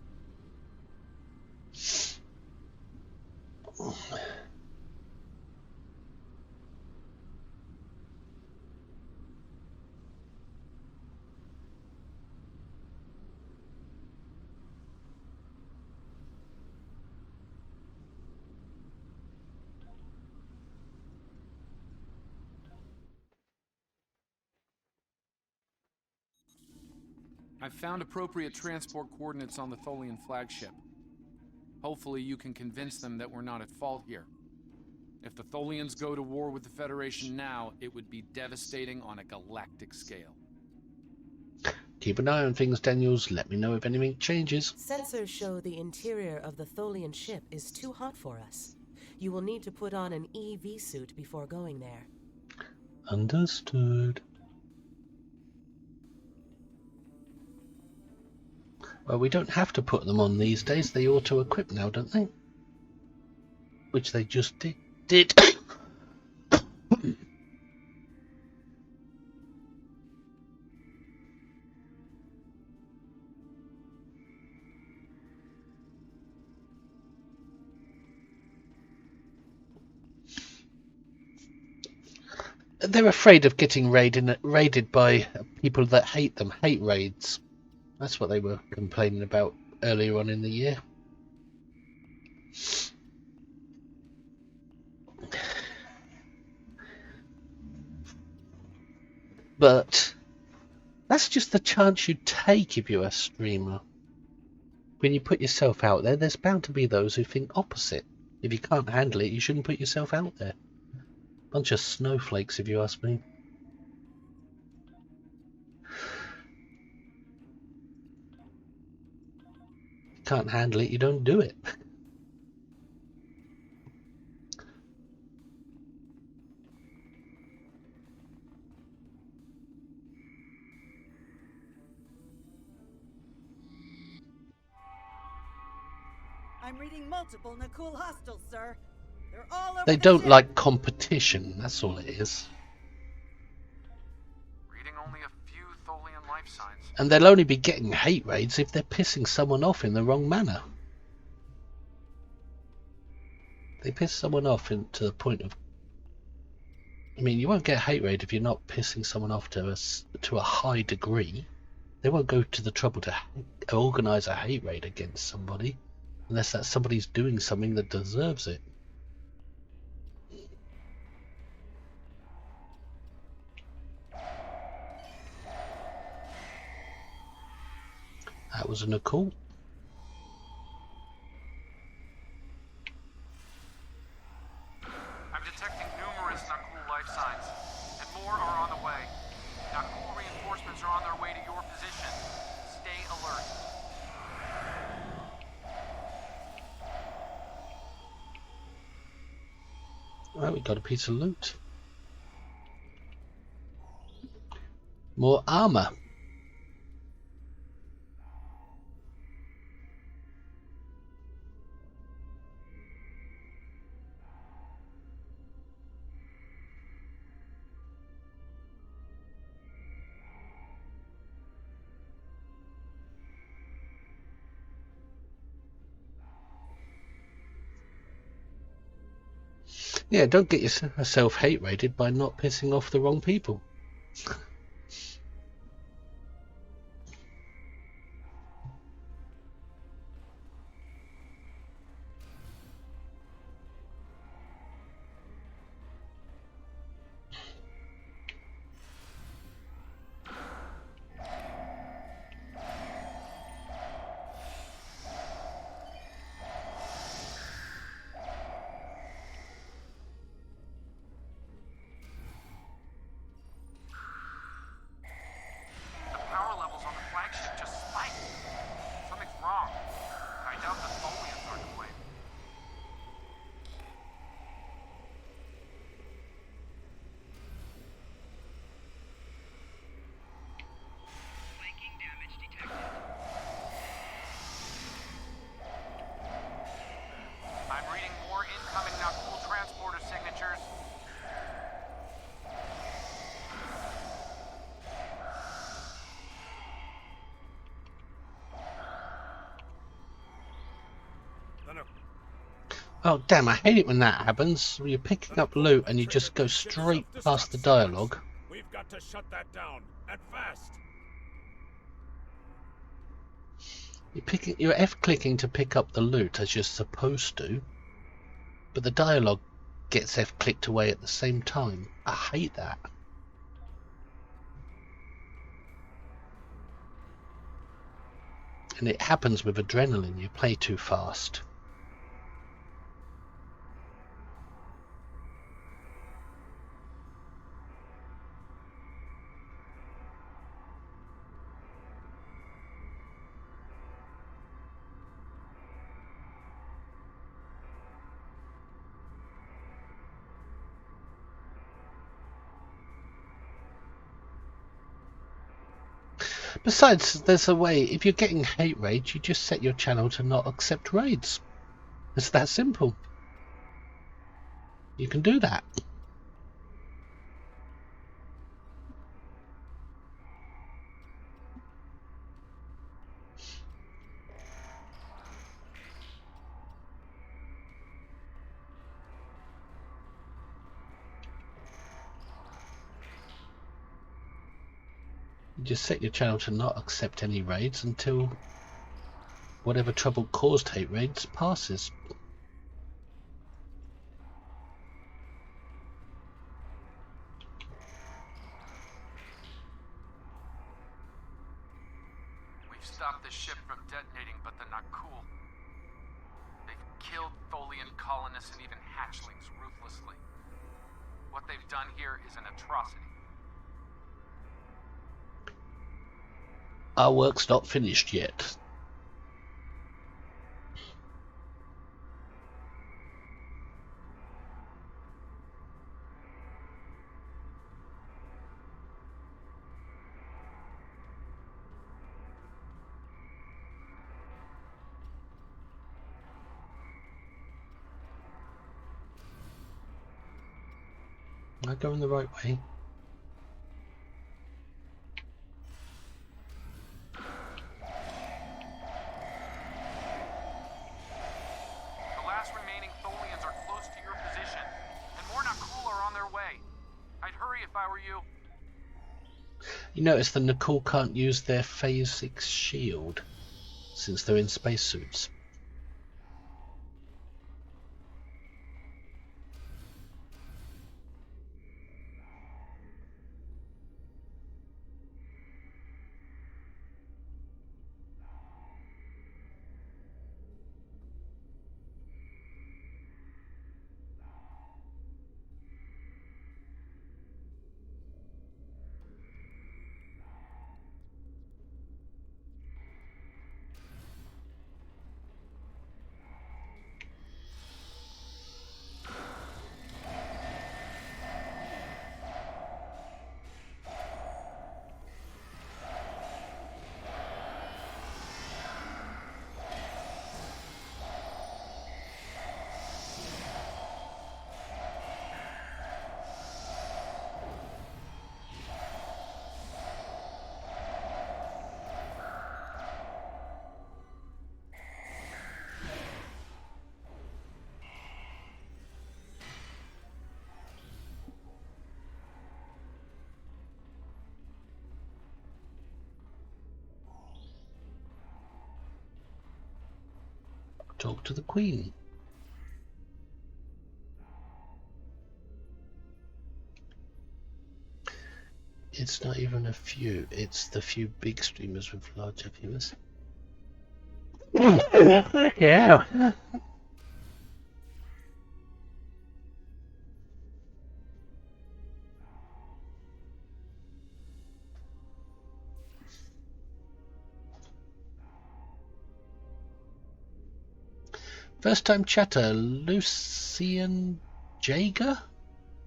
I've found appropriate transport coordinates on the Tholian flagship. Hopefully you can convince them that we're not at fault here. If the Tholians go to war with the Federation now, it would be devastating on a galactic scale. Keep an eye on things, Daniels. Let me know if anything changes. Sensors show the interior of the Tholian ship is too hot for us. You will need to put on an EV suit before going there. Understood. Well, we don't have to put them on these days. They auto-equip now, don't they? Which they just did. They're afraid of getting raided by people that hate them. Hate raids. That's what they were complaining about earlier on in the year. But that's just the chance you take if you're a streamer. When you put yourself out there, there's bound to be those who think opposite. If you can't handle it, you shouldn't put yourself out there. Bunch of snowflakes, if you ask me. Can't handle it, you don't do it. I'm reading multiple Nakul hostiles, sir. They're all over They the don't ship. like competition, that's all it is. Reading only a few Tholian life signs. And they'll only be getting hate raids if they're pissing someone off in the wrong manner. They piss someone off to the point of... I mean, you won't get a hate raid if you're not pissing someone off to a high degree. They won't go to the trouble to organise a hate raid against somebody unless that somebody's doing something that deserves it. That was a Nakul. I'm detecting numerous Nakul life signs, and more are on the way. Nakul reinforcements are on their way to your position. Stay alert. Right, we got a piece of loot. More armor. Yeah, don't get yourself hate rated by not pissing off the wrong people. Oh damn, I hate it when that happens. You're picking up loot and you just go straight past the dialogue. We've got to shut that down, and fast. You're F-clicking to pick up the loot as you're supposed to, but the dialogue gets F-clicked away at the same time. I hate that. And it happens with adrenaline. You play too fast. Besides, there's a way, if you're getting hate raids, you just set your channel to not accept raids. It's that simple. You can do that. You just set your channel to not accept any raids until whatever trouble caused hate raids passes. We've stopped the ship from detonating, but they're not cool. They've killed Tholian colonists and even hatchlings ruthlessly. What they've done here is an atrocity. Our work's not finished yet. Am I going the right way? The last remaining Tholians are close to your position, and more Nakul are on their way. I'd hurry if I were you. You notice the Nakul can't use their Phase 6 shield since they're in spacesuits. Talk to the Queen. It's not even a few, it's the few big streamers with larger viewers. Yeah. First time chatter, Lucian Jager?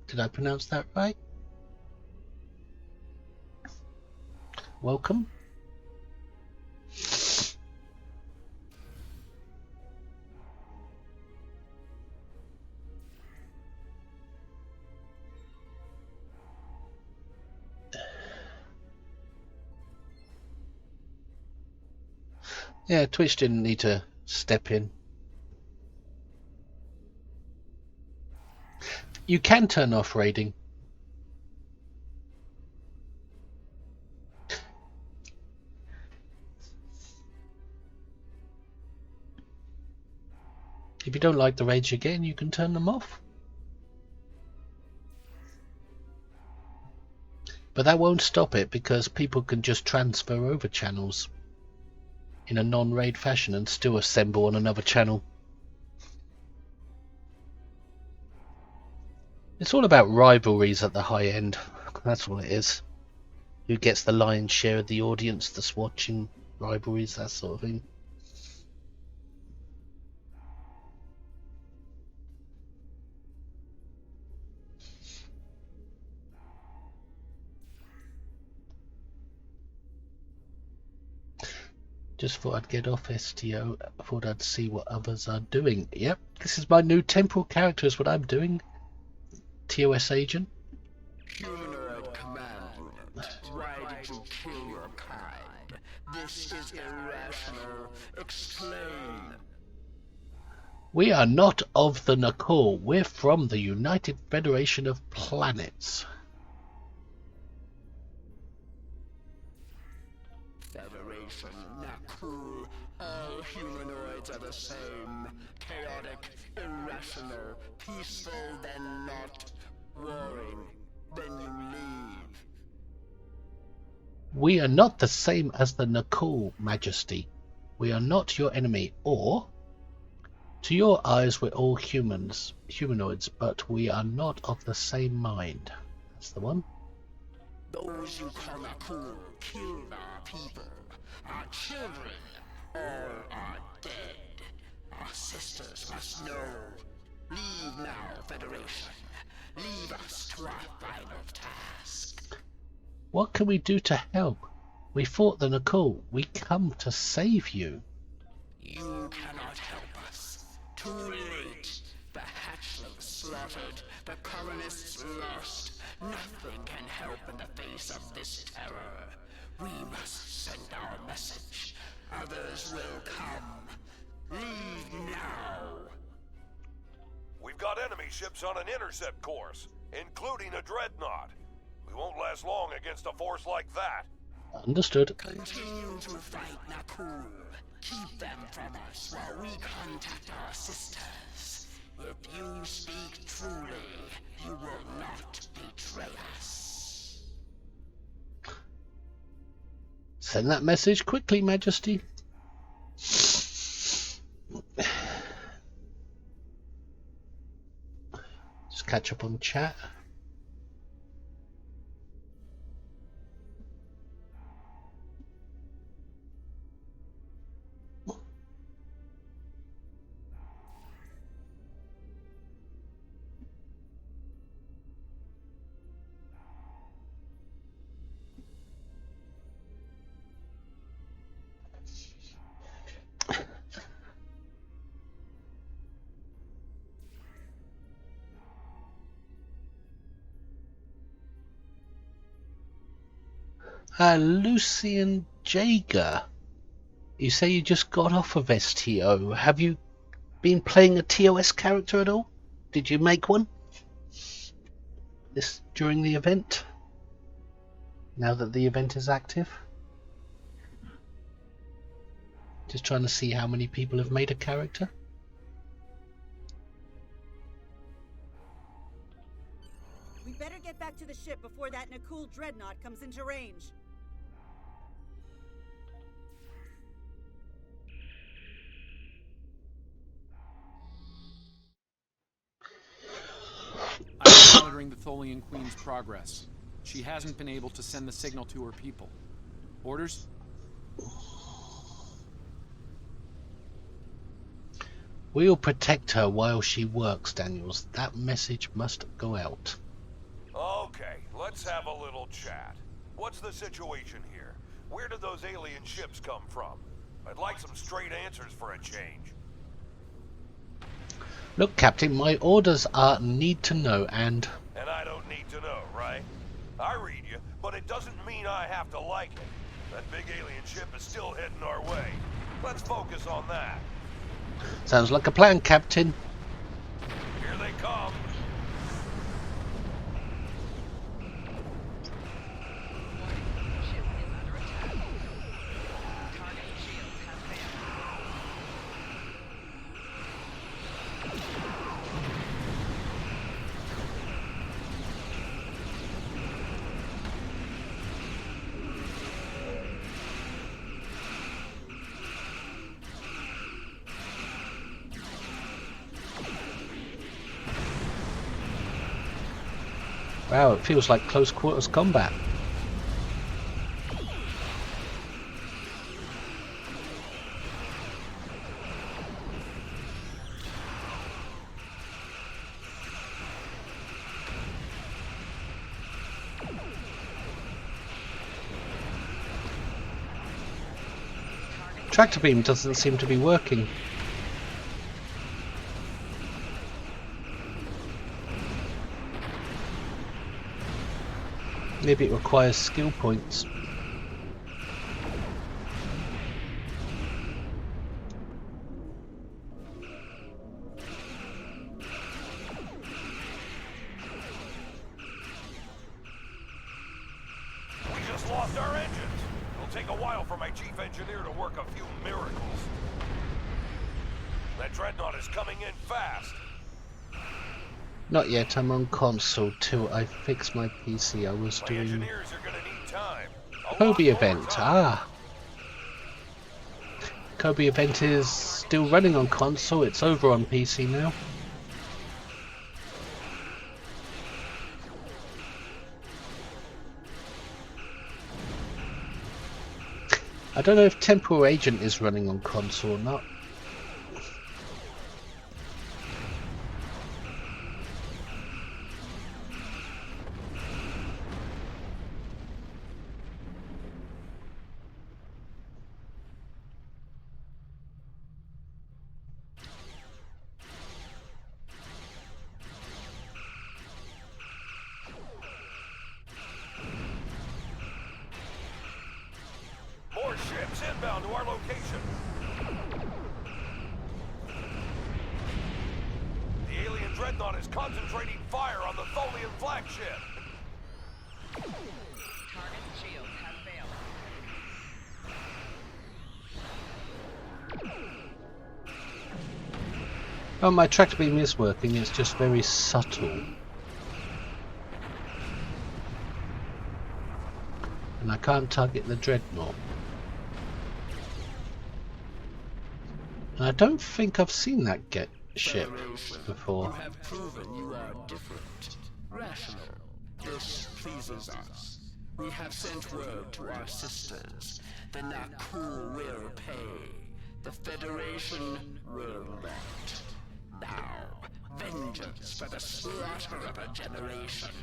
Did I pronounce that right? Welcome. Yeah, Twitch didn't need to step in. You can turn off raiding. If you don't like the raids you're getting, you can turn them off. But that won't stop it, because people can just transfer over channels in a non-raid fashion and still assemble on another channel. It's all about rivalries at the high end. That's all it is. Who gets the lion's share of the audience that's watching rivalries, that sort of thing. Just thought I'd get off STO. I thought I'd see what others are doing. Yep, this is my new temporal character, is what I'm doing. TOS agent. Humanoid command unit. Why did you kill your kind? This is irrational. Explain. We are not of the Nakul. We're from the United Federation of Planets. Federation, Nakul, all humanoids are the same. Chaotic, irrational, peaceful, then not. Warring, then you leave. We are not the same as the Nakul, Majesty. We are not your enemy, or... To your eyes, we're all humanoids, but we are not of the same mind. That's the one. Those you call Nakul killed our people, our children, all are dead. Our sisters must know. Leave now, Federation. Leave us to our final task. What can we do to help? We fought the Nakul. We come to save you. You cannot help us. Too late. The hatchlings slaughtered. The colonists lost. Nothing can help in the face of this terror. We must send our message. Others will come. Leave now. We've got enemy ships on an intercept course, including a dreadnought. We won't last long against a force like that. Understood. Continue to fight Nakul. Keep them from us while we contact our sisters. If you speak truly, you will not betray us. Send that message quickly, Majesty. Just catch up on chat. Lucian Jager. You say you just got off of STO. Have you been playing a TOS character at all? Did you make one? This during the event? Now that the event is active? Just trying to see how many people have made a character. the ship before that Nakul dreadnought comes into range. I've been monitoring the Tholian Queen's progress. She hasn't been able to send the signal to her people. Orders? We'll protect her while she works, Daniels. That message must go out. Okay, let's have a little chat. What's the situation here? Where did those alien ships come from? I'd like some straight answers for a change. Look, Captain, my orders are need to know and... And I don't need to know, right? I read you, but it doesn't mean I have to like it. That big alien ship is still heading our way. Let's focus on that. Sounds like a plan, Captain. Here they come. Wow, it feels like close quarters combat. Tractor beam doesn't seem to be working. Maybe it requires skill points. We just lost our engines. It'll take a while for my chief engineer to work a few miracles. That dreadnought is coming in fast. Not yet, I'm on console till I fix my PC. I was My doing engineers are gonna need time. Kobe event. Ah, Kobe event is still running on console. It's over on PC now. I don't know if Temporal Agent is running on console or not. More ships inbound to our location. The alien dreadnought is concentrating fire on the Tholian flagship. Target's shields have failed. Oh, my tractor beam is working. It's just very subtle. And I can't target the dreadnought. And I don't think I've seen that ship before. You have proven you are different, rational. This pleases us. We have sent word to our sisters. The Nakul will pay. The Federation will not. Now, vengeance for the slaughter of a generation.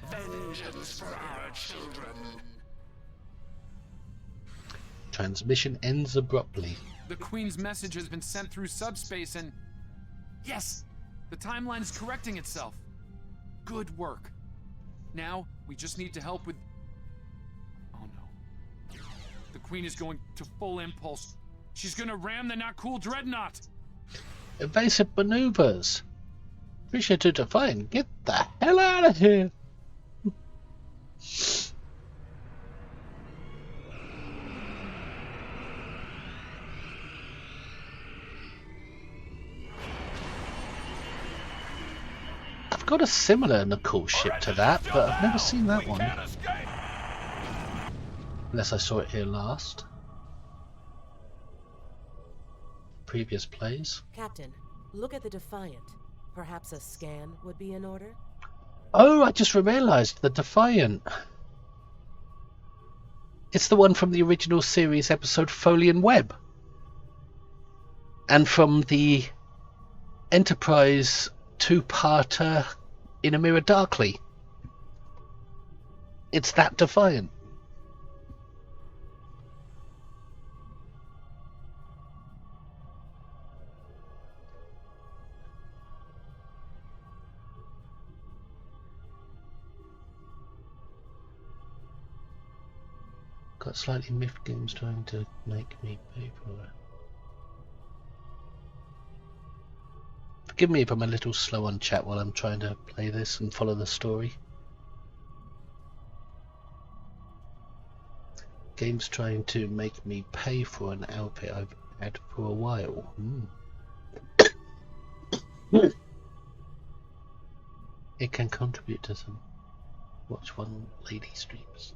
Vengeance for our children. Transmission ends abruptly. The Queen's message has been sent through subspace and... Yes! The timeline is correcting itself. Good work. Now, we just need to help with... Oh no. The Queen is going to full impulse. She's gonna ram the Nakul dreadnought! Evasive maneuvers. Pressure to define. Get the hell out of here. I've got a similar Nicole ship to that, but I've never seen that one. Unless I saw it here last. Previous plays. Captain, look at the Defiant. Perhaps a scan would be in order? Oh, I just realised, the Defiant. It's the one from the original series episode Foley and Webb. And from the Enterprise two-parter In a Mirror Darkly. It's that Defiant. Got slightly miffed games trying to make me pay for it. Forgive me if I'm a little slow on chat while I'm trying to play this and follow the story. Games trying to make me pay for an outfit I've had for a while. It can contribute to some. Watch one lady streams.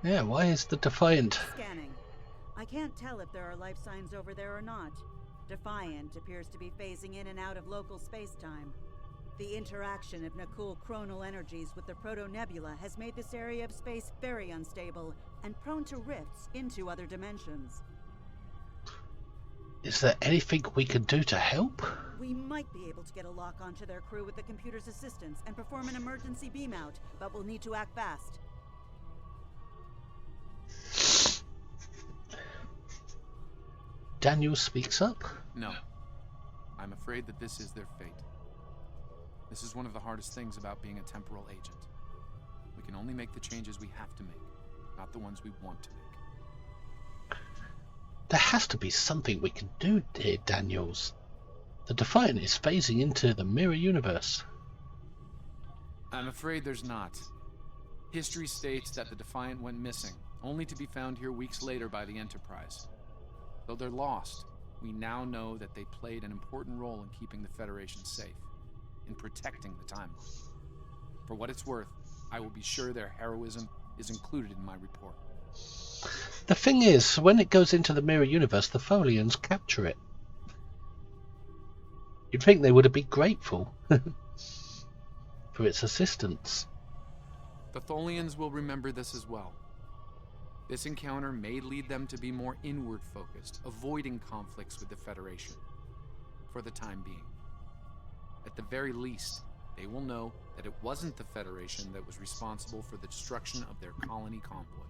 Yeah, why is the Defiant? Scanning. I can't tell if there are life signs over there or not. Defiant appears to be phasing in and out of local space-time. The interaction of Nakul chronal energies with the Proto-Nebula has made this area of space very unstable and prone to rifts into other dimensions. Is there anything we can do to help? We might be able to get a lock onto their crew with the computer's assistance and perform an emergency beam out, but we'll need to act fast. Daniel speaks up. No. I'm afraid that this is their fate. This is one of the hardest things about being a temporal agent. We can only make the changes we have to make, not the ones we want to make. There has to be something we can do, dear Daniels. The Defiant is phasing into the mirror universe. I'm afraid there's not. History states that the Defiant went missing, only to be found here weeks later by the Enterprise. Though they're lost, we now know that they played an important role in keeping the Federation safe, in protecting the timeline. For what it's worth, I will be sure their heroism is included in my report. The thing is, when it goes into the mirror universe, the Folians capture it. You'd think they would have been grateful for its assistance. The Tholians will remember this as well. This encounter may lead them to be more inward-focused, avoiding conflicts with the Federation, for the time being. At the very least, they will know that it wasn't the Federation that was responsible for the destruction of their colony convoy.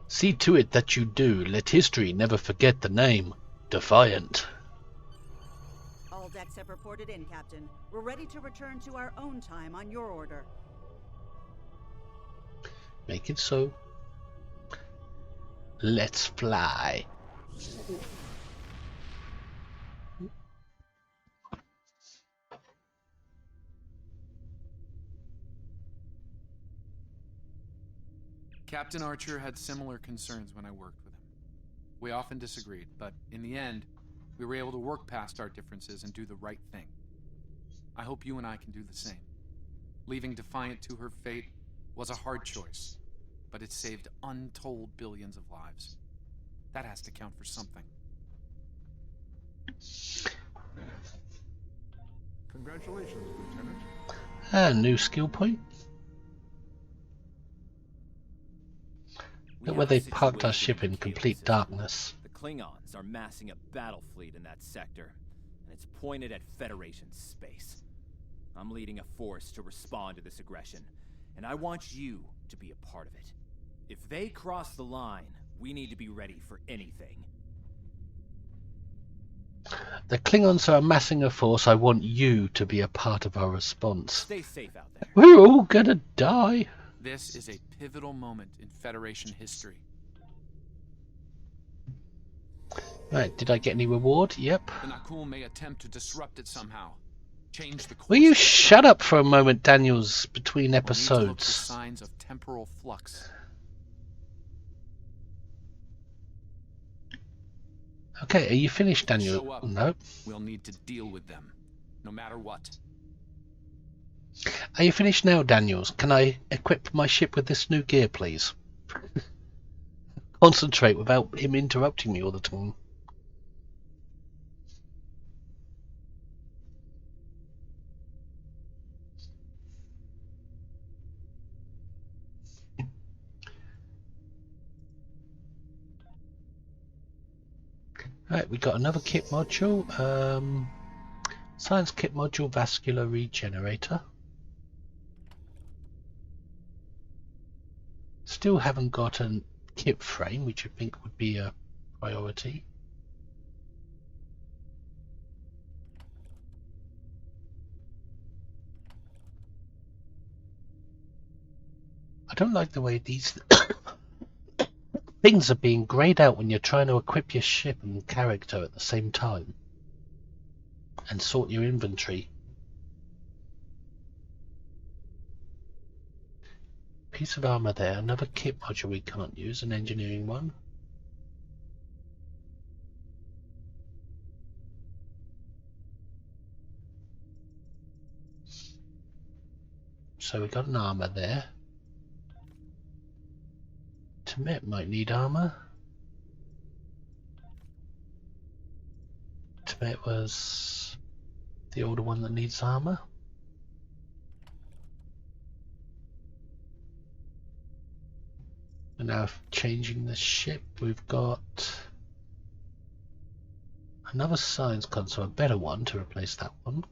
See to it that you do. Let history never forget the name Defiant. All decks have reported in, Captain. We're ready to return to our own time on your order. Make it so. Let's fly. Captain Archer had similar concerns when I worked with him. We often disagreed, but in the end, we were able to work past our differences and do the right thing. I hope you and I can do the same. Leaving Defiant to her fate was a hard choice, but it saved untold billions of lives. That has to count for something. Congratulations, Lieutenant. And new skill point. Look where they parked our ship in complete darkness. The Klingons are massing a battle fleet in that sector, and it's pointed at Federation space. I'm leading a force to respond to this aggression, and I want you to be a part of it. If they cross the line, we need to be ready for anything. The Klingons are amassing a force. I want you to be a part of our response. Stay safe out there. We're all gonna die. This is a pivotal moment in Federation history. Right, did I get any reward? Yep. The Nakul may attempt to disrupt it somehow. Change the course. Will you shut up for a moment, Daniels, between We'll need to look for episodes? signs of temporal flux. Okay, are you finished, Daniel? Show up. No. We'll need to deal with them, no matter what. Are you finished now, Daniels? Can I equip my ship with this new gear, please? Concentrate without him interrupting me all the time. Right, we got another kit module. Science kit module, vascular regenerator. Still haven't got a kit frame, which I think would be a priority. I don't like the way these things are being grayed out when you're trying to equip your ship and character at the same time and sort your inventory. Piece of armor there, another kit module we can't use, an engineering one. So we got an armor there. Temet might need armor. Temet was the older one that needs armor. And now changing the ship, we've got another science console, a better one to replace that one.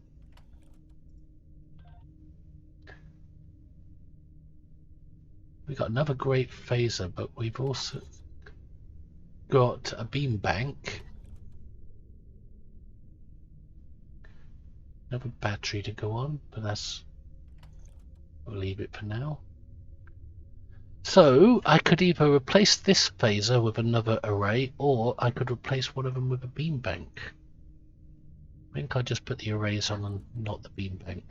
We've got another great phaser, but we've also got a beam bank. Another battery to go on, but we'll leave it for now. So I could either replace this phaser with another array, or I could replace one of them with a beam bank. I think I'll just put the arrays on and not the beam bank.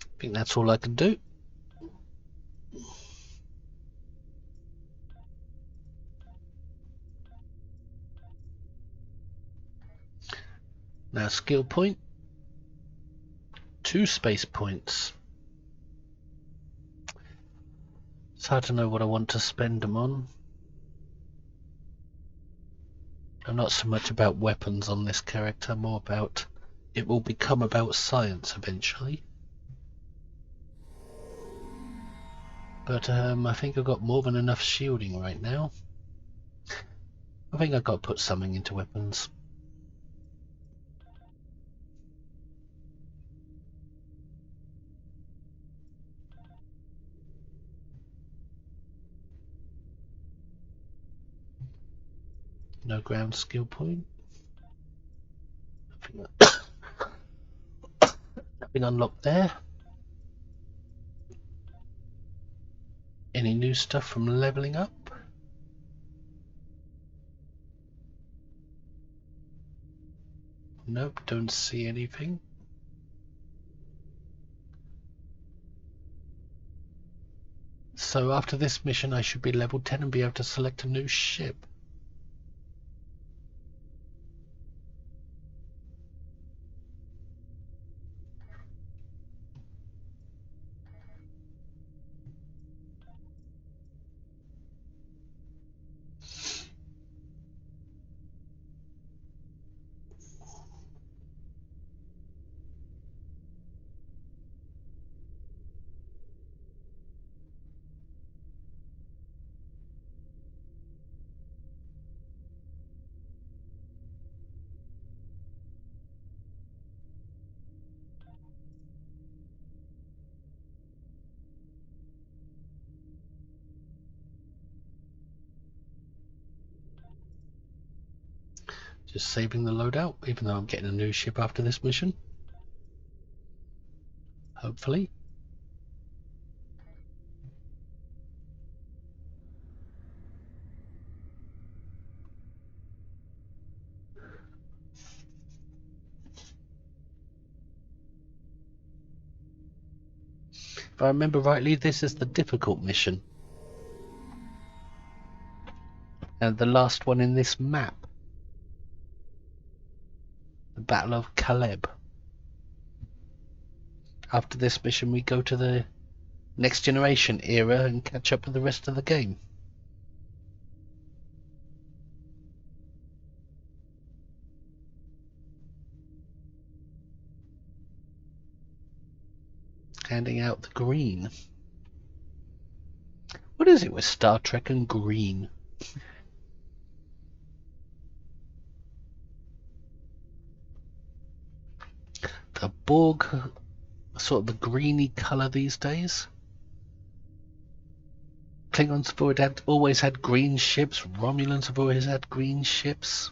I think that's all I can do. Now skill point. 2 space points. It's hard to know what I want to spend them on. I'm not so much about weapons on this character, more about it will become about science eventually. But I think I've got more than enough shielding right now. I think I've got to put something into weapons. No ground skill point. Nothing unlocked there. Any new stuff from leveling up? Nope, don't see anything. So after this mission I should be level 10 and be able to select a new ship. Just saving the loadout, even though I'm getting a new ship after this mission. Hopefully. If I remember rightly, this is the difficult mission. And the last one in this map. The Battle of Caleb. After this mission we go to the Next Generation era and catch up with the rest of the game. Handing out the green. What is it with Star Trek and green? The Borg, sort of the greeny colour these days. Klingons have always had green ships. Romulans have always had green ships.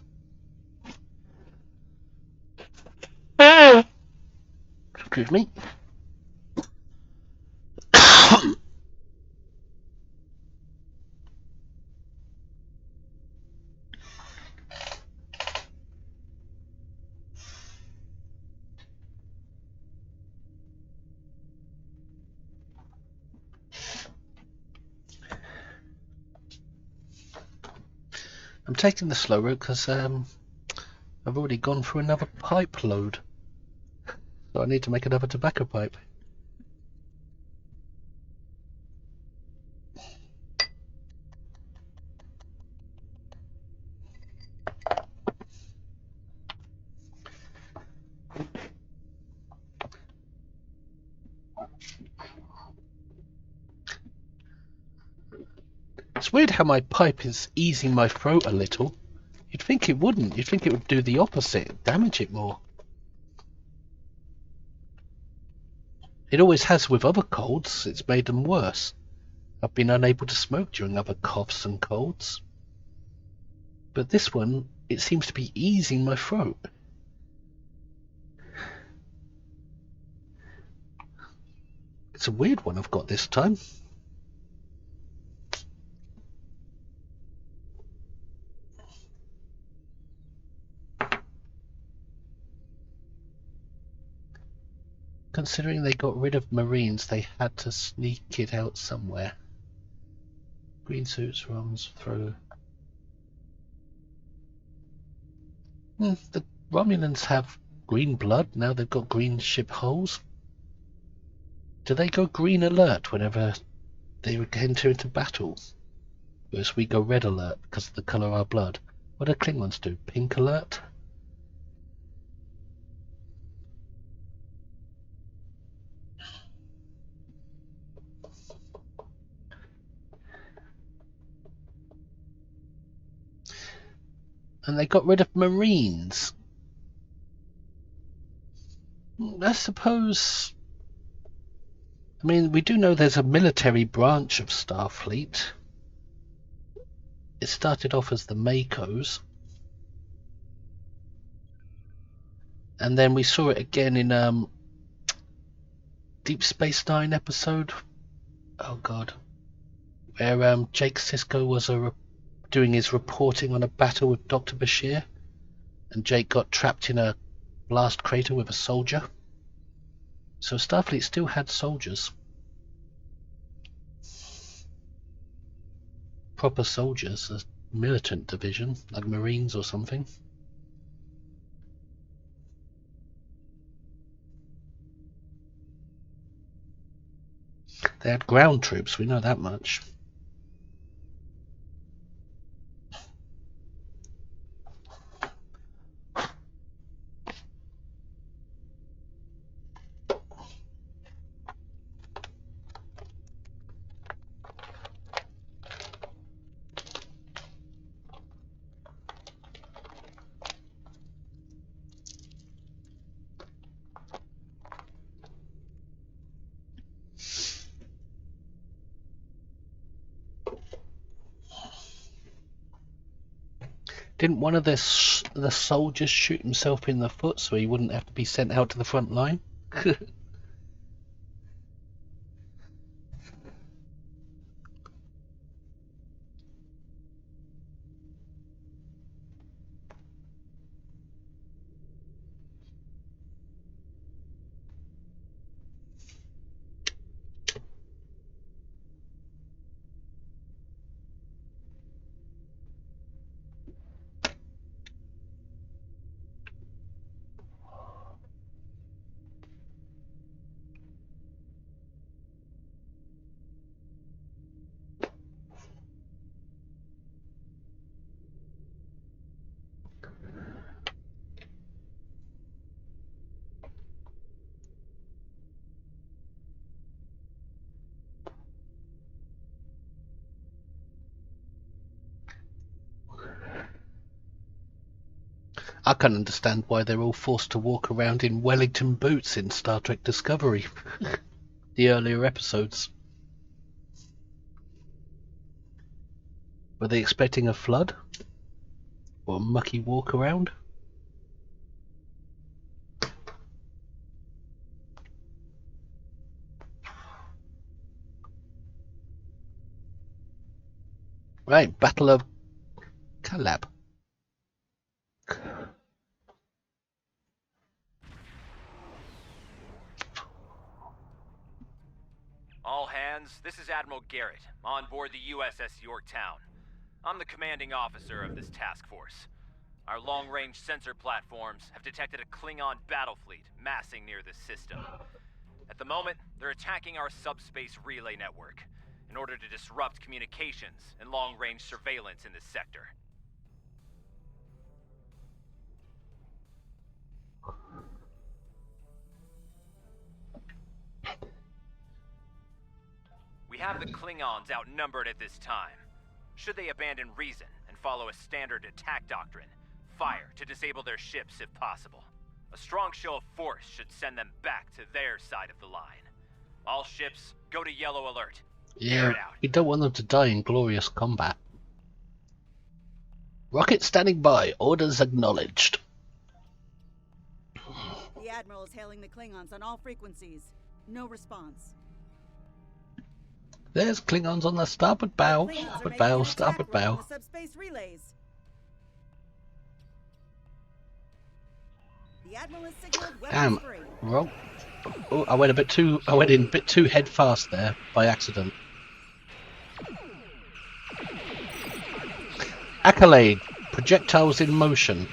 Excuse me. I'm taking the slow route because I've already gone for another pipe load. So I need to make another tobacco pipe. It's weird how my pipe is easing my throat a little. You'd think it wouldn't. You'd think it would do the opposite, damage it more. It always has with other colds. It's made them worse. I've been unable to smoke during other coughs and colds. But this one, it seems to be easing my throat. It's a weird one I've got this time. Considering they got rid of Marines, they had to sneak it out somewhere. Green suits, runs through. The Romulans have green blood, now they've got green ship hulls. Do they go green alert whenever they enter into battle? Whereas we go red alert because of the colour of our blood. What do Klingons do? Pink alert? And they got rid of Marines. I suppose... I mean, we do know there's a military branch of Starfleet. It started off as the Makos. And then we saw it again in Deep Space Nine episode. Oh god. Where Jake Sisko was doing his reporting on a battle with Dr. Bashir. And Jake got trapped in a blast crater with a soldier. So Starfleet still had soldiers. Proper soldiers, a militant division, like Marines or something. They had ground troops, we know that much. Didn't one of the soldiers shoot himself in the foot so he wouldn't have to be sent out to the front line? I can't understand why they're all forced to walk around in Wellington boots in Star Trek Discovery. The earlier episodes. Were they expecting a flood? Or a mucky walk around? Right, Battle of Calab. All hands, this is Admiral Garrett, on board the USS Yorktown. I'm the commanding officer of this task force. Our long-range sensor platforms have detected a Klingon battle fleet massing near the system. At the moment, they're attacking our subspace relay network in order to disrupt communications and long-range surveillance in this sector. We have the Klingons outnumbered at this time. Should they abandon reason and follow a standard attack doctrine, fire to disable their ships if possible. A strong show of force should send them back to their side of the line. All ships, go to yellow alert. Yeah, we don't want them to die in glorious combat. Rocket standing by. Orders acknowledged. The Admiral is hailing the Klingons on all frequencies. No response. There's Klingons on the starboard bow. Starboard bow, starboard bow. The subspace relays. The Admiral has signaled weapons free. Wrong. Oh, I went in a bit too head fast there by accident. Accolade. Projectiles in motion.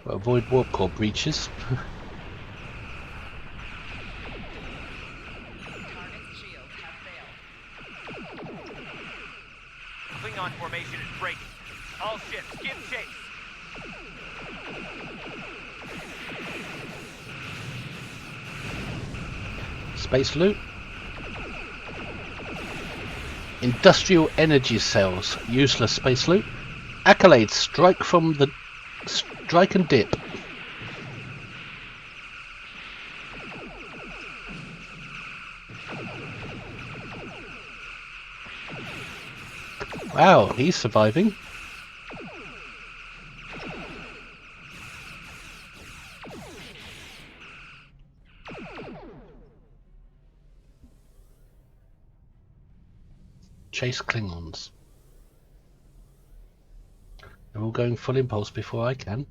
Avoid warp core breaches. Klingon formation is breaking. All ships, give chase. Space loot. Industrial energy cells. Useless space loot. Accolade. Strike and dip. Wow, he's surviving. Chase Klingons. They're all going full impulse before I can.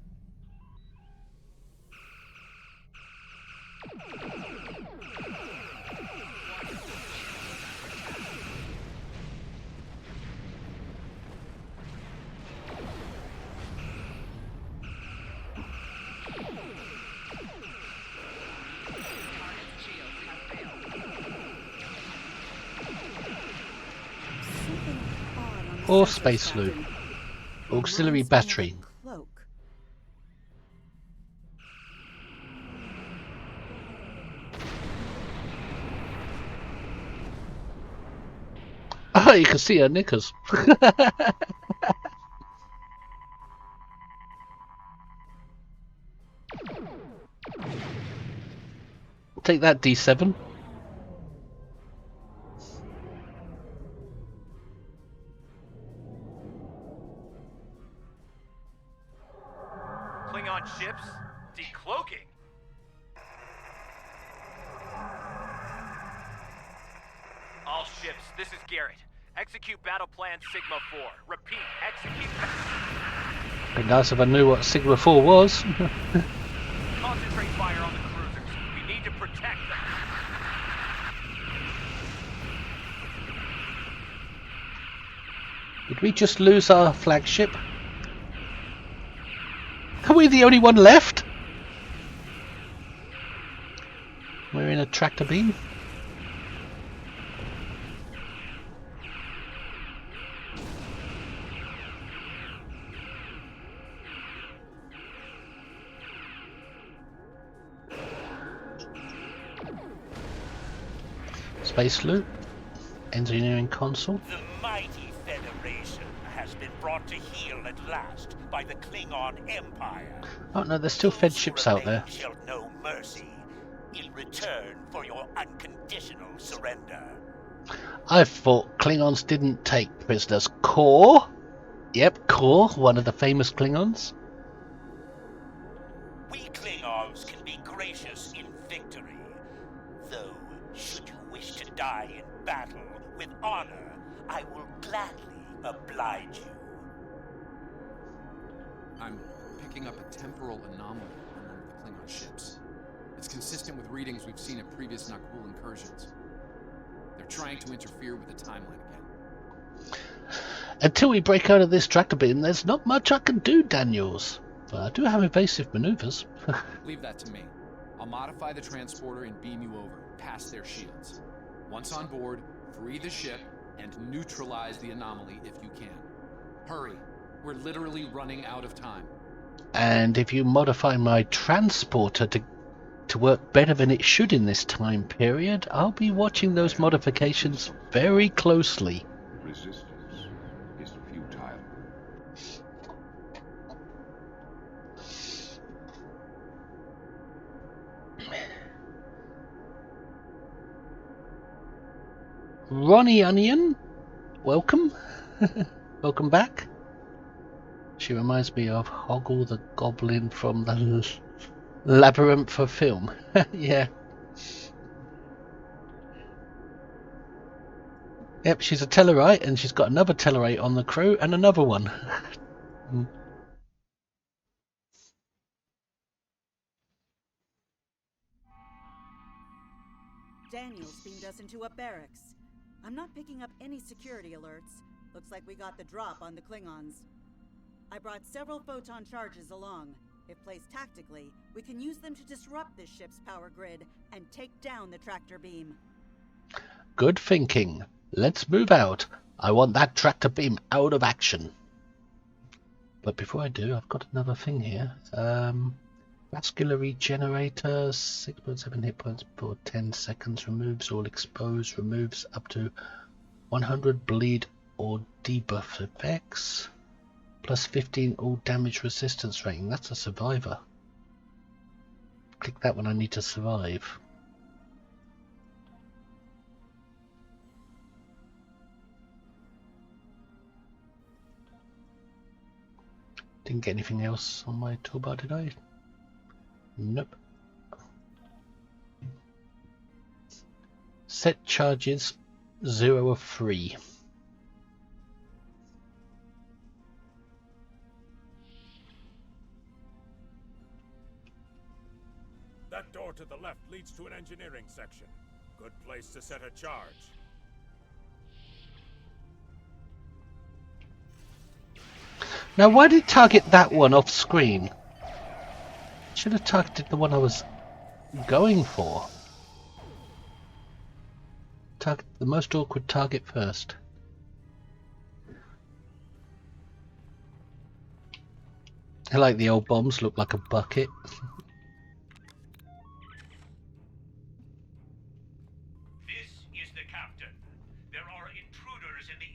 Or space loot. Auxiliary battery. You can see her knickers. Take that, D7. Klingon ships decloaking. All ships, this is Garrett. Execute battle plan Sigma 4. Repeat, execute. Be nice if I knew what Sigma 4 was. Concentrate fire on the cruisers. We need to protect them. Did we just lose our flagship? Are we the only one left? We're in a tractor beam. Space loop. Engineering console. The mighty Federation has been brought to heel at last by the Klingon Empire. Oh no, there's still Fed ships out there. Shall know mercy in return for your unconditional surrender. I thought Klingons didn't take prisoners. Core? Yep, Core, one of the famous Klingons. We Klingons can be gracious in victory, though should you wish to die in battle with honor, I will gladly oblige you. I'm picking up a temporal anomaly on one of the Klingon ships. It's consistent with readings we've seen at previous Nakul incursions. They're trying to interfere with the timeline again. Until we break out of this tractor beam, there's not much I can do, Daniels. But I do have evasive maneuvers. Leave that to me. I'll modify the transporter and beam you over, past their shields. Once on board, free the ship and neutralize the anomaly if you can. Hurry. We're literally running out of time. And if you modify my transporter to work better than it should in this time period, I'll be watching those modifications very closely. Resistance is futile. Ronnie Onion, welcome. Welcome back. She reminds me of Hoggle the Goblin from the Labyrinth of film. Yeah. Yep, she's a Tellarite, and she's got another Tellarite on the crew, and another one. Daniels beamed us into a barracks. I'm not picking up any security alerts. Looks like we got the drop on the Klingons. I brought several photon charges along. If placed tactically, we can use them to disrupt this ship's power grid and take down the tractor beam. Good thinking. Let's move out. I want that tractor beam out of action. But before I do, I've got another thing here. Vascular regenerator, 6.7 hit points for 10 seconds. Removes all exposed. Removes up to 100 bleed or debuff effects. Plus 15 all damage resistance rating. That's a survivor. Click that when I need to survive. Didn't get anything else on my toolbar, did I? Nope. Set charges 0 of 3. That door to the left leads to an engineering section. Good place to set a charge. Now, why did it target that one off screen? Should have targeted the one I was going for. Target the most awkward target first. I like the old bombs, look like a bucket. This is the captain. There are intruders in the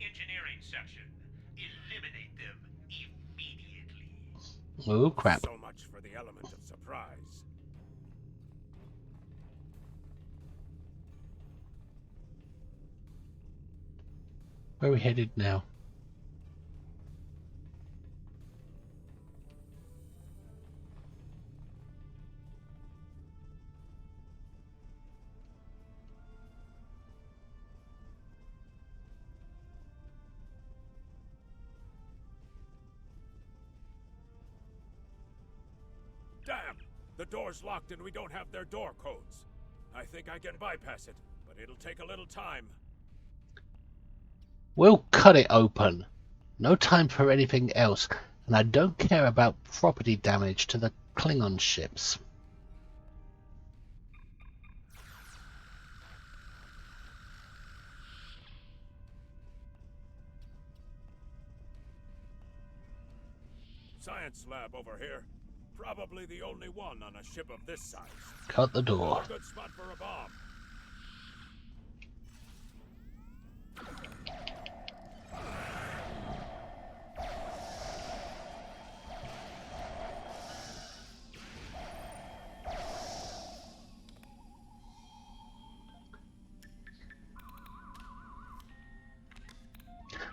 Oh, crap. So much for the element of surprise. Where are we headed now? Damn! The door's locked and we don't have their door codes. I think I can bypass it, but it'll take a little time. We'll cut it open. No time for anything else, and I don't care about property damage to the Klingon ships. Science lab over here. Probably the only one on a ship of this size. Cut the door. A good spot for a bomb.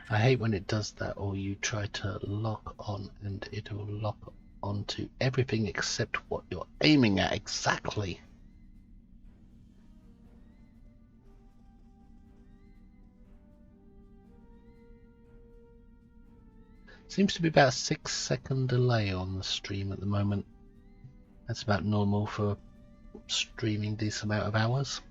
I hate when it does that, or you try to lock on and it'll lock onto everything except what you're aiming at exactly. Seems to be about a 6-second delay on the stream at the moment. That's about normal for streaming this amount of hours.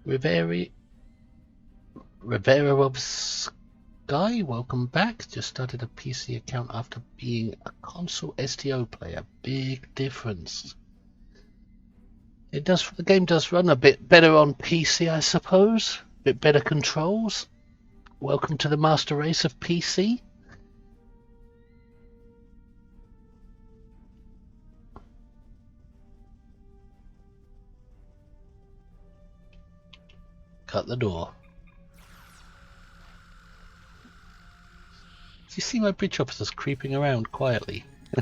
Rivera of Sky, welcome back. Just started a PC account after being a console STO player. Big difference. It does. The game does run a bit better on PC, I suppose. A bit better controls. Welcome to the master race of PC. Cut the door. Do you see my bridge officers creeping around quietly? I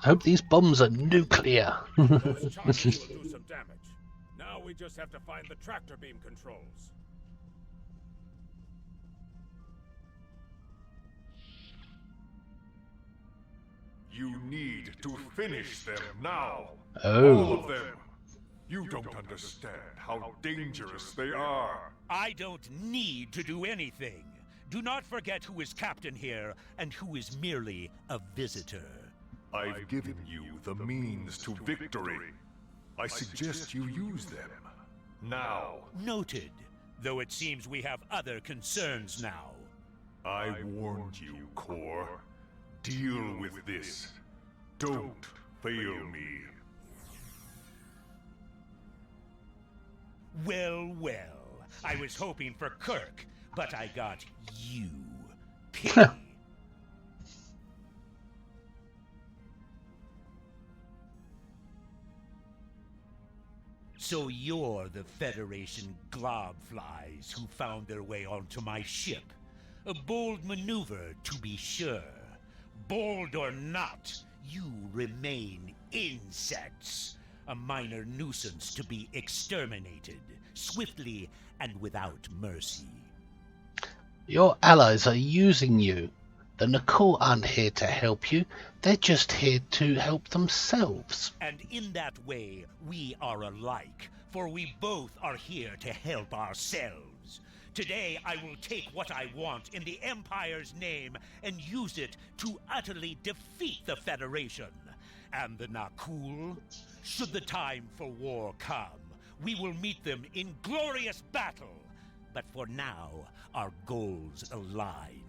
hope these bombs are nuclear. Those charges will do some damage. Now we just have to find the tractor beam controls. You need to finish them now. Oh. All of them. You don't understand how dangerous they are. I don't need to do anything. Do not forget who is captain here and who is merely a visitor. I've given you the means to victory. I suggest you use them. Now. Noted. Though it seems we have other concerns now. I warned you, Core. Deal with this. Don't fail me. Well, well. I was hoping for Kirk, but I got you. Pity. So you're the Federation globflies who found their way onto my ship. A bold maneuver, to be sure. Bold or not, you remain insects. A minor nuisance to be exterminated, swiftly and without mercy. Your allies are using you. The Nakul aren't here to help you. They're just here to help themselves. And in that way, we are alike, for we both are here to help ourselves. Today, I will take what I want in the Empire's name and use it to utterly defeat the Federation. And the Nakul, should the time for war come, we will meet them in glorious battle. But for now, our goals align.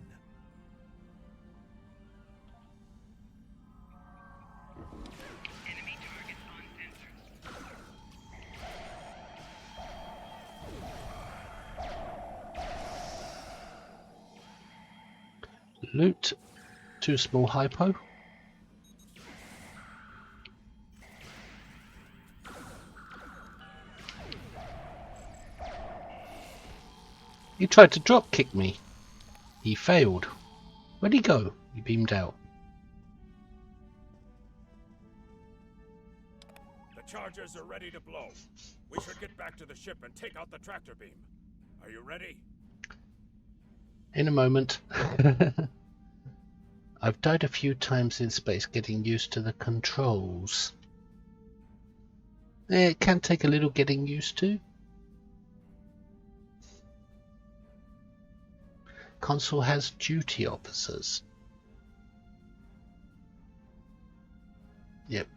Loot. 2 small hypo. He tried to drop kick me. He failed. Where'd he go? He beamed out. The charges are ready to blow. We should get back to the ship and take out the tractor beam. Are you ready? In a moment. I've died a few times in space getting used to the controls. It can take a little getting used to. Console has duty officers. Yep.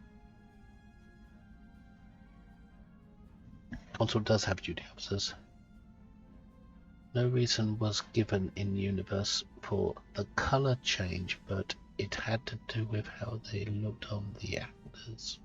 Console does have duty officers. No reason was given in universe for the color change, but it had to do with how they looked on the actors.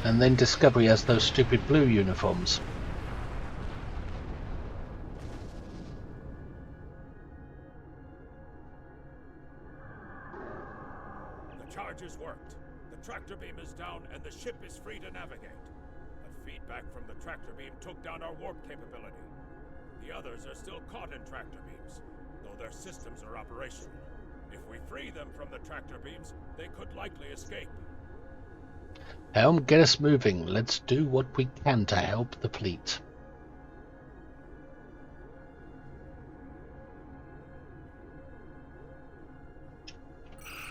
And then Discovery has those stupid blue uniforms. The charges worked. The tractor beam is down and the ship is free to navigate. But feedback from the tractor beam took down our warp capability. The others are still caught in tractor beams, though their systems are operational. If we free them from the tractor beams, they could likely escape. Helm, get us moving. Let's do what we can to help the fleet.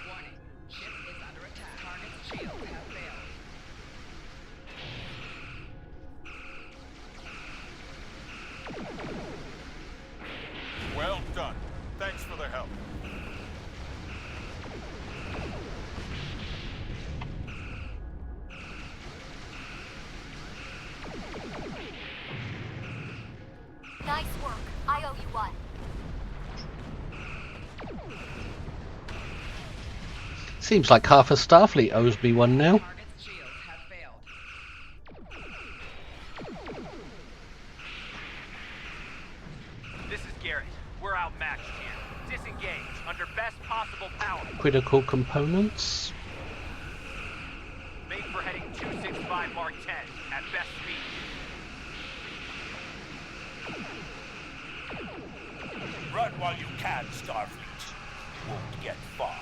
Warning. Ship is under attack. Target's shields have failed. Well done. Thanks for the help. Nice work. I owe you one. Seems like half of Starfleet owes me one now. Target's shields have failed. This is Garrett. We're outmatched here. Disengage under best possible power. Critical components. Make for heading 265 Mark 10 at best speed. Run while you can, Starfleet. You won't get far.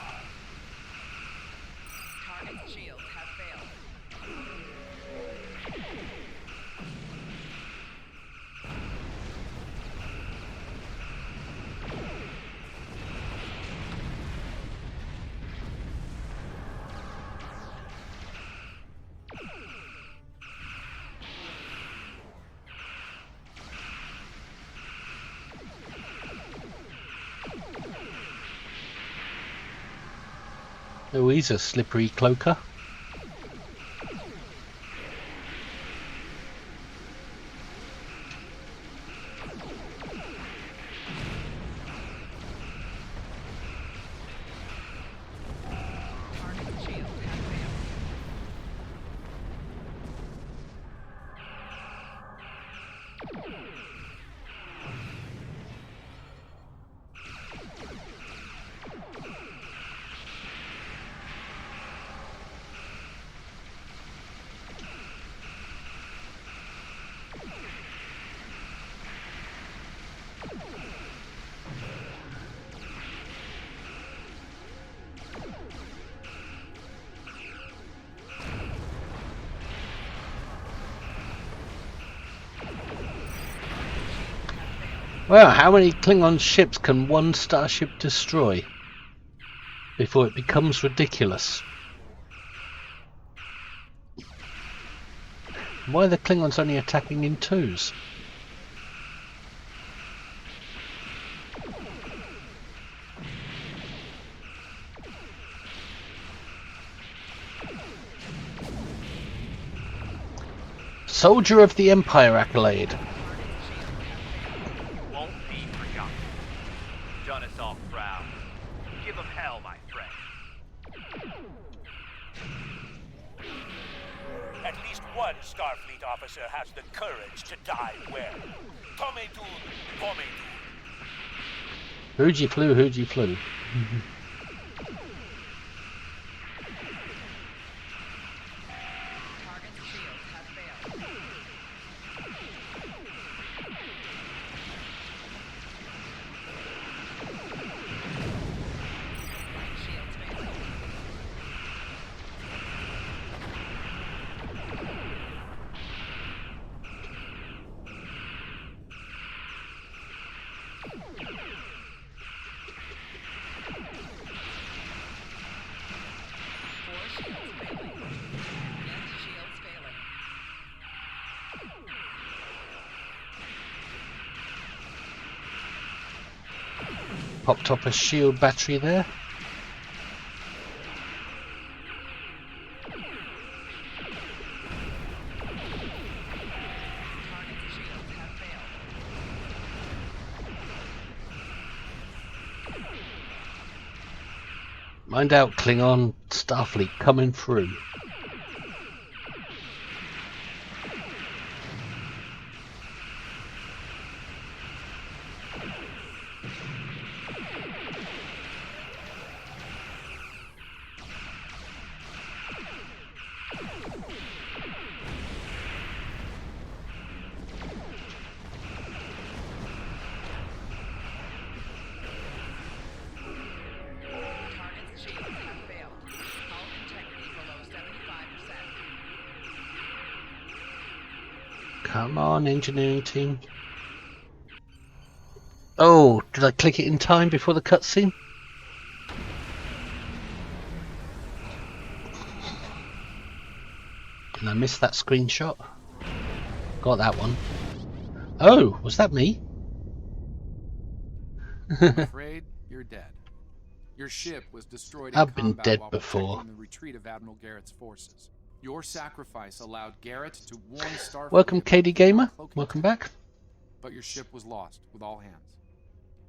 Target's shields have failed. Oh, he's a slippery cloaker. Target's shields have failed. Well, how many Klingon ships can one starship destroy before it becomes ridiculous? Why are the Klingons only attacking in twos? Soldier of the Empire accolade. Won't be forgotten. Done us all proud. Give them hell, my friend. At least one Starfleet officer has the courage to die well. Tomedun, Pomedun. Hoogie flew, hoogie flew. Popped up a shield battery there. Mind out, Klingon Starfleet coming through. Come on, engineering team. Oh, did I click it in time before the cutscene? And I missed that screenshot. Got that one. Oh, was that me? I'm afraid you're dead. Your ship was destroyed in I've been combat dead while before. protecting the retreat of Admiral Garrett's forces. Your sacrifice allowed Garrett to warn Starfleet. Welcome, KD Gamer. Welcome back. But your ship was lost with all hands.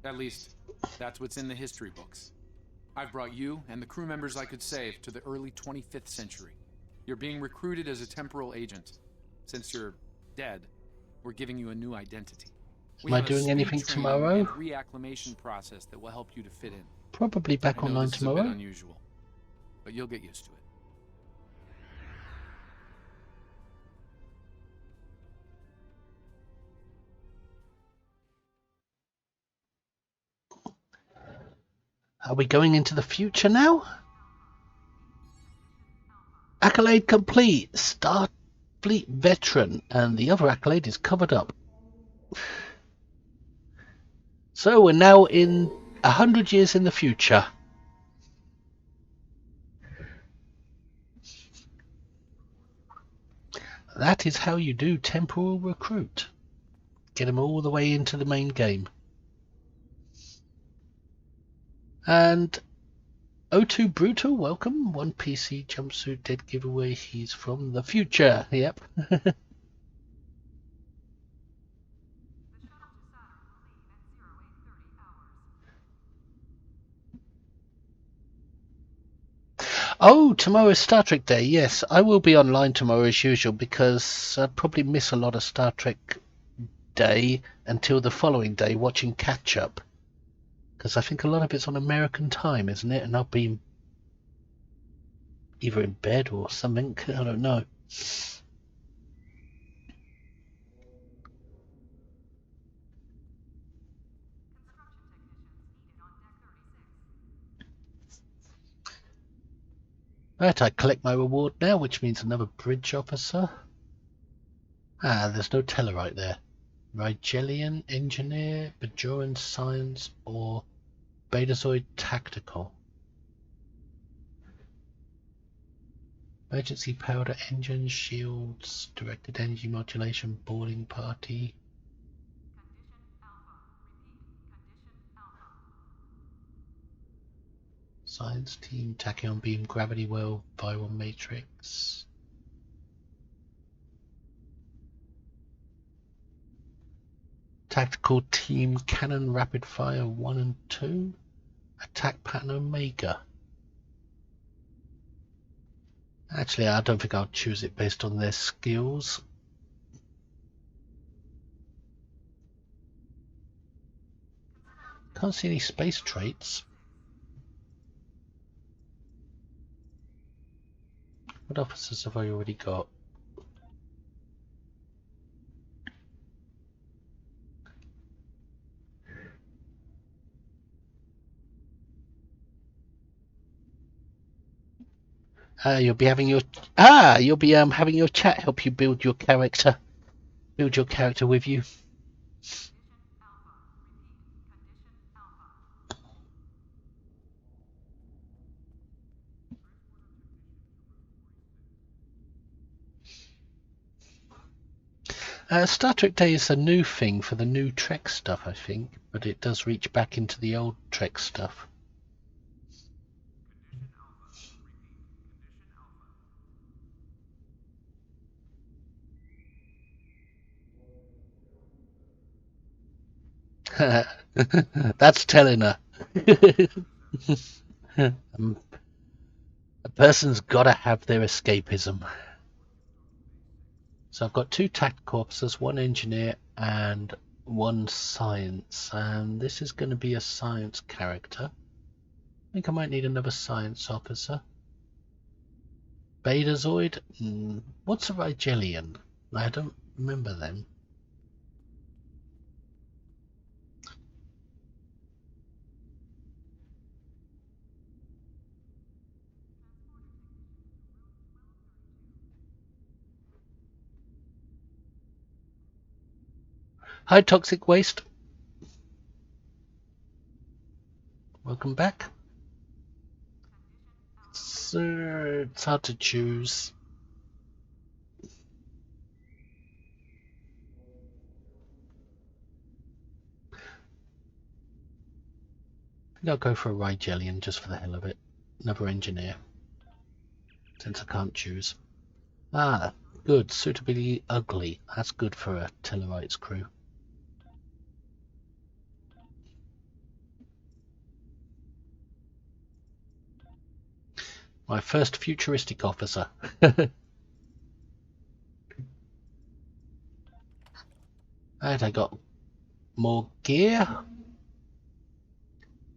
At least, that's what's in the history books. I've brought you and the crew members I could save to the early 25th century. You're being recruited as a temporal agent. Since you're dead, we're giving you a new identity. Am I doing anything tomorrow? And reacclimation process that will help you to fit in. Probably back I know online this tomorrow. is a bit unusual, but you'll get used to it. Are we going into the future now? Accolade complete. Starfleet veteran. And the other accolade is covered up. So we're now in 100 years in the future. That is how you do Temporal Recruit. Get them all the way into the main game. And O2 Brutal, welcome. One PC jumpsuit dead giveaway. He's from the future. Yep. Oh, tomorrow's Star Trek Day. Yes, I will be online tomorrow as usual because I probably miss a lot of Star Trek Day until the following day watching catch up. Because I think a lot of it's on American time, isn't it? And I'll be either in bed or something. I don't know. Right, I collect my reward now, which means another bridge officer. Ah, there's no Tellarite there. Rigelian Engineer, Bajoran Science, or Betazoid Tactical. Emergency powder engine, shields, directed energy modulation, boarding party. Science team, tachyon beam, gravity well, viral matrix. Tactical team, cannon, rapid fire 1 and 2. Attack pattern Omega. Actually, I don't think I'll choose it based on their skills. Can't see any space traits. What officers have I already got? You'll be having your having your chat help you build your character. Build your character with you. Star Trek Day is a new thing for the new Trek stuff, I think, but it does reach back into the old Trek stuff. That's telling her. A person's got to have their escapism. So I've got 2 tactical officers, 1 engineer, and 1 science. And this is going to be a science character. I think I might need another science officer. Betazoid? What's a Rigelian? I don't remember them. Hi, Toxic Waste. Welcome back. So it's hard to choose. I think I'll go for a Rigelian just for the hell of it. Another engineer. Since I can't choose. Ah, good. Suitably ugly. That's good for a Tellarites crew. My first futuristic officer. And I got more gear.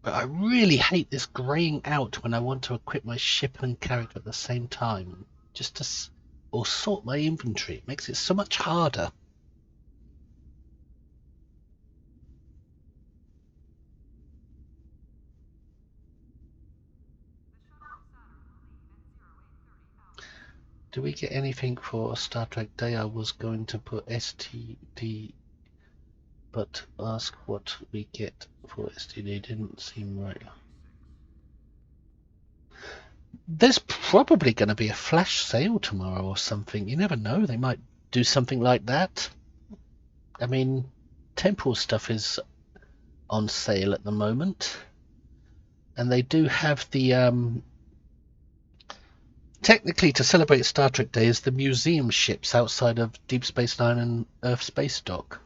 But I really hate this graying out when I want to equip my ship and character at the same time. Just to or sort my inventory. It makes it so much harder. Do we get anything for Star Trek Day? I was going to put STD, but ask what we get for STD didn't seem right. There's probably going to be a flash sale tomorrow or something. You never know. They might do something like that. I mean, Temporal stuff is on sale at the moment. And they do have the... Technically, to celebrate Star Trek Day, is the museum ships outside of Deep Space Nine and Earth Space Dock.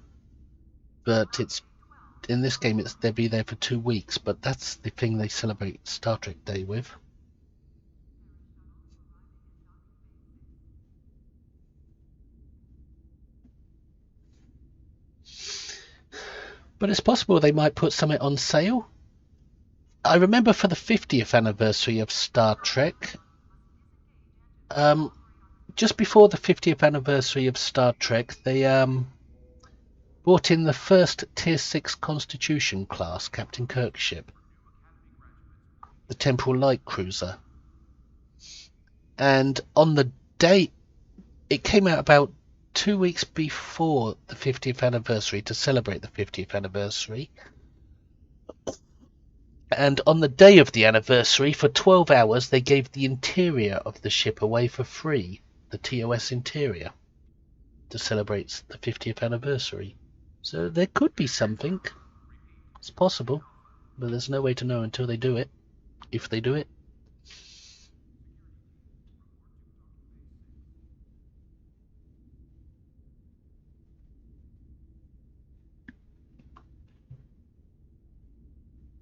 But it's in this game, they'll be there for 2 weeks. But that's the thing they celebrate Star Trek Day with. But it's possible they might put something on sale. I remember for the 50th anniversary of Star Trek, just before the 50th anniversary of Star Trek, they brought in the first Tier 6 Constitution class Captain Kirk ship, the Temporal Recruit. And on the day, it came out about 2 weeks before the 50th anniversary to celebrate the 50th anniversary. And on the day of the anniversary, for 12 hours, they gave the interior of the ship away for free, the TOS interior, to celebrate the 50th anniversary. So there could be something. It's possible, but there's no way to know until they do it, if they do it.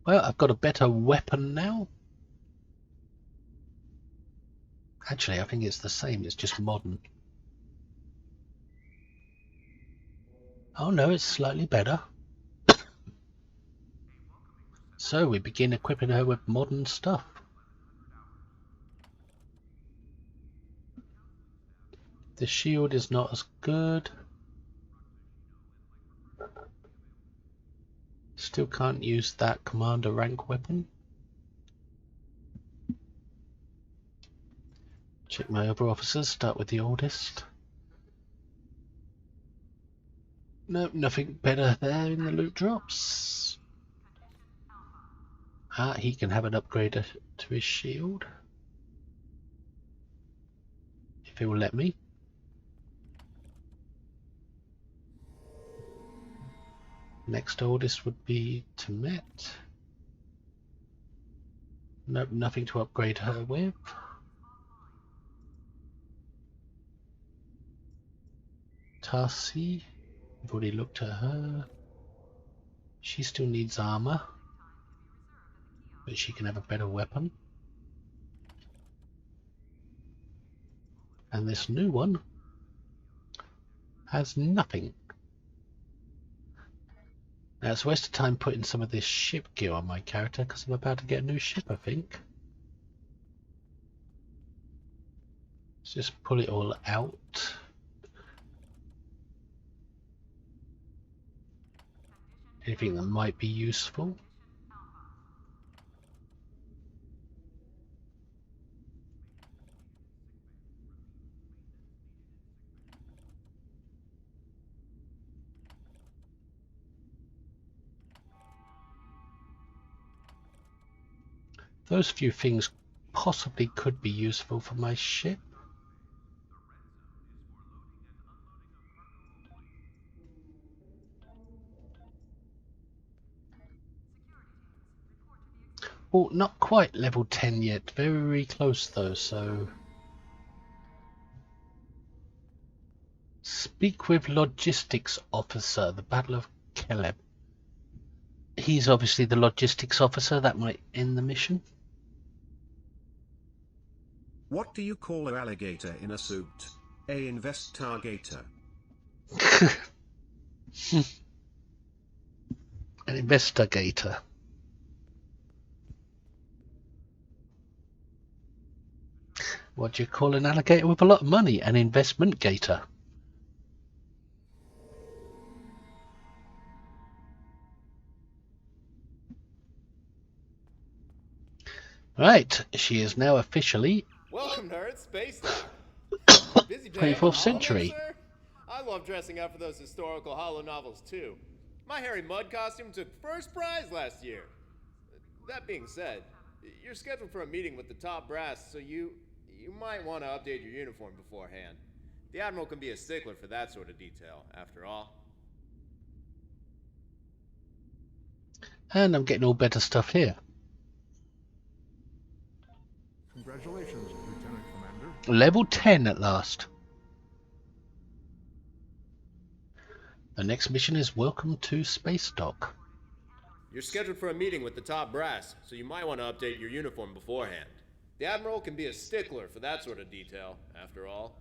Well, I've got a better weapon now. Actually, I think it's the same, it's just modern. Oh no, it's slightly better. So we begin equipping her with modern stuff. The shield is not as good. Still can't use that commander rank weapon. Check my other officers, start with the oldest. Nope, nothing better there in the loot drops. Ah, he can have an upgrade to his shield. If he will let me. Next oldest would be Temet. Nope, nothing to upgrade her with. Tarsi, I've already looked at her. She still needs armor, but she can have a better weapon. And this new one has nothing. Now it's a waste of time putting some of this ship gear on my character because I'm about to get a new ship, I think. Let's just pull it all out. Anything that might be useful. Those few things possibly could be useful for my ship. Well, not quite level 10 yet. Very close though, so... Speak with Logistics Officer, the Battle of Caleb. He's obviously the Logistics Officer. That might end the mission. What do you call an alligator in a suit? A investigator. An investigator. What do you call an alligator with a lot of money? An investment gator. Right, she is now officially Welcome, nerds. Space Dock. Busy day 24th century. sir? I love dressing up for those historical holo novels too. My Harry Mudd costume took first prize last year. That being said, you're scheduled for a meeting with the top brass, so you might want to update your uniform beforehand. The Admiral can be a stickler for that sort of detail, after all. And I'm getting all better stuff here. Congratulations, Lieutenant Commander. Level 10 at last. The next mission is Welcome to Space Dock. You're scheduled for a meeting with the top brass, so you might want to update your uniform beforehand. The Admiral can be a stickler for that sort of detail, after all.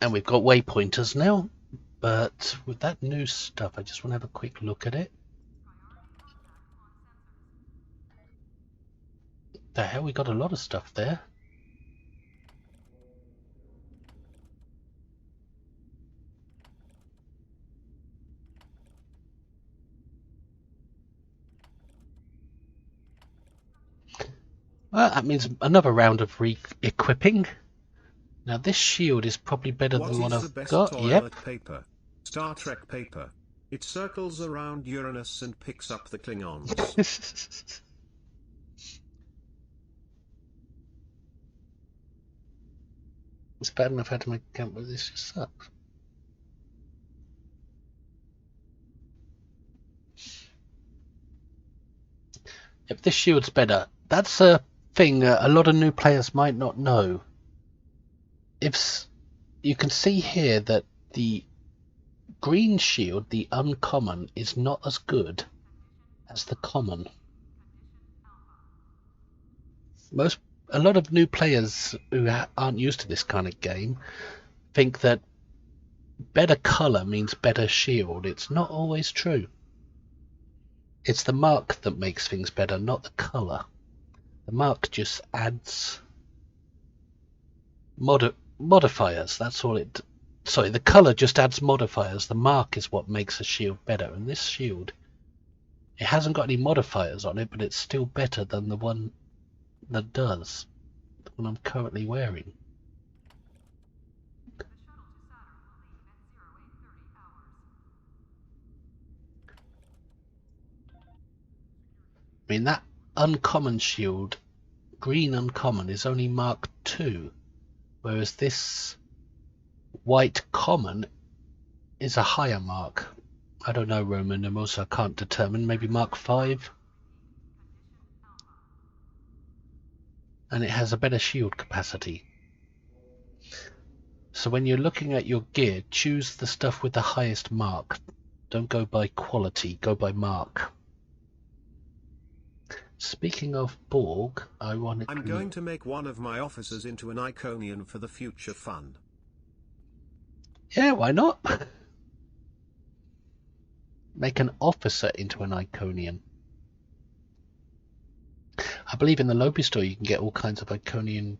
And we've got waypointers now, but with that new stuff, I just want to have a quick look at it. The hell, we got a lot of stuff there. Well, that means another round of re-equipping. Now this shield is probably better than what What is the I've best got. Yep. toilet paper? Star Trek paper. It circles around Uranus and picks up the Klingons. It's bad enough how to make a camp, but this just sucks. If this shield's better, that's a thing a lot of new players might not know. If you can see here that the green shield, the uncommon, is not as good as the common. A lot of new players who aren't used to this kind of game think that better color means better shield. It's not always true. It's the mark that makes things better, not the color. The mark just adds modifiers. That's all it. Sorry, the color just adds modifiers. The mark is what makes a shield better. And this shield, it hasn't got any modifiers on it, but it's still better than the one that does. The one I'm currently wearing. I mean, that uncommon shield, green uncommon, is only Mark 2, whereas this white common is a higher mark. I don't know Roman numerals, so I can't determine. Maybe Mark 5? And it has a better shield capacity. So when you're looking at your gear, choose the stuff with the highest mark. Don't go by quality, go by mark. Speaking of Borg, ironically... I'm going to make one of my officers into an Iconian for the future fun. Yeah, why not? Make an officer into an Iconian. I believe in the Lobby store you can get all kinds of Iconian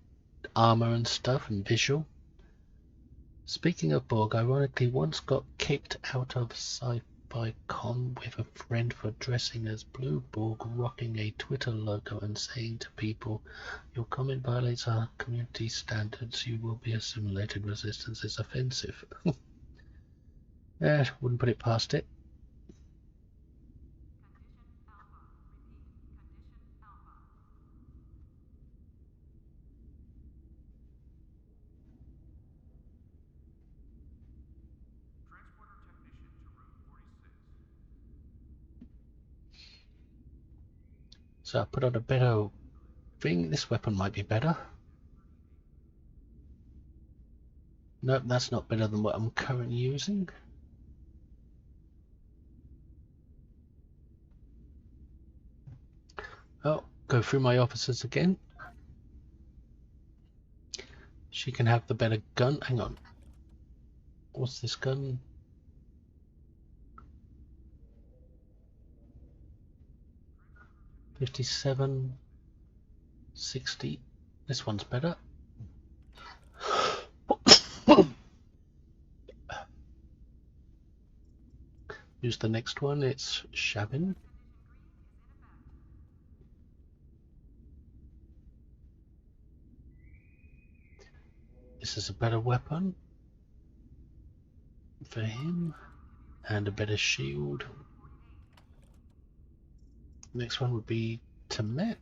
armor and stuff and visual. Speaking of Borg, ironically once got kicked out of Sci-Fi Con with a friend for dressing as Blue Borg, rocking a Twitter logo and saying to people, your comment violates our community standards, you will be assimilated, resistance is offensive. Wouldn't put it past it. So I put on a better thing. This weapon might be better. Nope, that's not better than what I'm currently using. Oh, go through my officers again. She can have the better gun. Hang on. What's this gun? $57, $60. This one's better. Use the next one. It's Shabin. This is a better weapon for him and a better shield. Next one would be Temet.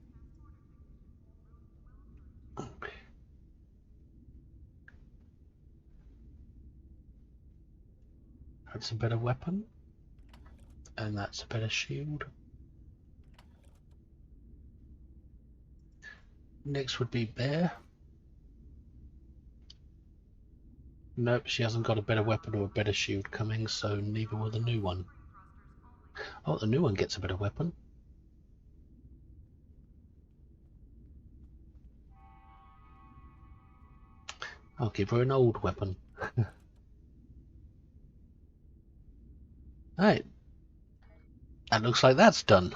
That's a better weapon and that's a better shield. Next would be Bear. Nope, she hasn't got a better weapon or a better shield coming, so neither will the new one. Oh, the new one gets a better weapon. I'll give her an old weapon. Right. That looks like that's done.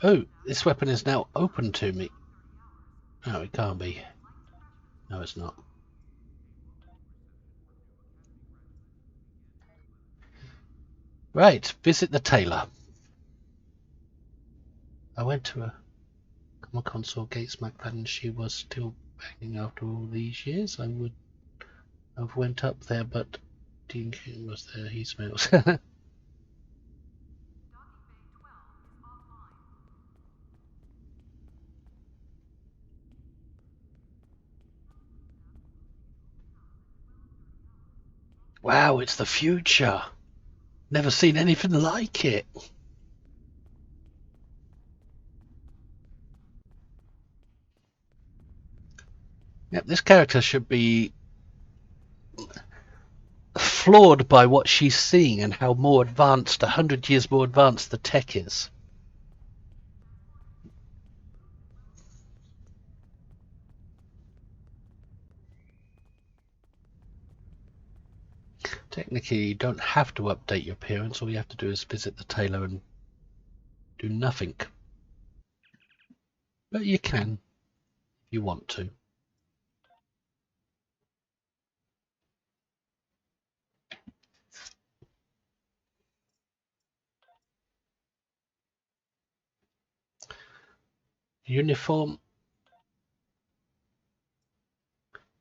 Oh, this weapon is now open to me. No, it can't be. No, it's not. Right, visit the tailor. I went to a Common Console Gate Smack and she was still banging after all these years. I would have went up there, but Dean King was there. He smells. Wow, it's the future. Never seen anything like it. Yep, this character should be floored by what she's seeing and how more advanced, 100 years more advanced the tech is. Technically, you don't have to update your appearance. All you have to do is visit the tailor and do nothing. But you can, if you want to. Uniform.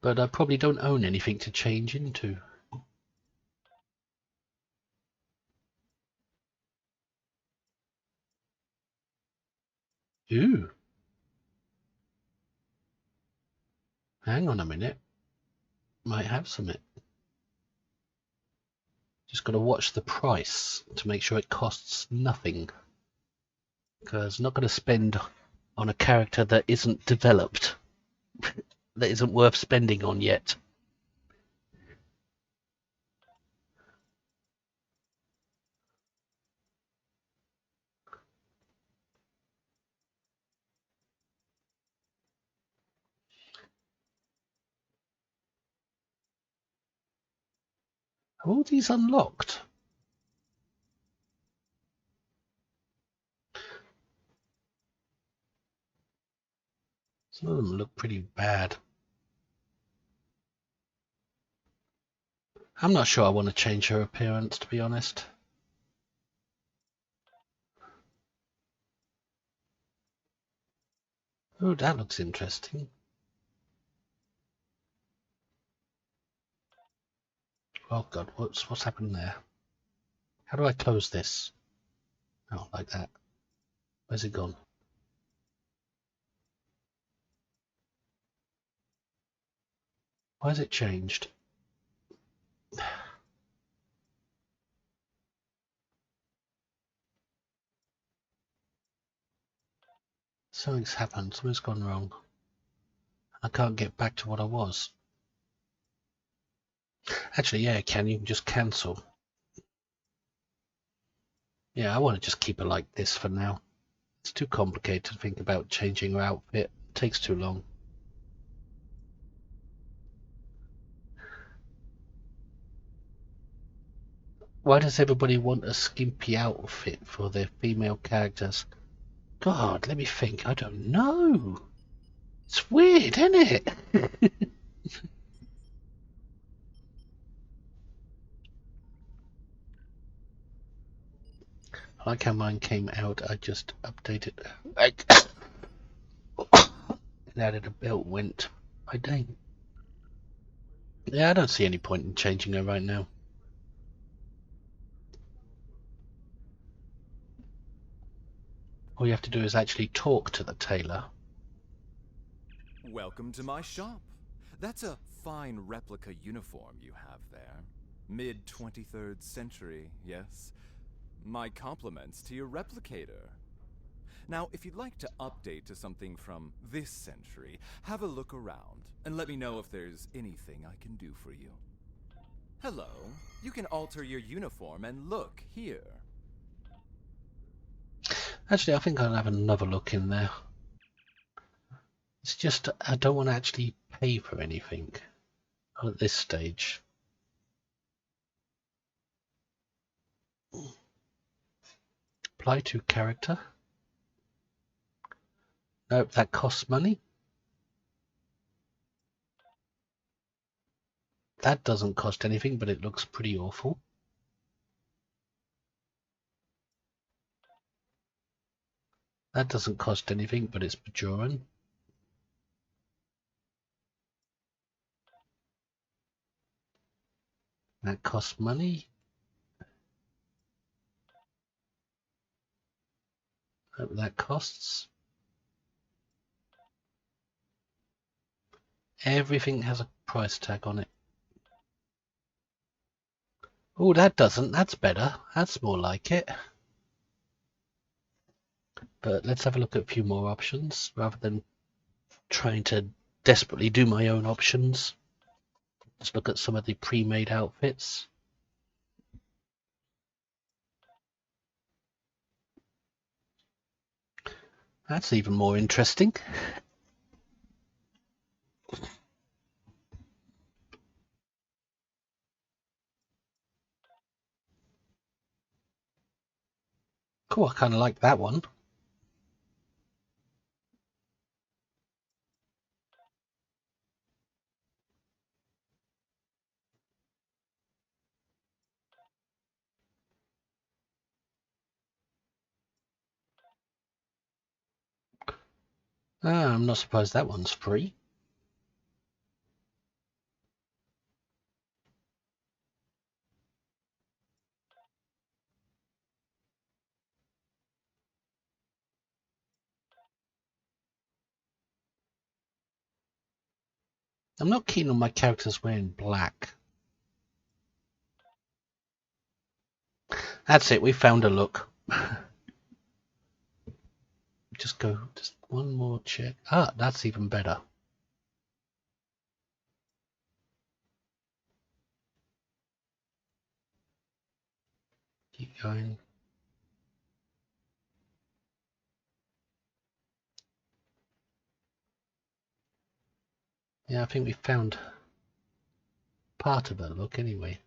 But I probably don't own anything to change into. Ooh. Hang on a minute. Might have some. Just got to watch the price to make sure it costs nothing. Because I'm not going to spend on a character that isn't developed. That isn't worth spending on yet. Are all these unlocked? Some of them look pretty bad. I'm not sure I want to change her appearance, to be honest. Oh, that looks interesting. Oh god, what's happened there? How do I close this? Oh, like that. Where's it gone? Why has it changed? Something's happened. Something's gone wrong. I can't get back to what I was. Actually, yeah, you can just cancel. Yeah, I want to just keep her like this for now. It's too complicated to think about changing her outfit. It takes too long. Why does everybody want a skimpy outfit for their female characters? God, let me think. I don't know. It's weird, isn't it? I like how mine came out. I just updated. And added a belt. Went. I dang. Yeah, I don't see any point in changing her right now. All you have to do is actually talk to the tailor. Welcome to my shop. That's a fine replica uniform you have there. Mid-23rd century, yes? My compliments to your replicator. Now, if you'd like to update to something from this century, have a look around and let me know if there's anything I can do for you. Hello, you can alter your uniform and look here. Actually, I think I'll have another look in there. It's just I don't want to actually pay for anything at this stage. Apply to character. Nope, that costs money. That doesn't cost anything, but it looks pretty awful. That doesn't cost anything, but it's Bajoran. That costs money. That costs. Everything has a price tag on it. Oh, that doesn't. That's better. That's more like it. But let's have a look at a few more options rather than trying to desperately do my own options. Let's look at some of the pre-made outfits. That's even more interesting. Cool, I kind of like that one. I'm not surprised that one's free. I'm not keen on my characters wearing black. That's it, we found a look. Just one more check. Ah, that's even better. Keep going. Yeah, I think we found part of a look anyway.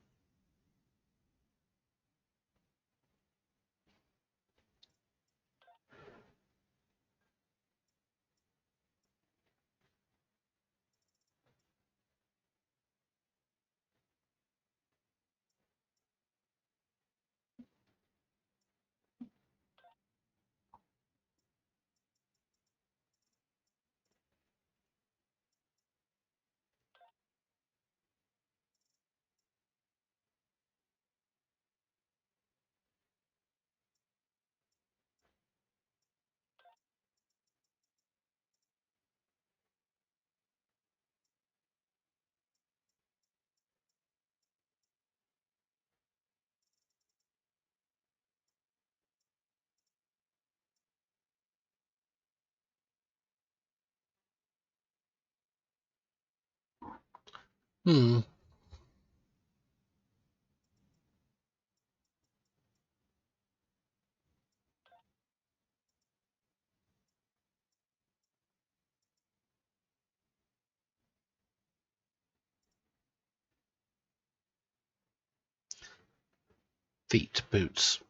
Feet boots.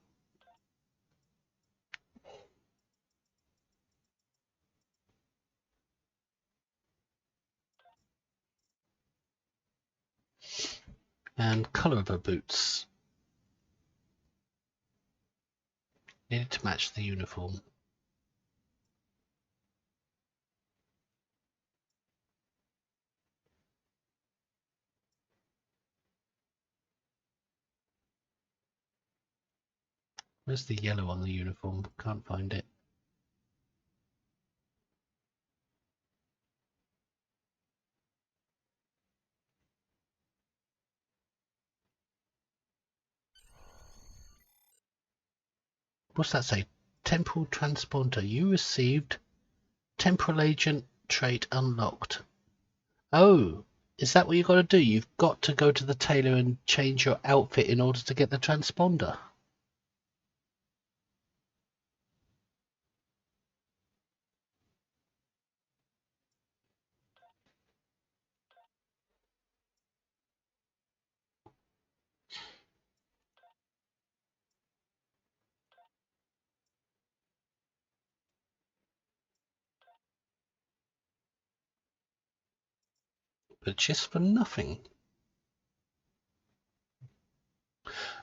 And colour of her boots. Needed to match the uniform. Where's the yellow on the uniform? Can't find it. What's that say? Temporal transponder. You received temporal agent trait unlocked. Oh, is that what you've got to do? You've got to go to the tailor and change your outfit in order to get the transponder. But just for nothing.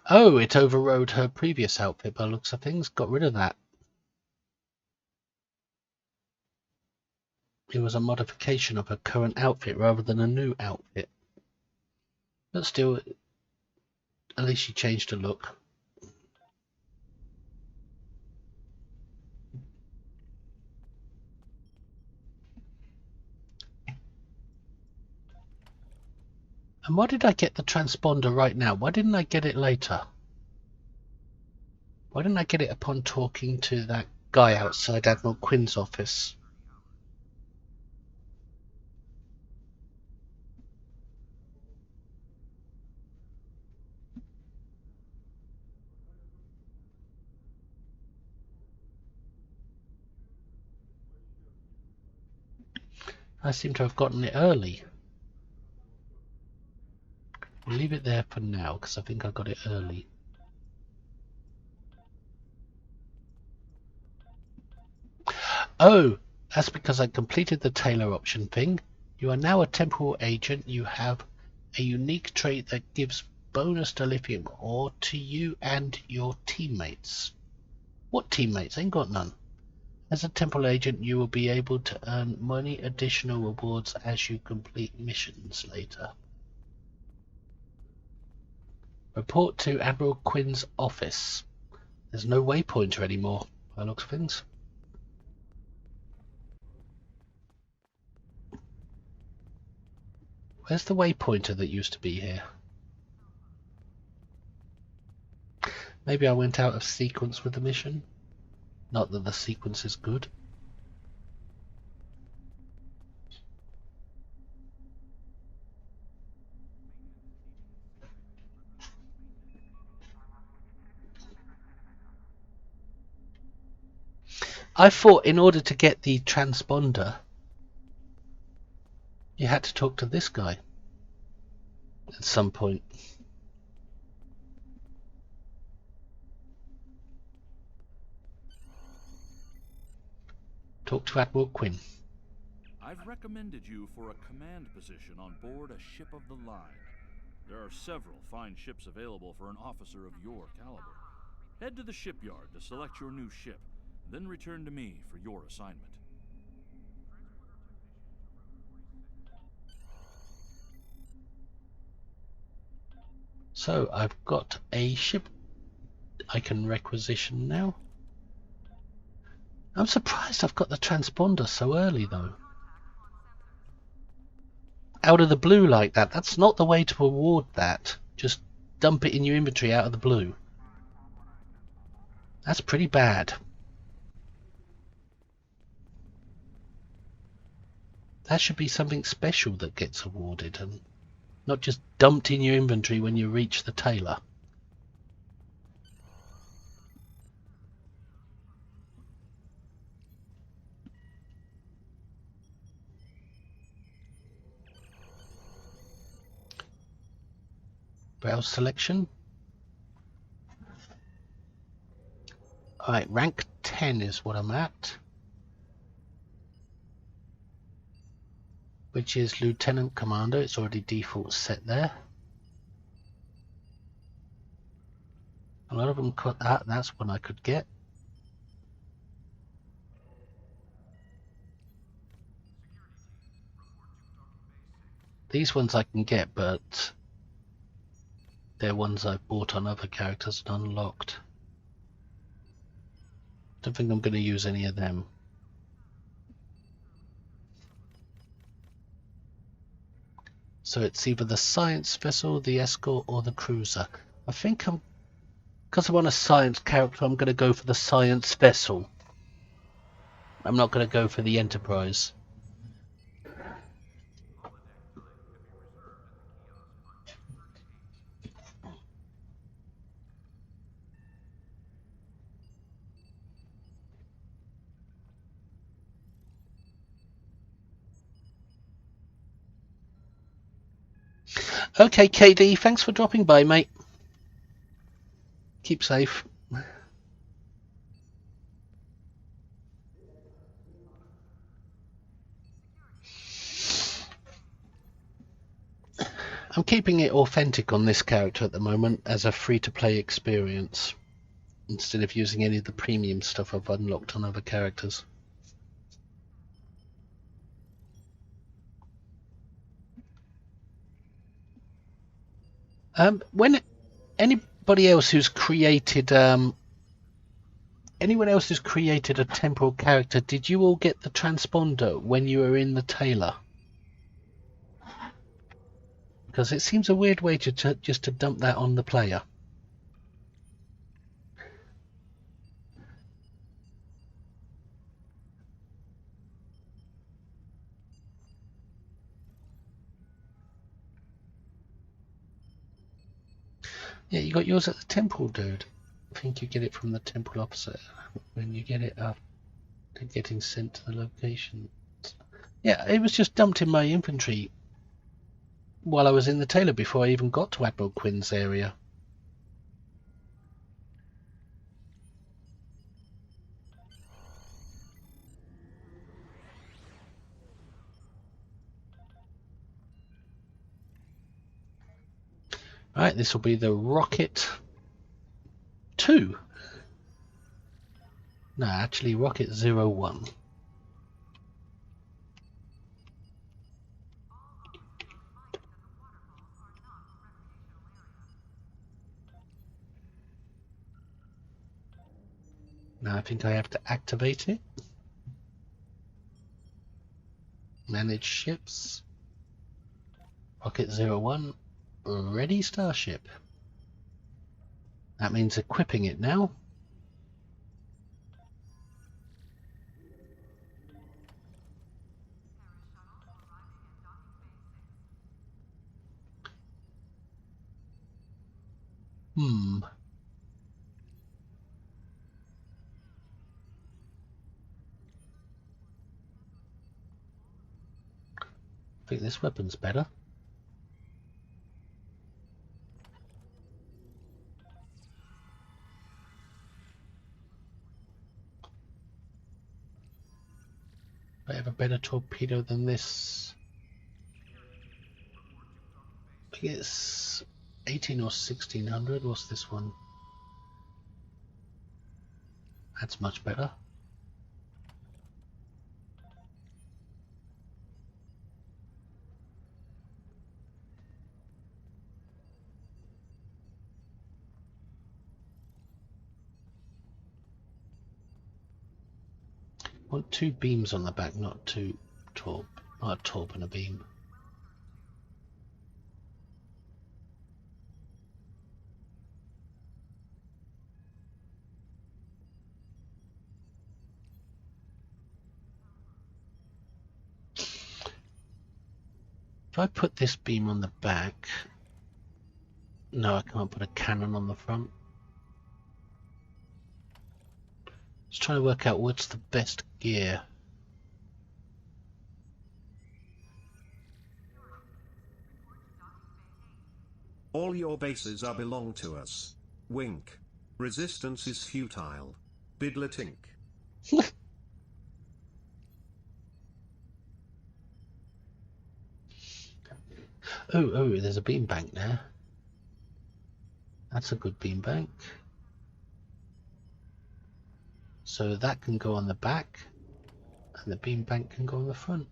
Oh, it overrode her previous outfit by the looks of things. Got rid of that. It was a modification of her current outfit rather than a new outfit. But still, at least she changed her look. And why did I get the transponder right now? Why didn't I get it later? Why didn't I get it upon talking to that guy outside Admiral Quinn's office? I seem to have gotten it early. We'll leave it there for now, because I think I got it early. Oh, that's because I completed the Tailor option thing. You are now a temporal agent. You have a unique trait that gives bonus to lithium ore to you and your teammates. What teammates? I ain't got none. As a temporal agent, you will be able to earn many additional rewards as you complete missions later. Report to Admiral Quinn's office. There's no waypointer anymore, by the looks of things. Where's the waypointer that used to be here? Maybe I went out of sequence with the mission? Not that the sequence is good. I thought in order to get the transponder, you had to talk to this guy at some point. Talk to Admiral Quinn. I've recommended you for a command position on board a ship of the line. There are several fine ships available for an officer of your caliber. Head to the shipyard to select your new ship, then return to me for your assignment. So I've got a ship I can requisition now. I'm surprised I've got the transponder so early though. Out of the blue like that. That's not the way to award that. Just dump it in your inventory out of the blue. That's pretty bad. That should be something special that gets awarded and not just dumped in your inventory when you reach the tailor. Browse selection. Alright, rank 10 is what I'm at. Which is Lieutenant Commander. It's already default set there. A lot of them cut that. That's one I could get. These ones I can get, but they're ones I've bought on other characters and unlocked. Don't think I'm going to use any of them. So it's either the science vessel, the escort, or the cruiser. I think because I'm on a science character, I'm going to go for the science vessel. I'm not going to go for the Enterprise. Okay, KD, thanks for dropping by, mate. Keep safe. I'm keeping it authentic on this character at the moment as a free-to-play experience, instead of using any of the premium stuff I've unlocked on other characters. When anybody else who's created anyone else who's created a temporal character, did you all get the transponder when you were in the tailor? Because it seems a weird way to just to dump that on the player. Yeah, you got yours at the temple, dude. I think you get it from the temple officer when you get it after getting sent to the location. Yeah, it was just dumped in my inventory while I was in the tailor before I even got to Admiral Quinn's area. Right, this will be the Rocket 2. No, actually Rocket 01. Now I think I have to activate it. Manage ships. Rocket 01. Ready Starship. That means equipping it now. I think this weapon's better. I have a better torpedo than this. I think it's 18 or 1600. What's this one? That's much better. I want 2 beams on the back, not 2 torp. Not a torp and a beam. If I put this beam on the back... No, I can't put a cannon on the front. Just trying to work out what's the best gear. All your bases are belong to us. Wink. Resistance is futile. Bidletink. Oh, there's a beam bank there. That's a good beam bank. So that can go on the back, and the beam bank can go on the front.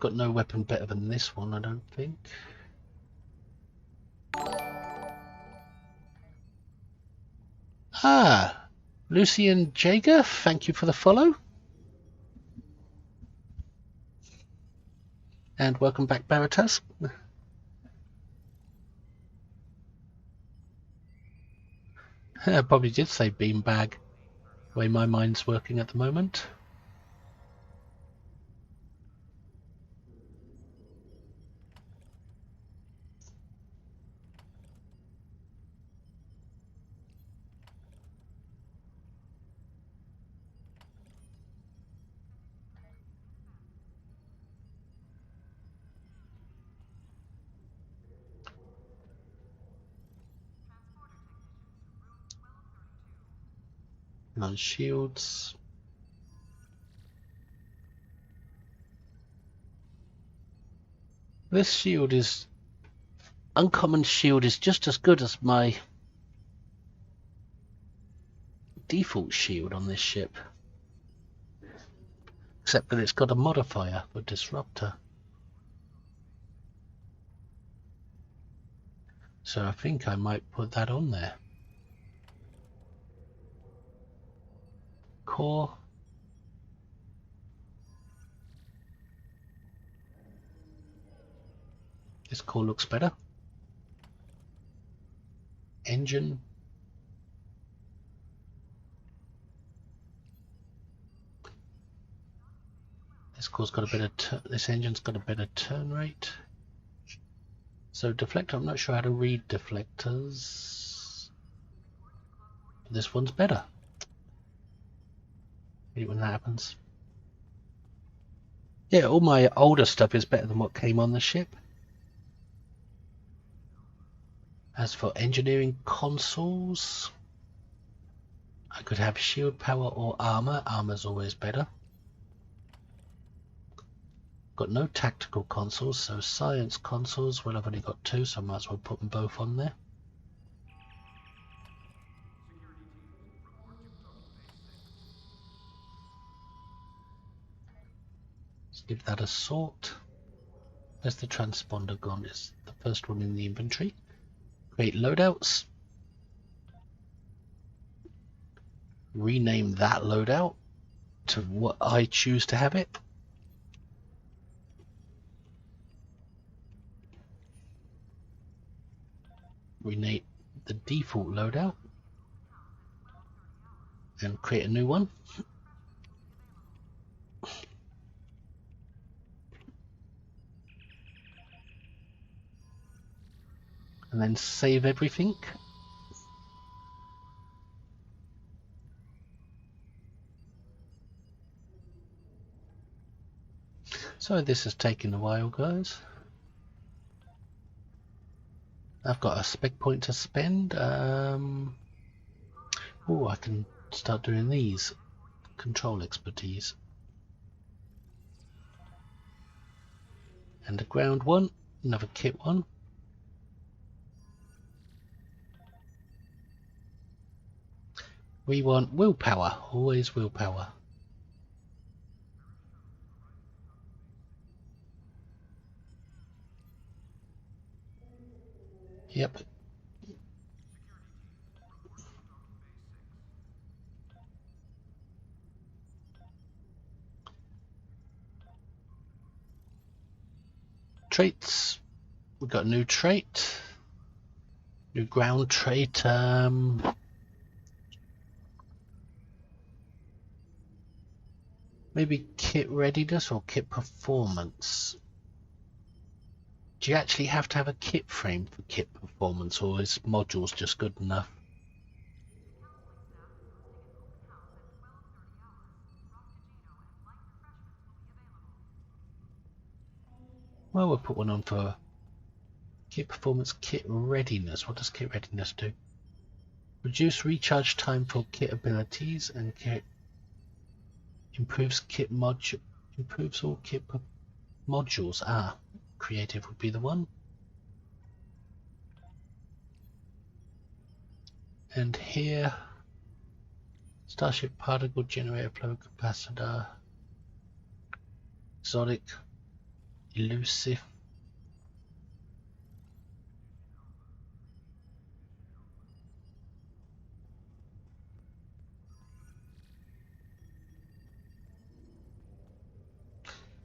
Got no weapon better than this one, I don't think. Ah, Lucian Jager, thank you for the follow. And welcome back, Baratas. I probably did say beanbag, the way my mind's working at the moment. On shields. This shield is... Uncommon shield is just as good as my default shield on this ship. Except that it's got a modifier for disruptor. So I think I might put that on there. Core. This core looks better. Engine. This core's got a better. This engine's got a better turn rate. So deflector, I'm not sure how to read deflectors. This one's better. Hate when that happens. Yeah, all my older stuff is better than what came on the ship. As for engineering consoles, I could have shield power or armor. Armor's always better. Got no tactical consoles, so science consoles, well, I've only got 2, so I might as well put them both on there. Let's give that a sort. Where's the transponder gone? It's the first one in the inventory. Create loadouts. Rename that loadout to what I choose to have it. Rename the default loadout and create a new one. And then save everything. So this has taken a while, guys. I've got a spec point to spend. Oh, I can start doing these. Control expertise. And a ground one, another kit one. We want willpower, always willpower. Yep. Traits. We've got a new trait. New ground trait. Maybe kit readiness or kit performance. Do you actually have to have a kit frame for kit performance, or is modules just good enough? Well, we'll put one on for kit performance, kit readiness. What does kit readiness do? Reduce recharge time for kit abilities and kit improves kit module, improves all kit modules. Ah, creative would be the one. And here, Starship particle generator flow capacitor, exotic, elusive.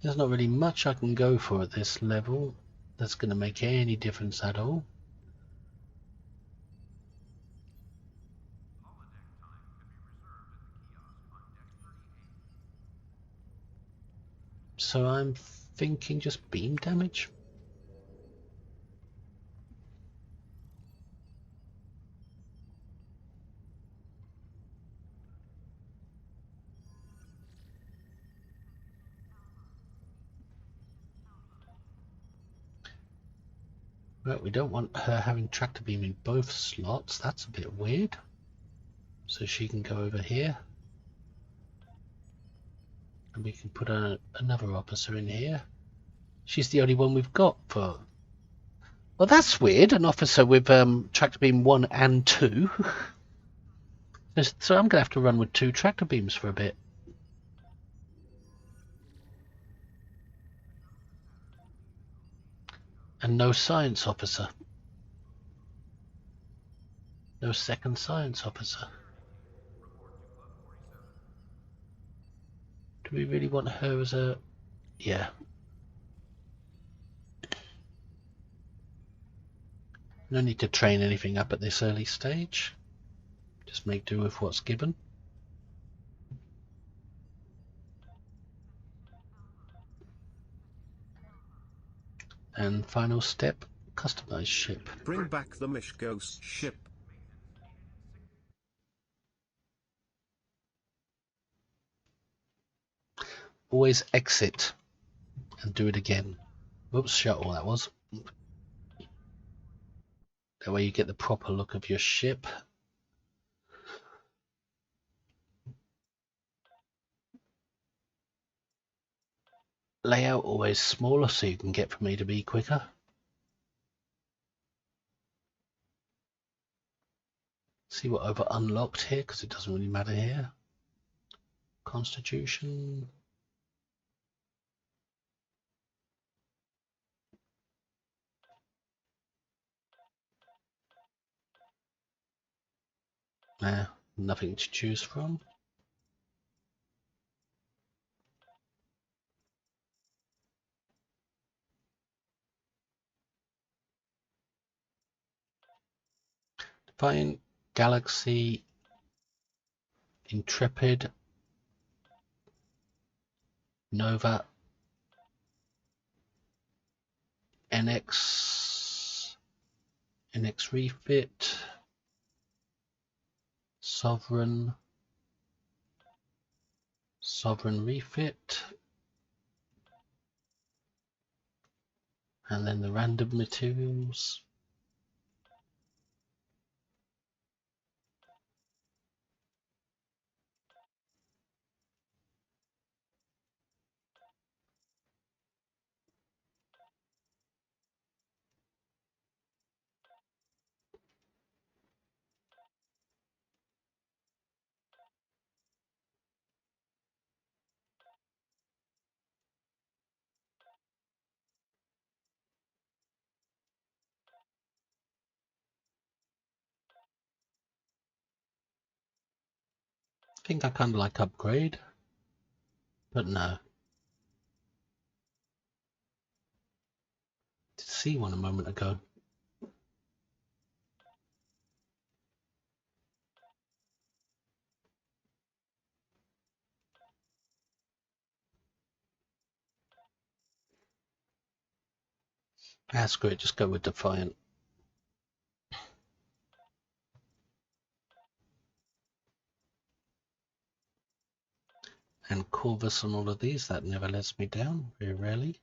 There's not really much I can go for at this level that's going to make any difference at all. So I'm thinking just beam damage. Well, we don't want her having tractor beam in both slots. That's a bit weird. So she can go over here. And we can put another officer in here. She's the only one we've got for... Well, that's weird. An officer with tractor beam 1 and 2. So I'm going to have to run with 2 tractor beams for a bit. And no science officer. No second science officer. Do we really want her as a... Yeah. No need to train anything up at this early stage. Just make do with what's given. And final step, customize ship. Bring back the Mish Ghost ship. Always exit and do it again. Whoops, shuttle that was. That way you get the proper look of your ship. Layout always smaller so you can get from A to B quicker. See what I've unlocked here, because it doesn't really matter here. Constitution. Nothing to choose from. Define Galaxy, Intrepid, Nova, NX Refit, Sovereign Refit, and then the random materials. I think I kind of like upgrade, but no. Did see one a moment ago. That's great, just go with Defiant. And Corvus on all of these, that never lets me down, very rarely.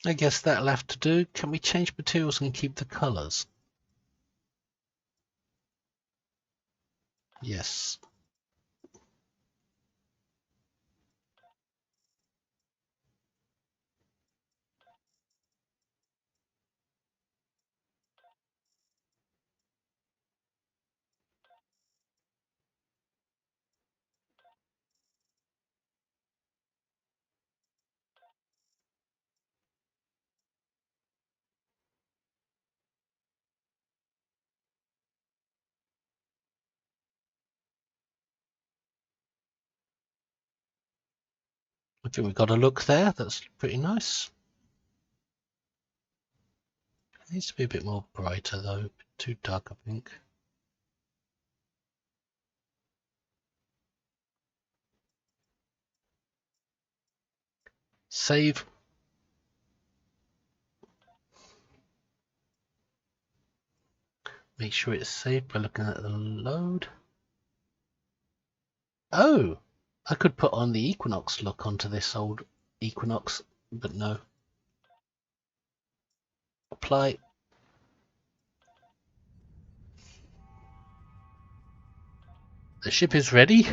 I guess that'll have to do. Can we change materials and keep the colours? Yes. I think we've got a look there. That's pretty nice. It needs to be a bit more brighter though. Too dark, I think. Save. Make sure it's saved by looking at the load. Oh, I could put on the Equinox look onto this old Equinox, but no. Apply. The ship is ready.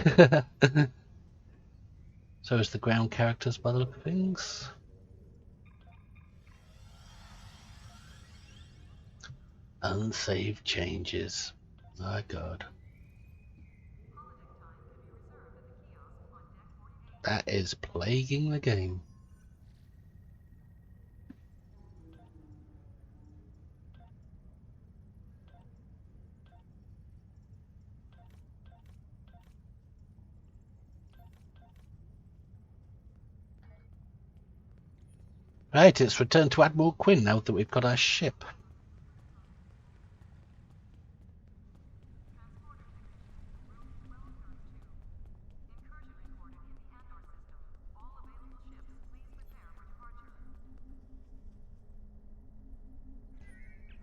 So is the ground characters by the look of things. Unsaved changes. My God. That is plaguing the game. Right, it's returned to Admiral Quinn now that we've got our ship.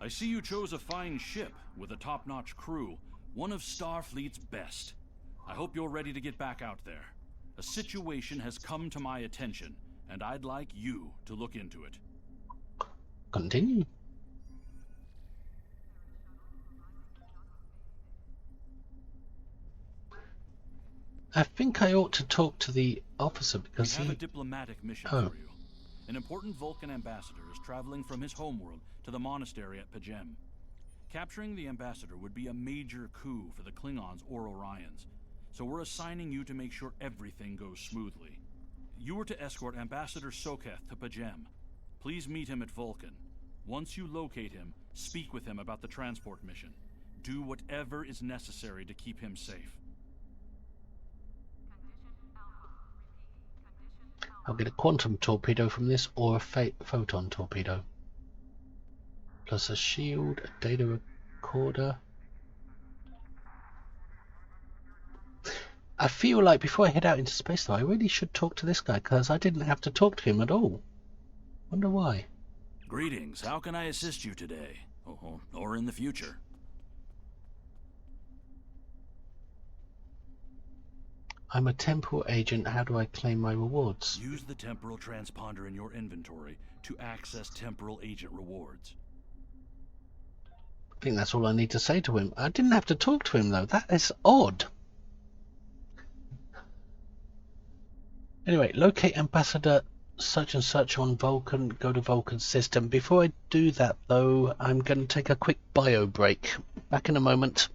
I see you chose a fine ship with a top-notch crew, one of Starfleet's best. I hope you're ready to get back out there. A situation has come to my attention, and I'd like you to look into it. Continue. I think I ought to talk to the officer because we have a diplomatic mission for you. An important Vulcan ambassador is traveling from his homeworld to the monastery at Pajem. Capturing the ambassador would be a major coup for the Klingons or Orions, so we're assigning you to make sure everything goes smoothly. You are to escort Ambassador Soketh to Pajem. Please meet him at Vulcan. Once you locate him, speak with him about the transport mission. Do whatever is necessary to keep him safe. I'll get a quantum torpedo from this or a photon torpedo. Plus a shield, a data recorder. I feel like before I head out into space though, I really should talk to this guy because I didn't have to talk to him at all. Wonder why. Greetings, how can I assist you today? Or in the future? I'm a temporal agent. How do I claim my rewards? Use the temporal transponder in your inventory to access temporal agent rewards. I think that's all I need to say to him. I didn't have to talk to him though. That is odd. Anyway, locate Ambassador such and such on Vulcan. Go to Vulcan system. Before I do that though, I'm going to take a quick bio break. Back in a moment.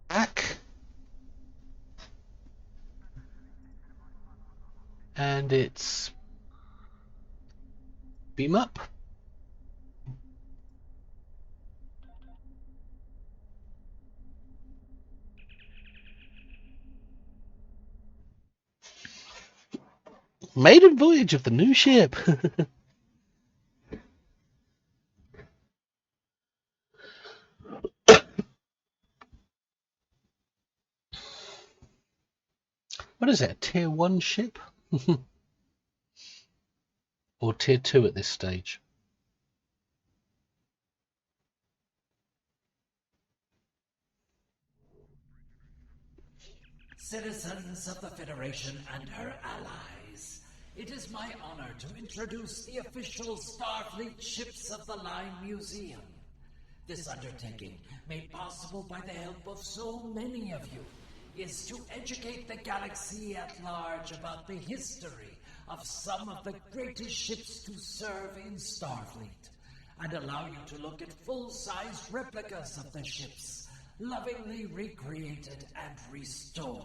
Back. And it's beam up. Maiden voyage of the new ship. What is it? A tier 1 ship? Or tier 2 at this stage? Citizens of the Federation and her allies, it is my honor to introduce the official Starfleet Ships of the Line Museum. This undertaking, made possible by the help of so many of you, is to educate the galaxy at large about the history of some of the greatest ships to serve in Starfleet, and allow you to look at full-size replicas of the ships, lovingly recreated and restored.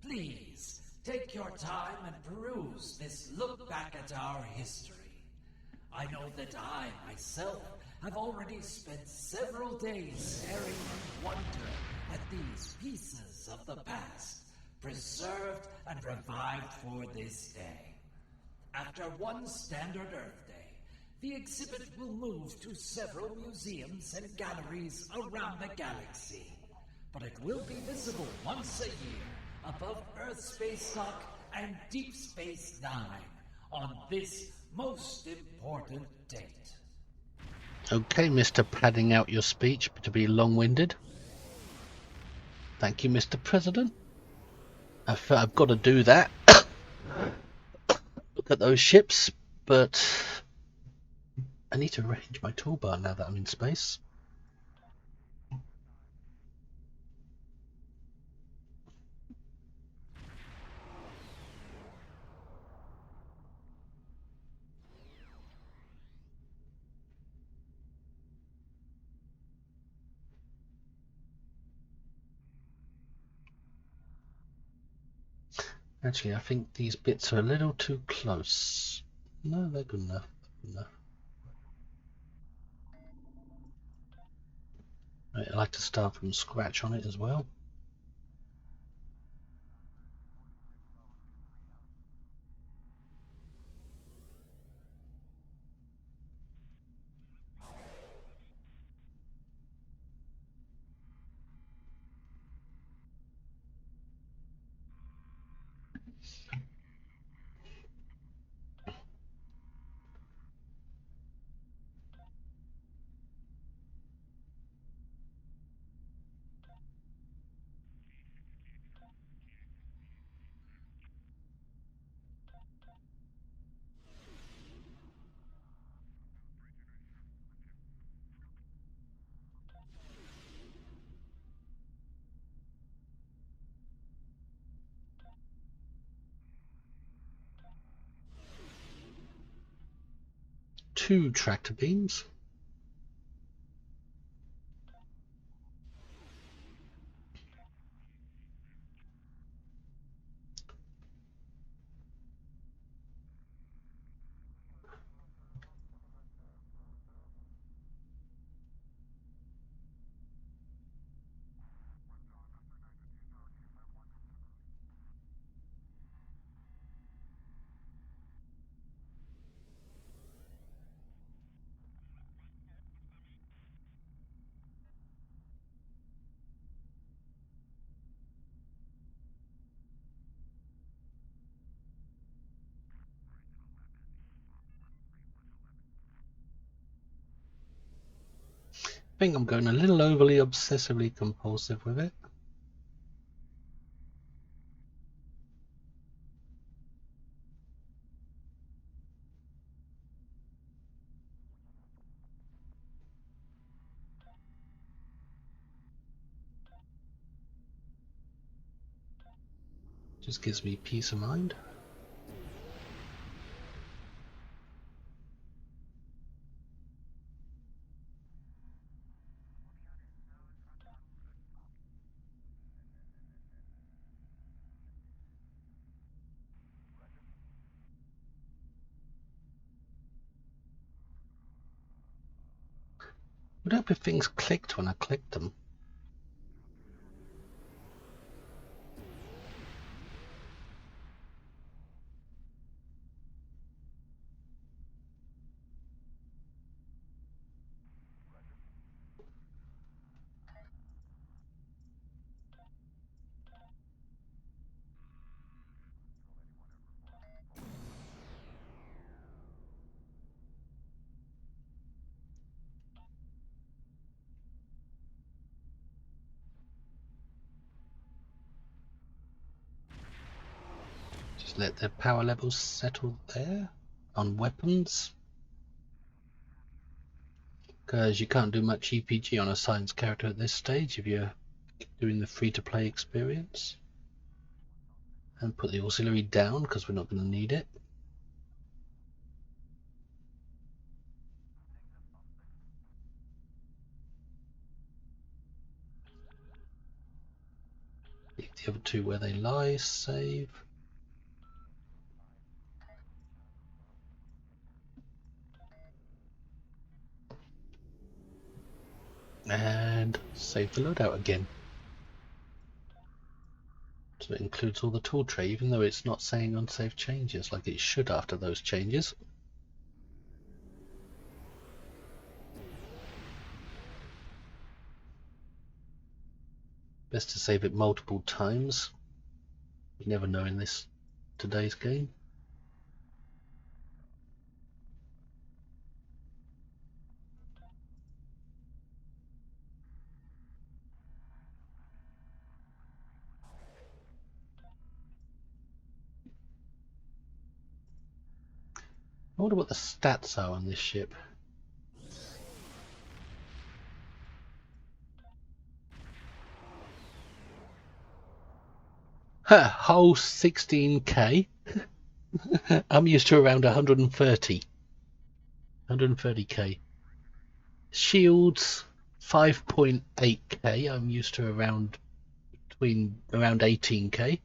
Please, take your time and peruse this look back at our history. I know that I, myself, have already spent several days staring in wonder at these pieces of the past, preserved and revived for this day. After one standard Earth Day, the exhibit will move to several museums and galleries around the galaxy, but it will be visible once a year above Earth Space Dock and Deep Space Nine on this most important date. Okay, Mr. Padding out your speech to be long-winded. Thank you, Mr. President. I've got to do that. Look at those ships, but I need to arrange my toolbar now that I'm in space. Actually, I think these bits are a little too close. No, they're good enough. Good enough. Right, I like to start from scratch on it as well. Two tractor beams. I think I'm going a little overly obsessively compulsive with it. Just gives me peace of mind. Would hope if things clicked when I clicked them. let the power levels settle there on weapons, because you can't do much EPG on a science character at this stage if you're doing the free-to-play experience. And put the auxiliary down because we're not going to need it. Leave the other two where they lie. Save. And save the loadout again. So it includes all the tool tray, even though it's not saying unsaved changes like it should after those changes. Best to save it multiple times. You never know in today's game. I wonder what the stats are on this ship. Hull 16k. I'm used to around 130k. Shields 5.8k. I'm used to around 18k.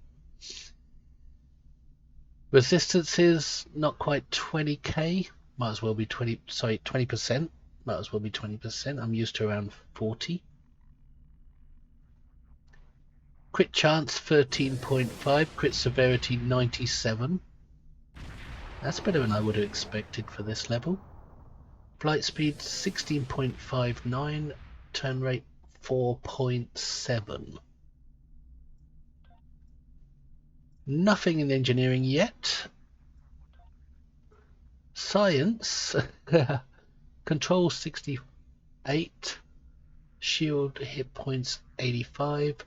Resistances not quite 20k. Might as well be 20%. Might as well be 20%. I'm used to around 40. Crit chance 13.5. Crit severity 97. That's better than I would have expected for this level. Flight speed 16.59. Turn rate 4.7. Nothing in engineering yet. Science. Control 68. Shield hit points 85.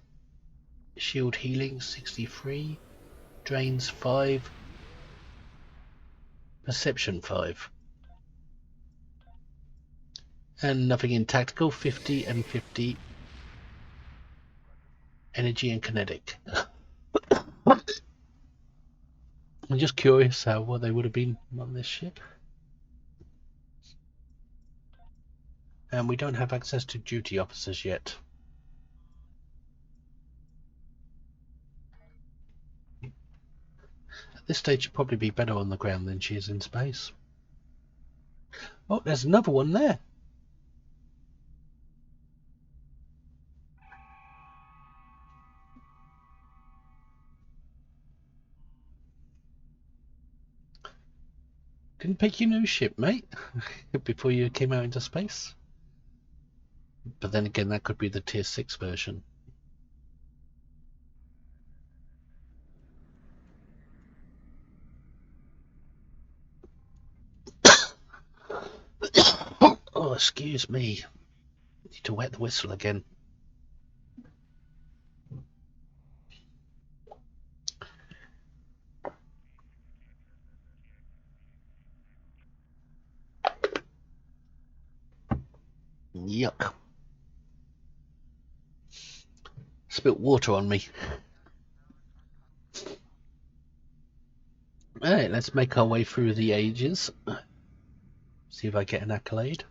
Shield healing 63. Drains 5. Perception 5. And nothing in tactical, 50 and 50. Energy and kinetic. I'm just curious what they would have been on this ship. And we don't have access to duty officers yet. At this stage, she'll probably be better on the ground than she is in space. Oh, there's another one there. Didn't pick your new ship, mate, before you came out into space. But then again, that could be the tier 6 version. Oh, excuse me. Need to wet the whistle again. Yuck. Spilt water on me. Alright, let's make our way through the ages. See if I get an accolade.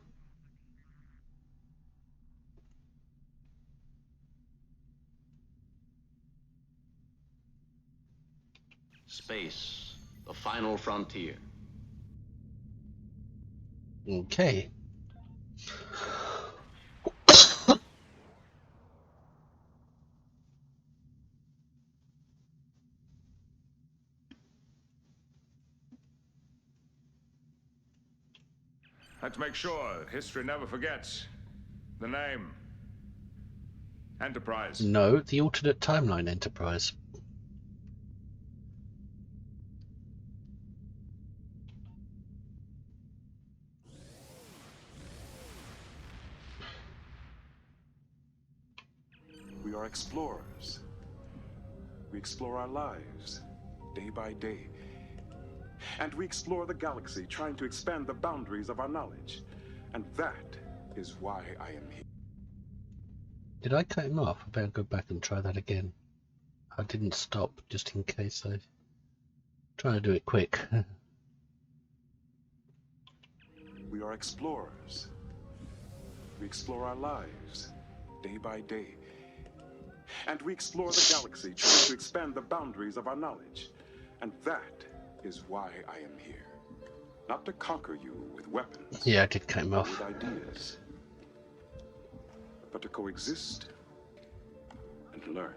Space, the final frontier. Okay. Let's make sure history never forgets the name. Enterprise. No, the alternate timeline Enterprise. We are explorers. We explore our lives, day by day. And we explore the galaxy, trying to expand the boundaries of our knowledge. And that is why I am here. Did I cut him off? I better go back and try that again. I didn't stop, just in case I... Trying to do it quick. We are explorers. We explore our lives, day by day. And we explore the galaxy, trying to expand the boundaries of our knowledge. And that is why I am here. Not to conquer you with weapons. Yeah, I did cut him off. With ideas. But to coexist and learn.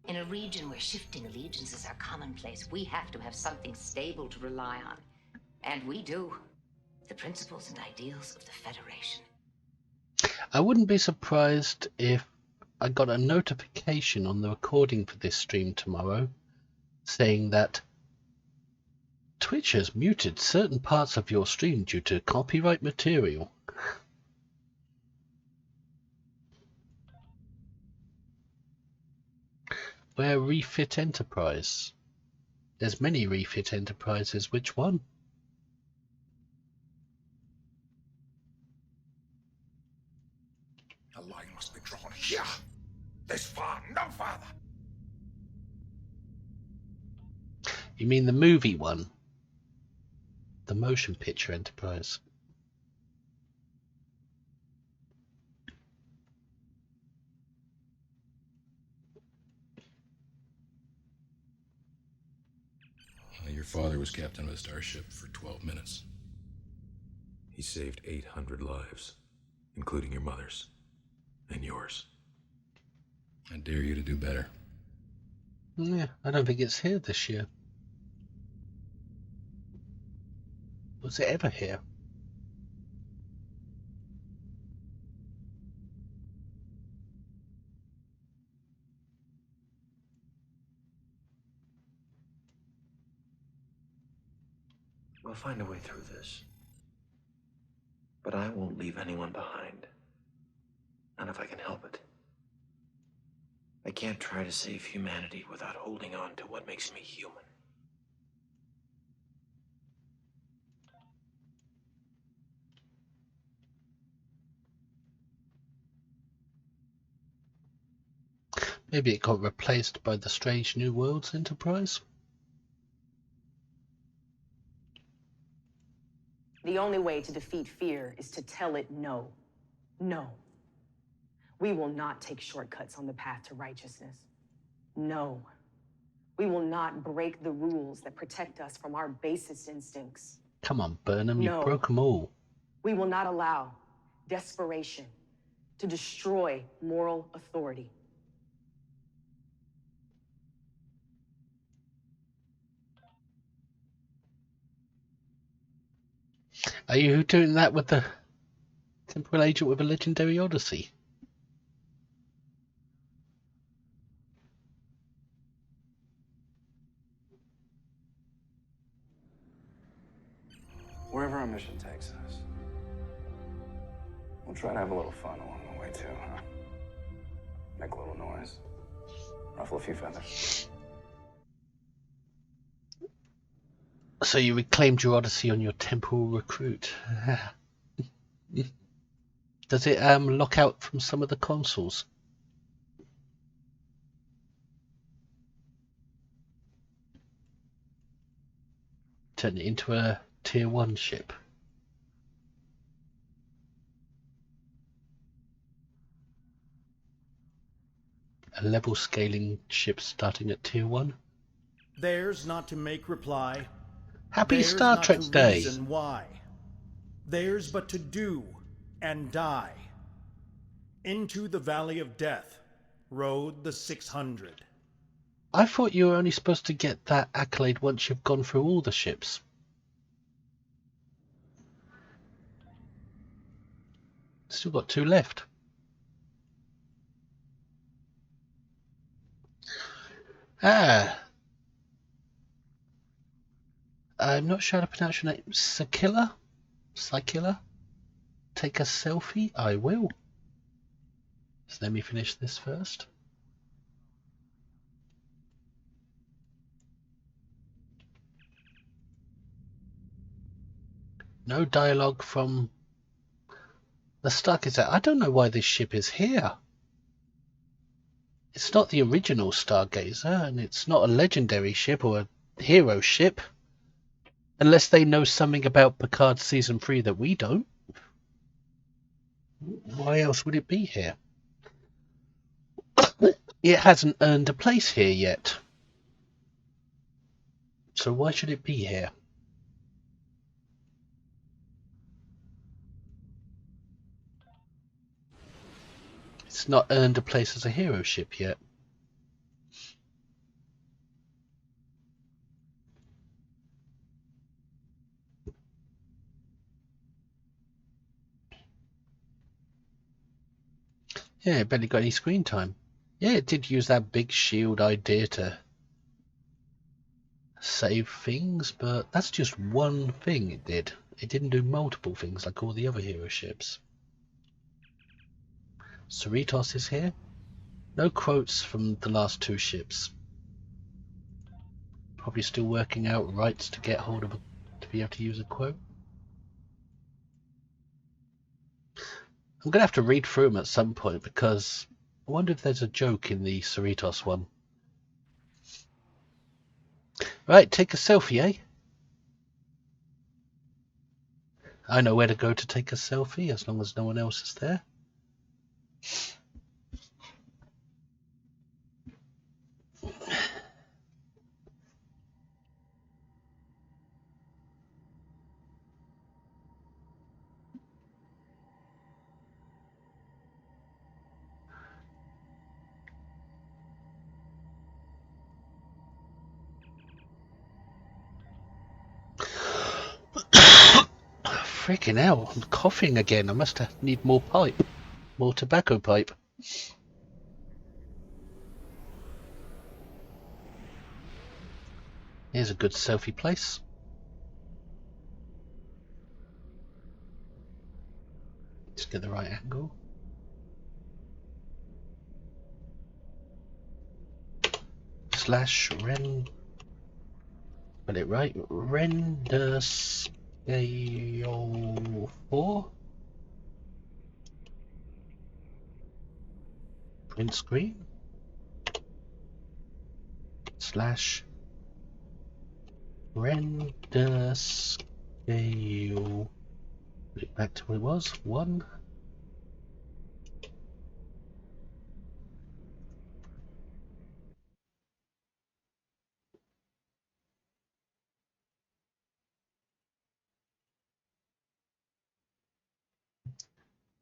In a region where shifting allegiances are commonplace, we have to have something stable to rely on. And we do. The principles and ideals of the Federation. I wouldn't be surprised if I got a notification on the recording for this stream tomorrow saying that Twitch has muted certain parts of your stream due to copyright material. Where Refit Enterprise? There's many Refit Enterprises. Which one? The line must be drawn here. This far, no farther. You mean the movie one? The Motion Picture Enterprise. Your father was captain of a starship for 12 minutes. He saved 800 lives, including your mother's and yours. I dare you to do better. Yeah, I don't think it's here this year. Was it ever here? We'll find a way through this. But I won't leave anyone behind. Not if I can help it. I can't try to save humanity without holding on to what makes me human. Maybe it got replaced by the Strange New Worlds Enterprise? The only way to defeat fear is to tell it no. No. We will not take shortcuts on the path to righteousness. No. We will not break the rules that protect us from our basest instincts. Come on, Burnham, you No. broke them all. We will not allow desperation to destroy moral authority. Are you doing that with the temporal agent with a legendary odyssey? Wherever our mission takes us, we'll try to have a little fun along the way too, huh? Make a little noise, ruffle a few feathers. So you reclaimed your odyssey on your Temporal Recruit. Does it lock out from some of the consoles? Turn it into a Tier 1 ship. A level scaling ship starting at Tier 1? Theirs not to make reply. Happy Theirs Star not Trek to Day. Reason why. Theirs but to do and die. Into the Valley of Death rode the 600. I thought you were only supposed to get that accolade once you've gone through all the ships. Still got 2 left. Ah, I'm not sure how to pronounce your name. Sakilla? Sakilla? Take a selfie? I will. So let me finish this first. No dialogue from the Stargazer. I don't know why this ship is here. It's not the original Stargazer, and it's not a legendary ship or a hero ship. Unless they know something about Picard Season 3 that we don't. Why else would it be here? It hasn't earned a place here yet. So why should it be here? It's not earned a place as a hero ship yet. Yeah, it barely got any screen time. Yeah, it did use that big shield idea to save things, but that's just one thing it did. It didn't do multiple things like all the other hero ships. Cerritos is here. No quotes from the last two ships. Probably still working out rights to get hold of to be able to use a quote. I'm going to have to read through them at some point because I wonder if there's a joke in the Cerritos one. Right, take a selfie, eh? I know where to go to take a selfie as long as no one else is there. Freaking hell, I'm coughing again. I must need more pipe. More tobacco pipe. Here's a good selfie place. Let's get the right angle. Slash ren. Got it right. Render scale 4. Print screen. Slash render scale. Put it back to what it was. 1.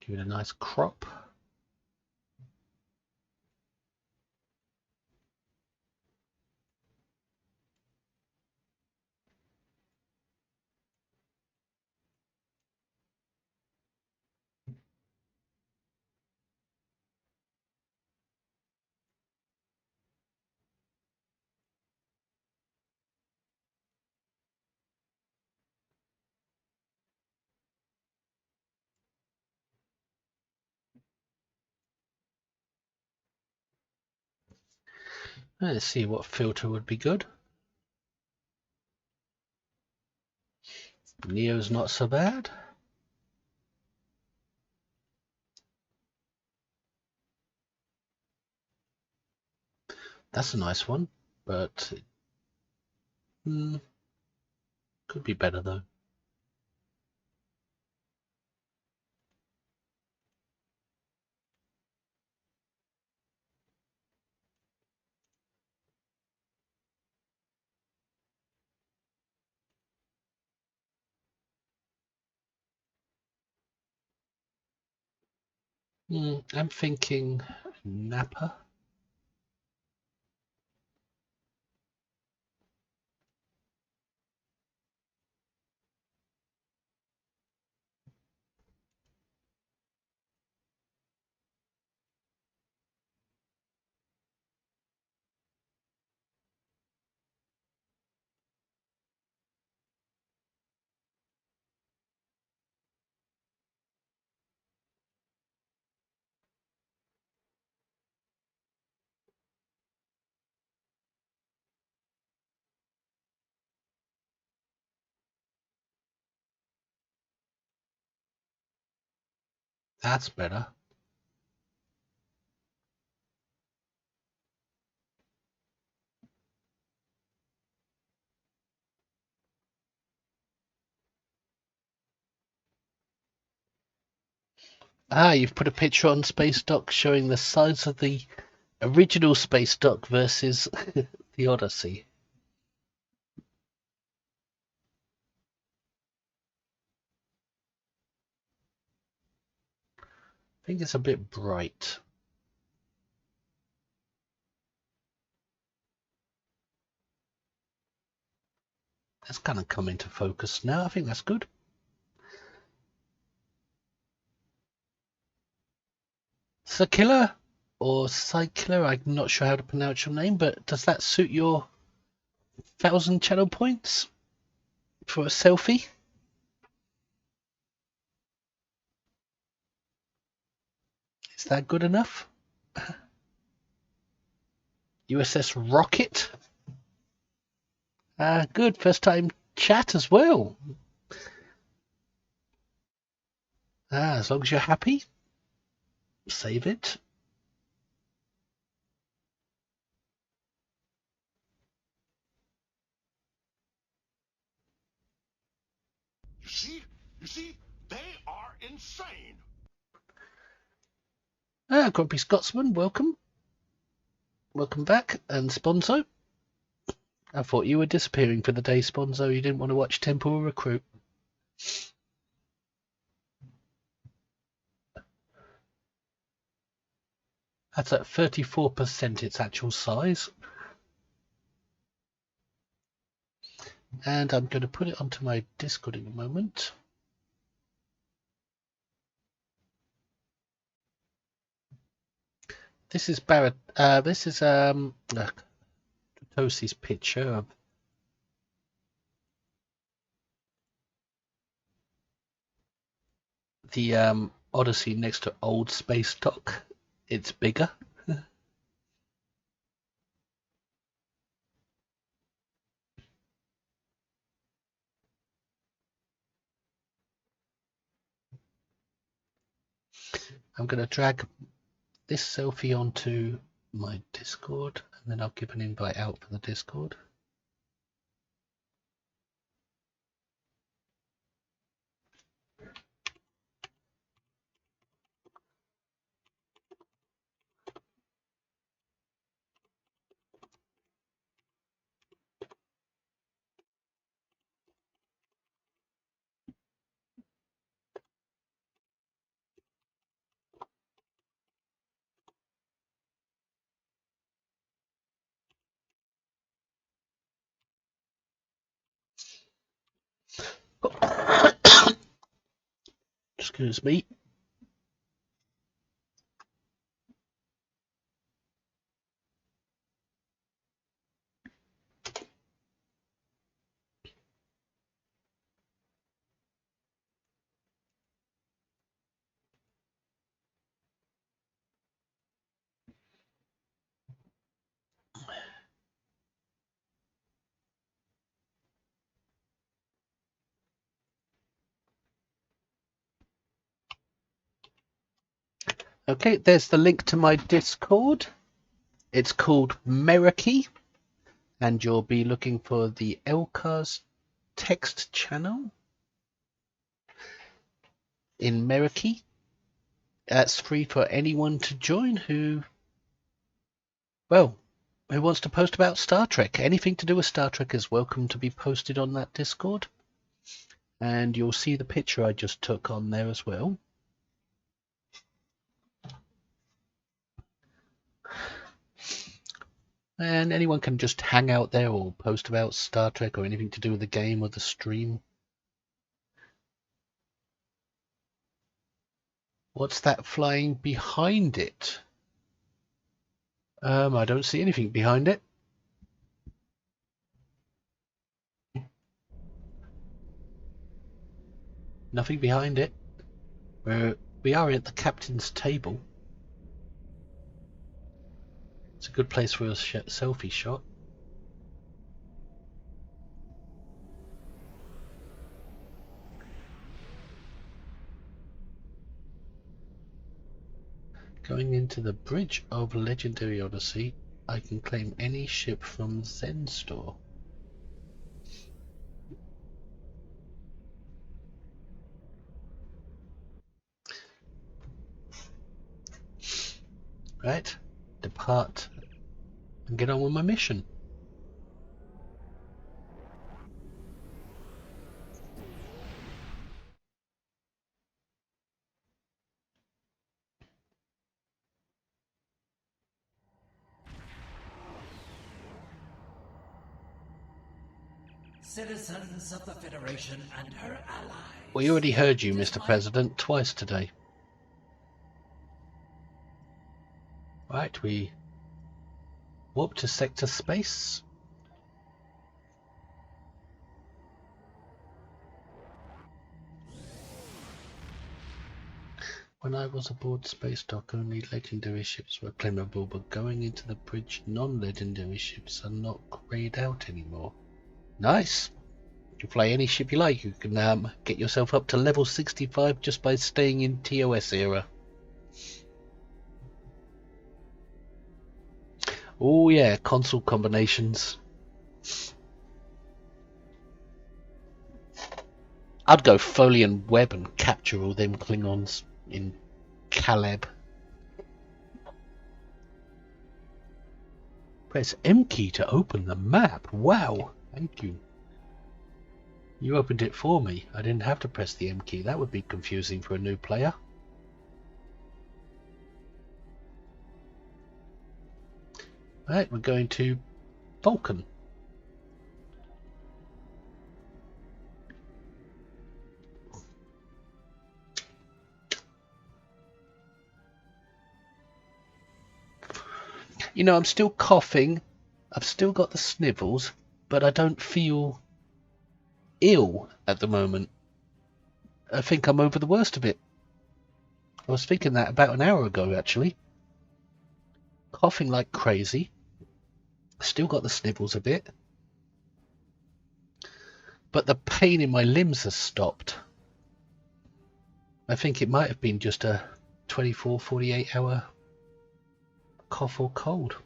Give it a nice crop. Let's see what filter would be good. Neo's not so bad. That's a nice one, but could be better though. I'm thinking Napa. That's better. Ah, you've put a picture on Space Dock showing the size of the original Space Dock versus the Odyssey. I think it's a bit bright. That's kind of come into focus now. I think that's good. Sakilla or Psykilla, I'm not sure how to pronounce your name, but does that suit your 1,000 channel points for a selfie? Is that good enough? USS Rocket? Good, first time chat as well. As long as you're happy, save it. You see, they are insane. Grumpy Scotsman, welcome. Welcome back. And Sponzo. I thought you were disappearing for the day, Sponzo. You didn't want to watch Temporal Recruit. That's at 34% its actual size. And I'm going to put it onto my Discord in a moment. This is Barrett. This is Tosi's picture of the Odyssey next to old Space Dock. It's bigger. I'm going to drag this selfie onto my Discord, and then I'll give an invite out for the Discord. Excuse me. Okay, there's the link to my Discord. It's called Meraki, and you'll be looking for the Elcars text channel in Meraki. That's free for anyone to join who wants to post about Star Trek. Anything to do with Star Trek is welcome to be posted on that Discord. And you'll see the picture I just took on there as well. And anyone can just hang out there or post about Star Trek or anything to do with the game or the stream. What's that flying behind it? I don't see anything behind it. Nothing behind it. We are at the captain's table. It's a good place for a selfie shot. Going into the bridge of Legendary Odyssey, I can claim any ship from Zen Store. Right, depart and get on with my mission. Citizens of the Federation and her allies. We already heard you, Mr. President, twice today. Right, we warp to sector space. When I was aboard Space Dock, only legendary ships were claimable, but going into the bridge, non-legendary ships are not grayed out anymore. Nice! You can fly any ship you like. You can get yourself up to level 65 just by staying in TOS era. Oh yeah, console combinations. I'd go Folian Web and capture all them Klingons in Caleb. Press M key to open the map. Wow, thank you. You opened it for me. I didn't have to press the M key. That would be confusing for a new player. Right, we're going to Vulcan. You know, I'm still coughing. I've still got the snivels, but I don't feel ill at the moment. I think I'm over the worst of it. I was thinking that about an hour ago, actually. Coughing like crazy. Still got the snivels a bit. But the pain in my limbs has stopped. I think it might have been just a 24, 48 hour cough or cold.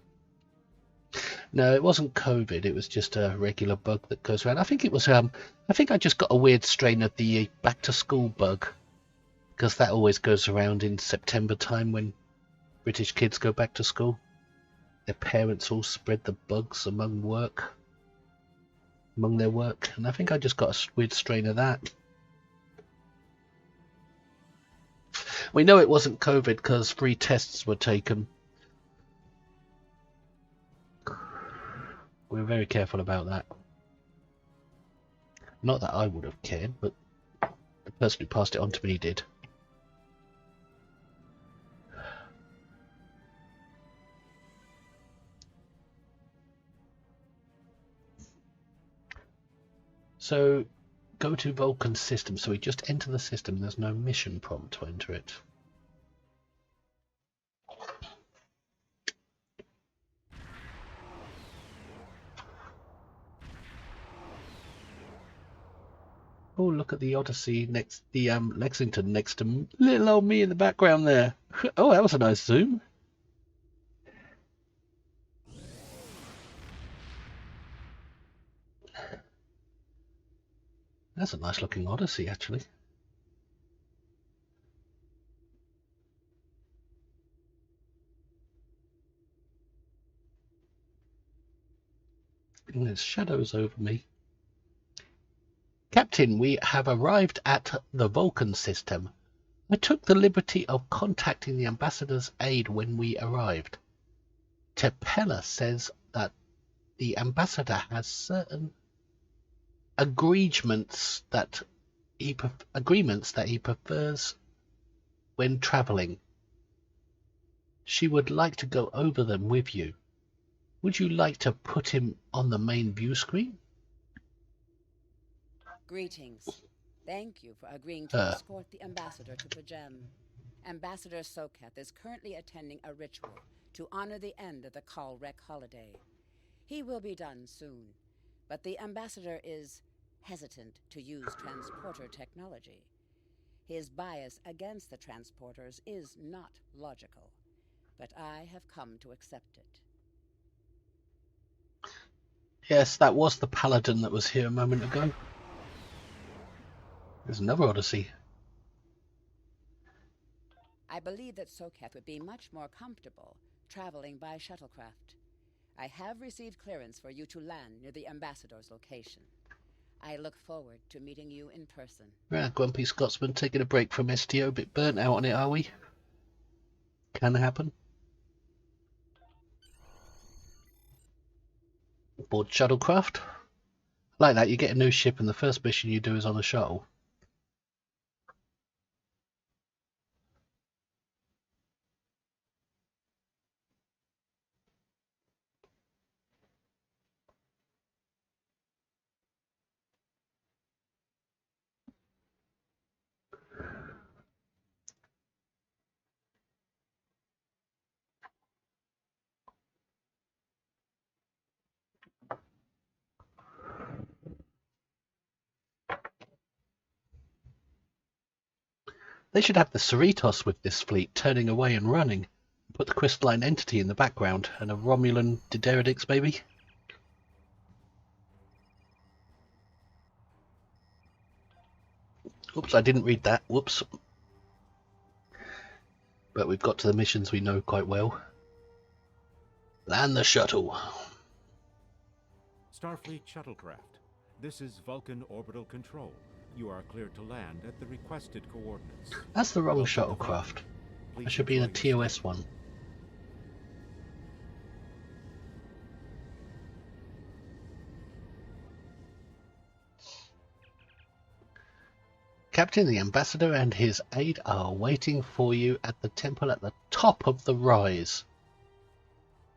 No, it wasn't COVID. It was just a regular bug that goes around. I think it was. I think I just got a weird strain of the back to school bug, because that always goes around in September time when British kids go back to school. Their parents all spread the bugs among their work, and I think I just got a weird strain of that. We know it wasn't COVID because 3 tests were taken. We're very careful about that. Not that I would have cared, but the person who passed it on to me did. So, go to Vulcan system. So we just enter the system. There's no mission prompt to enter it. Oh, look at the Odyssey next, the Lexington next to little old me in the background there. Oh, that was a nice zoom. That's a nice looking Odyssey, actually. And there's shadows over me. Captain, we have arrived at the Vulcan system. I took the liberty of contacting the ambassador's aide when we arrived. Tepella says that the ambassador has certain agreements that he prefers when traveling. She would like to go over them with you. Would you like to put him on the main view screen? Greetings. Thank you for agreeing to escort the ambassador to Pajem. Ambassador Soketh is currently attending a ritual to honor the end of the Kalrek holiday. He will be done soon, but the ambassador is hesitant to use transporter technology. His bias against the transporters is not logical. but I have come to accept it. Yes, that was the paladin that was here a moment ago. There's another Odyssey. I believe that Soketh would be much more comfortable traveling by shuttlecraft. I have received clearance for you to land near the ambassador's location. I look forward to meeting you in person. Yeah, Grumpy Scotsman taking a break from STO, a bit burnt out on it, are we? Can happen. Board shuttlecraft. Like that, you get a new ship and the first mission you do is on a shuttle. They should have the Cerritos with this fleet, turning away and running. Put the crystalline entity in the background, and a Romulan Dideridix maybe? Oops, I didn't read that. Whoops. But we've got to the missions we know quite well. Land the shuttle. Starfleet shuttlecraft. This is Vulcan Orbital Control. You are cleared to land at the requested coordinates. That's the wrong shuttlecraft. I should be in a TOS one. Captain, the ambassador and his aide are waiting for you at the temple at the top of the rise.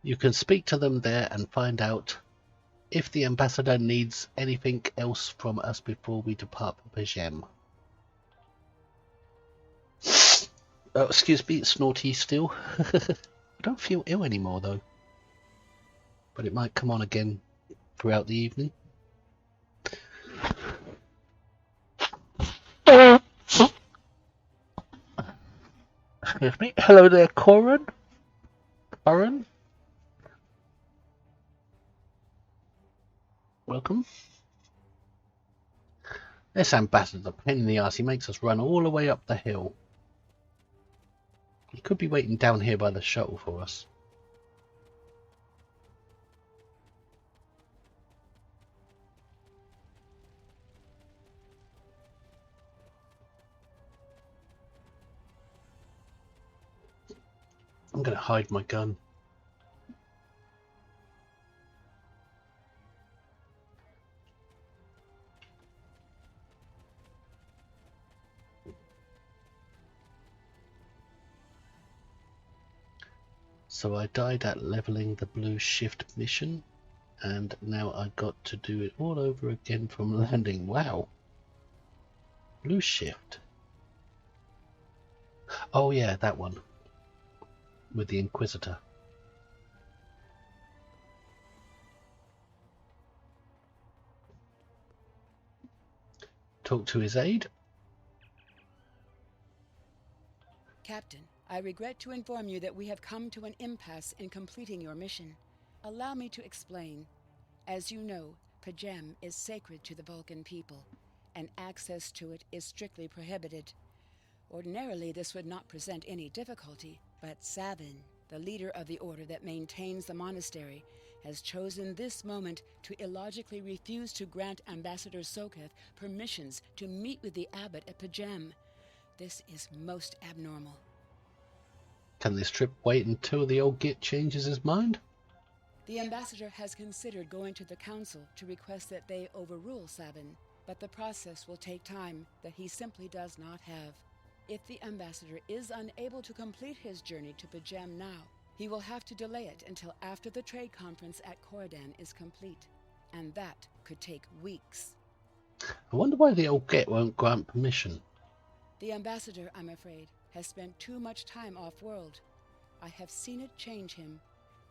You can speak to them there and find out if the ambassador needs anything else from us before we depart for Pajem. Oh, excuse me, it's Snorty still. I don't feel ill anymore though. But it might come on again throughout the evening. Excuse me. Hello there, Corin. Corin. Welcome. This ambassador's a pain in the arse. He makes us run all the way up the hill. He could be waiting down here by the shuttle for us. I'm going to hide my gun. So I died at leveling the blue shift mission, and now I got to do it all over again from landing. Wow. Blue shift. Oh yeah, that one. With the Inquisitor. Talk to his aide. Captain, I regret to inform you that we have come to an impasse in completing your mission. Allow me to explain. As you know, Pajem is sacred to the Vulcan people, and access to it is strictly prohibited. Ordinarily, this would not present any difficulty, but Savin, the leader of the order that maintains the monastery, has chosen this moment to illogically refuse to grant Ambassador Soketh permissions to meet with the abbot at Pajem. This is most abnormal. Can this trip wait until the old git changes his mind? The ambassador has considered going to the council to request that they overrule Savin, but the process will take time that he simply does not have. If the ambassador is unable to complete his journey to Pajem now, he will have to delay it until after the trade conference at Corridan is complete, and that could take weeks. I wonder why the old git won't grant permission. The ambassador, I'm afraid, has spent too much time off-world. I have seen it change him.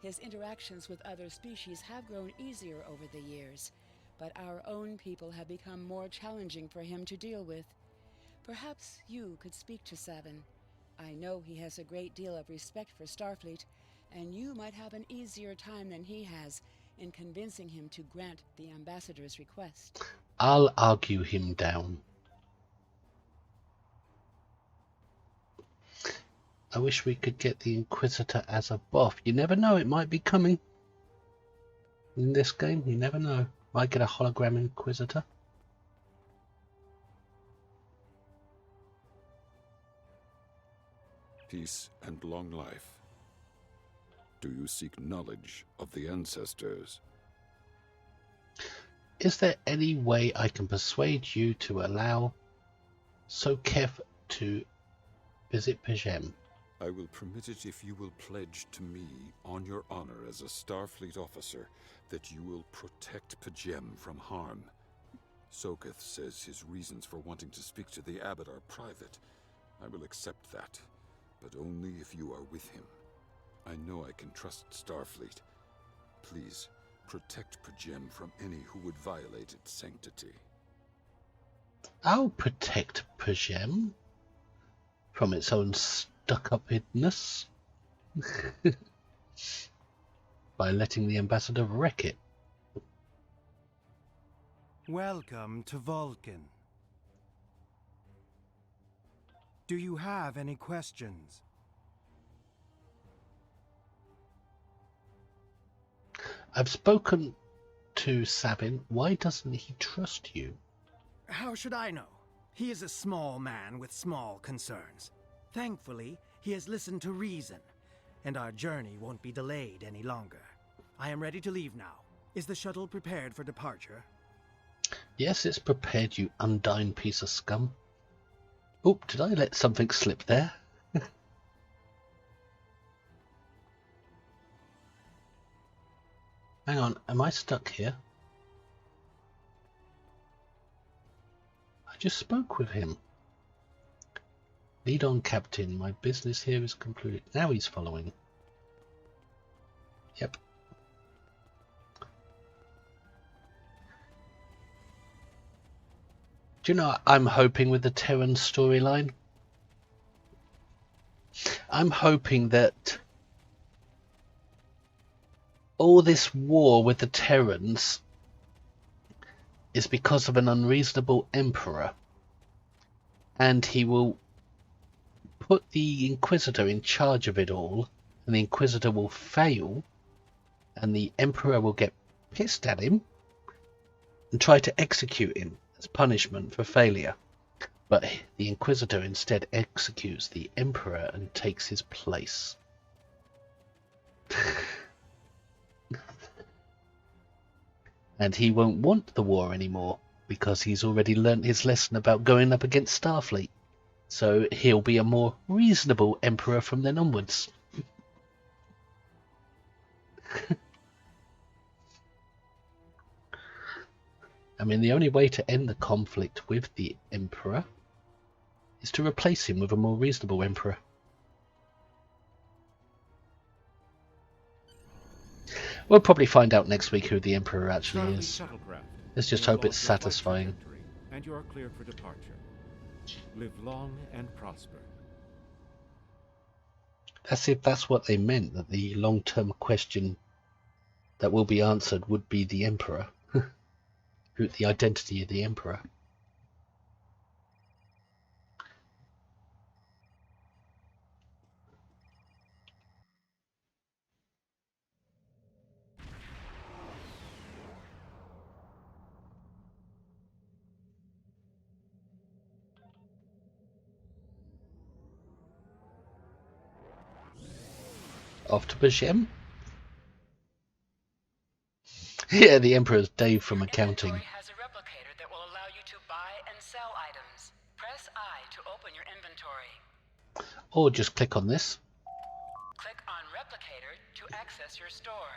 His interactions with other species have grown easier over the years, but our own people have become more challenging for him to deal with. Perhaps you could speak to Savin. I know he has a great deal of respect for Starfleet, and you might have an easier time than he has in convincing him to grant the ambassador's request. I'll argue him down. I wish we could get the Inquisitor as a buff. You never know, it might be coming. In this game, you never know. Might get a hologram Inquisitor. Peace and long life. Do you seek knowledge of the ancestors? Is there any way I can persuade you to allow Sokev to visit P'Jem? I will permit it if you will pledge to me, on your honor as a Starfleet officer, that you will protect P'Jem from harm. Soketh says his reasons for wanting to speak to the abbot are private. I will accept that, but only if you are with him. I know I can trust Starfleet. Please, protect P'Jem from any who would violate its sanctity. I'll protect P'Jem from its own stuck-upness by letting the ambassador wreck it. Welcome to Vulcan. Do you have any questions? I've spoken to Sabin. Why doesn't he trust you? How should I know? He is a small man with small concerns. Thankfully, he has listened to reason, and our journey won't be delayed any longer. I am ready to leave now. Is the shuttle prepared for departure? Yes, it's prepared, you undying piece of scum. Oop, did I let something slip there? Hang on, am I stuck here? I just spoke with him. Lead on, Captain. My business here is concluded. Now he's following. Yep. Do you know, I'm hoping with the Terran storyline, I'm hoping that all this war with the Terrans is because of an unreasonable emperor, and he will put the Inquisitor in charge of it all, and the Inquisitor will fail, and the emperor will get pissed at him and try to execute him as punishment for failure. But the Inquisitor instead executes the emperor and takes his place. And he won't want the war anymore because he's already learnt his lesson about going up against Starfleet. So he'll be a more reasonable emperor from then onwards. I mean, the only way to end the conflict with the emperor is to replace him with a more reasonable emperor. We'll probably find out next week who the emperor actually is. Let's just hope it's satisfying. And you are cleared for departure. Live long and prosper. As if that's what they meant, that the long-term question that will be answered would be the emperor. The identity of the emperor. Off to P'Jem? Yeah, the Emperor's Dave from accounting. Has a replicator that will allow you to buy and sell items. Press I to open your inventory. Or just click on this. Click on replicator to access your store.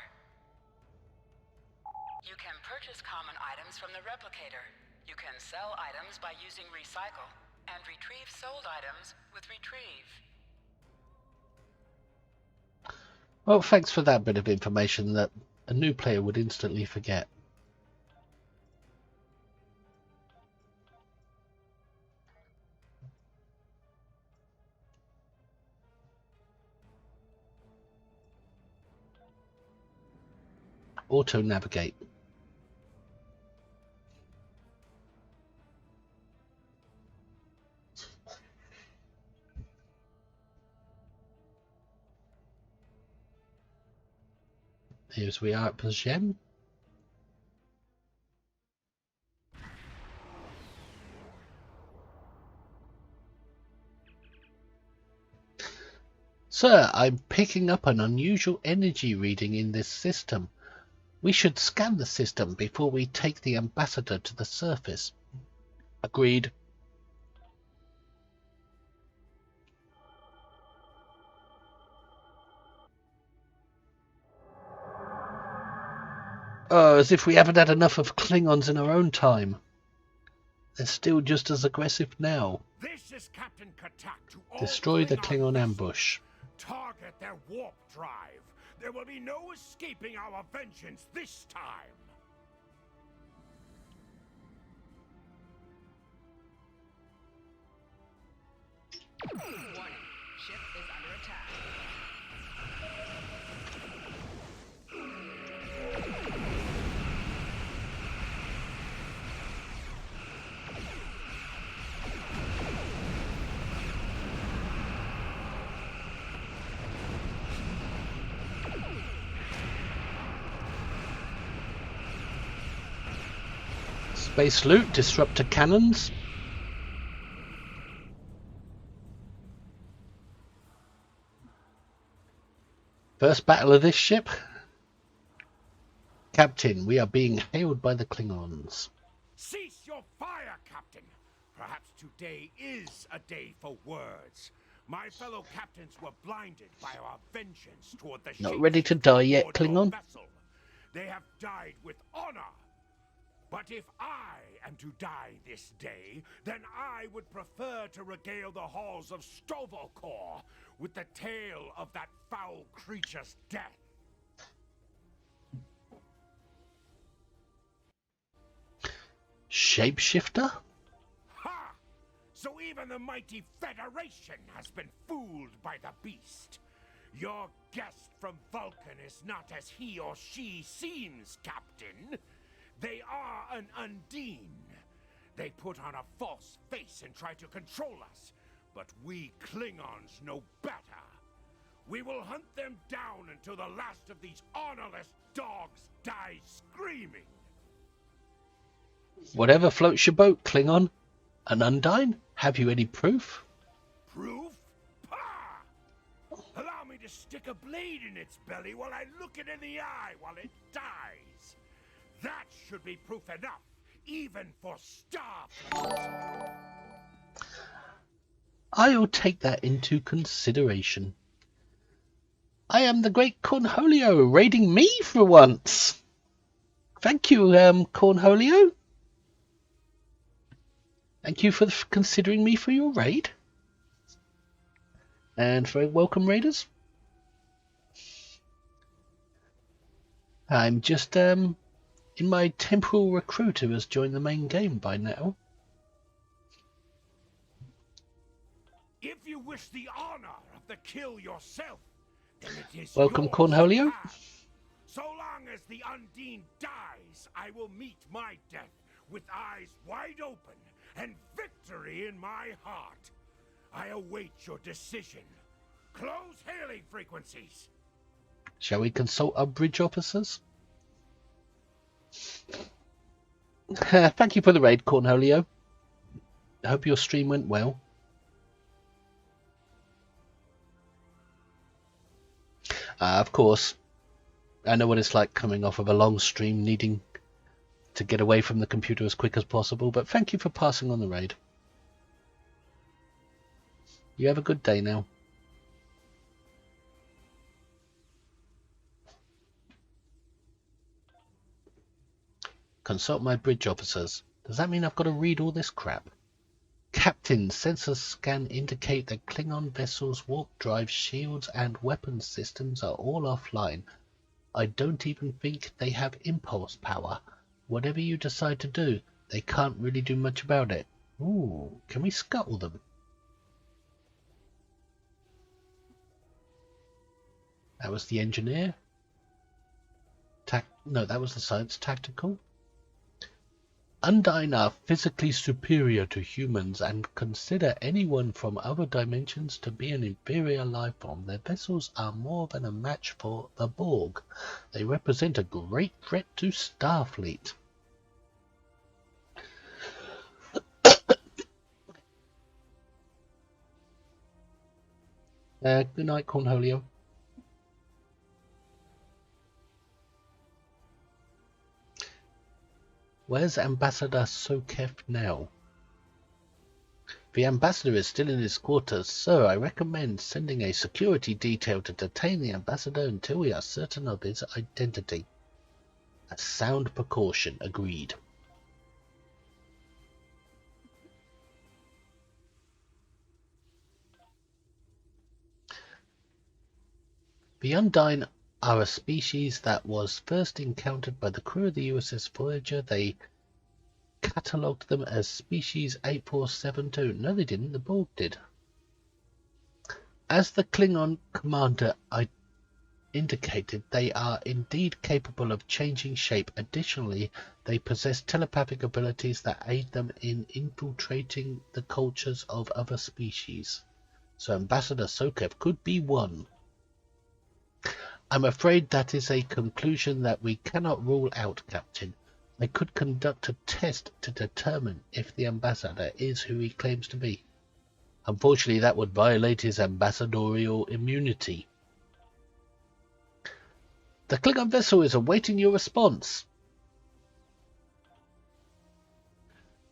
You can purchase common items from the replicator. You can sell items by using recycle, and retrieve sold items with retrieve. Well, thanks for that bit of information that a new player would instantly forget. Auto navigate. Here we are at Pajem. Sir, I'm picking up an unusual energy reading in this system. We should scan the system before we take the ambassador to the surface. Agreed. Oh, as if we haven't had enough of Klingons in our own time. They're still just as aggressive now. This is Captain Katak to all Destroy the Klingon Klingon vessels. ambush. Target their warp drive. There will be no escaping our vengeance this time. Warning, ship is under attack. Space loot, disruptor cannons. First battle of this ship. Captain, we are being hailed by the Klingons. Cease your fire, Captain. Perhaps today is a day for words. My fellow captains were blinded by our vengeance toward the Not ready to die yet, Klingon? vessel. They have died with honor. But if I am to die this day, then I would prefer to regale the halls of Stovokor with the tale of that foul creature's death. Shapeshifter? Ha! So even the mighty Federation has been fooled by the beast. Your guest from Vulcan is not as he or she seems, Captain. They are an Undine. They put on a false face and try to control us. But we Klingons know better. We will hunt them down until the last of these honorless dogs dies screaming. Whatever floats your boat, Klingon. An Undine? Have you any proof? Proof? Pah! Allow me to stick a blade in its belly while I look it in the eye while it dies. That should be proof enough, even for Starfleet. I'll take that into consideration. I am the great Cornholio, raiding me for once. Thank you, Cornholio. Thank you for considering me for your raid. And very welcome, raiders. I'm just, in my Temporal Recruit who has joined the main game by now. If you wish the honor of the kill yourself, then it is Welcome, yours Cornholio. to have. So long as the Undine dies, I will meet my death with eyes wide open and victory in my heart. I await your decision. Close hailing frequencies. Shall we consult our bridge officers? Thank you for the raid, Cornholio. I hope your stream went well. Of course, I know what it's like coming off of a long stream, needing to get away from the computer as quick as possible, but thank you for passing on the raid. You have a good day now. Consult my bridge officers. Does that mean I've got to read all this crap? Captain, sensor scan indicate that Klingon vessels' warp drive, shields and weapons systems are all offline. I don't even think they have impulse power. Whatever you decide to do, they can't really do much about it. Ooh, can we scuttle them? That was the engineer. No, that was the science tactical. Undine are physically superior to humans and consider anyone from other dimensions to be an inferior life form. Their vessels are more than a match for the Borg. They represent a great threat to Starfleet. Good night, Cornholio. Where's Ambassador Sokev now? The ambassador is still in his quarters. Sir, I recommend sending a security detail to detain the ambassador until we are certain of his identity. A sound precaution. Agreed. The Undine are a species that was first encountered by the crew of the USS Voyager. They catalogued them as species 8472. No, they didn't. The Borg did. As the Klingon commander indicated, they are indeed capable of changing shape. Additionally, they possess telepathic abilities that aid them in infiltrating the cultures of other species. So Ambassador Sokev could be one. I'm afraid that is a conclusion that we cannot rule out, Captain. I could conduct a test to determine if the ambassador is who he claims to be. Unfortunately, that would violate his ambassadorial immunity. The Klingon vessel is awaiting your response.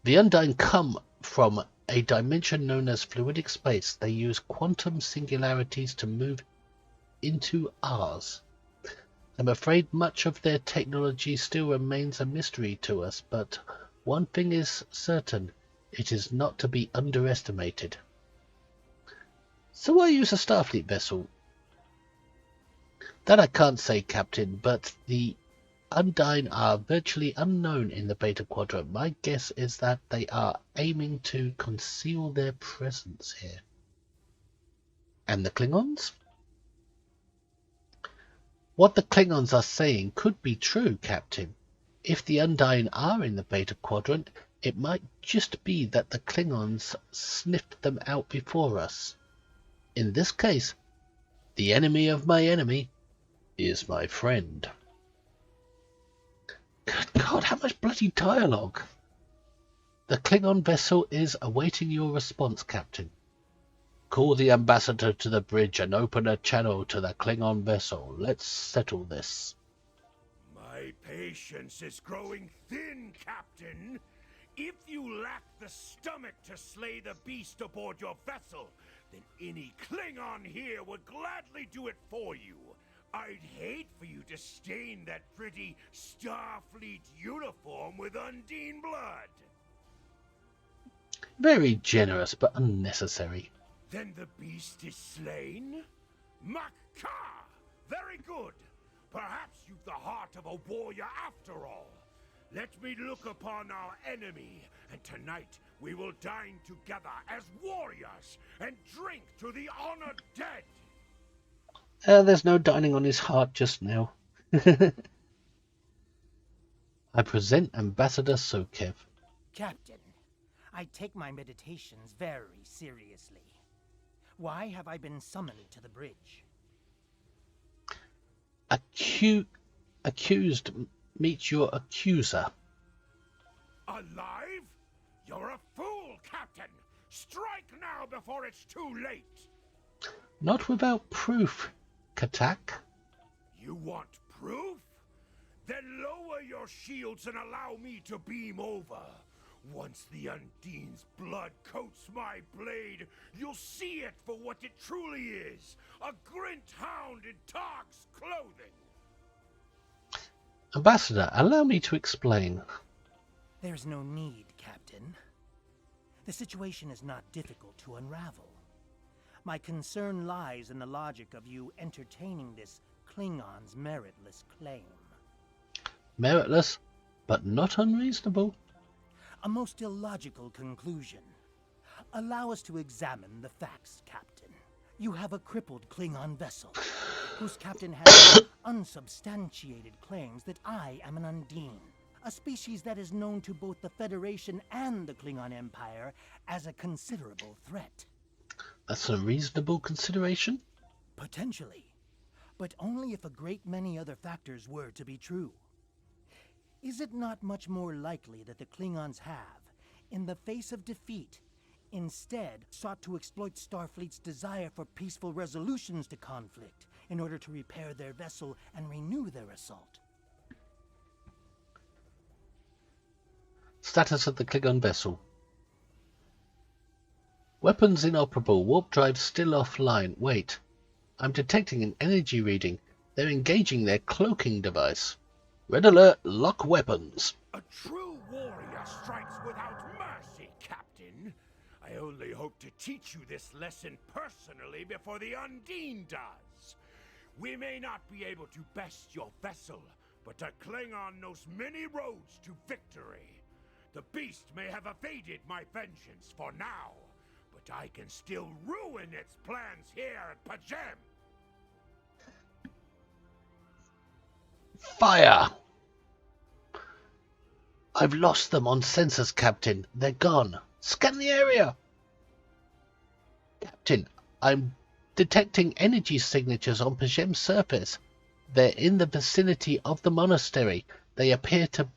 The Undine come from a dimension known as fluidic space. They use quantum singularities to move into ours. I'm afraid much of their technology still remains a mystery to us, but one thing is certain, it is not to be underestimated. So why use a Starfleet vessel? That I can't say, Captain, but the Undine are virtually unknown in the Beta Quadrant. My guess is that they are aiming to conceal their presence here. And the Klingons? What the Klingons are saying could be true, Captain. If the Undine are in the Beta Quadrant, it might just be that the Klingons sniffed them out before us. In this case, the enemy of my enemy is my friend. Good God, how much bloody dialogue! The Klingon vessel is awaiting your response, Captain. Call the ambassador to the bridge and open a channel to the Klingon vessel. Let's settle this. My patience is growing thin, Captain. If you lack the stomach to slay the beast aboard your vessel, then any Klingon here would gladly do it for you. I'd hate for you to stain that pretty Starfleet uniform with Undine blood. Very generous, but unnecessary. Then the beast is slain? Makar! Very good. Perhaps you've the heart of a warrior after all. Let me look upon our enemy, and tonight we will dine together as warriors and drink to the honored dead. There's no dining on his heart just now. I present Ambassador Sokev. Captain, I take my meditations very seriously. Why have I been summoned to the bridge? Accused meet your accuser. Alive? You're a fool, Captain! Strike now before it's too late! Not without proof, Katak. You want proof? Then lower your shields and allow me to beam over. Once the Undine's blood coats my blade, you'll see it for what it truly is. A grint hound in Tark's clothing. Ambassador, allow me to explain. There's no need, Captain. The situation is not difficult to unravel. My concern lies in the logic of you entertaining this Klingon's meritless claim. Meritless, but not unreasonable. A most illogical conclusion. Allow us to examine the facts, Captain. You have a crippled Klingon vessel. whose captain has unsubstantiated claims that I am an Undine, a species that is known to both the Federation and the Klingon Empire as a considerable threat. That's a reasonable consideration? Potentially, but only if a great many other factors were to be true. Is it not much more likely that the Klingons have, in the face of defeat, instead sought to exploit Starfleet's desire for peaceful resolutions to conflict in order to repair their vessel and renew their assault? Status of the Klingon vessel. Weapons inoperable. Warp drive still offline. Wait. I'm detecting an energy reading. They're engaging their cloaking device. Red alert. Lock weapons. A true warrior strikes without mercy, Captain. I only hope to teach you this lesson personally before the Undine does. We may not be able to best your vessel, but a Klingon knows many roads to victory. The beast may have evaded my vengeance for now, but I can still ruin its plans here at Pajem. Fire! I've lost them on sensors, Captain. They're gone. Scan the area! Captain, I'm detecting energy signatures on Pajem's surface. They're in the vicinity of the monastery. They appear to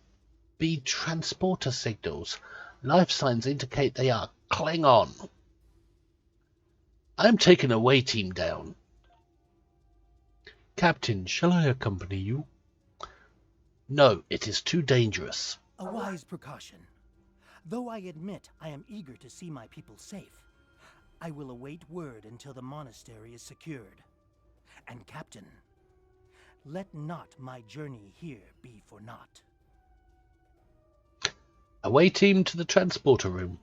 be transporter signals. Life signs indicate they are Klingon. I'm taking a away team down. Captain, shall I accompany you? No, it is too dangerous. A wise precaution. Though I admit I am eager to see my people safe, I will await word until the monastery is secured. And Captain, let not my journey here be for naught. Away team to the transporter room.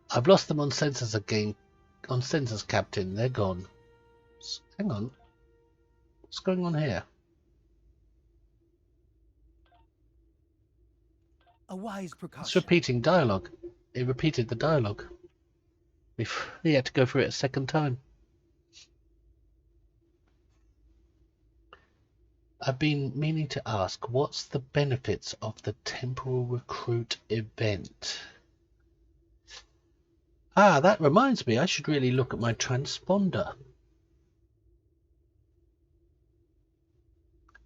I've lost them on sensors again. On sensors, Captain. They're gone. Hang on. What's going on here? A wise precaution. It's repeating dialogue. It repeated the dialogue. He had to go through it a second time. I've been meaning to ask, what's the benefits of the Temporal Recruit Event? Ah, that reminds me, I should really look at my transponder.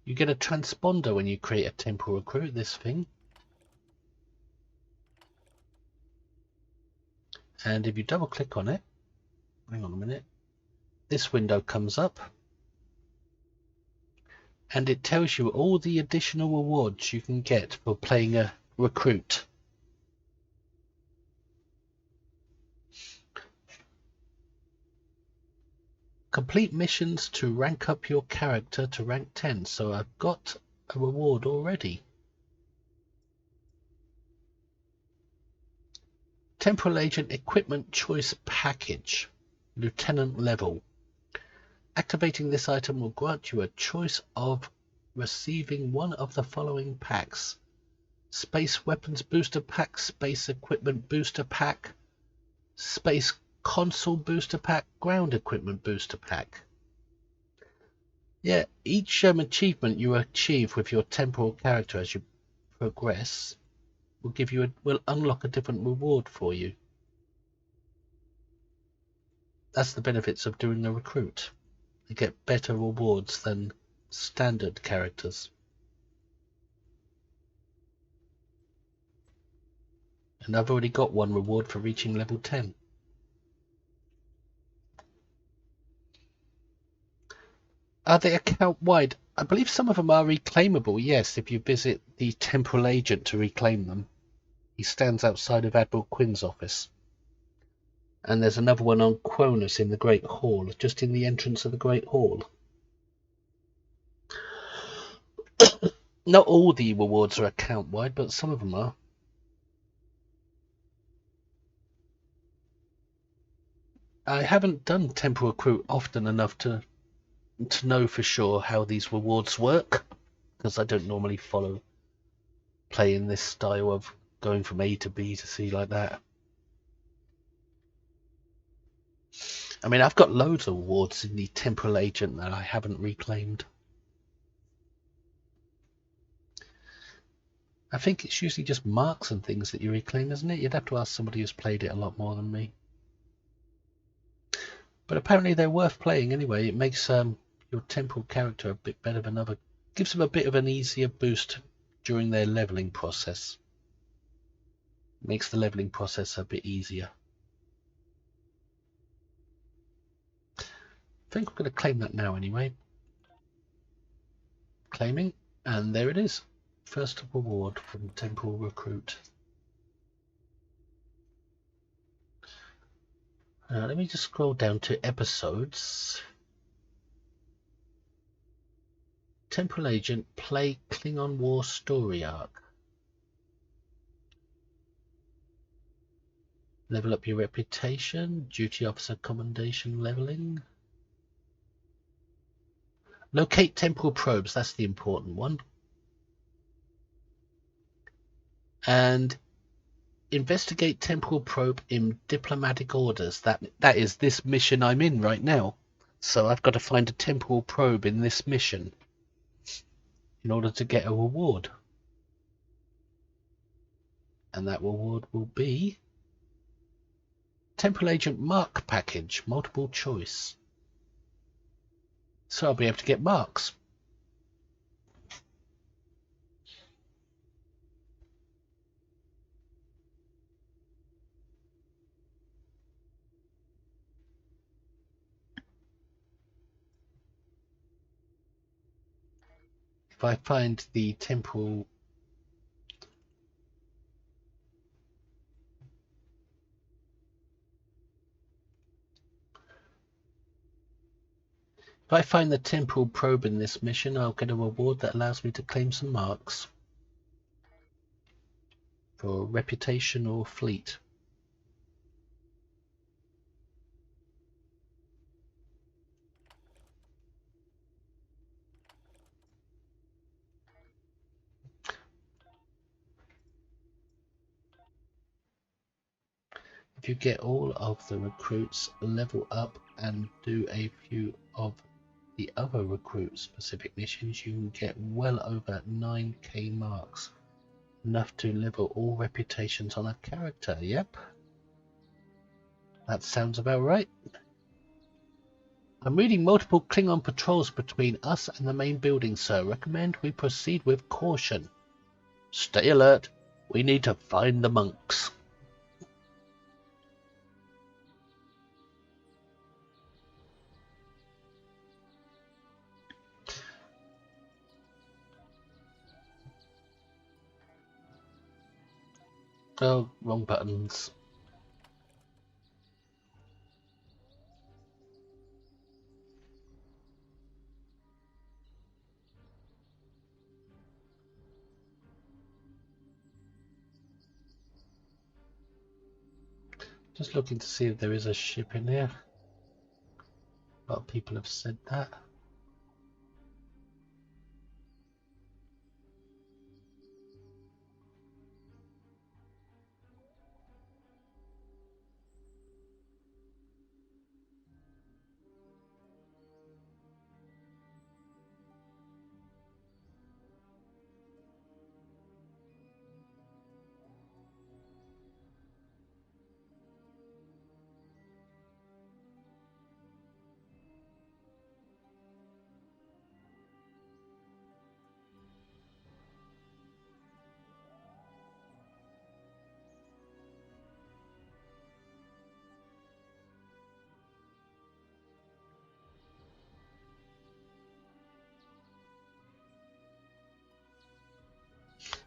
You get a transponder when you create a Temporal Recruit, this thing. And if you double click on it, hang on a minute, this window comes up. And it tells you all the additional rewards you can get for playing a recruit. Complete missions to rank up your character to rank 10. So I've got a reward already. Temporal Agent Equipment Choice Package. Lieutenant level. Activating this item will grant you a choice of receiving one of the following packs: Space Weapons Booster Pack, Space Equipment Booster Pack, Space Console Booster Pack, Ground Equipment Booster Pack. Yeah, each achievement you achieve with your temporal character as you progress will give you will unlock a different reward for you. That's the benefits of doing a recruit. You get better rewards than standard characters. And I've already got one reward for reaching level 10. Are they account wide? I believe some of them are reclaimable, yes, if you visit the Temporal Agent to reclaim them. He stands outside of Admiral Quinn's office. And there's another one on Cronus in the Great Hall, just in the entrance of the Great Hall. Not all the rewards are account wide, but some of them are. I haven't done Temporal Recruit often enough to know for sure how these rewards work, because I don't normally play in this style of going from A to B to C like that. I mean, I've got loads of awards in the Temporal Agent that I haven't reclaimed. I think it's usually just marks and things that you reclaim, isn't it? You'd have to ask somebody who's played it a lot more than me. But apparently they're worth playing anyway. It makes your temporal character a bit better than other. Gives them a bit of an easier boost during their leveling process. Makes the leveling process a bit easier. I think I'm going to claim that now anyway. Claiming, and there it is. First reward from Temporal Recruit. Let me just scroll down to episodes. Temporal Agent, play Klingon War story arc. Level up your reputation, duty officer commendation leveling. Locate temporal probes, that's the important one. And investigate temporal probe in diplomatic orders. That is this mission I'm in right now. So I've got to find a temporal probe in this mission in order to get a reward. And that reward will be Temporal Agent Mark Package, multiple choice. So I'll be able to get marks. If I find the temporal If I find the temporal probe in this mission, I'll get a reward that allows me to claim some marks for reputation or fleet. If you get all of the recruits, level up and do a few of the other recruit specific missions, you can get well over 9k marks. Enough to level all reputations on a character. Yep. That sounds about right. I'm reading multiple Klingon patrols between us and the main building, sir. Recommend we proceed with caution. Stay alert. We need to find the monks. Oh, wrong buttons. Just looking to see if there is a ship in here. A lot of people have said that.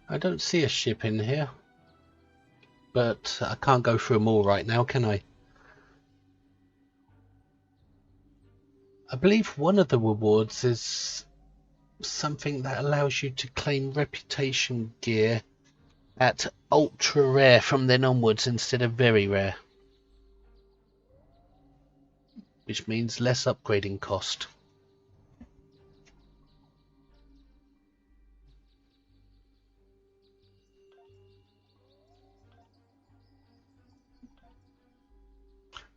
I don't see a ship in here, but I can't go through them all right now, can I? I believe one of the rewards is something that allows you to claim reputation gear at ultra rare from then onwards instead of very rare, which means less upgrading cost.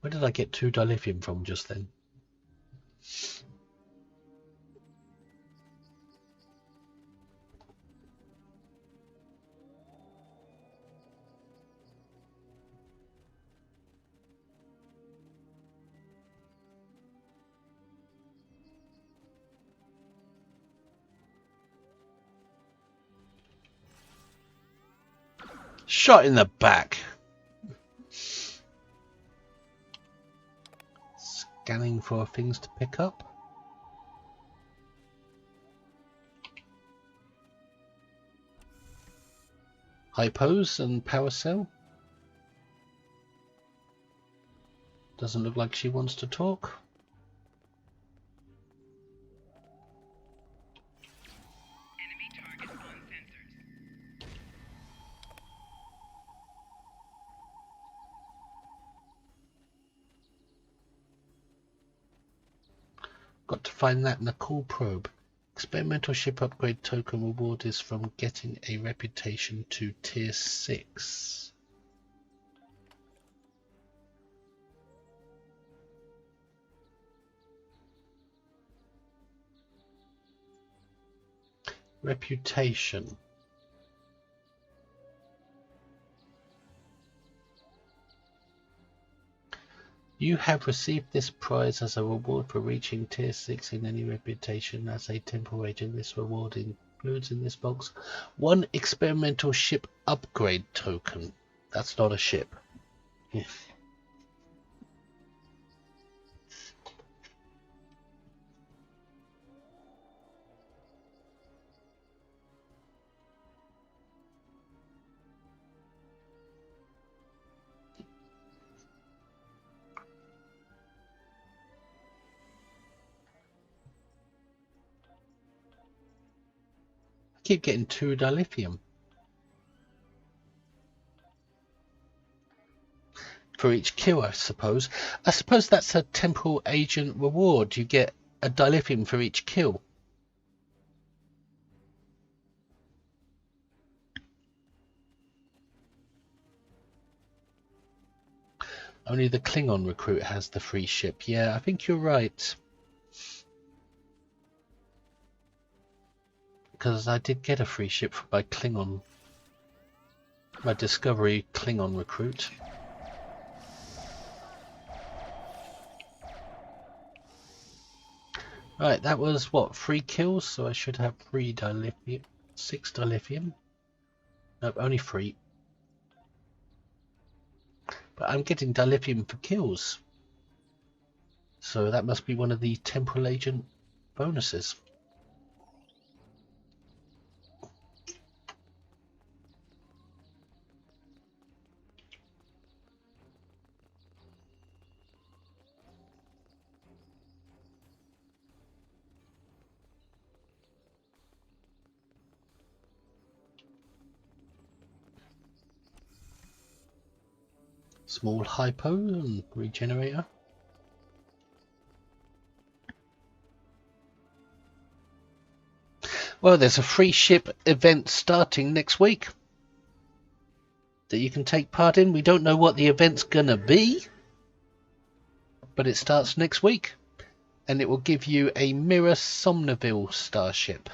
Where did I get 2 dilithium from just then? Shot in the back. Scanning for things to pick up. Hypos and power cell. Doesn't look like she wants to talk. Got to find that in the cool probe. Experimental ship upgrade token reward is from getting a reputation to tier 6. Reputation. You have received this prize as a reward for reaching tier 6 in any reputation as a temporal agent. This reward includes in this box 1 experimental ship upgrade token. That's not a ship. Keep getting 2 dilithium for each kill, I suppose. I suppose that's a temporal agent reward. You get a dilithium for each kill. Only the Klingon recruit has the free ship. Yeah, I think you're right. Because I did get a free ship for my Klingon, my Discovery Klingon recruit. Right, that was what, 3 kills, so I should have 3 dilithium, 6 dilithium. Nope, only 3. But I'm getting dilithium for kills, so that must be one of the temporal agent bonuses. Small hypo and regenerator. Well, there's a free ship event starting next week that you can take part in. We don't know what the event's gonna be, but it starts next week, and it will give you a Mirror Somnaville starship.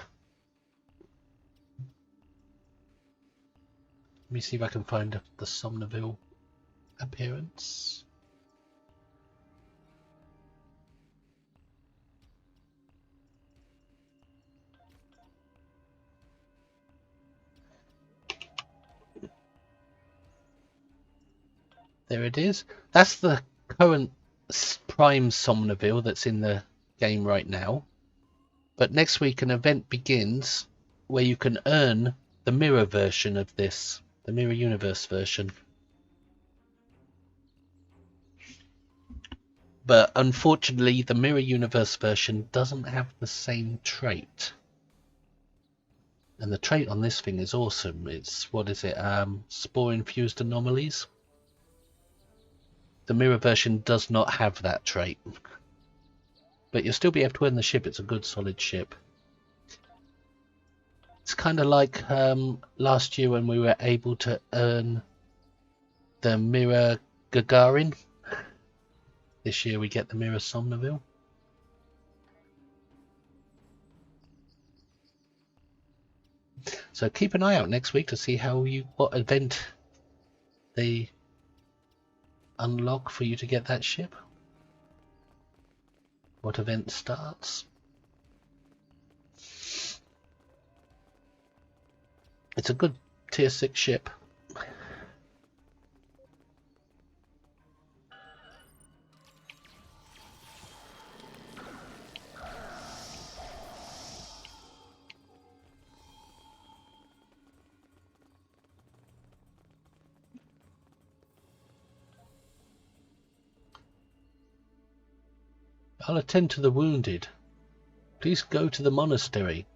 Let me see if I can find the Somnaville appearance. There it is. That's the current Prime Somnaville that's in the game right now. But next week an event begins where you can earn the mirror version of this, the Mirror Universe version. But unfortunately, the Mirror Universe version doesn't have the same trait. And the trait on this thing is awesome. It's, what is it, spore-infused anomalies? The mirror version does not have that trait. But you'll still be able to earn the ship. It's a good solid ship. It's kind of like last year when we were able to earn the Mirror Gagarin. This year we get the Mirror Somneville. So keep an eye out next week to see what event they unlock for you to get that ship. What event starts? It's a good tier 6 ship. I'll attend to the wounded. Please go to the monastery.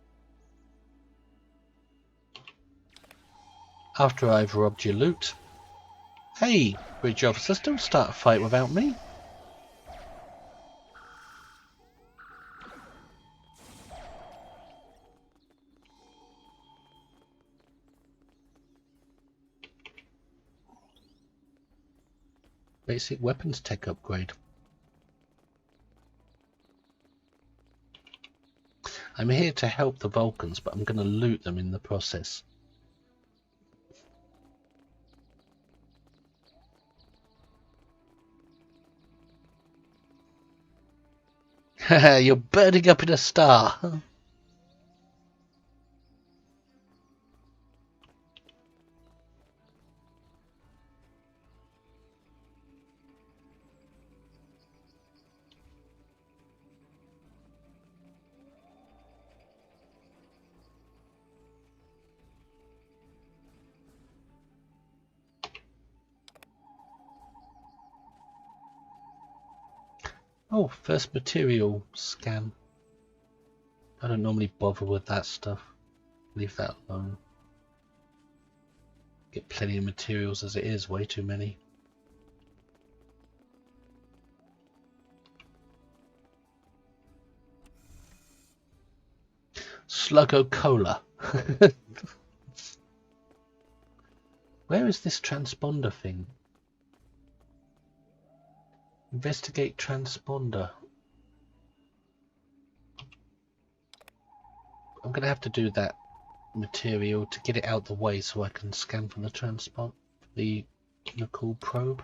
After I've robbed your loot. Hey, bridge officers, don't start a fight without me. Basic weapons tech upgrade. I'm here to help the Vulcans, but I'm going to loot them in the process. You're burning up in a star. Oh, first material scan. I don't normally bother with that stuff. Leave that alone. Get plenty of materials as it is, way too many. Sluggo Cola. Where is this transponder thing? Investigate transponder. I'm going to have to do that material to get it out the way so I can scan for the transport, the Nicole probe.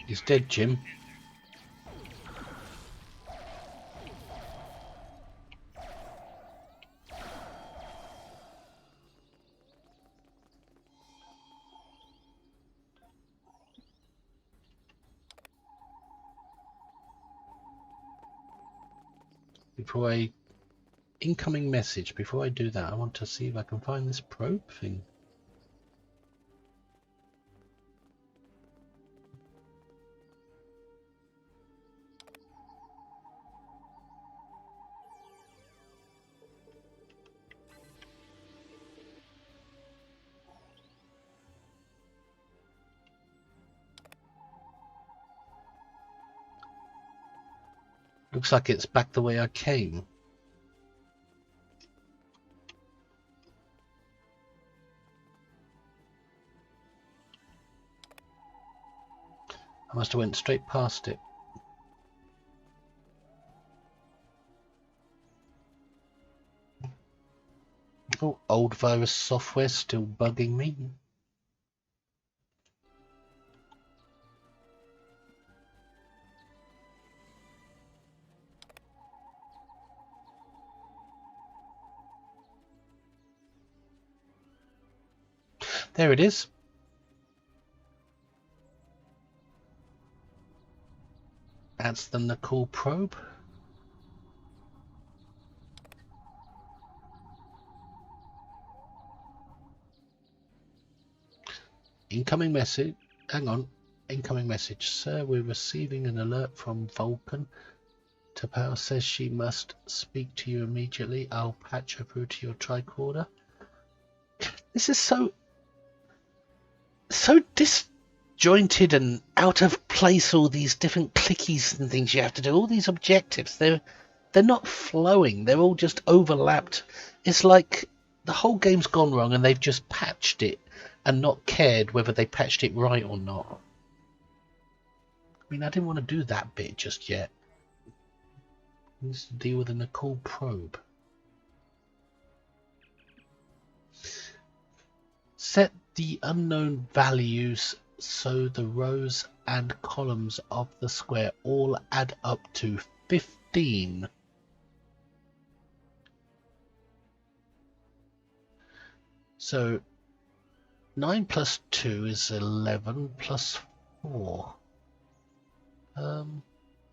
He's dead, Jim. Incoming message. Before I do that, I want to see if I can find this probe thing. Looks like it's back the way I came. I must have went straight past it. Oh, old virus software still bugging me. There it is. That's the Nicole probe. Incoming message. Hang on. Incoming message. Sir, we're receiving an alert from Vulcan. Temporal says she must speak to you immediately. I'll patch her through to your tricorder. This is so disjointed and out of place. All these different clickies and things you have to do. All these objectives. They're not flowing. They're all just overlapped. It's like the whole game's gone wrong and they've just patched it and not cared whether they patched it right or not. I mean, I didn't want to do that bit just yet. Let's deal with a Nicole probe. Set the unknown values so the rows and columns of the square all add up to 15. So 9 plus 2 is 11 plus 4. How am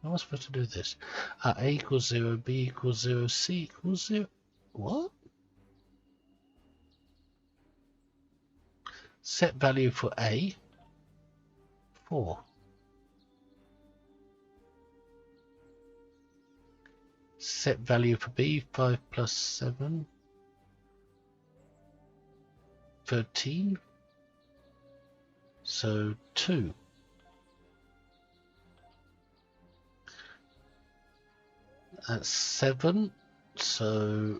I supposed to do this? A equals 0, B equals 0, C equals 0. What? Set value for A, 4. Set value for B, 5 plus 7, 13. So 2. That's 7. So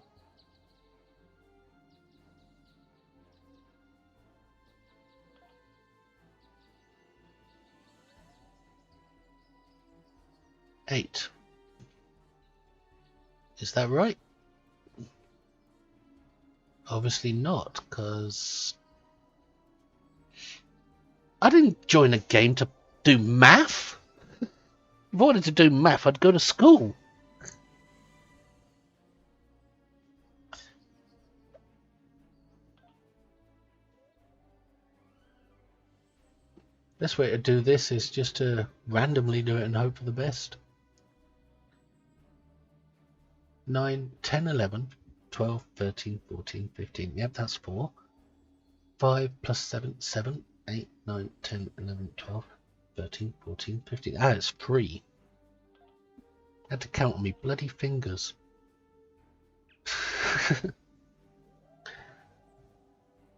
8. Is that right? Obviously not, because I didn't join a game to do math. If I wanted to do math, I'd go to school. Best way to do this is just to randomly do it and hope for the best. 9, 10, 11, 12, 13, 14, 15. Yep, that's 4. 5 plus 7, 7, 8, 9, 10, 11, 12, 13, 14, 15. Ah, it's 3. I had to count on me bloody fingers.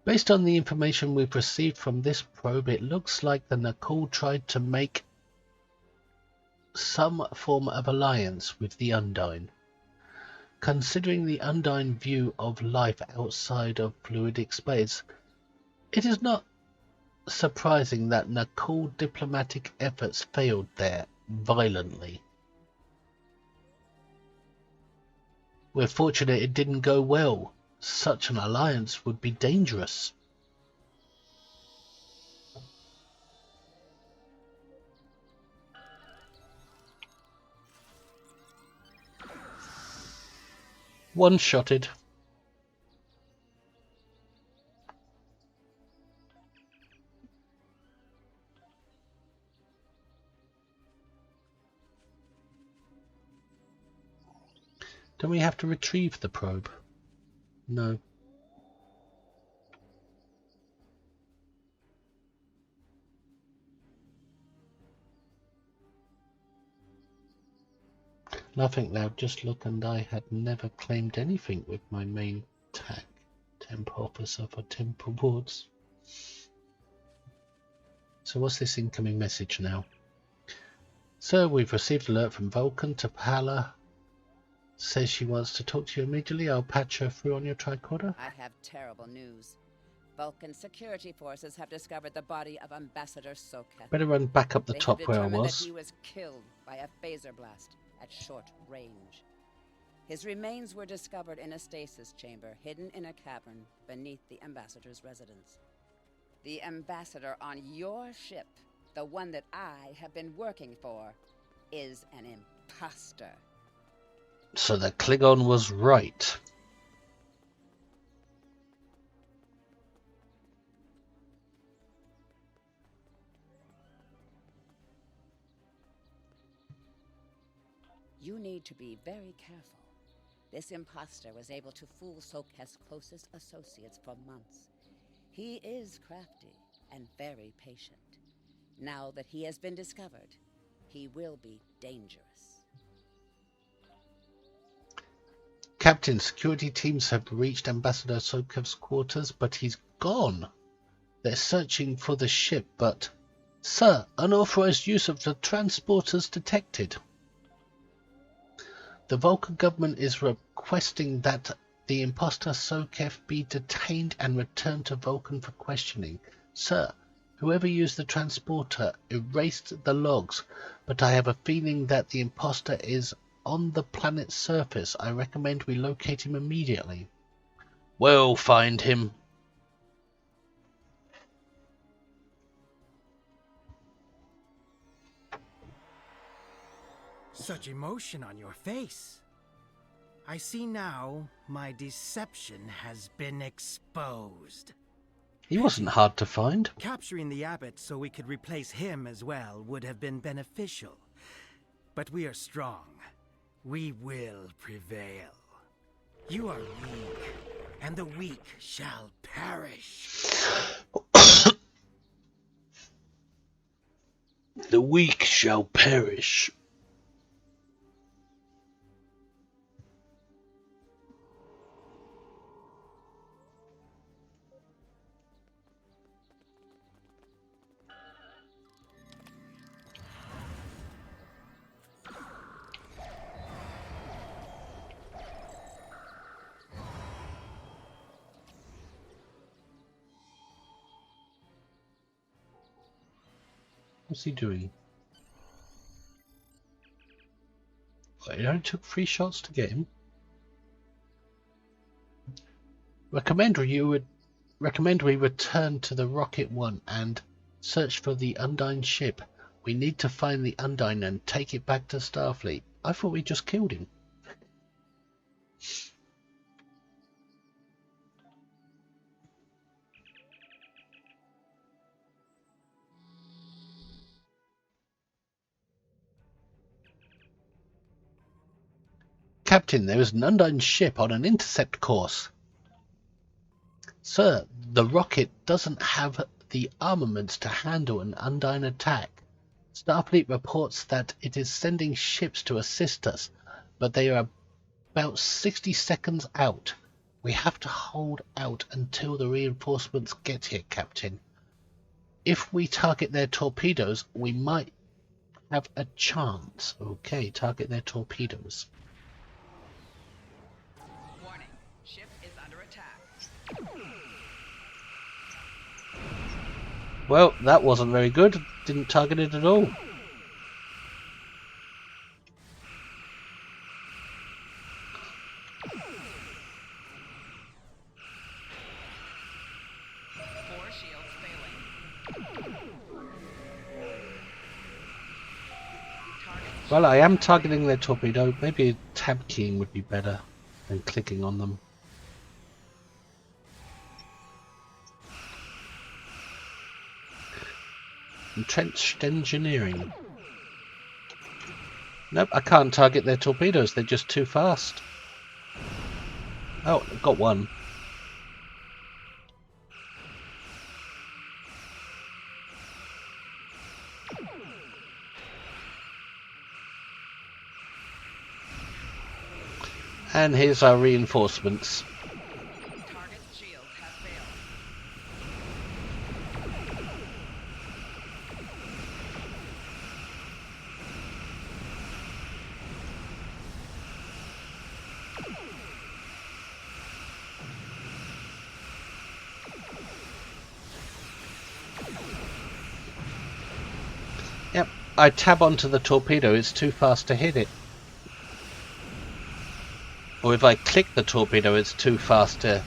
Based on the information we've received from this probe, it looks like the Nicole tried to make some form of alliance with the Undyne. Considering the Undyne view of life outside of fluidic space, it is not surprising that Nicole diplomatic efforts failed there violently. We're fortunate it didn't go well. Such an alliance would be dangerous. One-shotted. Don't we have to retrieve the probe? No. Nothing loud, just look, and I had never claimed anything with my main tag. Temp officer for Temple Wards. So what's this incoming message now? Sir, we've received alert from Vulcan. Tapala says she wants to talk to you immediately. I'll patch her through on your tricorder. I have terrible news. Vulcan security forces have discovered the body of Ambassador Soketh. Better run back up the top where I They have determined was. that he was killed by a phaser blast at short range. His remains were discovered in a stasis chamber hidden in a cavern beneath the Ambassador's residence. The Ambassador on your ship, the one that I have been working for, is an imposter. So the Klingon was right. You need to be very careful. This imposter was able to fool Soketh's closest associates for months. He is crafty and very patient. Now that he has been discovered, he will be dangerous. Captain, security teams have reached Ambassador Soketh's quarters, but he's gone. They're searching for the ship, but... Sir, unauthorized use of the transporters detected. The Vulcan government is requesting that the imposter Sokev be detained and returned to Vulcan for questioning. Sir, whoever used the transporter erased the logs, but I have a feeling that the imposter is on the planet's surface. I recommend we locate him immediately. We'll find him. Such emotion on your face. I see now my deception has been exposed. He wasn't hard to find. Capturing the abbot so we could replace him as well would have been beneficial. But we are strong. We will prevail. You are weak, and the weak shall perish. The weak shall perish. What's he doing? It only took 3 shots to get him. Recommend we return to the Rocket One and search for the Undyne ship. We need to find the Undyne and take it back to Starfleet. I thought we just killed him. Captain, there is an Undyne ship on an intercept course. Sir, the rocket doesn't have the armaments to handle an Undyne attack. Starfleet reports that it is sending ships to assist us, but they are about 60 seconds out. We have to hold out until the reinforcements get here, Captain. If we target their torpedoes, we might have a chance. Okay, target their torpedoes. Warning, ship is under attack. Well, that wasn't very good. Didn't target it at all. Well, I am targeting their torpedo. Maybe tab keying would be better than clicking on them. Entrenched engineering. Nope, I can't target their torpedoes. They're just too fast. Oh, got one. And here's our reinforcements. Target's shields have failed. Yep, I tab onto the torpedo, it's too fast to hit it. Or if I click the torpedo, it's too fast to...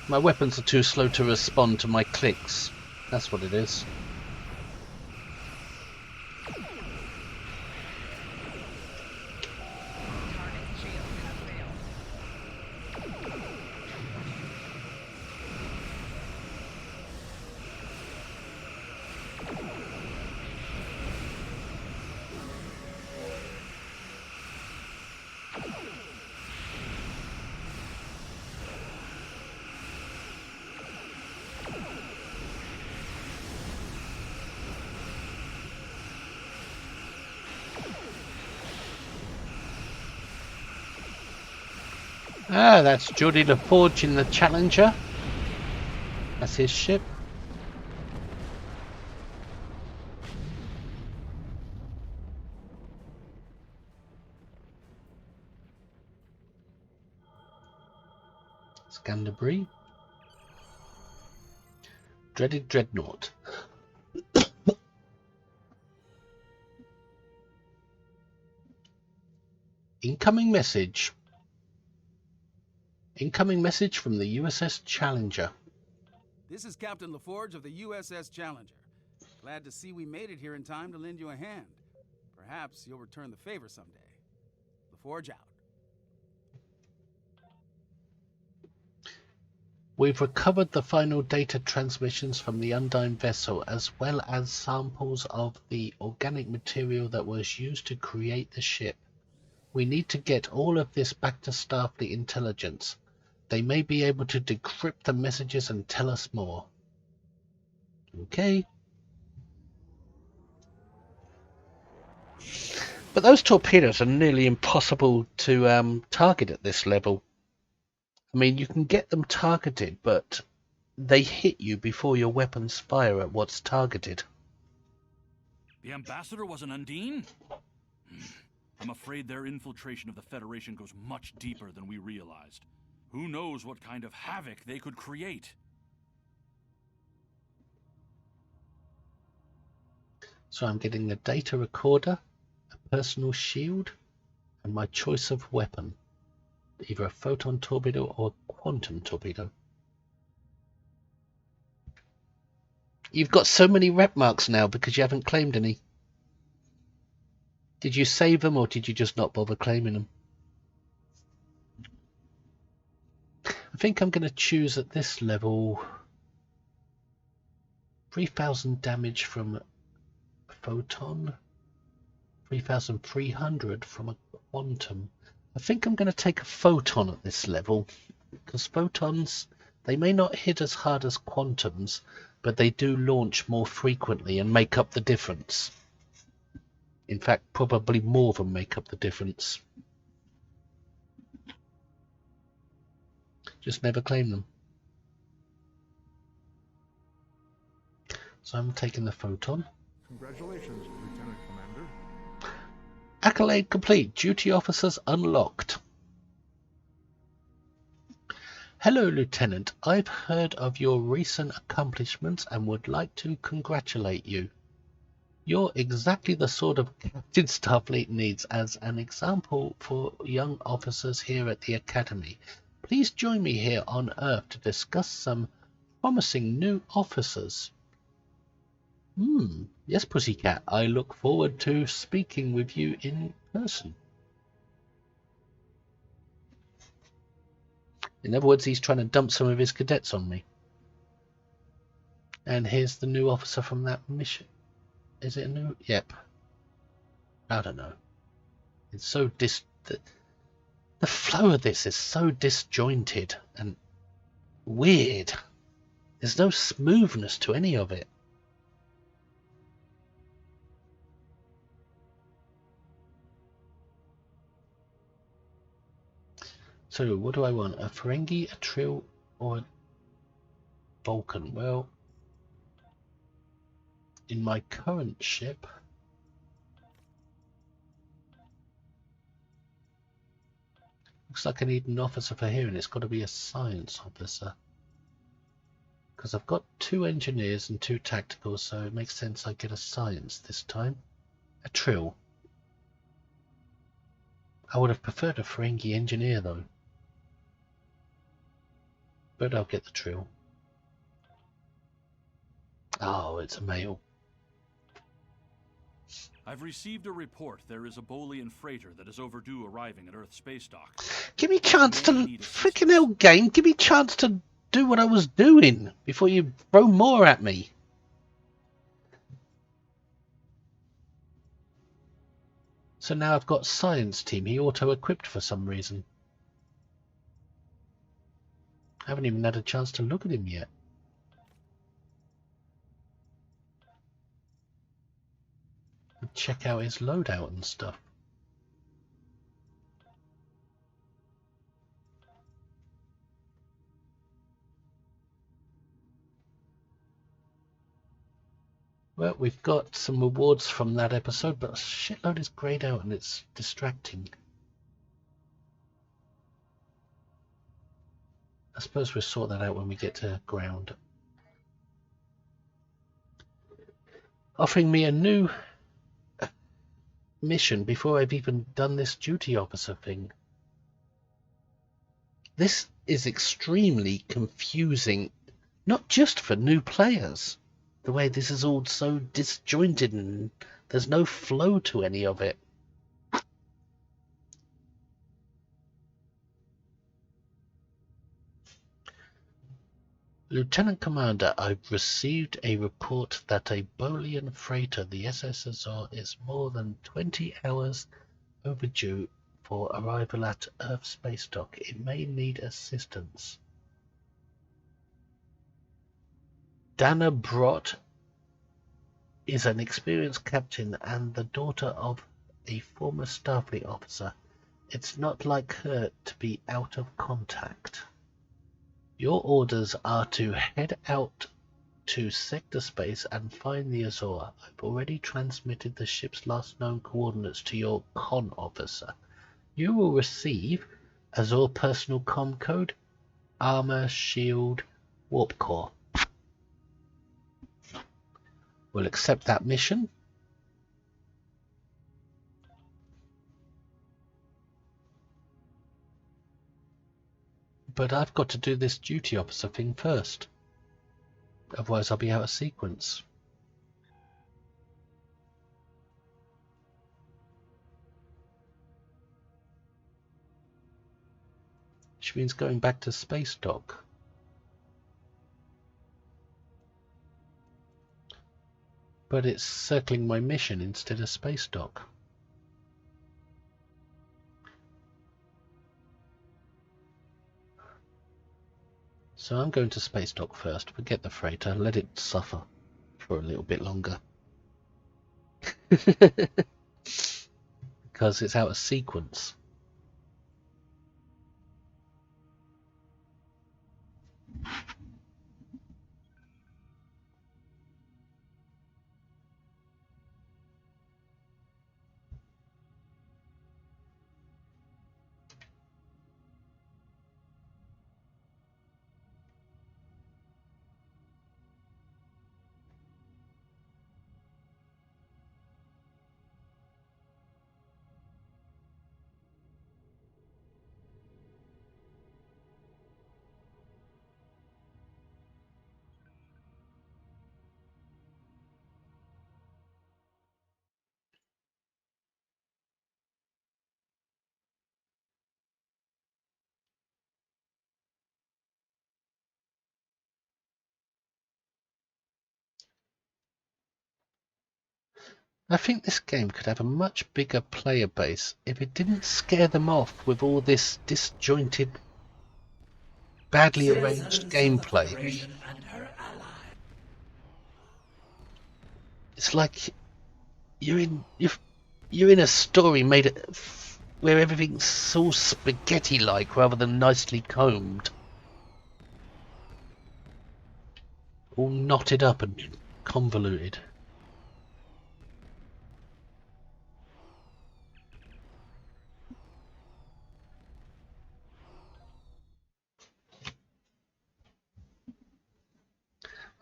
My weapons are too slow to respond to my clicks. That's what it is. Ah, that's Geordie LaForge in the Challenger. That's his ship. Scan debris. Dreaded Dreadnought. Incoming message. Incoming message from the USS Challenger. This is Captain LaForge of the USS Challenger. Glad to see we made it here in time to lend you a hand. Perhaps you'll return the favor someday. LaForge out. We've recovered the final data transmissions from the Undyne vessel, as well as samples of the organic material that was used to create the ship. We need to get all of this back to Starfleet intelligence. They may be able to decrypt the messages and tell us more. Okay. But those torpedoes are nearly impossible to target at this level. I mean, you can get them targeted, but they hit you before your weapons fire at what's targeted. The ambassador was an Undine? I'm afraid their infiltration of the Federation goes much deeper than we realized. Who knows what kind of havoc they could create? So I'm getting a data recorder, a personal shield, and my choice of weapon. Either a photon torpedo or a quantum torpedo. You've got so many rep marks now because you haven't claimed any. Did you save them or did you just not bother claiming them? I think I'm going to choose at this level 3,000 damage from a photon, 3,300 from a quantum. I think I'm going to take a photon at this level, because photons, they may not hit as hard as quantums, but they do launch more frequently and make up the difference. In fact, probably more than make up the difference. Just never claim them. So I'm taking the photon. Congratulations, Lieutenant Commander. Accolade complete. Duty officers unlocked. Hello, Lieutenant. I've heard of your recent accomplishments and would like to congratulate you. You're exactly the sort of captain Starfleet needs as an example for young officers here at the Academy. Please join me here on Earth to discuss some promising new officers. Yes, Pussycat. I look forward to speaking with you in person. In other words, he's trying to dump some of his cadets on me. And here's the new officer from that mission. Is it a new? Yep. I don't know. It's so the flow of this is so disjointed and weird. There's no smoothness to any of it. So, what do I want? A Ferengi, a Trill, or a Vulcan? Well, in my current ship, looks like I need an officer for here, and it's got to be a science officer. Because I've got 2 engineers and 2 tacticals, so it makes sense I get a science this time. A Trill. I would have preferred a Ferengi engineer though. But I'll get the Trill. Oh, it's a male. I've received a report there is a Bolian freighter that is overdue arriving at Earth space dock. Give me a chance to freaking hell, game. Give me a chance to do what I was doing before you throw more at me. So now I've got science team. He auto-equipped for some reason. I haven't even had a chance to look at him yet. Check out his loadout and stuff. Well, we've got some rewards from that episode, but a shitload is grayed out and it's distracting. I suppose we'll sort that out when we get to ground. Offering me a new mission before I've even done this duty officer thing. This is extremely confusing, not just for new players. The way this is all so disjointed and there's no flow to any of it. Lieutenant Commander, I've received a report that a Bolian freighter, the SS Azor, is more than 20 hours overdue for arrival at Earth Space Dock. It may need assistance. Dana Brott is an experienced captain and the daughter of a former Starfleet officer. It's not like her to be out of contact. Your orders are to head out to sector space and find the Azor. I've already transmitted the ship's last known coordinates to your con officer. You will receive Azor personal comm code, armor, shield, warp core. We'll accept that mission. But I've got to do this duty officer thing first. Otherwise I'll be out of sequence. Which means going back to space dock. But it's circling my mission instead of space dock. So I'm going to space dock first, forget the freighter, let it suffer for a little bit longer. Because it's out of sequence. I think this game could have a much bigger player base if it didn't scare them off with all this disjointed, badly arranged gameplay. It's like you're in a story made where everything's all spaghetti-like rather than nicely combed, all knotted up and convoluted.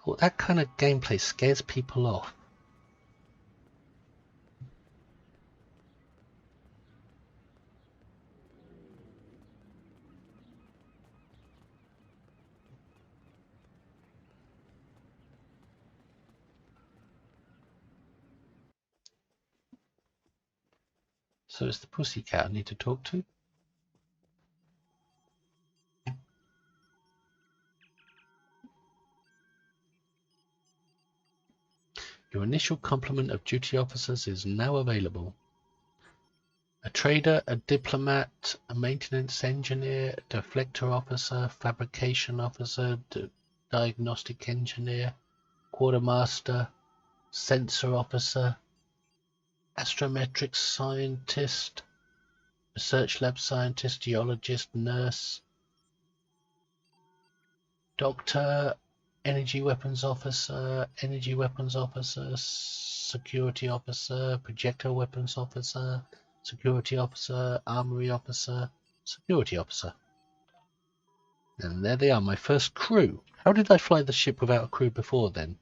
Well, that kind of gameplay scares people off. So it's the pussycat I need to talk to? Your initial complement of duty officers is now available. A trader, a diplomat, a maintenance engineer, a deflector officer, fabrication officer, diagnostic engineer, quartermaster, sensor officer, astrometrics scientist, research lab scientist, geologist, nurse, doctor, energy weapons officer, security officer, projectile weapons officer, security officer, armory officer, security officer. And there they are, my first crew. How did I fly the ship without a crew before then?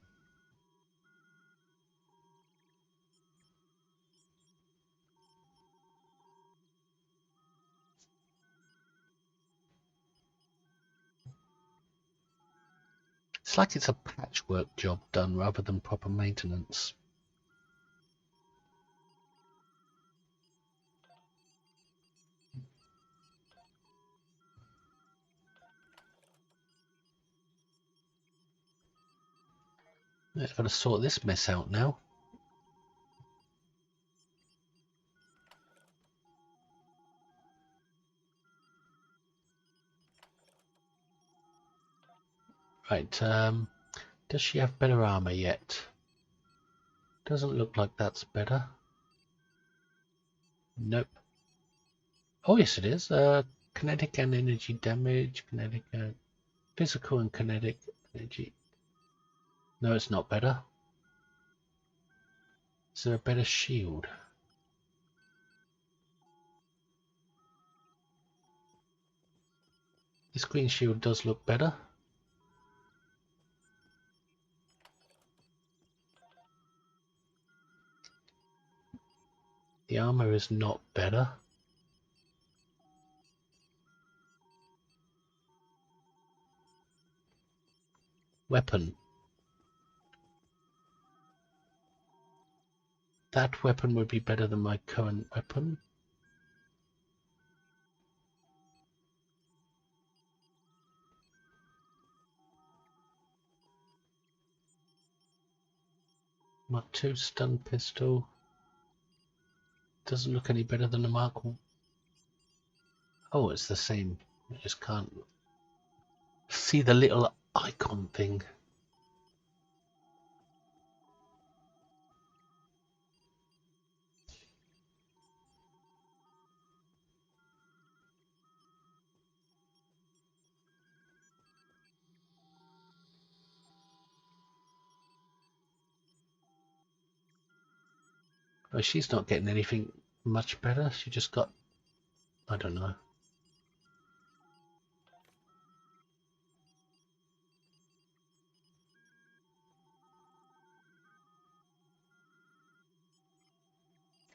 It's like it's a patchwork job done rather than proper maintenance. I've got to sort this mess out now. Right, does she have better armor yet? Doesn't look like that's better. Nope. Oh yes it is. Kinetic and energy damage, kinetic and physical and kinetic energy. No, it's not better. Is there a better shield? This green shield does look better. The armor is not better. Weapon. That weapon would be better than my current weapon. Mark 2 stun pistol. Doesn't look any better than the Mark 1. Oh, it's the same. I just can't see the little icon thing. Oh, she's not getting anything much better. She just got, I don't know.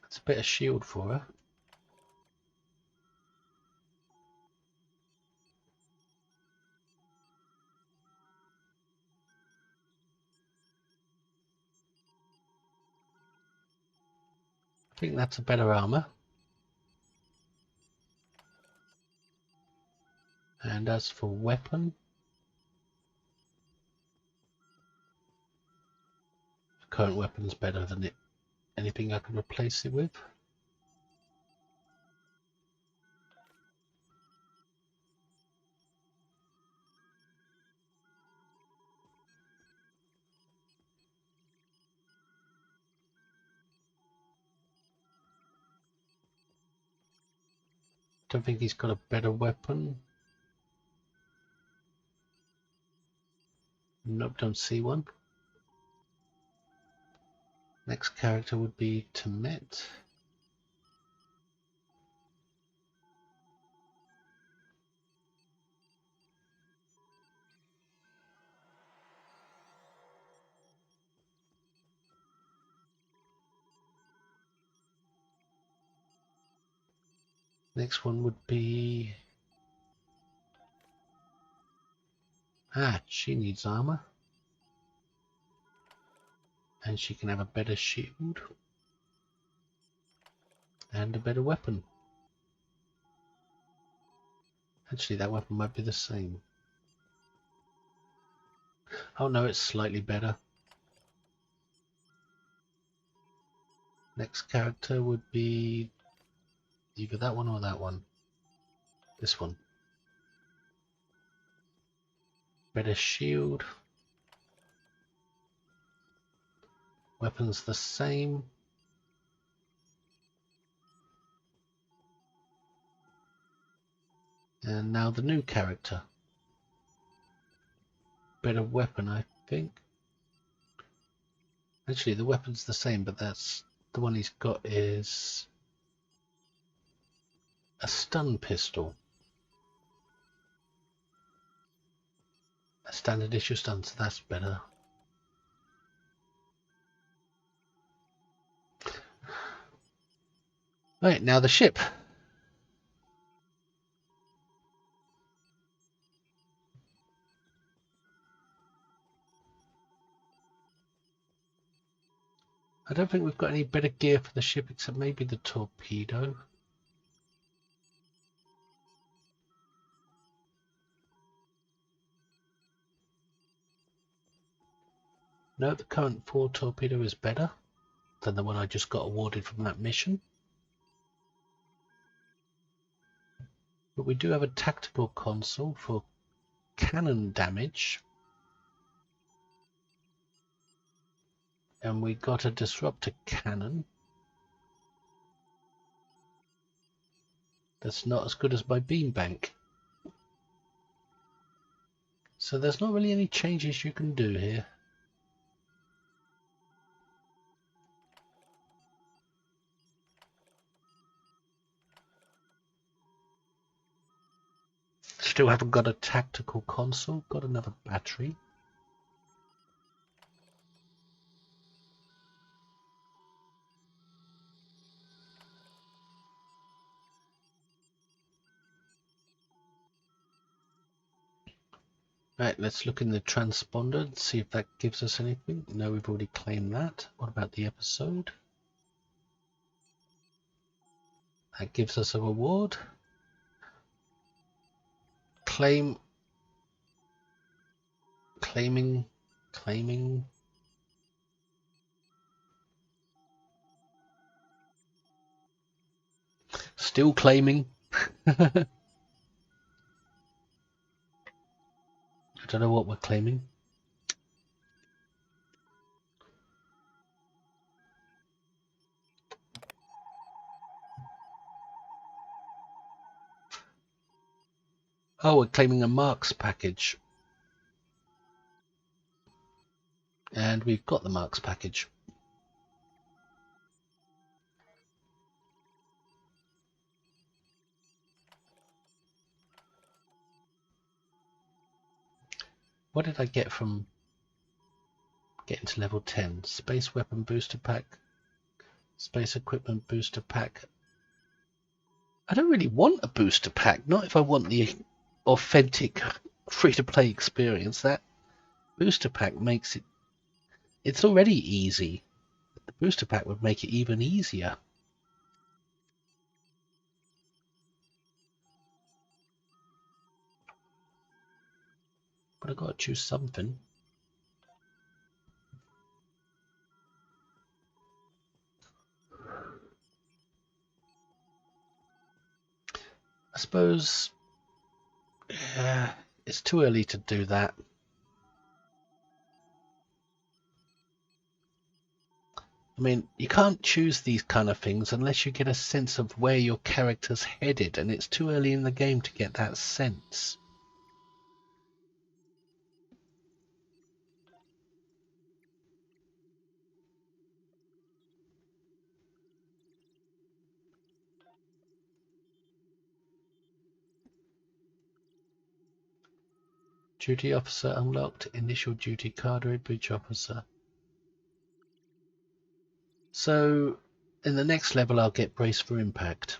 It's a bit of shield for her. I think that's a better armor. And as for weapon, the current weapon's better than it. Anything I can replace it with? Don't think he's got a better weapon. Nope, don't see one. Next character would be Temet. Next one would be... she needs armor. And she can have a better shield. And a better weapon. Actually, that weapon might be the same. Oh no, it's slightly better. Next character would be either that one or that one. This one. Better shield. Weapons the same. And now the new character. better weapon, I think. Actually, the weapon's the same, but that's the one he's got is a stun pistol. A standard issue stun, so that's better. Right, now the ship. I don't think we've got any better gear for the ship except maybe the torpedo. No, the current 4 torpedo is better than the one I just got awarded from that mission. But we do have a tactical console for cannon damage. And we got a disruptor cannon. That's not as good as my beam bank. So there's not really any changes you can do here. Still haven't got a tactical console, got another battery. Right, let's look in the transponder and see if that gives us anything. No, we've already claimed that. What about the episode? That gives us a reward. Claiming. Still claiming. I don't know what we're claiming. Oh, we're claiming a marks package. And we've got the marks package. What did I get from getting to level 10? Space weapon booster pack. Space equipment booster pack. I don't really want a booster pack. Not if I want the authentic free-to-play experience. That booster pack makes it... It's already easy. The booster pack would make it even easier. But I've got to choose something. I suppose it's too early to do that. I mean, you can't choose these kind of things unless you get a sense of where your character's headed, and it's too early in the game to get that sense. Duty officer unlocked. Initial duty cadre bridge officer. So, in the next level I'll get brace for impact.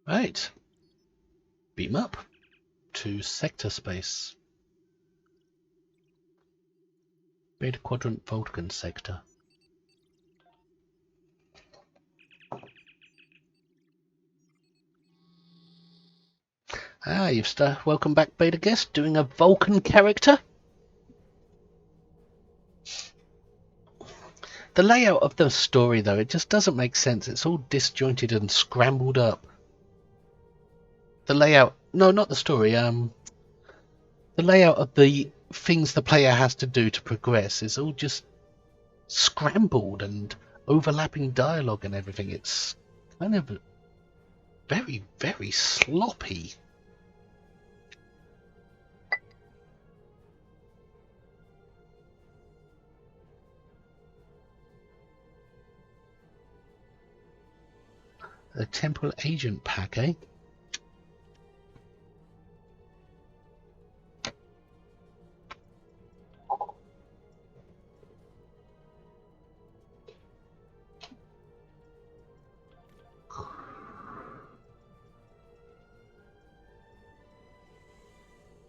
Right. Beam up to sector space. Beta quadrant Vulcan sector. Ah, welcome back, beta guest. Doing a Vulcan character. The layout of the story, though, it just doesn't make sense. It's all disjointed and scrambled up. The layout... No, not the story. The layout of the things the player has to do to progress is all just scrambled and overlapping dialogue and everything. It's kind of very, very sloppy. The Temporal Agent pack, eh?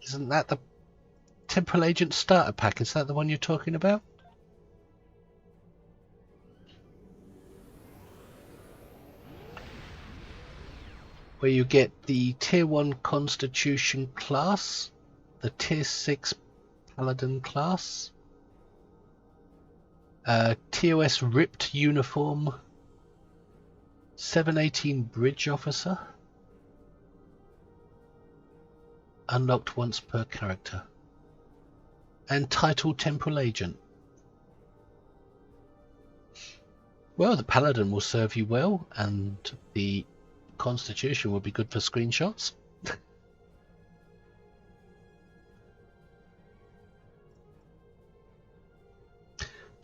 Isn't that the Temporal Agent starter pack? Is that the one you're talking about? Where you get the Tier 1 Constitution class, the Tier 6 Paladin class, TOS Ripped Uniform, 718 Bridge Officer, unlocked once per character, and title Temporal Agent. Well, the Paladin will serve you well, and the Constitution will be good for screenshots.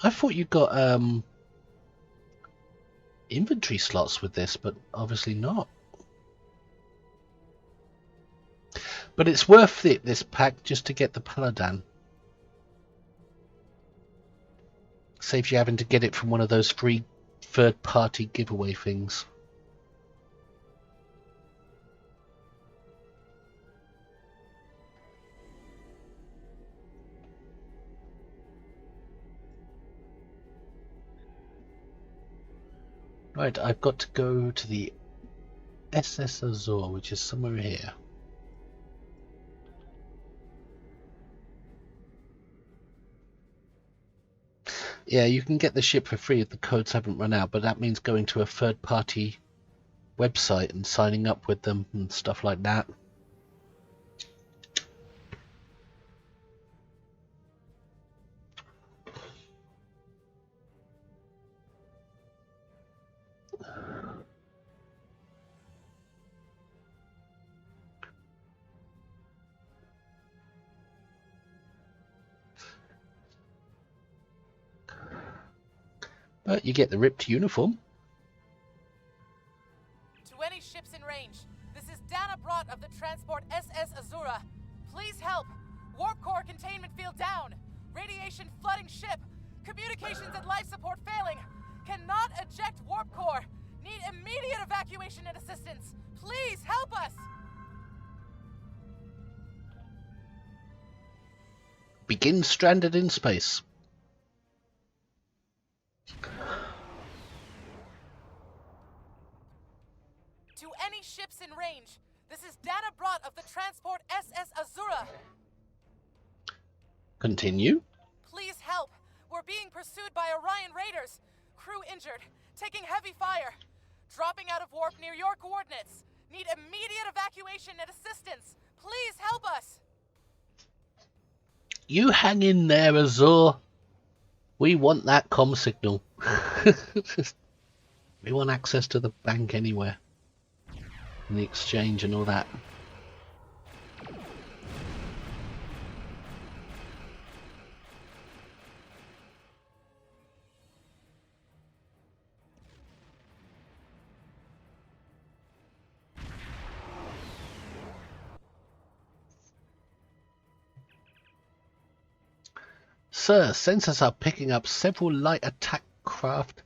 I thought you got inventory slots with this, but obviously not. But it's worth it, this pack, just to get the Paladin. Saves you having to get it from one of those free third-party giveaway things. Right, I've got to go to the SS Azure, which is somewhere here. Yeah, you can get the ship for free if the codes haven't run out, but that means going to a third-party website and signing up with them and stuff like that. But you get the ripped uniform. To any ships in range, this is Dana Brott of the transport SS Azura. Please help. Warp core containment field down. Radiation flooding ship. Communications and life support failing. Cannot eject warp core. Need immediate evacuation and assistance. Please help us. Begin stranded in space. To any ships in range, this is Dana Brott of the transport SS Azura. Continue. Please help. We're being pursued by Orion raiders. Crew injured. Taking heavy fire. Dropping out of warp near your coordinates. Need immediate evacuation and assistance. Please help us. You hang in there, Azure. We want that comm signal. We want access to the bank anywhere. And the exchange and all that. Sir, sensors are picking up several light attack craft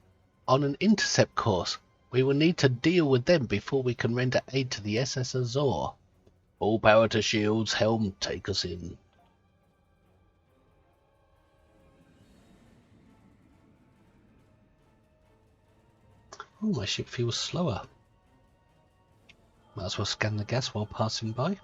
on an intercept course. We will need to deal with them before we can render aid to the SS Azure. All power to shields, helm, take us in. Oh, my ship feels slower. Might as well scan the gas while passing by.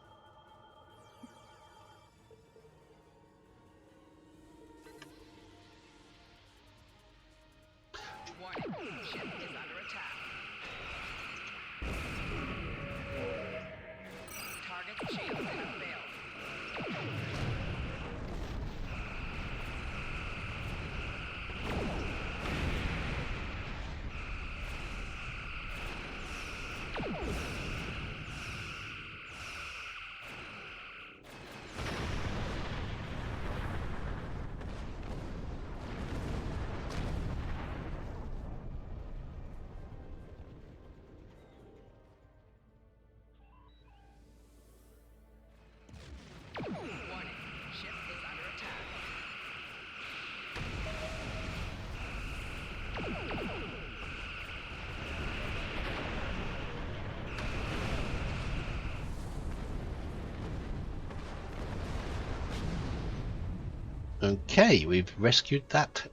Okay, we've rescued that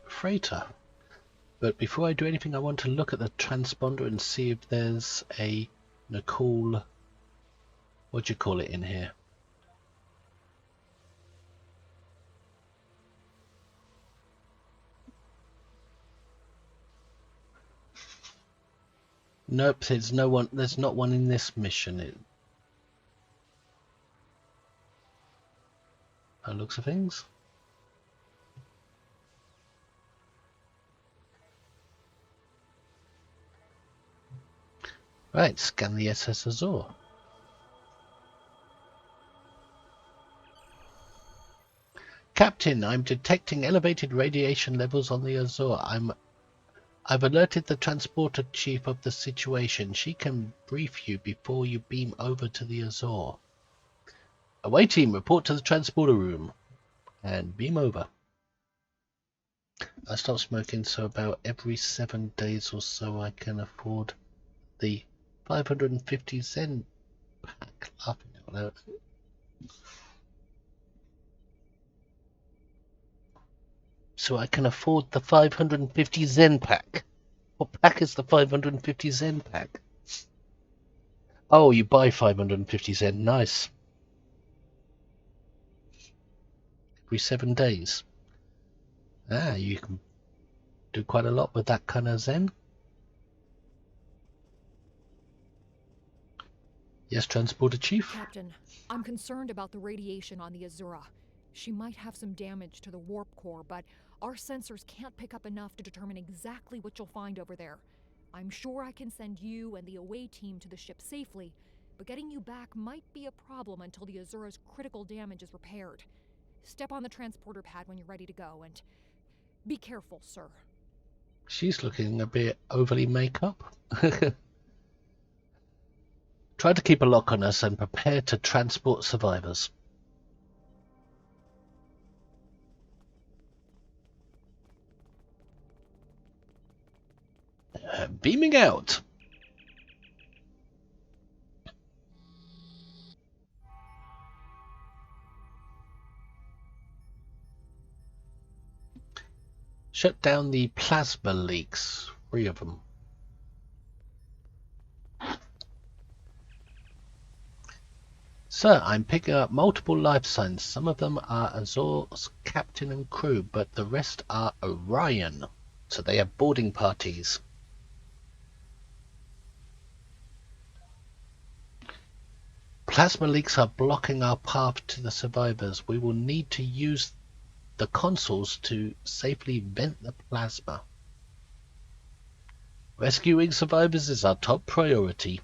freighter. But before I do anything, I want to look at the transponder and see if there's a cool, what do you call it in here? Nope, there's no one. There's not one in this mission. By the looks of things. Right, scan the SS Azure. Captain, I'm detecting elevated radiation levels on the Azure. I've alerted the transporter chief of the situation. She can brief you before you beam over to the Azure. Away team, report to the transporter room and beam over. I stop smoking, so about every 7 days or so I can afford the 550 Zen pack. Laughing out loud. So I can afford the 550 Zen pack. What pack is the 550 Zen pack? Oh, you buy 550 Zen. Nice. Every 7 days. Ah, you can do quite a lot with that kind of Zen. Yes, Transporter Chief? Captain, I'm concerned about the radiation on the Azura. She might have some damage to the warp core, but our sensors can't pick up enough to determine exactly what you'll find over there. I'm sure I can send you and the away team to the ship safely, but getting you back might be a problem until the Azura's critical damage is repaired. Step on the transporter pad when you're ready to go, and be careful, sir. She's looking a bit overly make-up. Try to keep a lock on us and prepare to transport survivors. Beaming out. Shut down the plasma leaks. 3 of them. Sir, I'm picking up multiple life signs. Some of them are Azor's captain and crew, but the rest are Orion. So they have boarding parties. Plasma leaks are blocking our path to the survivors. We will need to use the consoles to safely vent the plasma. Rescuing survivors is our top priority.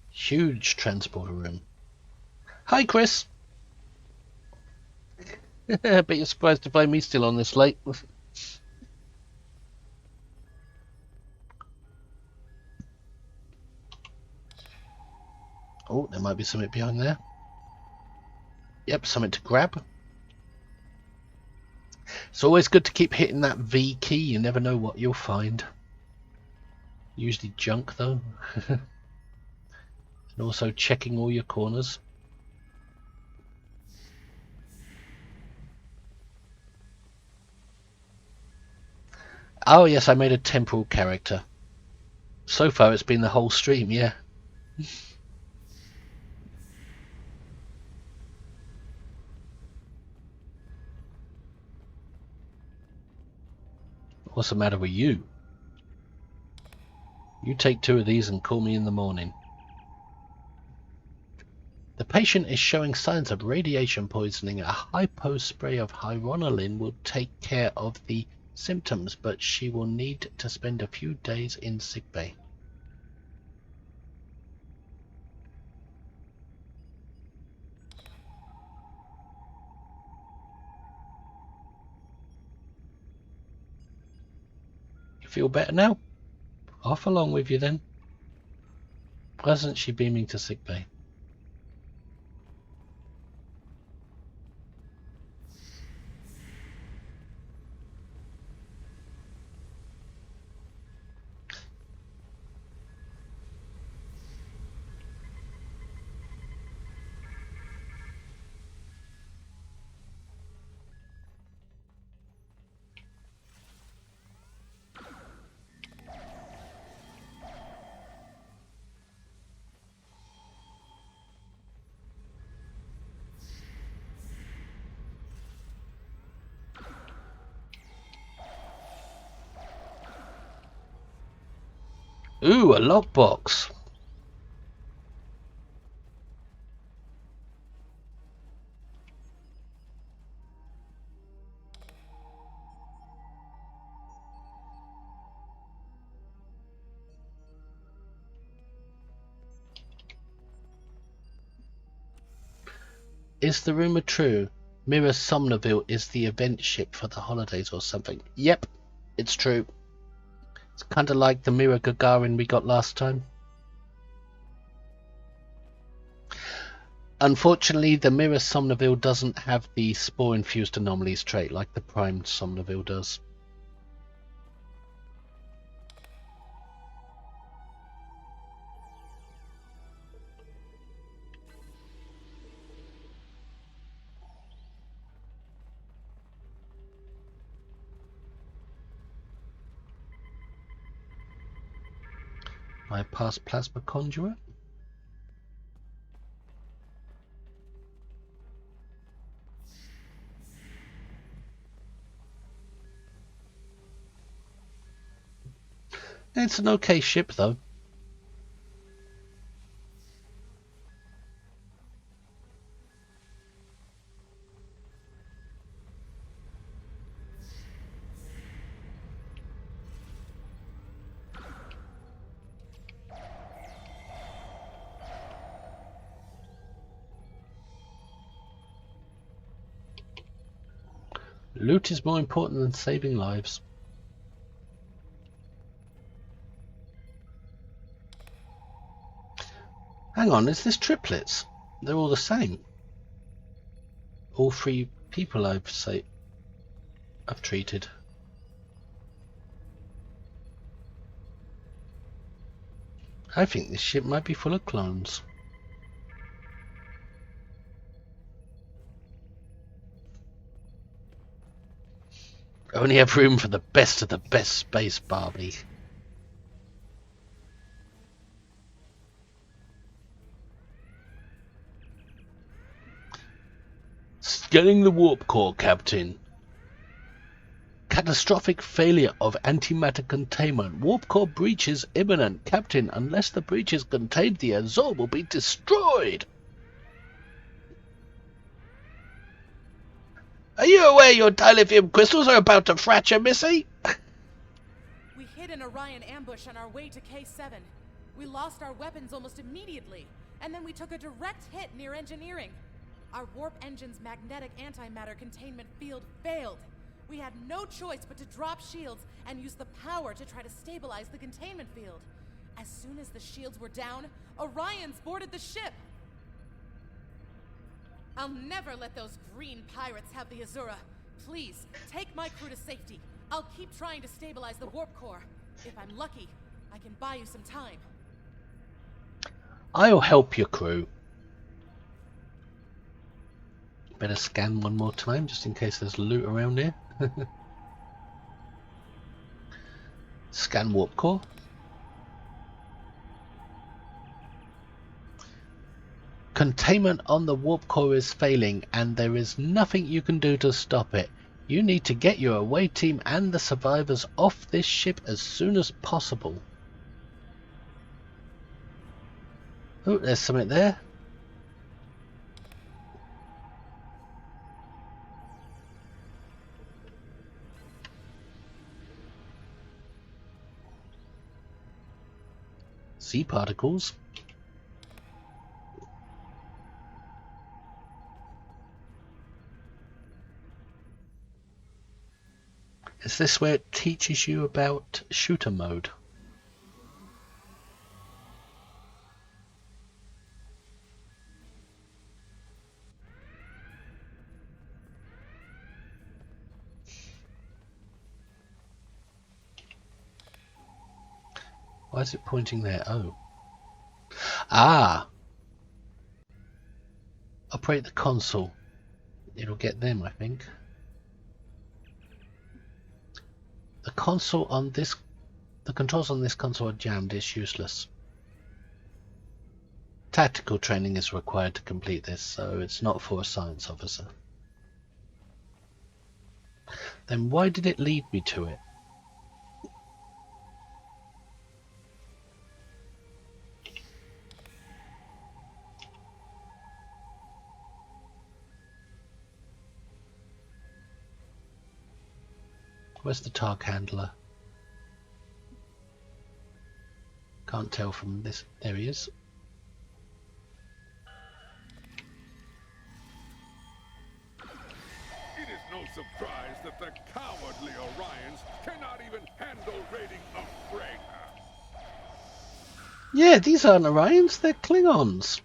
Huge transporter room. Hi, Chris. Bet you're surprised to find me still on this late. Oh, there might be something behind there. Yep, something to grab. It's always good to keep hitting that V key. You never know what you'll find. Usually junk, though. And also checking all your corners. Oh, yes, I made a temporal character. So far, it's been the whole stream, yeah. What's the matter with you? You take 2 of these and call me in the morning. The patient is showing signs of radiation poisoning. A hypo spray of hyaronolin will take care of the symptoms, but she will need to spend a few days in sickbay. You feel better now? Off along with you then. Why isn't she beaming to sickbay? Ooh, a lockbox. Is the rumor true? Mirror Somnaville is the event ship for the holidays or something. Yep, it's true. It's kind of like the Mirror Gagarin we got last time. Unfortunately, the Mirror Somnaville doesn't have the spore-infused anomalies trait like the primed Somnaville does. Bypass Plasma Conduit. It's an okay ship though. Loot is more important than saving lives. Hang on, is this triplets? They're all the same. All three people I've treated. I think this ship might be full of clones. Only have room for the best of the best space Barbie. Scanning the warp core, Captain. Catastrophic failure of antimatter containment. Warp core breach is imminent, Captain. Unless the breach is contained, the Azor will be destroyed. Are you aware your dilithium crystals are about to fracture, Missy? We hit an Orion ambush on our way to K7. We lost our weapons almost immediately, and then we took a direct hit near engineering. Our warp engine's magnetic antimatter containment field failed. We had no choice but to drop shields and use the power to try to stabilize the containment field. As soon as the shields were down, Orions boarded the ship. I'll never let those green pirates have the Azura. Please, take my crew to safety. I'll keep trying to stabilize the warp core. If I'm lucky, I can buy you some time. I'll help your crew. Better scan one more time, just in case there's loot around here. Scan warp core. Containment on the warp core is failing, and there is nothing you can do to stop it. You need to get your away team and the survivors off this ship as soon as possible. Oh, there's something there. Sea particles. Is this where it teaches you about shooter mode? Why is it pointing there? Oh. Ah! Operate the console. It'll get them, I think. The console on this... The controls on this console are jammed. It's useless. Tactical training is required to complete this, so it's not for a science officer. Then why did it lead me to it? Where's the Targ handler? Can't tell from this. There he is. It is no surprise that the cowardly Orions cannot even handle raiding a freighter. Yeah, these aren't Orions, they're Klingons.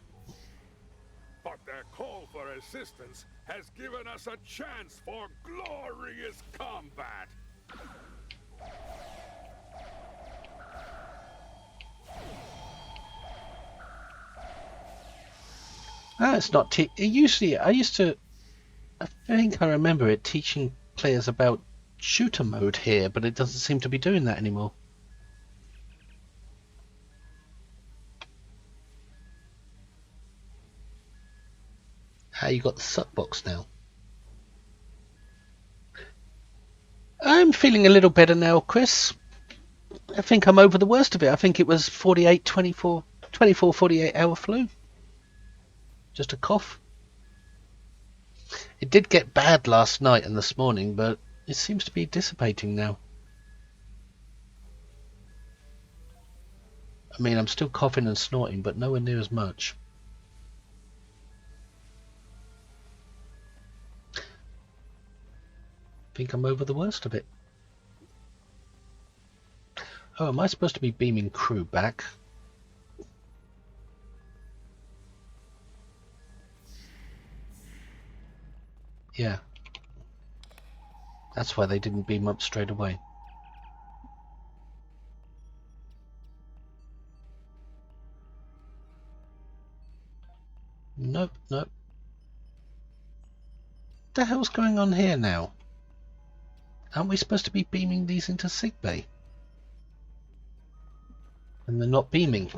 But their call for assistance has given us a chance for glorious combat. Ah, it's not. Usually, I think I remember it teaching players about shooter mode here, but it doesn't seem to be doing that anymore. You got the suck box now. I'm feeling a little better now, Chris. I think I'm over the worst of it. I think it was 48 hour flu. Just a cough. It did get bad last night and this morning, but it seems to be dissipating now. I mean, I'm still coughing and snorting, but nowhere near as much. I think I'm over the worst of it. Oh, am I supposed to be beaming crew back? Yeah. That's why they didn't beam up straight away. Nope, nope. What the hell's going on here now? Aren't we supposed to be beaming these into sickbay? And they're not beaming.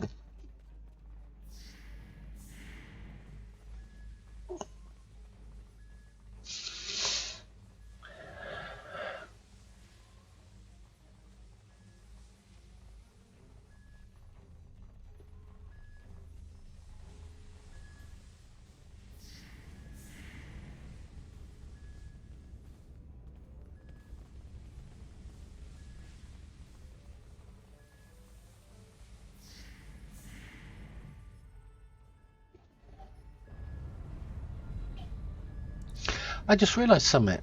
I just realised something.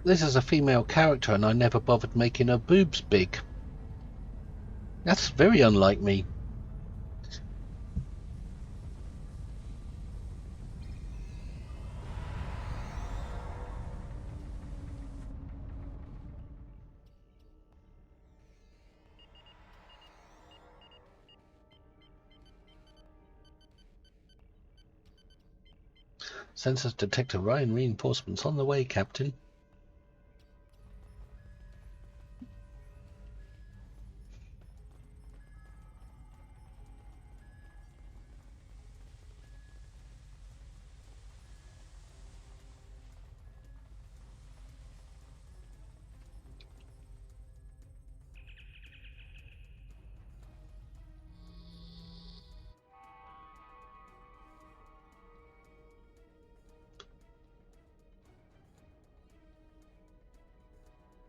This is a female character and I never bothered making her boobs big. That's very unlike me. Sensors detect Orion reinforcements on the way, Captain.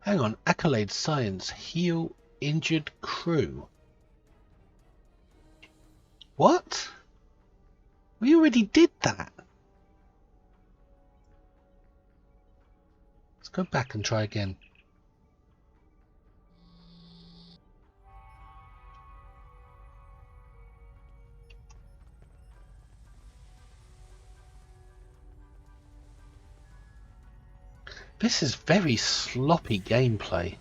Hang on, accolade science, heal injured crew. What? We already did that. Let's go back and try again. This is very sloppy gameplay.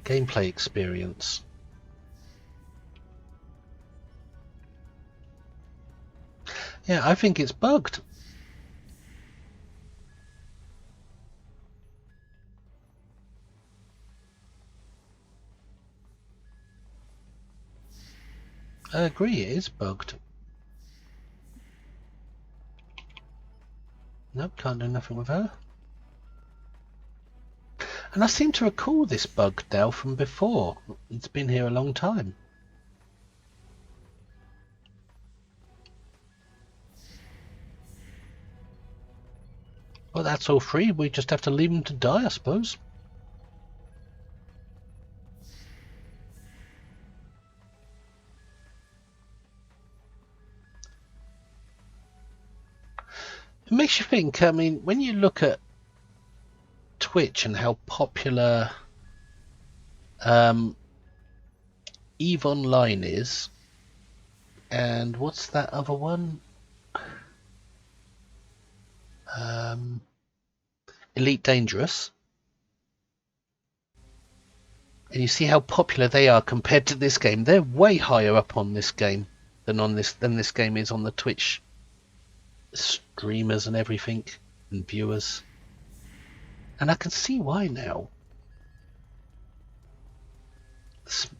Gameplay experience. Yeah, I think it's bugged. I agree, it is bugged. Nope, can't do nothing with her. And I seem to recall this bug now from before. It's been here a long time. Well, that's all free. We just have to leave them to die, I suppose. It makes you think, I mean, when you look at Twitch and how popular EVE Online is, and what's that other one? Elite Dangerous. And you see how popular they are compared to this game. They're way higher up on this game than this game is on the Twitch streamers and everything and viewers. And I can see why now.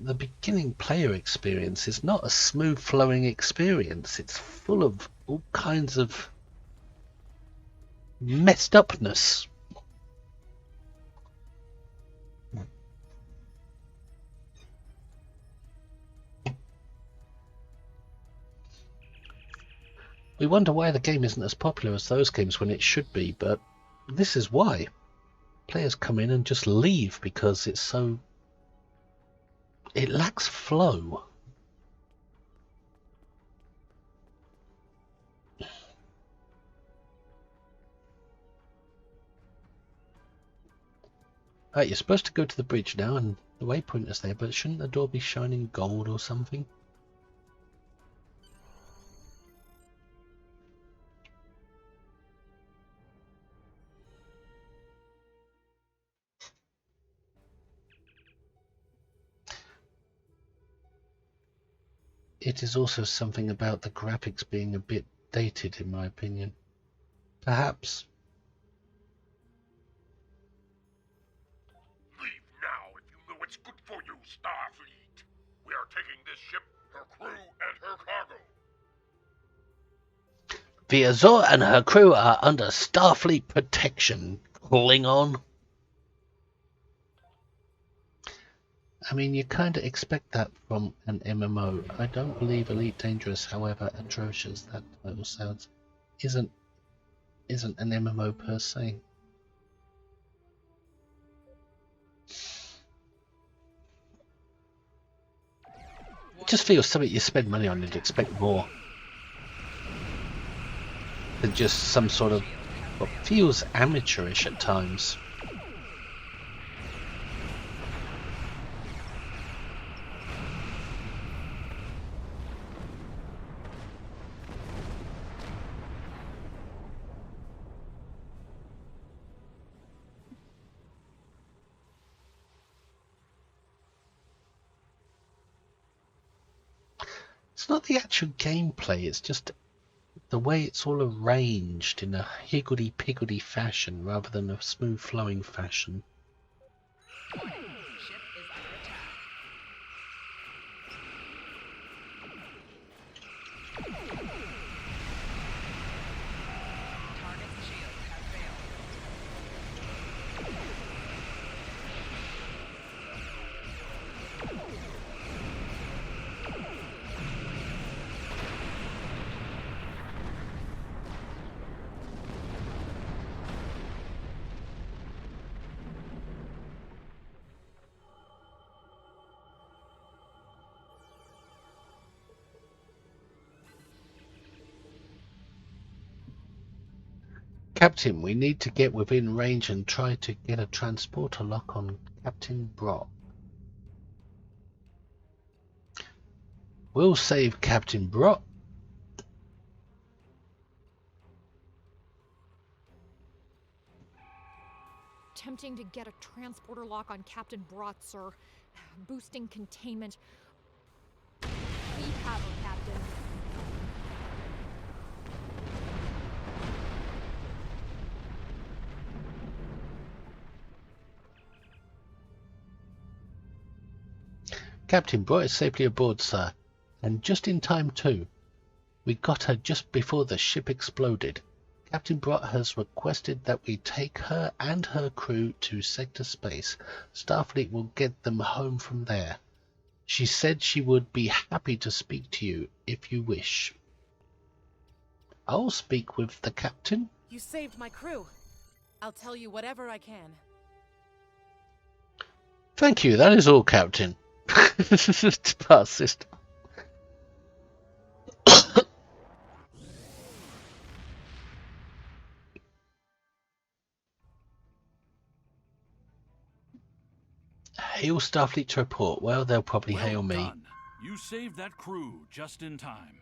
The beginning player experience is not a smooth flowing experience. It's full of all kinds of messed upness. We wonder why the game isn't as popular as those games when it should be, but this is why. Players come in and just leave because it's so... it lacks flow. Right, you're supposed to go to the bridge now, and the waypoint is there, but shouldn't the door be shining gold or something? It is also something about the graphics being a bit dated, in my opinion. Perhaps. Leave now if you know it's good for you, Starfleet. We are taking this ship, her crew, and her cargo. The Azure and her crew are under Starfleet protection, Klingon. I mean, you kind of expect that from an MMO. I don't believe Elite Dangerous, however atrocious that title sounds, isn't an MMO per se. It just feels something you spend money on and expect more than just some sort of what feels amateurish at times. It's not the actual gameplay, it's just the way it's all arranged in a higgledy-piggledy fashion rather than a smooth flowing fashion. Captain, we need to get within range and try to get a transporter lock on Captain Brock. We'll save Captain Brock. Attempting to get a transporter lock on Captain Brock, sir. Boosting containment. We have her, Captain. Captain Brock is safely aboard, sir. And just in time, too. We got her just before the ship exploded. Captain Brock has requested that we take her and her crew to sector space. Starfleet will get them home from there. She said she would be happy to speak to you if you wish. I'll speak with the captain. You saved my crew. I'll tell you whatever I can. Thank you, that is all, Captain. Pass system. Hail Starfleet to report. Well, they'll probably hail me. Done. You saved that crew just in time.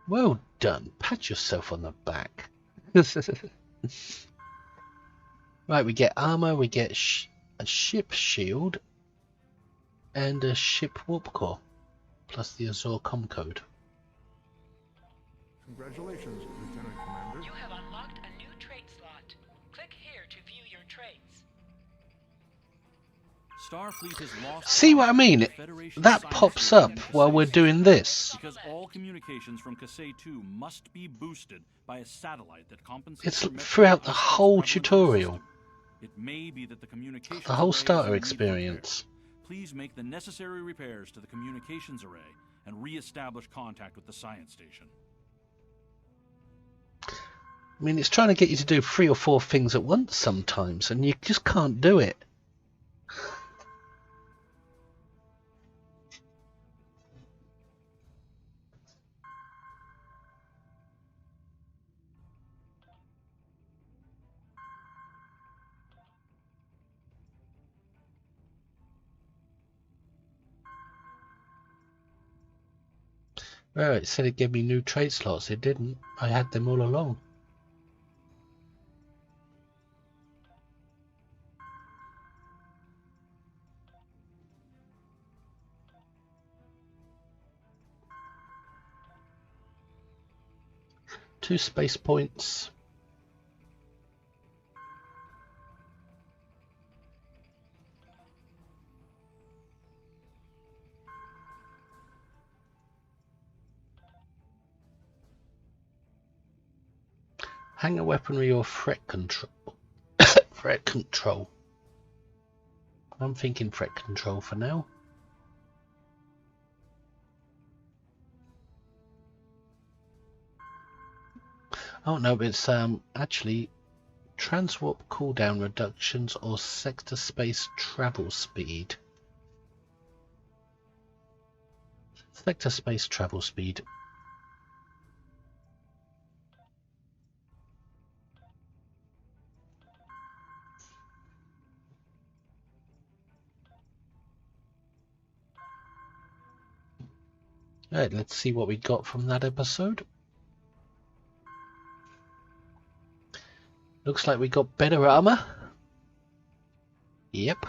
Well done. Pat yourself on the back. Right, we get armor, we get a ship shield, and a ship warp core, plus the Azure com code. Congratulations, Lieutenant Commander. You have unlocked a new trait slot. Click here to view your traits. Starfleet has lost. See what I mean? That pops up while we're doing this. Because all communications from Kasei 2 must be boosted by a satellite that compensates. It's for throughout the whole tutorial. It may be that the communications The whole array is starter in need experience. of repair. Please make the necessary repairs to the communications array and re-establish contact with the science station. I mean, it's trying to get you to do 3 or 4 things at once sometimes, and you just can't do it. Well, it said it gave me new trade slots. It didn't. I had them all along. Two space points. Hangar weaponry or threat control. Threat control. I'm thinking threat control for now. Oh no, it's actually transwarp cooldown reductions or sector space travel speed. Sector space travel speed. Alright, let's see what we got from that episode. Looks like we got better armor. Yep.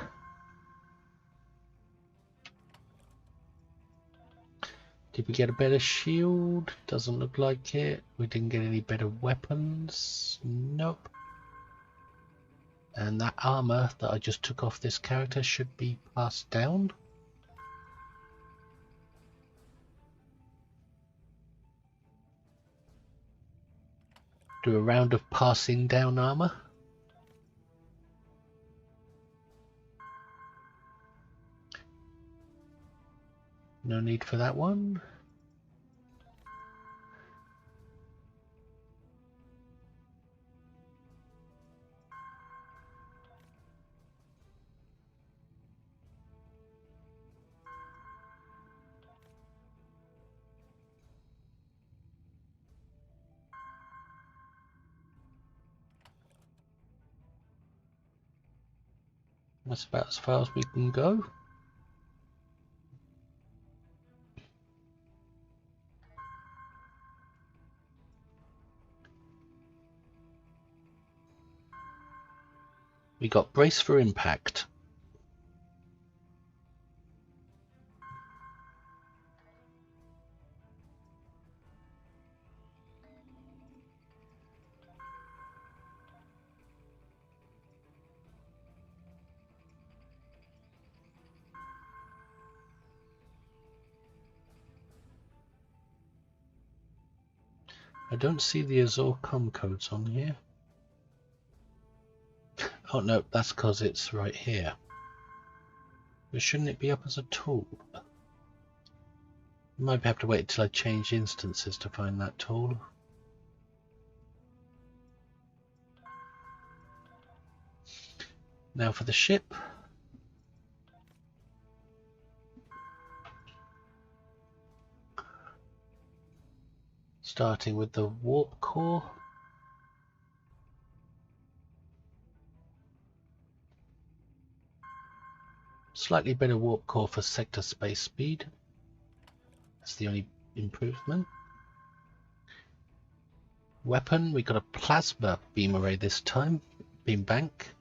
Did we get a better shield? Doesn't look like it. We didn't get any better weapons. Nope. And that armor that I just took off this character should be passed down. Do a round of passing down armor. No need for that one. That's about as far as we can go. We got brace for impact. I don't see the Azure com codes on here. Oh no, that's because it's right here. But shouldn't it be up as a tool? Might have to wait until I change instances to find that tool. Now for the ship. Starting with the warp core. Slightly better warp core for sector space speed. That's the only improvement. Weapon, we got a plasma beam array this time. Beam bank.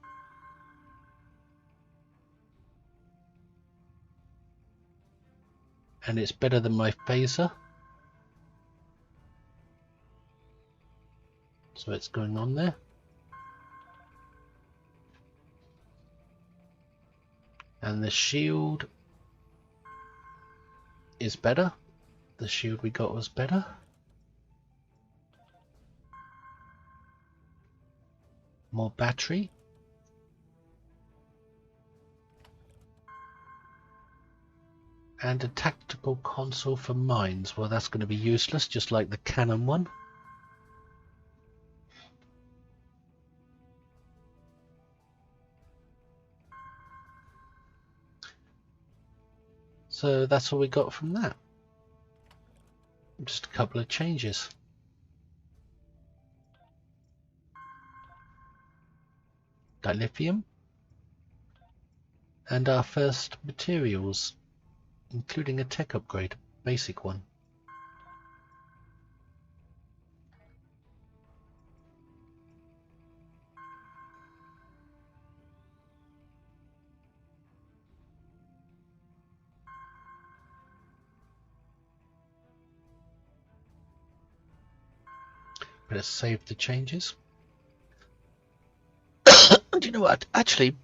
And it's better than my phaser. So it's going on there. And the shield is better. The shield we got was better. More battery. And a tactical console for mines. Well, that's going to be useless, just like the cannon one. So that's all we got from that. Just a couple of changes. Dilithium. And our first materials, including a tech upgrade, basic one. Let's save the changes. And you know what? Actually,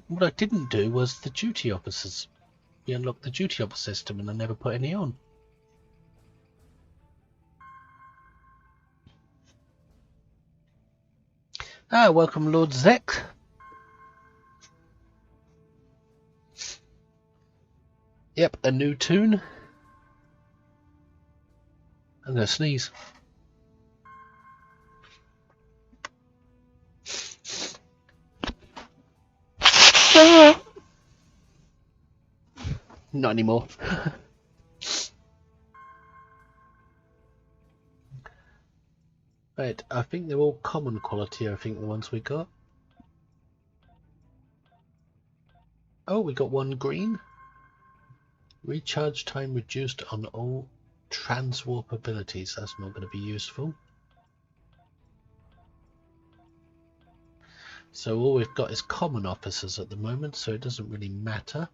what I didn't do was the duty officers. We unlocked the duty officer system and I never put any on. Ah, welcome Lord Zek. Yep, a new tune. I'm gonna sneeze. Not anymore. Right, I think they're all common quality, I think the ones we got. Oh, we got one green. Recharge time reduced on all transwarp abilities. That's not going to be useful. So all we've got is common officers at the moment, so it doesn't really matter.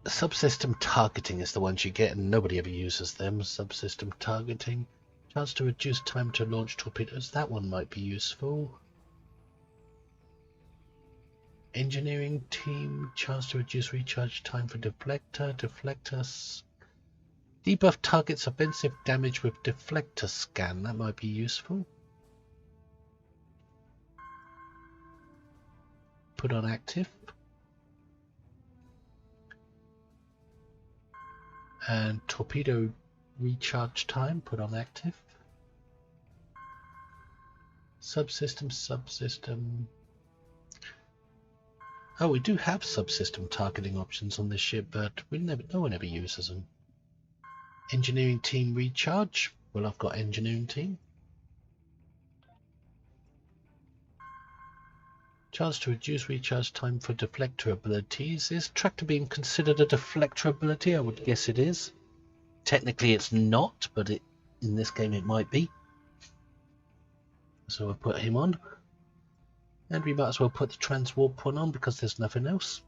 Subsystem targeting is the ones you get, and nobody ever uses them. Subsystem targeting. Chance to reduce time to launch torpedoes. That one might be useful. Engineering team. Chance to reduce recharge time for deflector. Deflectors. Debuff targets offensive damage with deflector scan. That might be useful. Put on active. And torpedo recharge time, put on active. Subsystem. Oh, we do have subsystem targeting options on this ship, but no one ever uses them. Engineering team recharge. Well, I've got engineering team. Chance to reduce recharge time for deflector abilities. Is tractor beam considered a deflector ability? I would guess it is. Technically it's not, but in this game it might be. So we'll put him on. And we might as well put the transwarp one on because there's nothing else.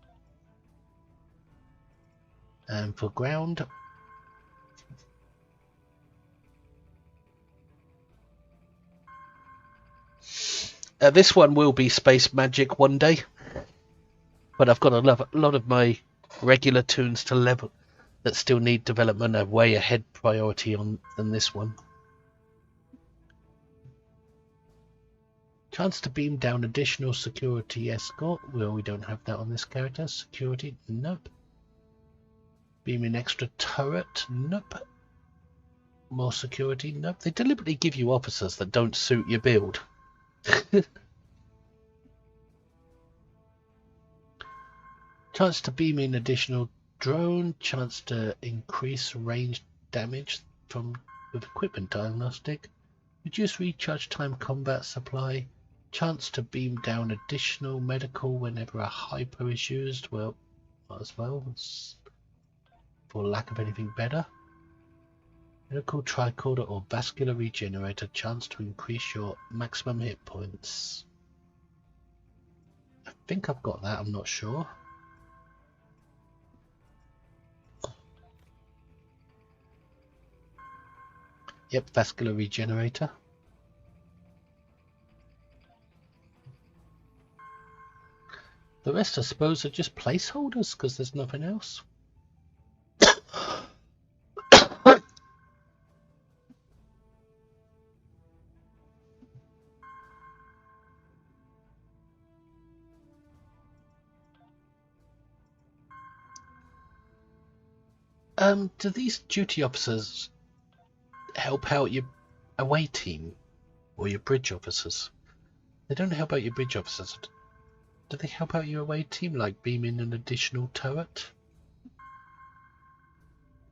And for ground, this one will be space magic one day, but I've got a lot of my regular tunes to level that still need development are way ahead priority than this one. Chance to beam down additional security escort. Well, we don't have that on this character. Security, nope. Beam in extra turret, nope. More security? Nope. They deliberately give you officers that don't suit your build. Chance to beam in additional drone. Chance to increase range damage from with equipment diagnostic. Reduce recharge time combat supply. Chance to beam down additional medical whenever a hyper is used. Well, might as well. It's for lack of anything better. Medical tricorder or vascular regenerator. Chance to increase your maximum hit points. I think I've got that. I'm not sure. Yep, vascular regenerator. The rest, I suppose, are just placeholders because there's nothing else. Do these duty officers help out your away team or your bridge officers? They don't help out your bridge officers. Do they help out your away team, like beaming an additional turret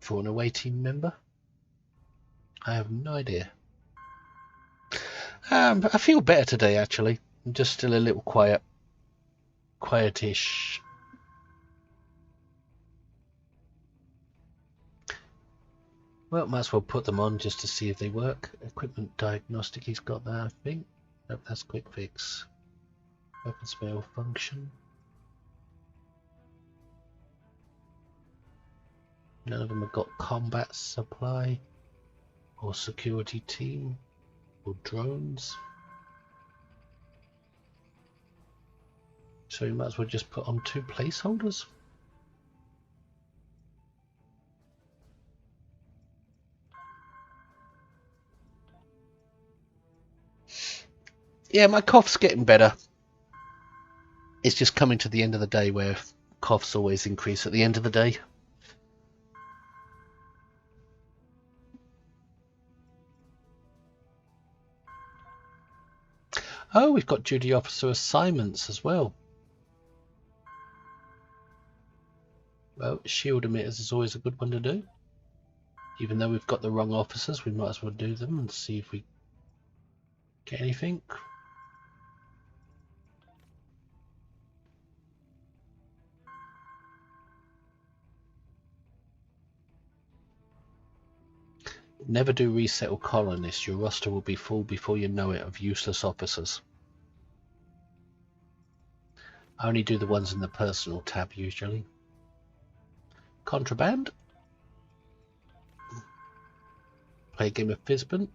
for an away team member? I have no idea. I feel better today, actually. I'm just still a little quietish. Well, might as well put them on just to see if they work. Equipment diagnostic, he's got that, I think. Nope, that's quick fix. Weapons malfunction. None of them have got combat supply or security team or drones. So you might as well just put on 2 placeholders. Yeah, my cough's getting better. It's just coming to the end of the day where coughs always increase at the end of the day. Oh, we've got duty officer assignments as well. Well, shield emitters is always a good one to do. Even though we've got the wrong officers, we might as well do them and see if we get anything. Never do resettle colonists. Your roster will be full before you know it of useless officers. I only do the ones in the personal tab usually. Contraband. Play a game of Fizbin.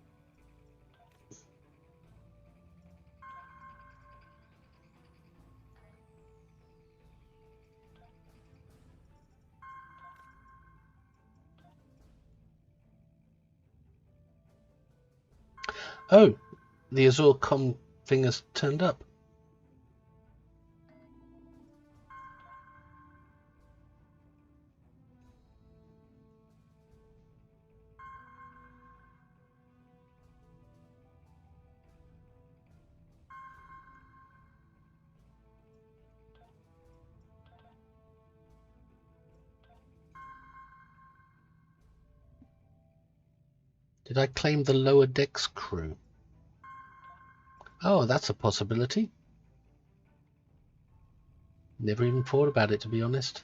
Oh, the Azure.com thing has turned up. Did I claim the lower decks crew? Oh, that's a possibility. Never even thought about it, to be honest.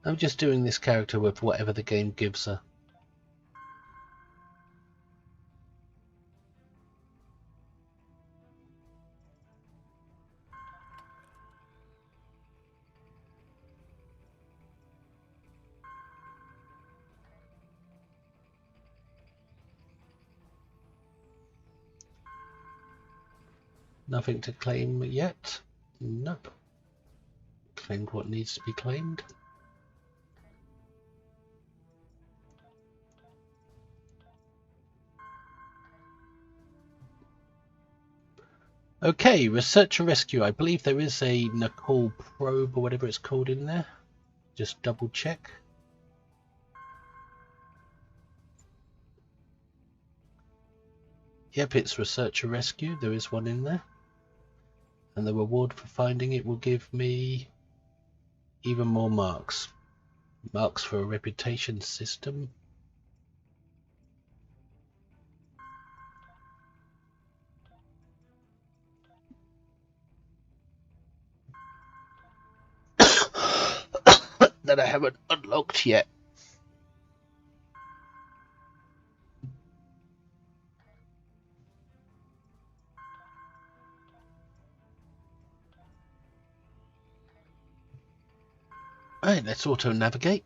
I'm just doing this character with whatever the game gives her. Nothing to claim yet? Nope. Claimed what needs to be claimed. Okay, research and rescue. I believe there is a Nicole probe or whatever it's called in there. Just double check. Yep, it's research and rescue. There is one in there. And the reward for finding it will give me even more marks. Marks for a reputation system. That I haven't unlocked yet. Alright, let's auto navigate.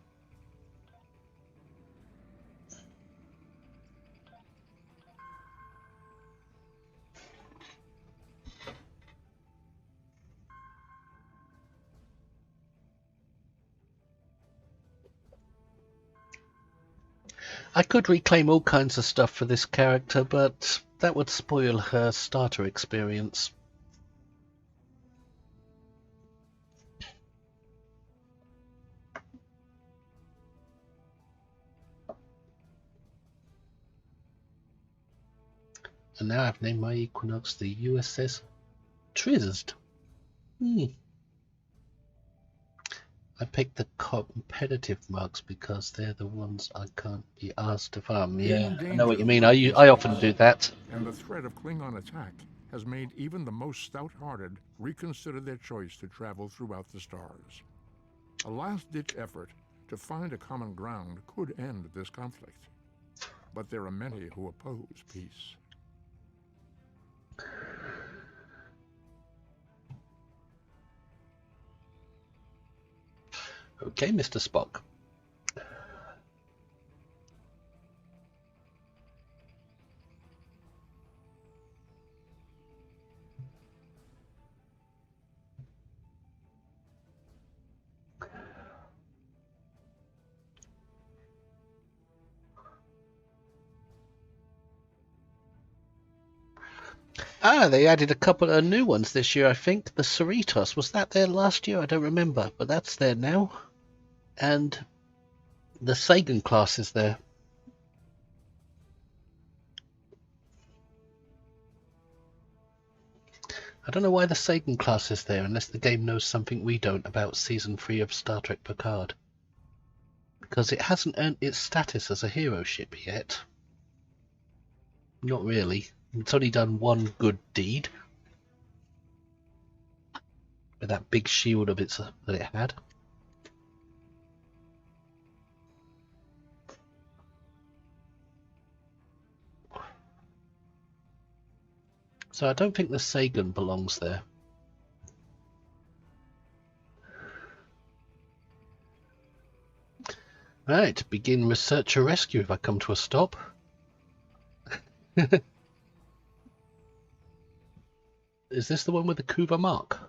I could reclaim all kinds of stuff for this character, but that would spoil her starter experience. And now I've named my Equinox the USS Trizd. I picked the competitive marks because they're the ones I can't be asked to farm. Yeah, I know what you mean. I often do that. And the threat of Klingon attack has made even the most stout-hearted reconsider their choice to travel throughout the stars. A last-ditch effort to find a common ground could end this conflict. But there are many who oppose peace. Okay, Mr. Spock. They added a couple of new ones this year, I think. The Cerritos, was that there last year? I don't remember, but that's there now. And the Sagan class is there. I don't know why the Sagan class is there, unless the game knows something we don't about Season 3 of Star Trek Picard. Because it hasn't earned its status as a hero ship yet. Not really. It's only done one good deed. With that big shield of its that it had. So I don't think the Sagan belongs there. Right, begin research or rescue if I come to a stop. Is this the one with the Kuva mark?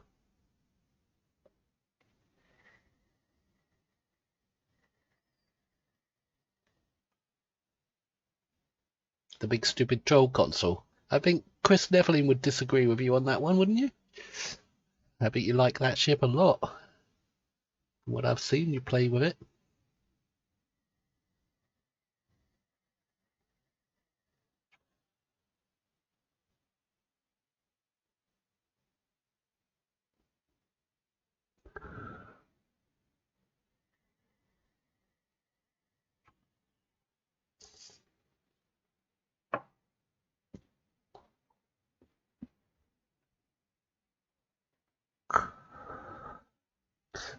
The big stupid troll console. I think Chris Neveling would disagree with you on that one, wouldn't you? I bet you like that ship a lot. From what I've seen, you play with it.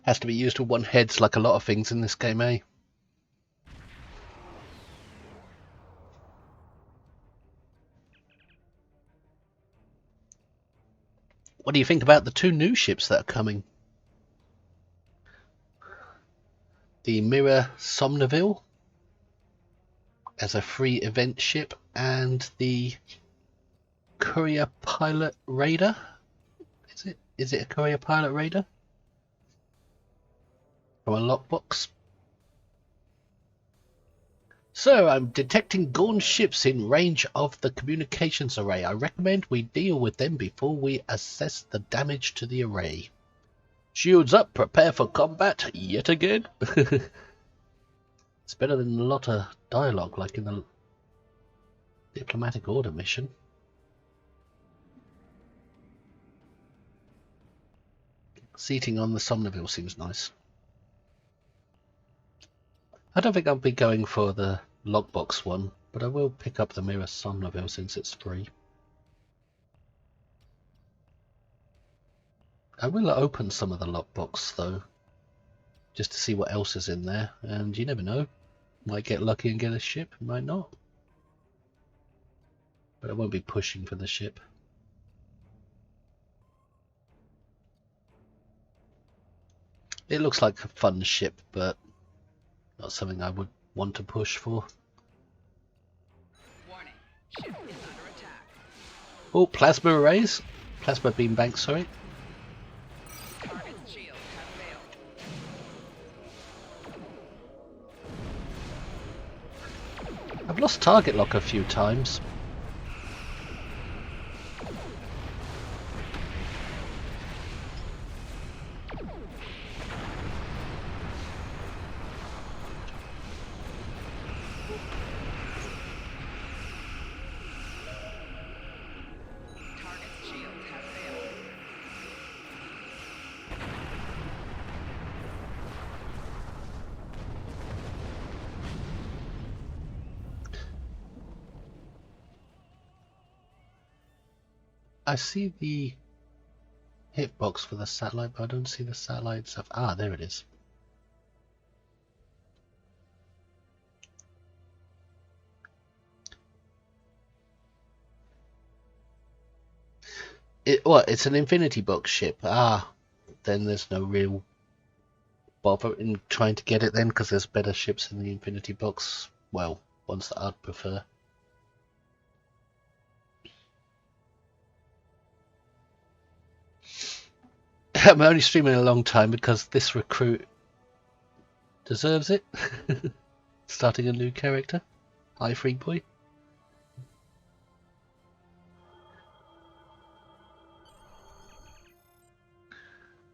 Has to be used with one heads like a lot of things in this game, eh? What do you think about the two new ships that are coming? The Mirror Somneville as a free event ship and the Courier Pilot Raider. Is it a Courier Pilot Raider? From a lockbox. Sir, I'm detecting Gorn ships in range of the communications array. I recommend we deal with them before we assess the damage to the array. Shields up, prepare for combat yet again. It's better than a lot of dialogue like in the diplomatic order mission. Seating on the Somnaville seems nice. I don't think I'll be going for the logbox one, but I will pick up the Mirror Somnaville since it's free. I will open some of the logbox though, just to see what else is in there, and you never know. Might get lucky and get a ship, might not. But I won't be pushing for the ship. It looks like a fun ship, but not something I would want to push for. Warning. Ship is under attack. Oh, plasma arrays? Plasma beam banks, sorry. Target's shields have failed. I've lost target lock a few times. I see the hitbox for the satellite, but I don't see the satellite itself. Ah, there it is. It's an Infinity Box ship. Ah, then there's no real bother in trying to get it then, because there's better ships in the Infinity Box. Well, ones that I'd prefer. I'm only streaming a long time because this recruit deserves it. Starting a new character. Hi, Freak Boy.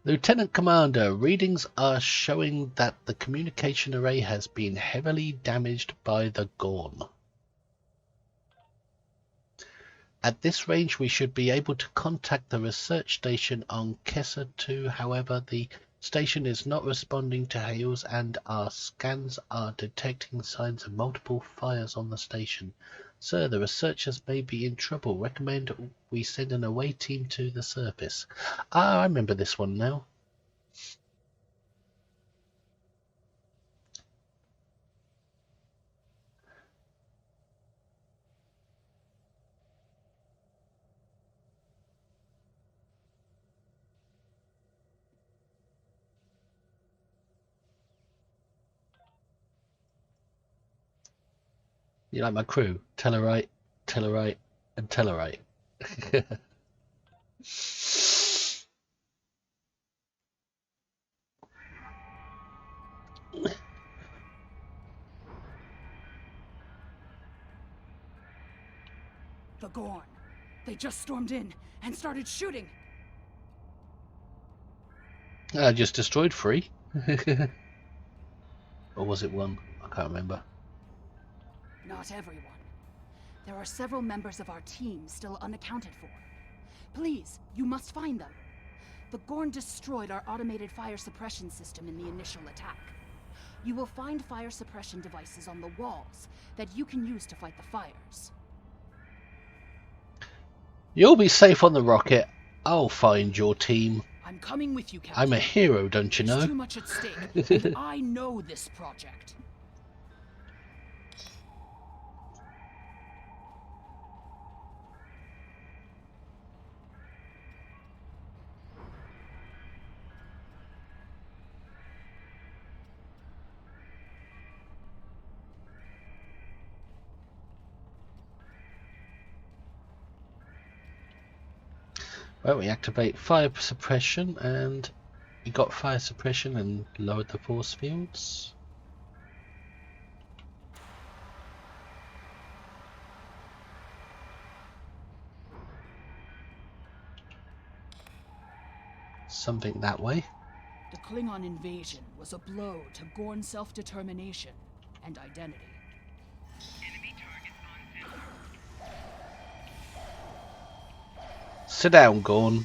Lieutenant Commander, readings are showing that the communication array has been heavily damaged by the Gorn. At this range, we should be able to contact the research station on Kessa 2. However, the station is not responding to hails and our scans are detecting signs of multiple fires on the station. Sir, the researchers may be in trouble. Recommend we send an away team to the surface. Ah, I remember this one now. You like my crew? Tellarite, Tellarite, and Tellarite. The Gorn. They just stormed in and started shooting. I just destroyed 3. Or was it 1? I can't remember. Not everyone. There are several members of our team still unaccounted for. Please, you must find them. The Gorn destroyed our automated fire suppression system in the initial attack. You will find fire suppression devices on the walls that you can use to fight the fires. You'll be safe on the rocket. I'll find your team. I'm coming with you, Captain. I'm a hero, don't you know? There's too much at stake, and I know this project. Well, we activate fire suppression, and we got fire suppression and lowered the force fields. Something that way. The Klingon invasion was a blow to Gorn self-determination and identity. Sit down, Gorn.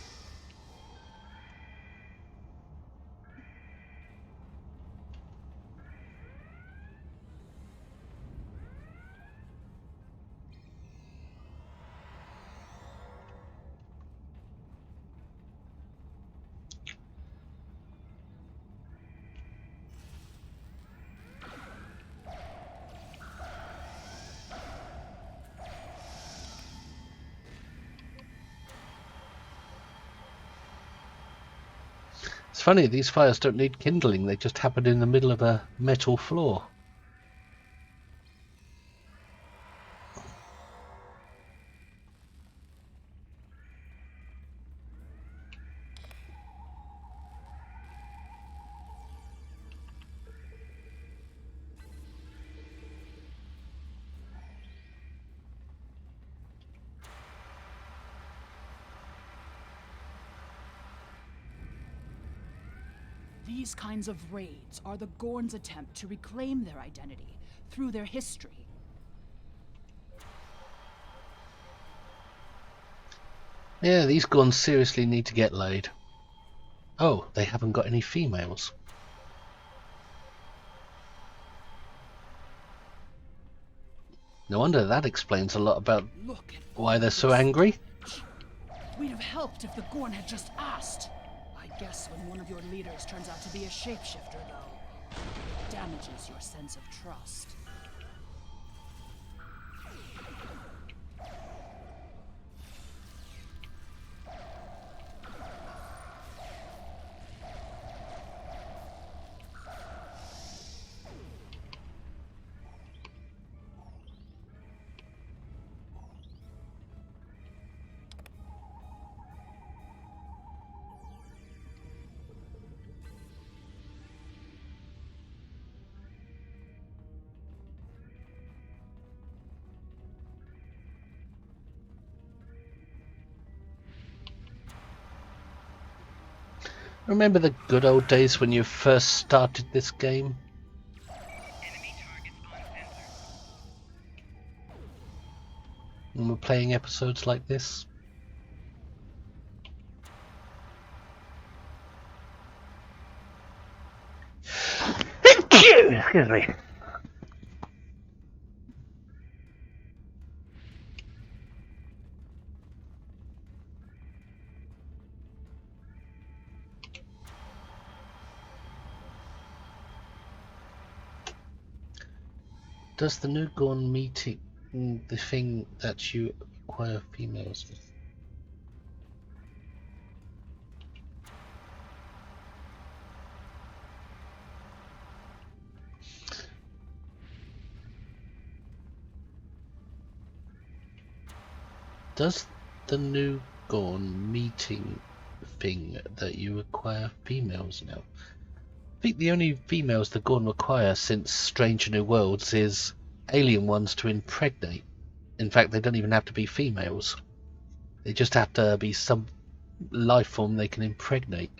It's funny, these fires don't need kindling, they just happen in the middle of a metal floor. These kinds of raids are the Gorn's attempt to reclaim their identity through their history. Yeah, these Gorns seriously need to get laid. Oh, they haven't got any females. No wonder that explains a lot about why they're so angry. We'd have helped if the Gorn had just asked. I guess when one of your leaders turns out to be a shapeshifter, though, it damages your sense of trust. Remember the good old days when you first started this game? When we're playing episodes like this? Excuse me. Does the new Gorn meeting the thing that you acquire females with? Does the new Gorn meeting thing that you acquire females now? I think the only females the Gorn require since Stranger New Worlds is alien ones to impregnate. In fact, they don't even have to be females. They just have to be some life form they can impregnate.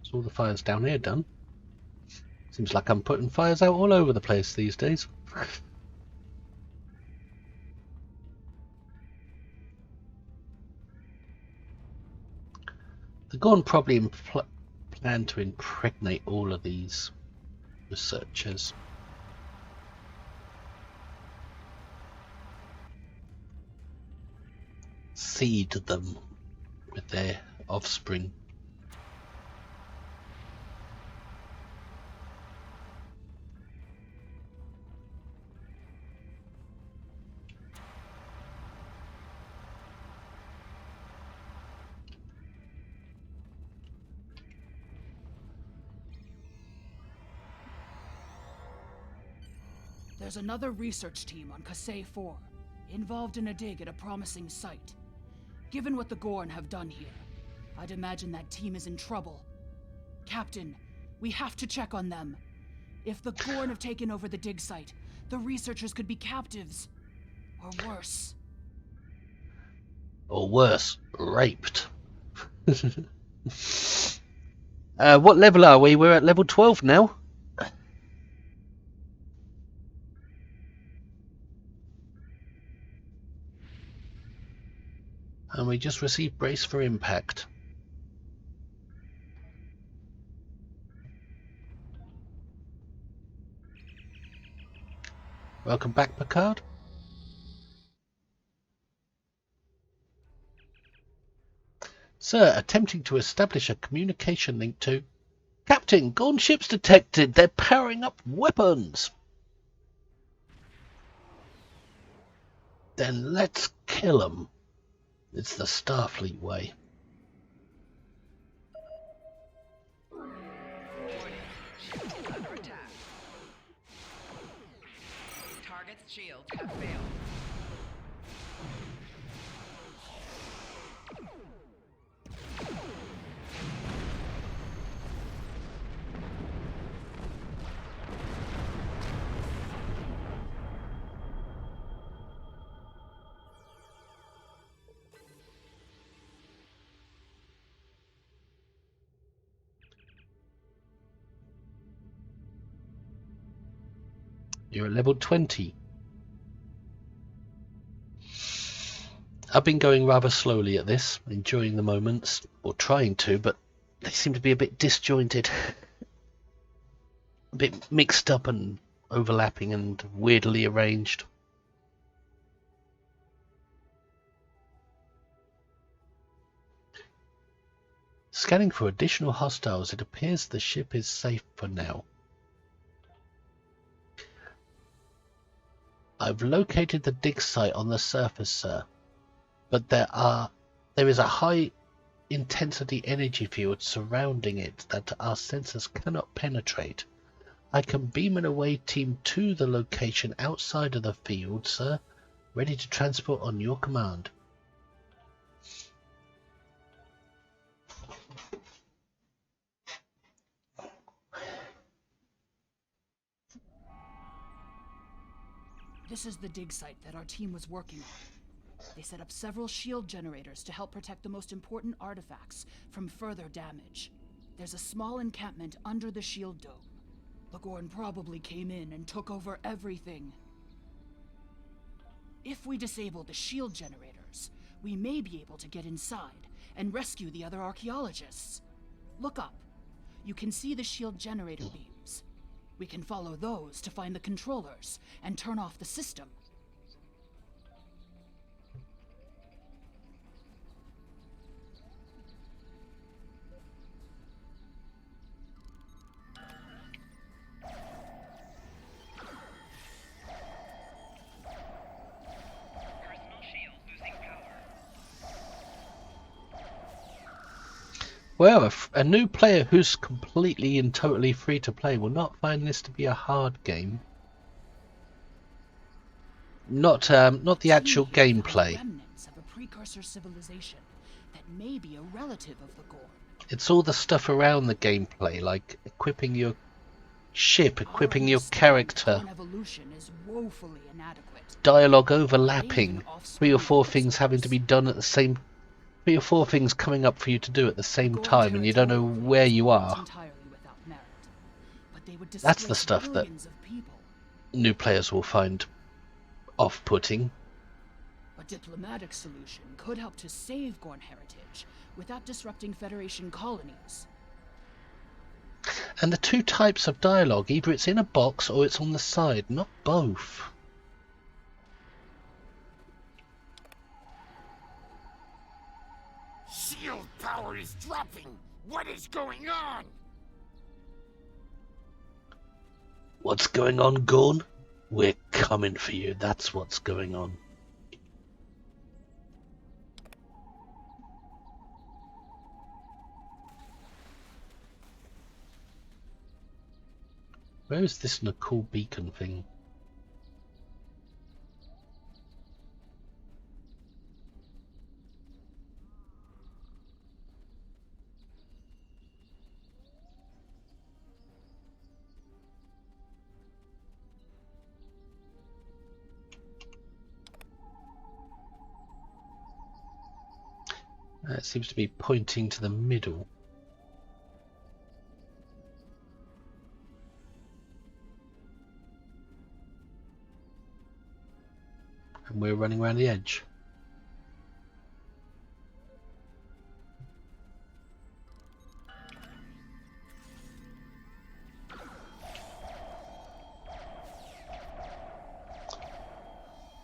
So all the fires down here done. Seems like I'm putting fires out all over the place these days. The Gorn probably plan to impregnate all of these researchers. Seed them with their offspring. There's another research team on Kasei 4, involved in a dig at a promising site. Given what the Gorn have done here, I'd imagine that team is in trouble. Captain, we have to check on them. If the Gorn have taken over the dig site, the researchers could be captives. Or worse. Or worse, raped. What level are we? We're at level 12 now. And we just received brace for impact. Welcome back, Picard. Sir, attempting to establish a communication link to... Captain, Gorn ships detected. They're powering up weapons. Then let's kill them. It's the Starfleet way. Under attack. Target's shields have failed. You're at level 20. I've been going rather slowly at this, enjoying the moments, or trying to, but they seem to be a bit disjointed. A bit mixed up and overlapping and weirdly arranged. Scanning for additional hostiles, it appears the ship is safe for now. I've located the dig site on the surface, sir, but there is a high intensity energy field surrounding it that our sensors cannot penetrate. I can beam an away team to the location outside of the field, sir, ready to transport on your command. This is the dig site that our team was working on. They set up several shield generators to help protect the most important artifacts from further damage. There's a small encampment under the shield dome. The Gorn probably came in and took over everything. If we disable the shield generators, we may be able to get inside and rescue the other archaeologists. Look up. You can see the shield generator beams. We can follow those to find the controllers and turn off the system. Well, a new player who's completely and totally free to play will not find this to be a hard game. Not the actual gameplay. Remnants of a precursor civilization that may be a relative of the Gorn. It's all the stuff around the gameplay, like equipping your ship, equipping your character, Evolution is woefully inadequate. dialogue overlapping, 3 or 4 things having to be done at the same 3 or 4 things coming up for you to do at the same time, and you don't know where you are. That's the stuff that new players will find off-putting. A diplomatic solution could help to save Gorn heritage without disrupting Federation colonies. And the 2 types of dialogue, either it's in a box or it's on the side, not both. Shield power is dropping! What is going on? What's going on, Gorn? We're coming for you, that's what's going on. Where is this Nicole Beacon thing? It seems to be pointing to the middle. And we're running around the edge.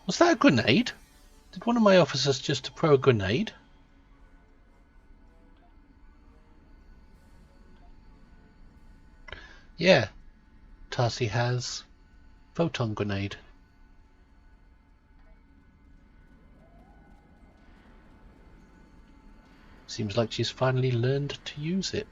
Was that a grenade? Did one of my officers just throw a grenade? Yeah, Tarsi has photon grenade. Seems like she's finally learned to use it.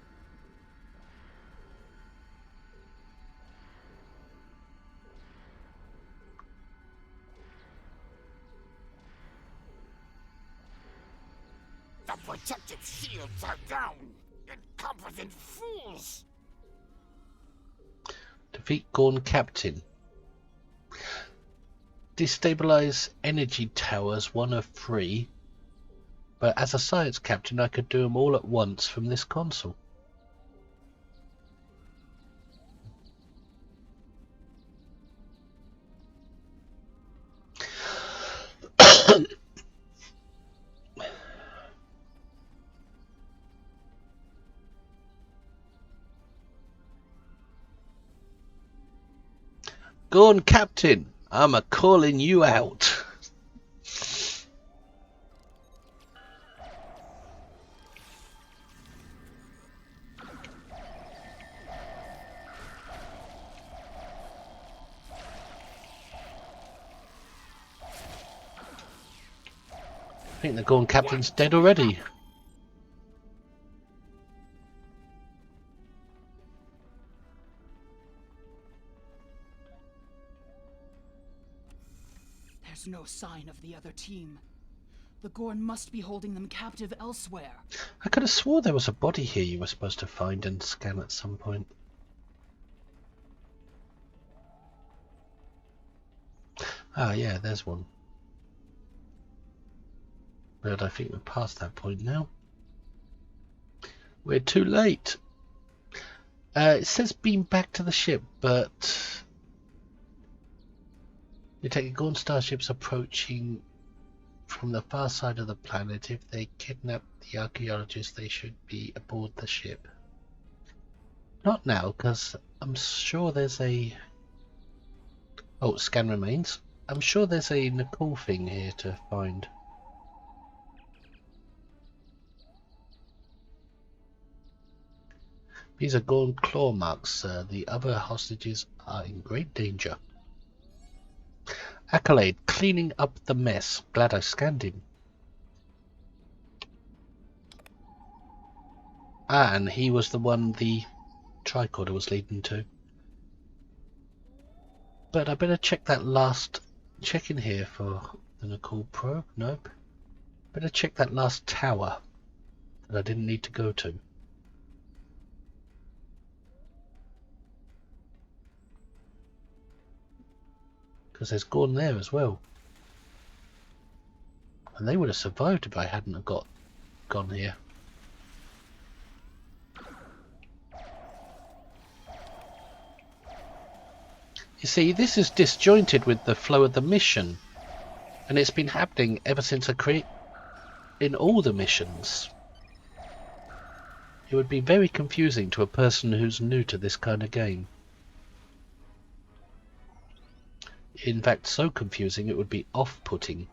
The protective shields are down! Incompetent fools! Defeat Gorn Captain. Destabilize energy towers 1 of 3. But as a science captain I could do them all at once from this console. Gorn Captain, I'm a calling you out. I think the Gorn Captain's dead already. There's no sign of the other team. The Gorn must be holding them captive elsewhere. I could have swore there was a body here you were supposed to find and scan at some point. Ah, yeah, there's one. But I think we're past that point now. We're too late. It says beam back to the ship, but you take Gorn starships approaching from the far side of the planet. If they kidnap the archaeologists, they should be aboard the ship. Not now, because I'm sure there's a... Oh, scan remains. I'm sure there's a Nicole thing here to find. These are Gorn claw marks, sir. The other hostages are in great danger. Accolade, cleaning up the mess. Glad I scanned him. Ah, and he was the one the tricorder was leading to. But I better check that last... Check in here for the Nicole probe. Nope. Better check that last tower that I didn't need to go to. Because there's Gorn there as well. And they would have survived if I hadn't have gone here. You see, this is disjointed with the flow of the mission. And it's been happening ever since I create in all the missions. It would be very confusing to a person who's new to this kind of game. In fact, so confusing it would be off-putting.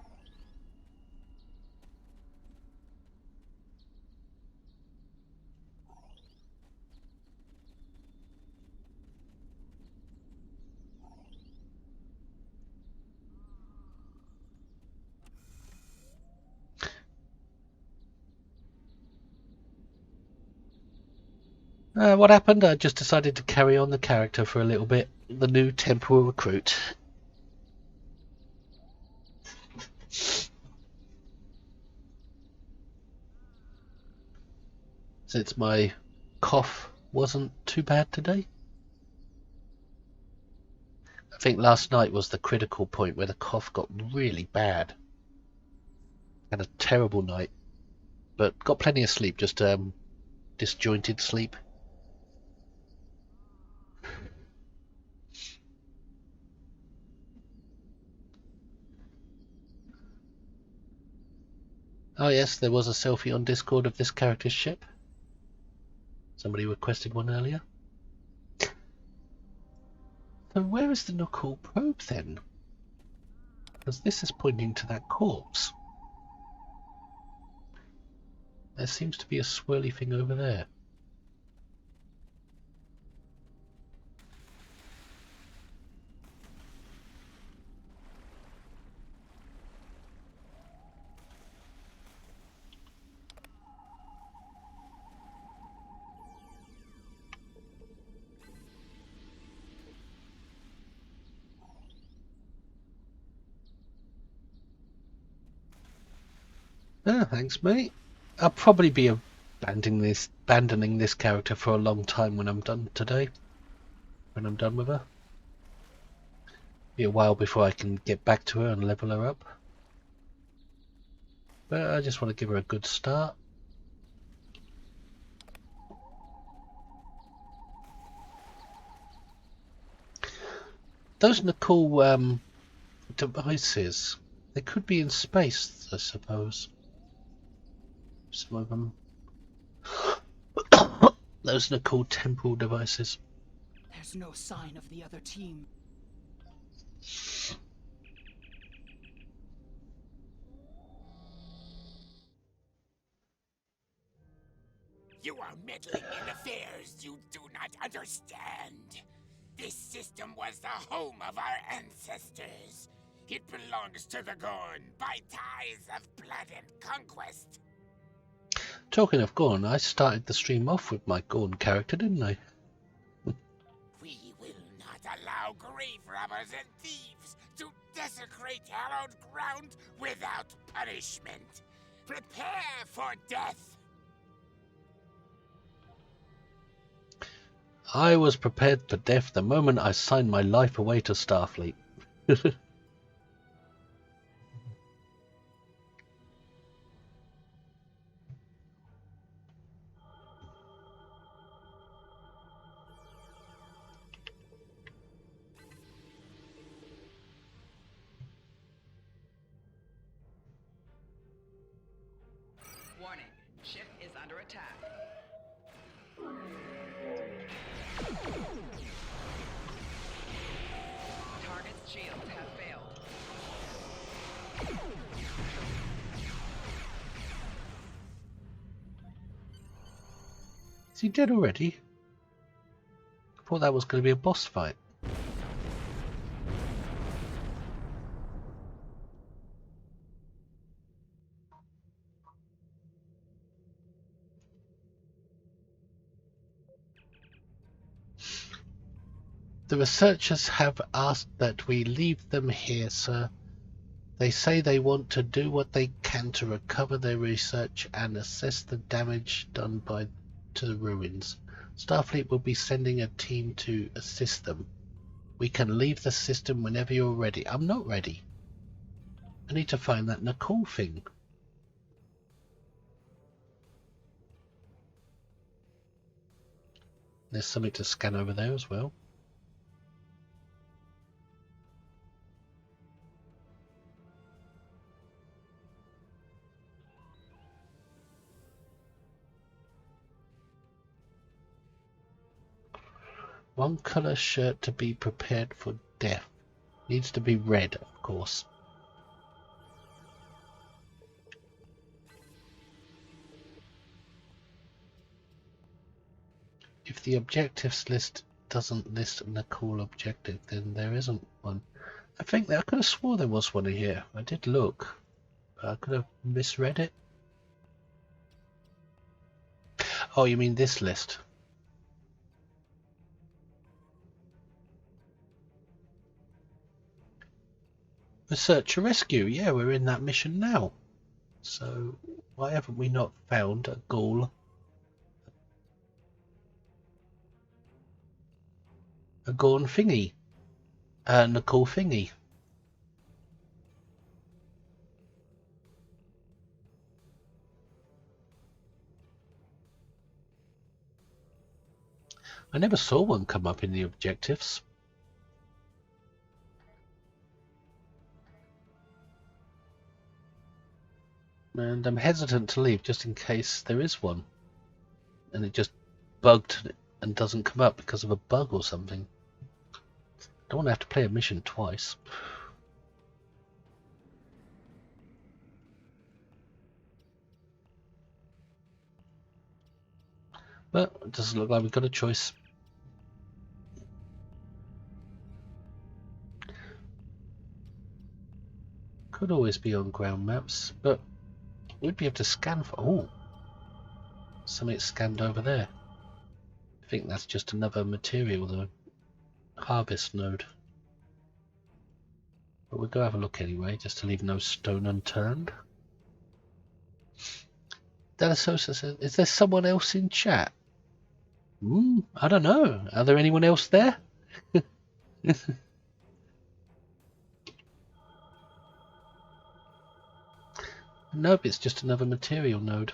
What happened? I just decided to carry on the character for a little bit. The new Temporal Recruit. Since my cough wasn't too bad today. I think last night was the critical point where the cough got really bad. Had a terrible night. but got plenty of sleep, just disjointed sleep. Oh yes, there was a selfie on Discord of this character's ship. Somebody requested one earlier. So where is the Nukkul probe then? Because this is pointing to that corpse. There seems to be a swirly thing over there. Ah, thanks, mate. I'll probably be abandoning this character for a long time when I'm done today. When I'm done with her. Be a while before I can get back to her and level her up. But I just want to give her a good start. Those Nukkul devices, they could be in space, I suppose. Some of them. Those Nukkul temporal devices. There's no sign of the other team. You are meddling in affairs you do not understand. This system was the home of our ancestors. It belongs to the Gorn by ties of blood and conquest. Talking of Gorn, I started the stream off with my Gorn character, didn't I? We will not allow grave robbers and thieves to desecrate hallowed ground without punishment. Prepare for death. I was prepared for death the moment I signed my life away to Starfleet. Warning, ship is under attack. Target's shields have failed. Is he dead already? I thought that was going to be a boss fight. The researchers have asked that we leave them here, sir. They say they want to do what they can to recover their research and assess the damage done to the ruins. Starfleet will be sending a team to assist them. We can leave the system whenever you're ready. I'm not ready. I need to find that Nukkul thing. There's something to scan over there as well. One colour shirt to be prepared for death. Needs to be red, of course. If the objectives list doesn't list a Nukkul objective, then there isn't one. I could have swore there was one in here. I did look. But I could have misread it. Oh, you mean this list? Research and rescue. Yeah, we're in that mission now. So why haven't we not found a ghoul? A Gorn thingy. Nukkul thingy. I never saw one come up in the objectives. And I'm hesitant to leave just in case there is one. And it just bugged and doesn't come up because of a bug or something. Don't want to have to play a mission twice. But it doesn't look like we've got a choice. Could always be on ground maps, but we'd be able to scan for... Oh! Something scanned over there. I think that's just another material, the harvest node. But we'll go have a look anyway, just to leave no stone unturned. Delasosa says, is there someone else in chat? I don't know. Are there anyone else there? Nope, it's just another material node.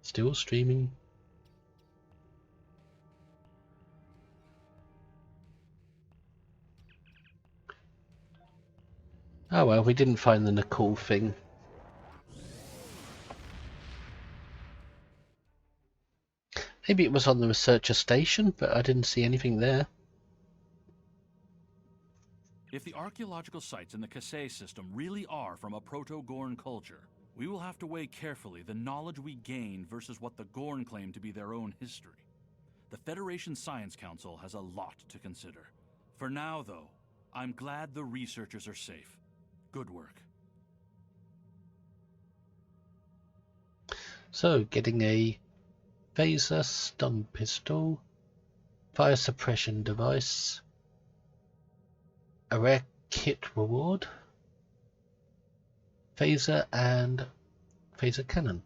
Still streaming. Oh well, we didn't find the Nicole thing. Maybe it was on the researcher station, but I didn't see anything there. If the archaeological sites in the Kasei system really are from a Proto-Gorn culture, we will have to weigh carefully the knowledge we gain versus what the Gorn claim to be their own history. The Federation Science Council has a lot to consider. For now, though, I'm glad the researchers are safe. Good work. So, getting a phaser, stun pistol, fire suppression device, a rare kit reward, phaser and phaser cannon.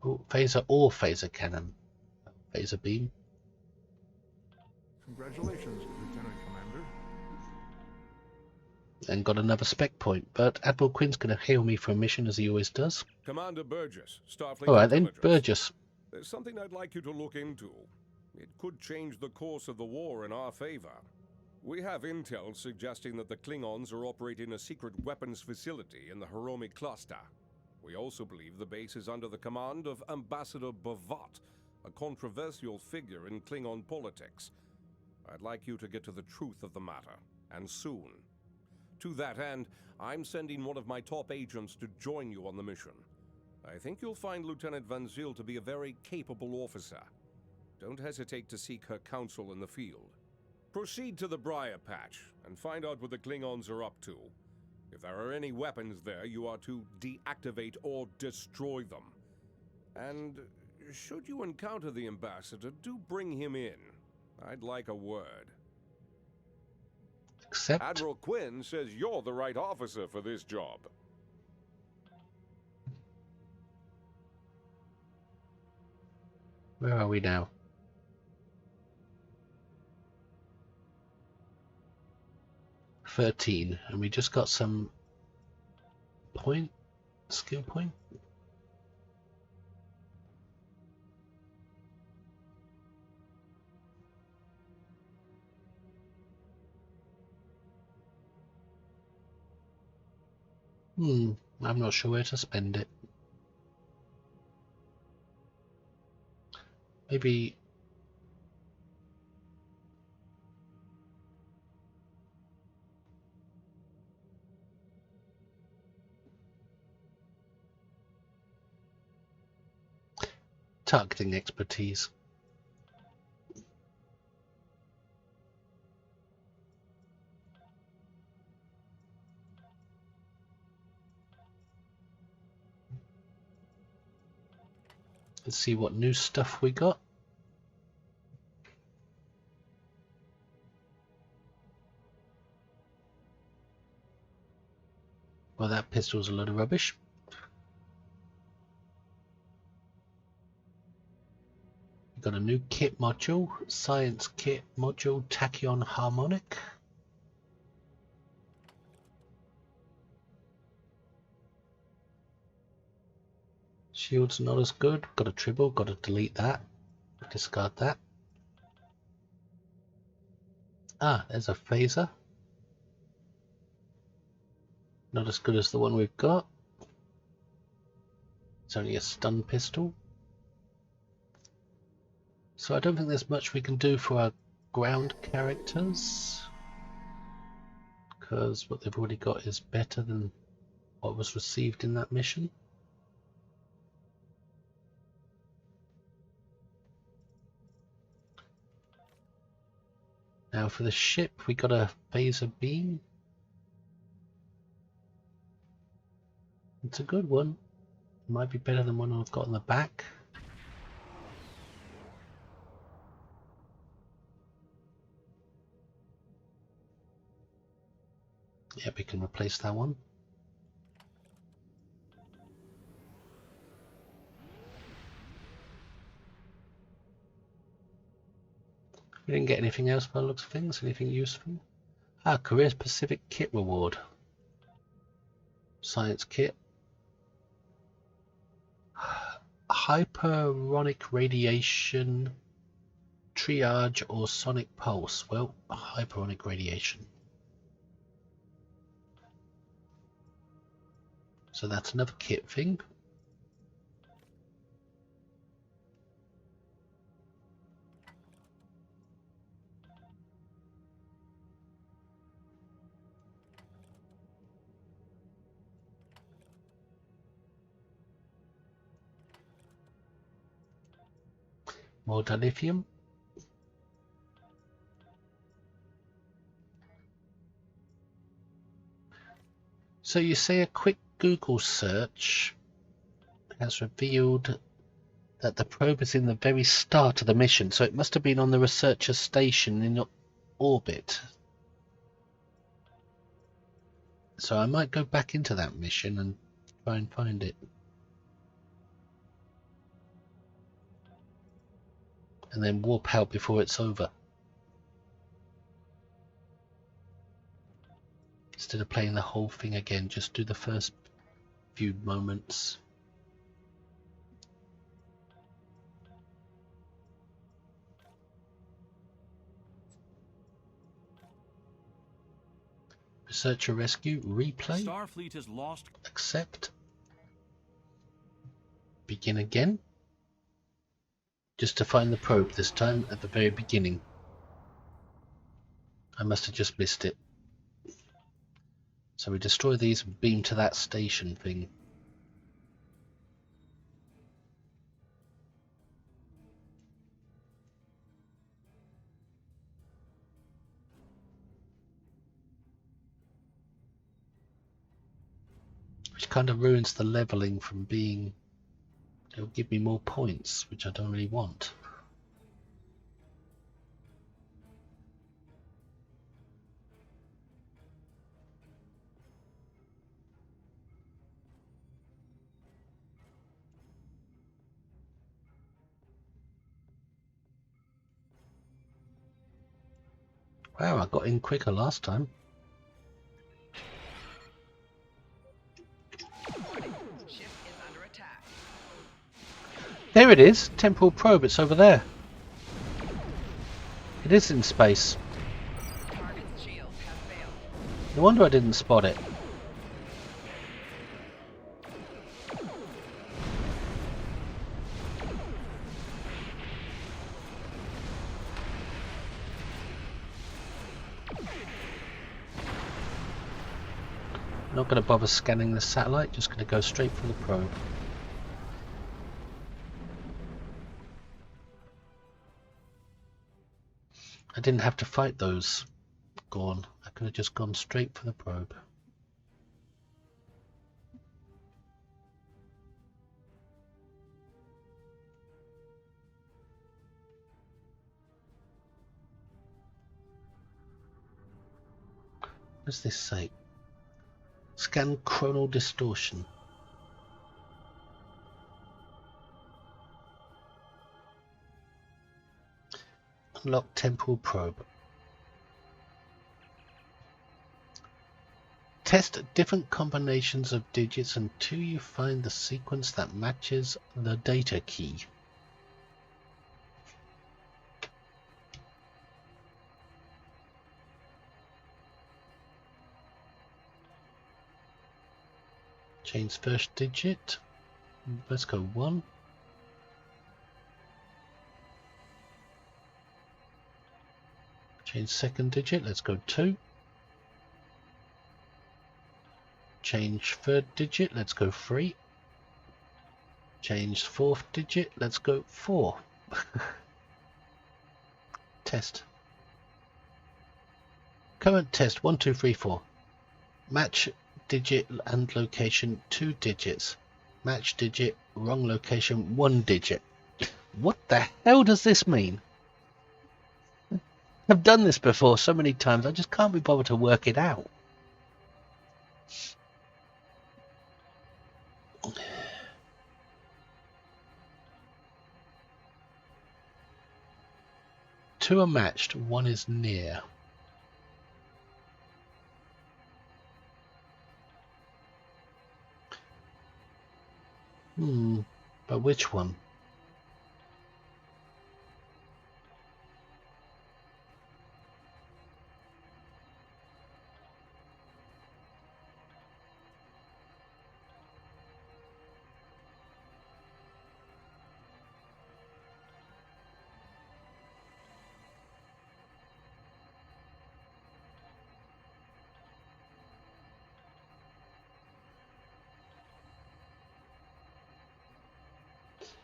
Oh, phaser or phaser cannon. Phaser beam. Congratulations, Lieutenant Commander. And got another spec point, but Admiral Quinn's going to hail me for a mission as he always does. Commander Burgess, Starfleet Alright then, Intelligence. Burgess. There's something I'd like you to look into. It could change the course of the war in our favor. We have intel suggesting that the Klingons are operating a secret weapons facility in the Hiromi cluster. We also believe the base is under the command of Ambassador Bavat, a controversial figure in Klingon politics. I'd like you to get to the truth of the matter, and soon. To that end, I'm sending one of my top agents to join you on the mission. I think you'll find Lieutenant Van Zyl to be a very capable officer. Don't hesitate to seek her counsel in the field. Proceed to the Briar Patch and find out what the Klingons are up to. If there are any weapons there, you are to deactivate or destroy them. And should you encounter the ambassador, do bring him in. I'd like a word. Except Admiral Quinn says you're the right officer for this job. Where are we now? $13, and we just got some skill point. I'm not sure where to spend it. Maybe targeting expertise. Let's see what new stuff we got. Well, that pistol's a load of rubbish. We've got a new kit module, science kit module, tachyon harmonic. Shield's not as good. Got a tribble, got to delete that. Discard that. Ah, there's a phaser. Not as good as the one we've got. It's only a stun pistol. So I don't think there's much we can do for our ground characters, because what they've already got is better than what was received in that mission. Now for the ship, we got a phaser beam. It's a good one. Might be better than one I've got on the back. Yeah, we can replace that one. We didn't get anything else by the looks of things. Anything useful? Ah, Career Specific Kit Reward. Science Kit. Hyperonic Radiation, Triage or Sonic Pulse. Well, Hyperonic Radiation. So that's another kit thing. More dilithium. So you say a quick Google search has revealed that the probe is in the very start of the mission, so it must have been on the researcher station in orbit. So I might go back into that mission and try and find it. And then warp out before it's over. Instead of playing the whole thing again, just do the first few moments. Researcher rescue, replay. Starfleet has lost. Accept. Begin again. Just to find the probe this time at the very beginning. I must have just missed it. So we destroy these and beam to that station thing. Which kind of ruins the leveling from being... It'll give me more points, which I don't really want. Wow, I got in quicker last time. Ship is under attack. There it is, temporal probe, it's over there. It is in space. Target's shields have failed. No wonder I didn't spot it. Not going to bother scanning the satellite, just going to go straight for the probe. I didn't have to fight those Gorn. I could have just gone straight for the probe. does this say? Scan chronal distortion. Unlock temporal probe. Test different combinations of digits until you find the sequence that matches the data key. Change first digit. Let's go 1. Change second digit. Let's go 2. Change third digit. Let's go 3. Change fourth digit. Let's go 4. Test. Current test 1, 2, 3, 4. Match digit and location 2 digits. Match digit, wrong location 1 digit. What the hell does this mean? I've done this before so many times, I just can't be bothered to work it out. Two are matched, one is near. But which one?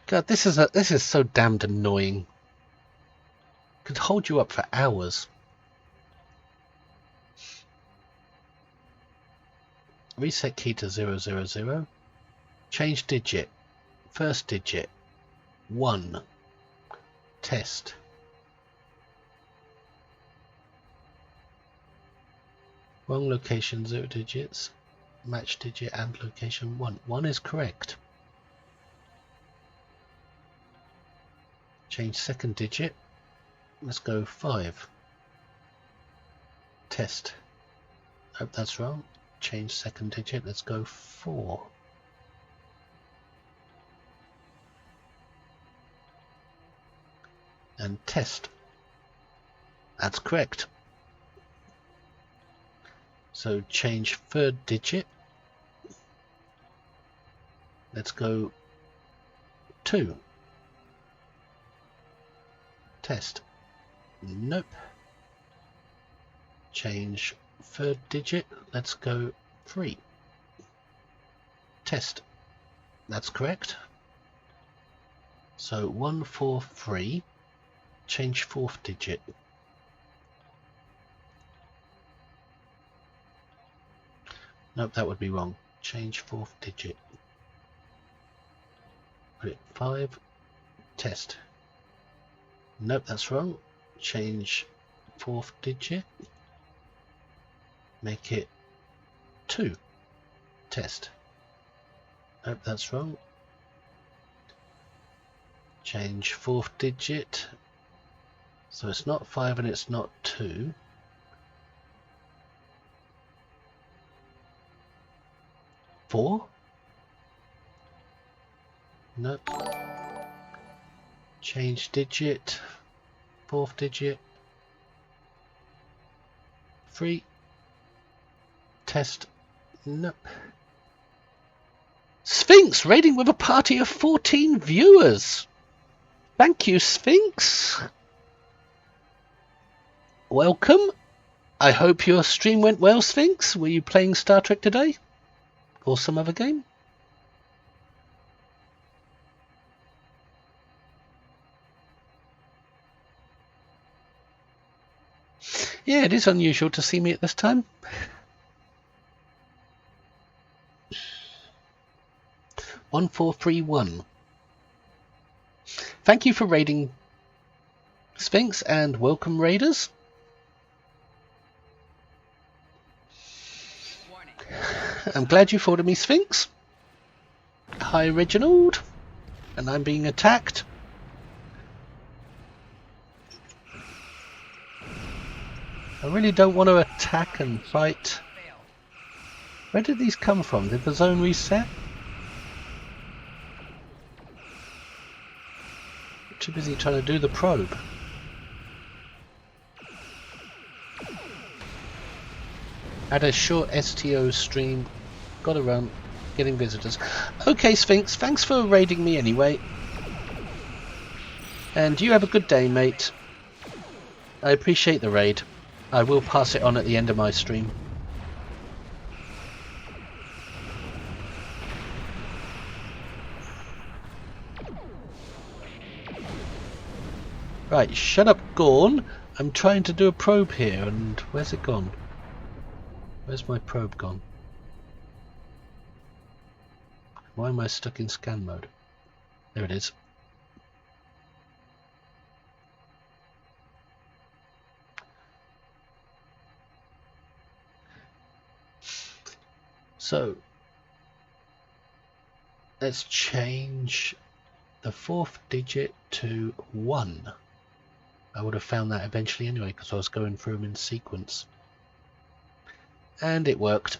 God, this is so damned annoying. Could hold you up for hours. Reset key to 000. Change digit. First digit 1. Test. Wrong location 0 digits. Match digit and location 1. 1 is correct. Change second digit. Let's go 5. Test. Nope, that's wrong. Change second digit. Let's go 4. And test. That's correct. So change third digit. Let's go 2. Test. Nope. Change third digit. Let's go 3. Test. That's correct. So 1, 4, 3. Change fourth digit. Nope, that would be wrong. Change fourth digit. Put it 5. Test. Nope, that's wrong. Change fourth digit. Make it 2. Test. Nope, that's wrong. Change fourth digit. So it's not 5 and it's not 2. Four? Nope. Change digit. Fourth digit. 3. Test. Nope. Sphinx raiding with a party of 14 viewers. Thank you, Sphinx. Welcome. I hope your stream went well, Sphinx. Were you playing Star Trek today? Or some other game? Yeah, it is unusual to see me at this time. One, 4, 3, 1. Thank you for raiding, Sphinx, and welcome raiders. I'm glad you thought of me, Sphinx. Hi, Reginald. And I'm being attacked. I really don't want to attack and fight. Where did these come from? Did the zone reset? Too busy trying to do the probe. Had a short STO stream. Got around getting visitors. Okay, Sphinx, thanks for raiding me anyway. And you have a good day, mate. I appreciate the raid. I will pass it on at the end of my stream. Right, shut up, Gorn. I'm trying to do a probe here, and where's it gone? Where's my probe gone? Why am I stuck in scan mode? There it is. So, let's change the 4th digit to 1. I would have found that eventually anyway because I was going through them in sequence. And it worked.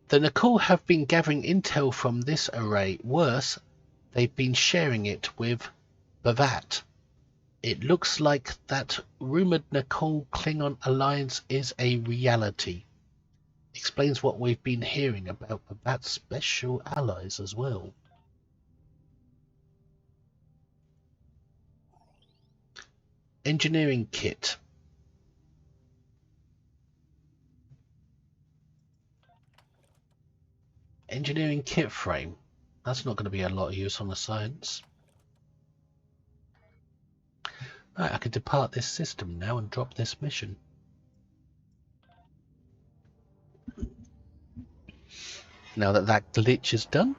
The Nicole have been gathering intel from this array. Worse, they've been sharing it with Bavat. It looks like that rumored Nicole Klingon alliance is a reality. Explains what we've been hearing about Bavat's special allies as well. Engineering kit. Engineering kit frame. That's not going to be a lot of use on the science. Right, I can depart this system now and drop this mission. Now that that glitch is done.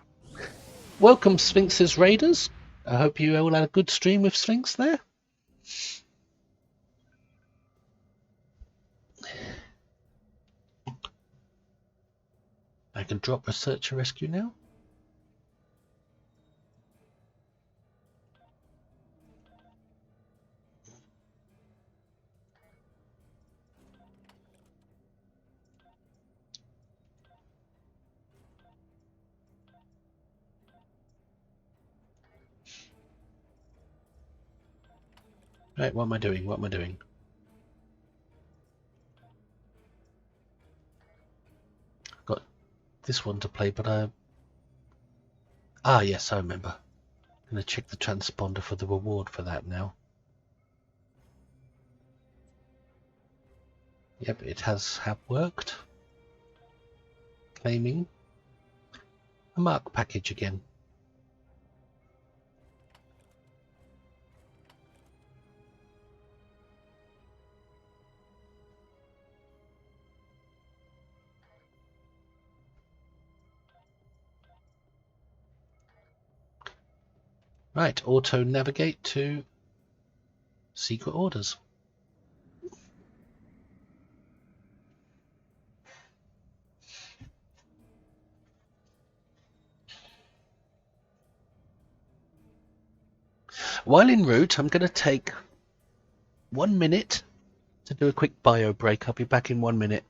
Welcome, Sphinx's Raiders. I hope you all had a good stream with Sphinx there. I can drop Research and Rescue now. Right, what am I doing? What am I doing? I've got this one to play, but Ah, yes, I remember. I'm going to check the transponder for the reward for that now. Yep, it has worked. Claiming a mark package again. Right, auto navigate to secret orders. While en route, I'm going to take 1 minute to do a quick bio break. I'll be back in 1 minute.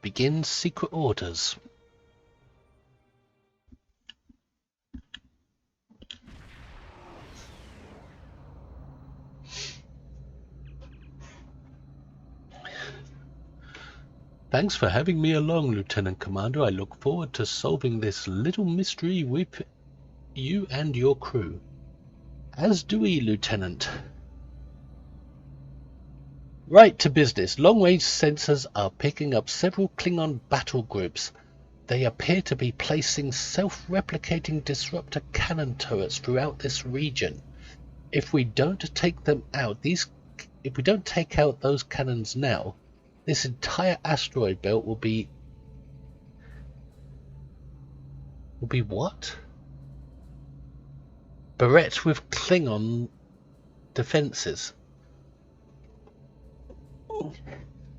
Begin secret orders. Thanks for having me along, Lieutenant Commander. I look forward to solving this little mystery with you and your crew. As do we, Lieutenant. Right to business. Long-range sensors are picking up several Klingon battle groups. They appear to be placing self-replicating disruptor cannon turrets throughout this region. If we don't take out those cannons now, this entire asteroid belt will be what? Barrette with Klingon defenses.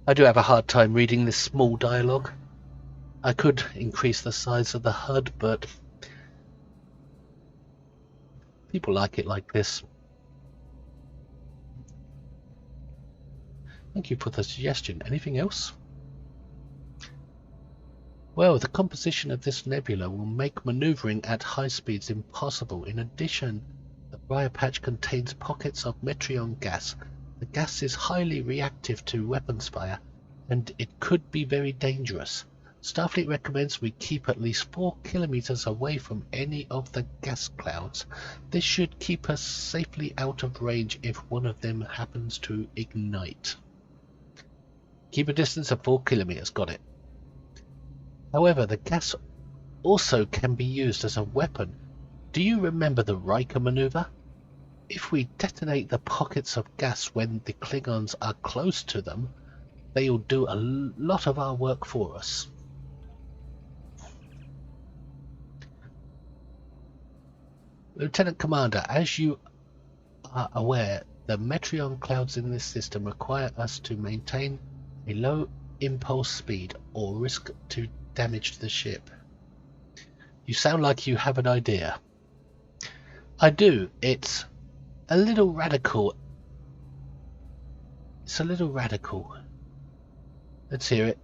I do have a hard time reading this small dialogue. I could increase the size of the HUD, but people like it like this. Thank you for the suggestion. Anything else? Well, the composition of this nebula will make maneuvering at high speeds impossible. In addition, the briar patch contains pockets of Metreon gas. The gas is highly reactive to weapons fire, and it could be very dangerous. Starfleet recommends we keep at least 4 kilometers away from any of the gas clouds. This should keep us safely out of range if one of them happens to ignite. Keep a distance of 4 kilometers, got it. However, the gas also can be used as a weapon. Do you remember the Riker maneuver? If we detonate the pockets of gas when the Klingons are close to them, they'll do a lot of our work for us. Lieutenant Commander, as you are aware, the Metreon clouds in this system require us to maintain a low impulse speed or risk to damage the ship. You sound like you have an idea. I do. It's a little radical. It's a little radical. Let's hear it.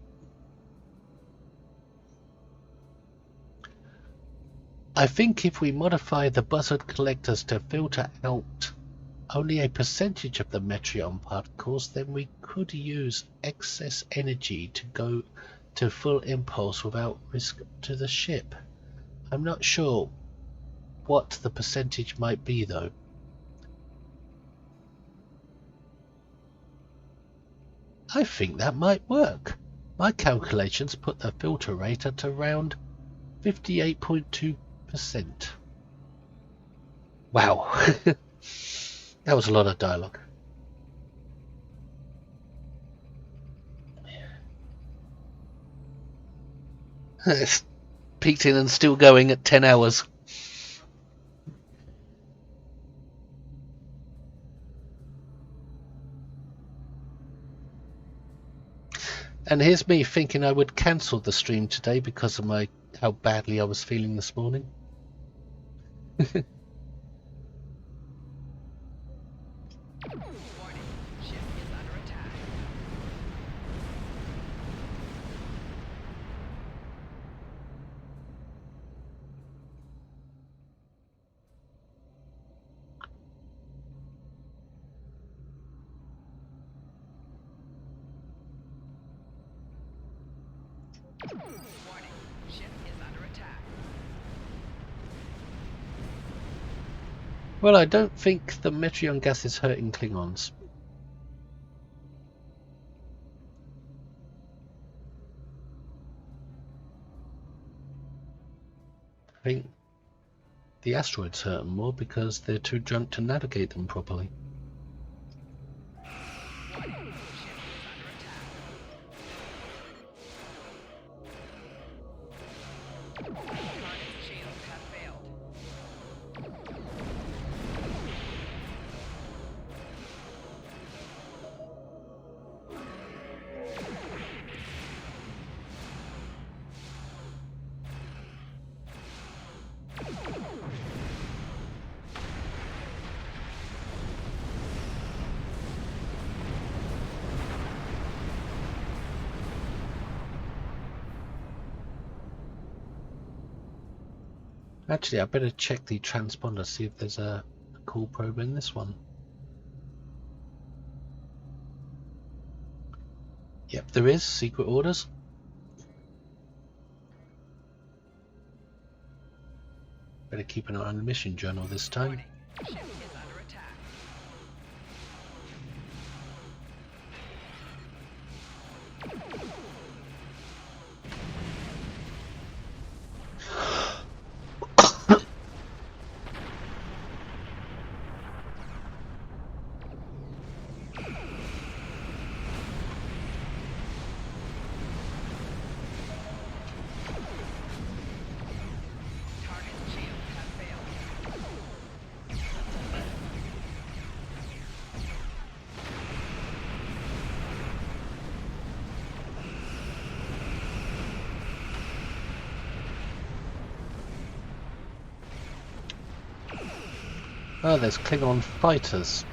I think if we modify the buzzard collectors to filter out only a percentage of the Metreon particles, then we could use excess energy to go to full impulse without risk to the ship. I'm not sure what the percentage might be though. I think that might work. My calculations put the filter rate at around 58.2%. Wow. That was a lot of dialogue. It's peaked in and still going at 10 hours. And here's me thinking I would cancel the stream today because of how badly I was feeling this morning. Well, I don't think the Metreon gas is hurting Klingons. I think the asteroids hurt them more because they're too drunk to navigate them properly. Actually, I better check the transponder, see if there's a cool probe in this one. Yep, there is. Secret orders. Better keep an eye on the mission journal this time. Ship is under attack. Oh, there's Klingon fighters.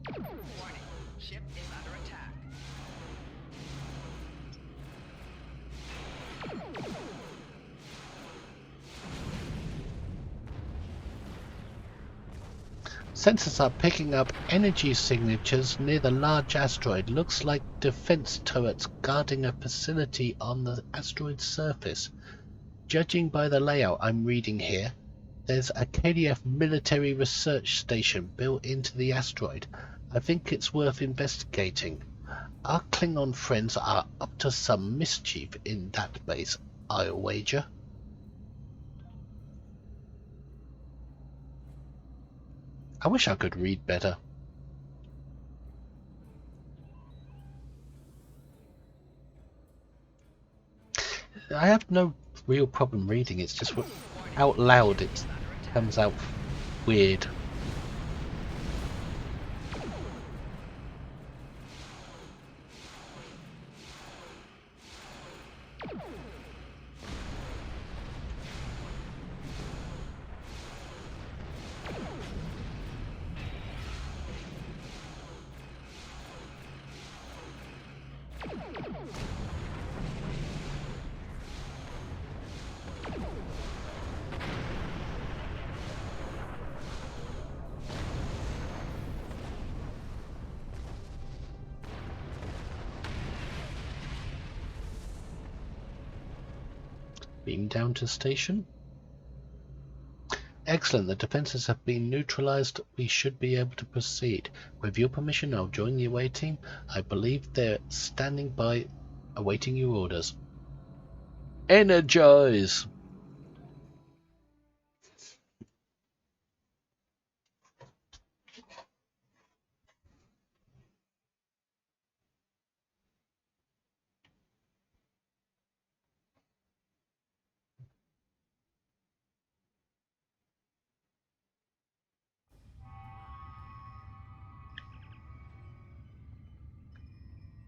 Warning, ship is under attack. Sensors are picking up energy signatures near the large asteroid. Looks like defense turrets guarding a facility on the asteroid's surface. Judging by the layout I'm reading here, there's a KDF military research station built into the asteroid. I think it's worth investigating. Our Klingon friends are up to some mischief in that base, I'll wager. I wish I could read better. I have no real problem reading, it's just out loud it comes out weird. Beam down to station. Excellent, the defenses have been neutralized. We should be able to proceed. With your permission, I'll join the away team. I believe they're standing by, awaiting your orders. Energize!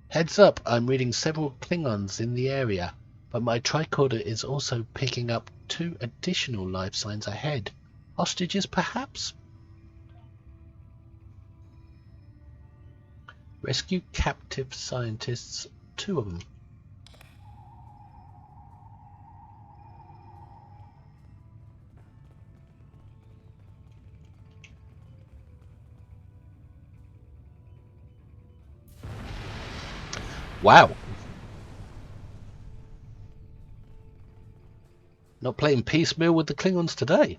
Heads up, I'm reading several Klingons in the area, but my tricorder is also picking up 2 additional life signs ahead. Hostages, perhaps? Rescue captive scientists, 2 of them. Wow. Not playing piecemeal with the Klingons today.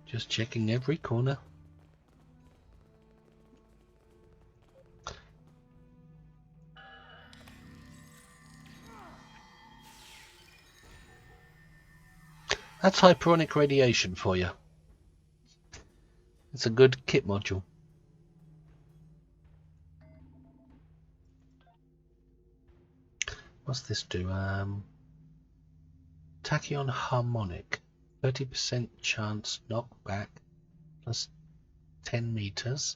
Just checking every corner. That's hyperonic radiation for you. It's a good kit module. What's this do? Tachyon harmonic. 30% chance knockback. Plus 10 meters.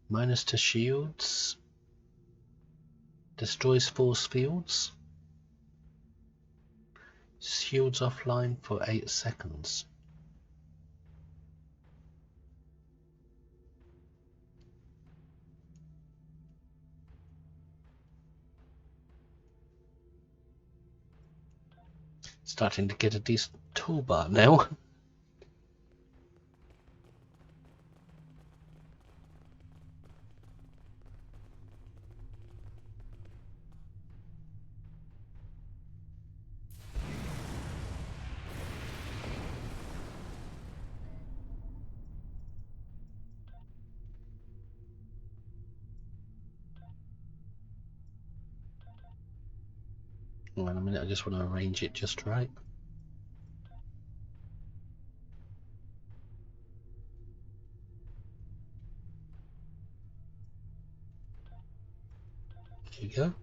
Minus to shields. Destroys force fields. Shields offline for 8 seconds. Starting to get a decent toolbar now. Hang on a minute, I just want to arrange it just right. There you go.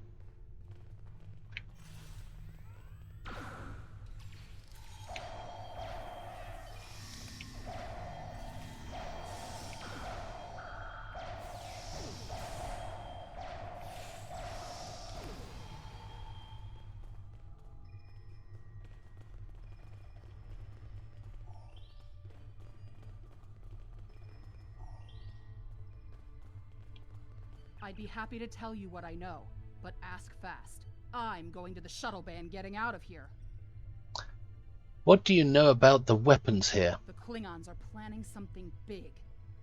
I'd be happy to tell you what I know, but ask fast. I'm going to the shuttle bay and getting out of here. What do you know about the weapons here? The Klingons are planning something big.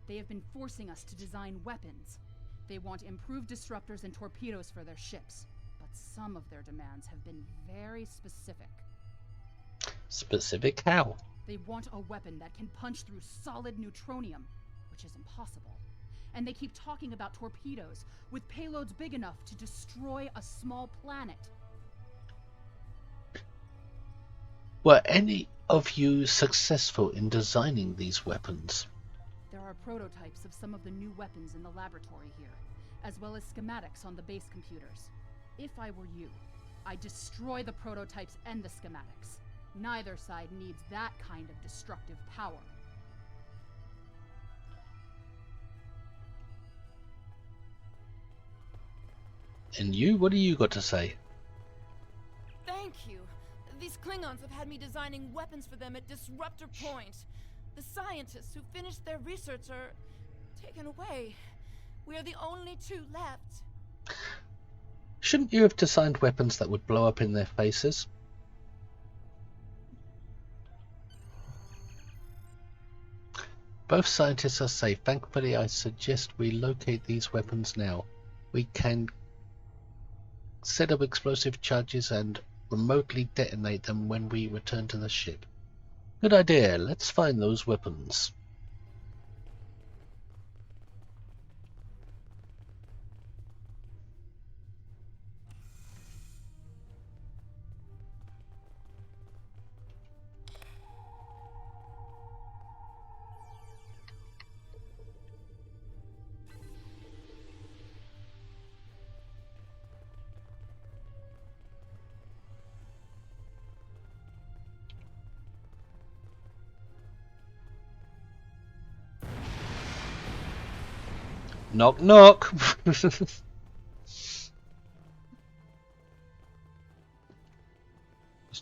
They have been forcing us to design weapons. They want improved disruptors and torpedoes for their ships, but some of their demands have been very specific. Specific how? They want a weapon that can punch through solid neutronium, which is impossible. And they keep talking about torpedoes with payloads big enough to destroy a small planet. Were any of you successful in designing these weapons? There are prototypes of some of the new weapons in the laboratory here, as well as schematics on the base computers. If I were you, I'd destroy the prototypes and the schematics. Neither side needs that kind of destructive power. And you, what do you got to say? Thank you. These Klingons have had me designing weapons for them at Disruptor Point. The scientists who finished their research are taken away. We are the only two left. Shouldn't you have designed weapons that would blow up in their faces? Both scientists are safe. Thankfully, I suggest we locate these weapons now. We can set up explosive charges and remotely detonate them when we return to the ship. Good idea. Let's find those weapons. Knock knock. Just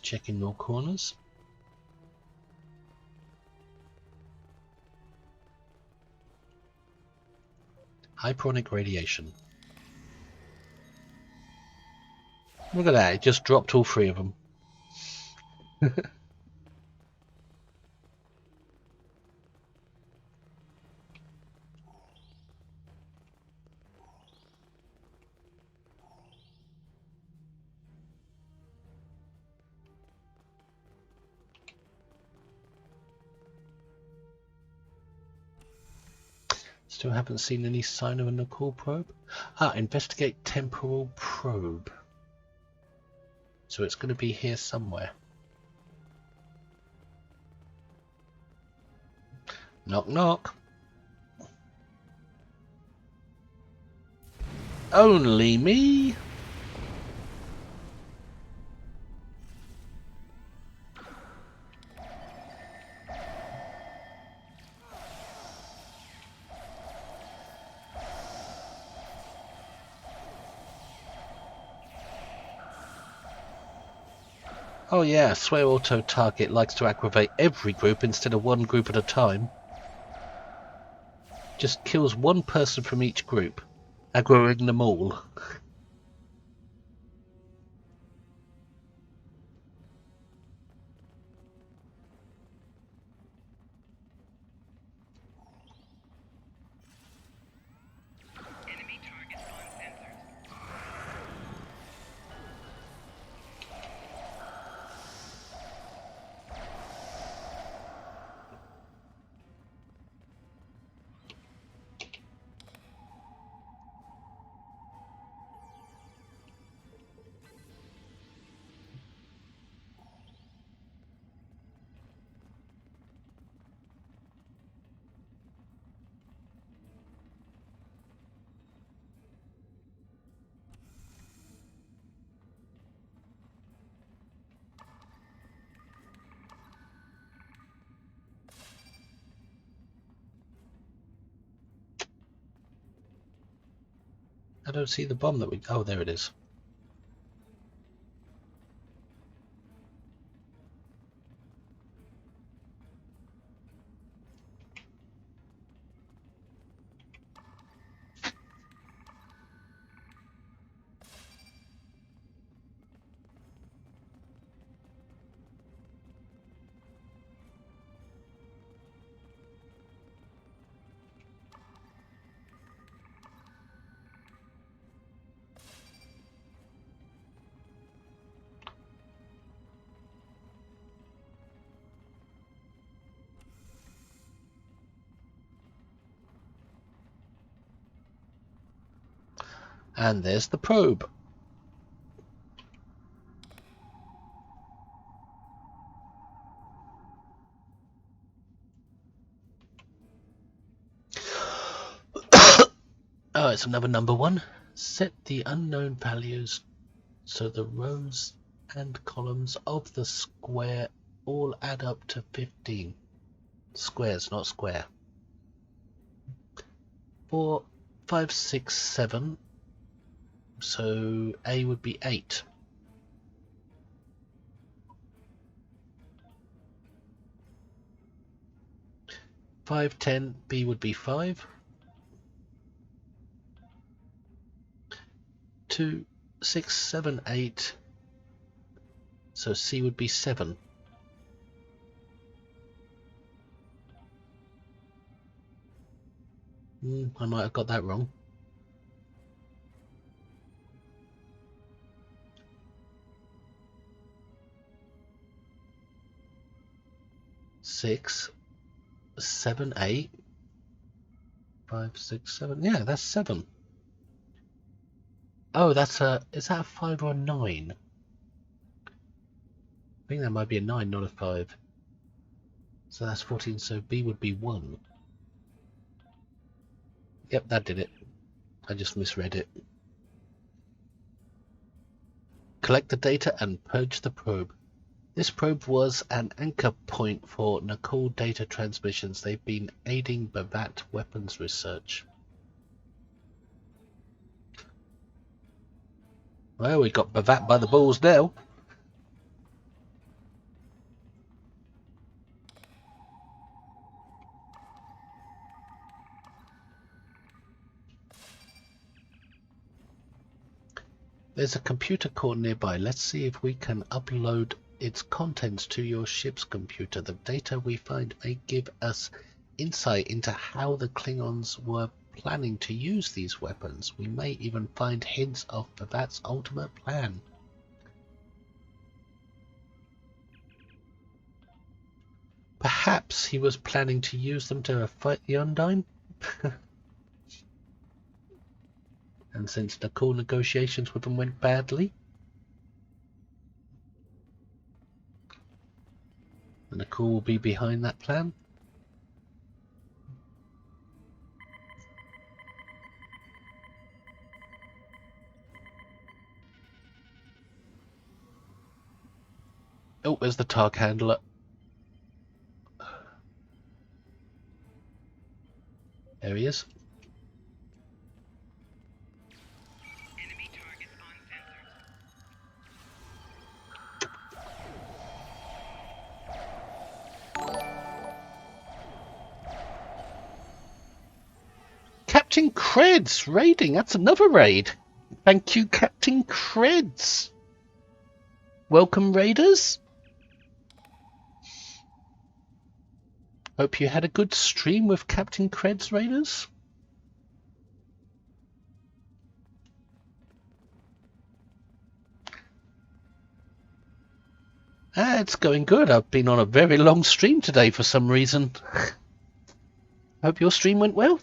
checking all corners. Hyperonic radiation. Look at that, it just dropped all 3 of them. Still haven't seen any sign of a Nicole probe. Investigate temporal probe. So it's going to be here somewhere. Knock knock. Only me? Oh yeah, Swear Auto Target likes to aggravate every group instead of one group at a time. Just kills one person from each group, aggroing them all. I don't see the bomb that we... Oh, there it is. And there's the probe. Oh, it's another number one. Set the unknown values so the rows and columns of the square all add up to 15. Squares, not square. 4, 5, 6, 7. So A would be 8. 5, 10. B would be 5. 2, 6, 7, 8. So C would be 7. I might have got that wrong. Six, 7, 8. 5, 6, 7. Yeah, that's 7. Oh, that's a... Is that a 5 or a 9? I think that might be a 9, not a 5. So that's 14, so B would be 1. Yep, that did it. I just misread it. Collect the data and purge the probe. This probe was an anchor point for Nicole data transmissions. They've been aiding Bavat weapons research. Well, we got Bavat by the balls now. There's a computer core nearby. Let's see if we can upload its contents to your ship's computer. The data we find may give us insight into how the Klingons were planning to use these weapons. We may even find hints of Bavat's ultimate plan. Perhaps he was planning to use them to fight the Undine? And since the cool negotiations with them went badly, the Nicole will be behind that plan. Oh, there's the Targ handler. There he is. Captain Creds raiding. That's another raid. Thank you, Captain Creds. Welcome, raiders. Hope you had a good stream with Captain Creds, raiders. It's going good. I've been on a very long stream today for some reason. Hope your stream went well.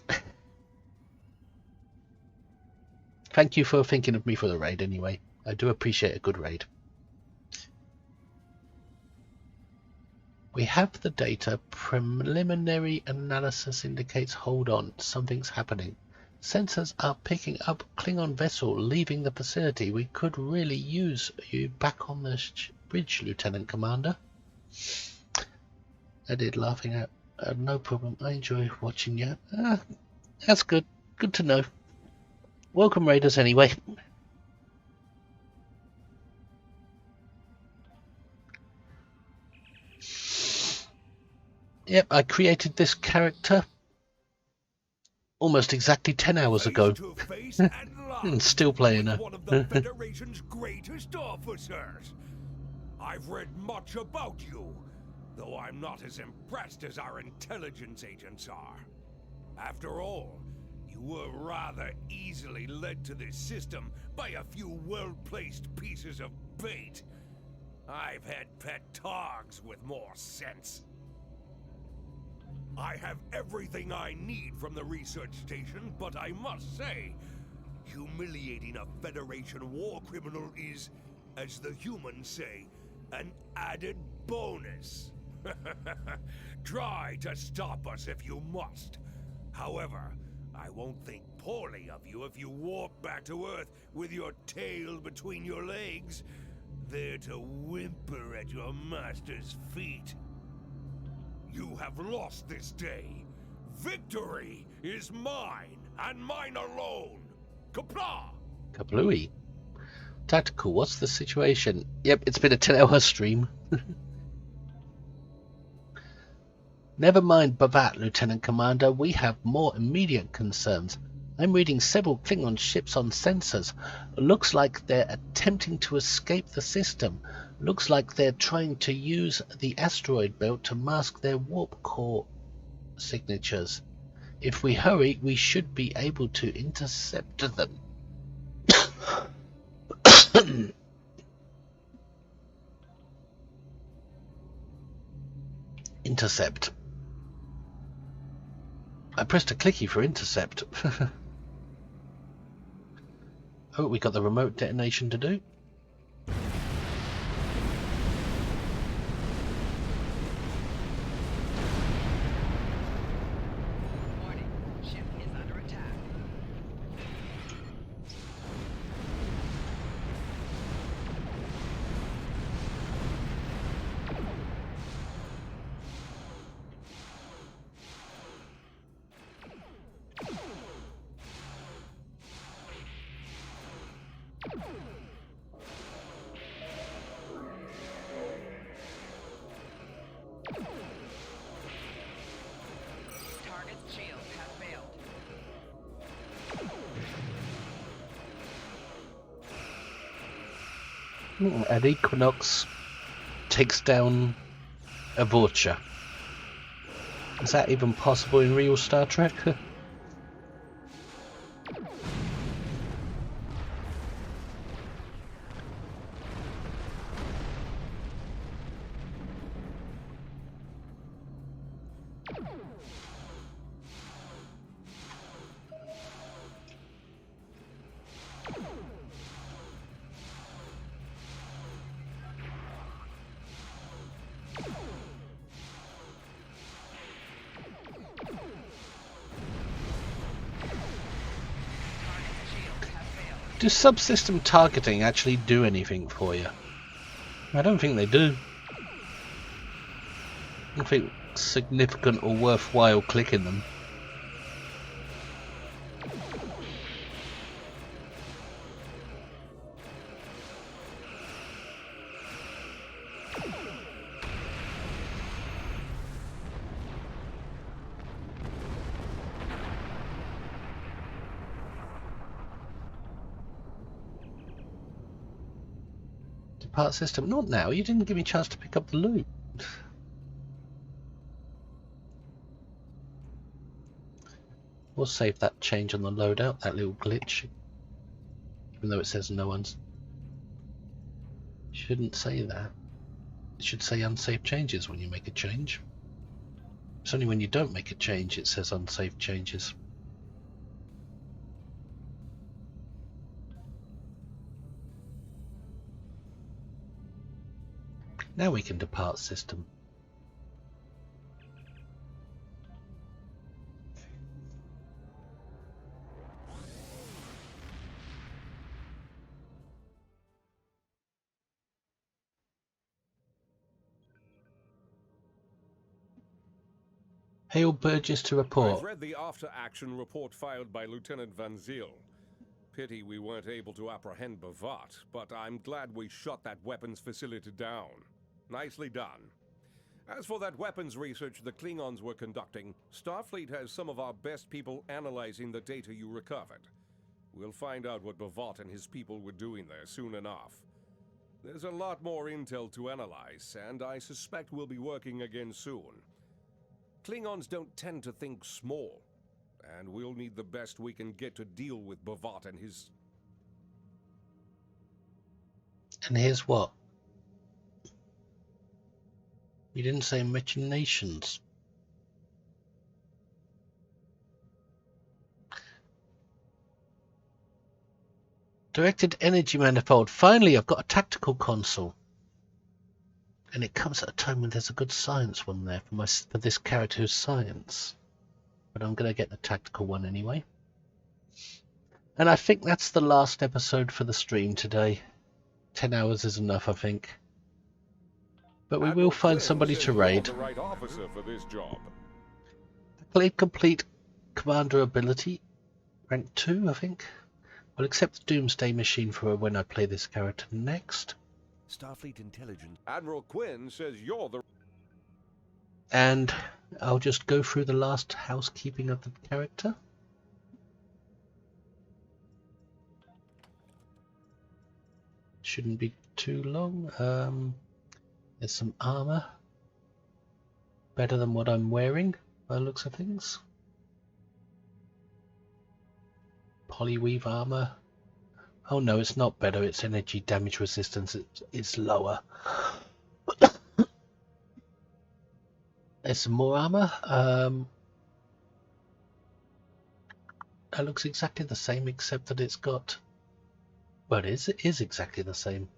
Thank you for thinking of me for the raid anyway. I do appreciate a good raid. We have the data. Preliminary analysis indicates, hold on, something's happening. Sensors are picking up Klingon vessel leaving the facility. We could really use you back on the bridge, Lieutenant Commander. I did, laughing at. No problem. I enjoy watching you. That's good. Good to know. Welcome, raiders, anyway. Yep, I created this character almost exactly 10 hours ago. And still playing her. One of the Federation's greatest officers. I've read much about you, though I'm not as impressed as our intelligence agents are. After all, you were rather easily led to this system by a few well-placed pieces of bait. I've had pet dogs with more sense. I have everything I need from the research station, but I must say, humiliating a Federation war criminal is, as the humans say, an added bonus. Try to stop us if you must. However, I won't think poorly of you if you warp back to Earth with your tail between your legs, there to whimper at your master's feet. You have lost this day. Victory is mine, and mine alone. Kapla! Kablooey. Tactical, what's the situation? Yep, it's been a 10-hour stream. Never mind Bavat, Lieutenant Commander. We have more immediate concerns. I'm reading several Klingon ships on sensors. Looks like they're attempting to escape the system. Looks like they're trying to use the asteroid belt to mask their warp core signatures. If we hurry, we should be able to intercept them. Intercept. I pressed a clicky for intercept. Oh, we got the remote detonation to do. And Equinox takes down a vulture. Is that even possible in real Star Trek? Does subsystem targeting actually do anything for you? I don't think they do. I don't think significant or worthwhile clicking them. depart system. Not now, you didn't give me a chance to pick up the loot. We'll save that change on the loadout, that little glitch. Even though it says no one's... Shouldn't say that. It should say unsafe changes when you make a change. It's only when you don't make a change it says unsafe changes. Now we can depart system. Hail Burgess to report. I've read the after-action report filed by Lieutenant Van Zyl. Pity we weren't able to apprehend Bavat, but I'm glad we shot that weapons facility down. Nicely done. As for that weapons research the Klingons were conducting, Starfleet has some of our best people analyzing the data you recovered. We'll find out what Bavat and his people were doing there soon enough. There's a lot more intel to analyze, and I suspect we'll be working again soon. Klingons don't tend to think small, and we'll need the best we can get to deal with Bavat and his... And here's what? You didn't say machinations. Directed energy manifold. Finally, I've got a tactical console. And it comes at a time when there's a good science one there for this character who's science. But I'm going to get the tactical one anyway. And I think that's the last episode for the stream today. 10 hours is enough, I think. But we will find somebody to raid. The right officer for this job. Complete commander ability. Rank 2, I think. I'll accept the Doomsday Machine for when I play this character next. Starfleet Intelligence. Admiral Quinn says you're the... And I'll just go through the last housekeeping of the character. Shouldn't be too long. There's some armor. Better than what I'm wearing by the looks of things. Polyweave armor. Oh no, it's not better, it's energy damage resistance, it's lower. There's some more armor. That looks exactly the same except that it's got... Well, it is exactly the same.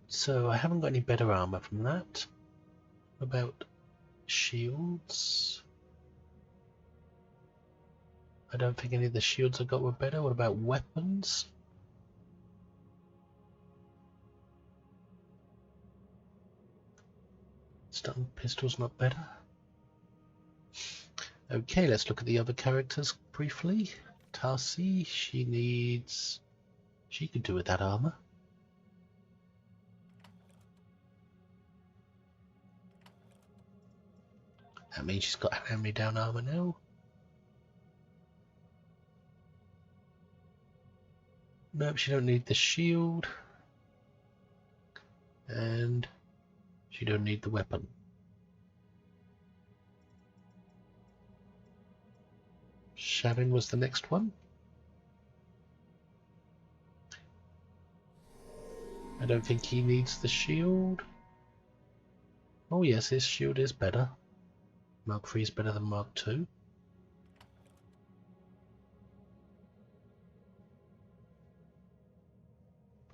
So I haven't got any better armor from that. What about shields? I don't think any of the shields I got were better. What about weapons? Stun pistol's not better. Okay, let's look at the other characters briefly. Tarsi, she could do with that armor. That means she's got hand-me-down armor now. Nope, she don't need the shield. And she don't need the weapon. Shavin was the next one. I don't think he needs the shield. Oh yes, his shield is better. Mark 3 is better than Mark 2.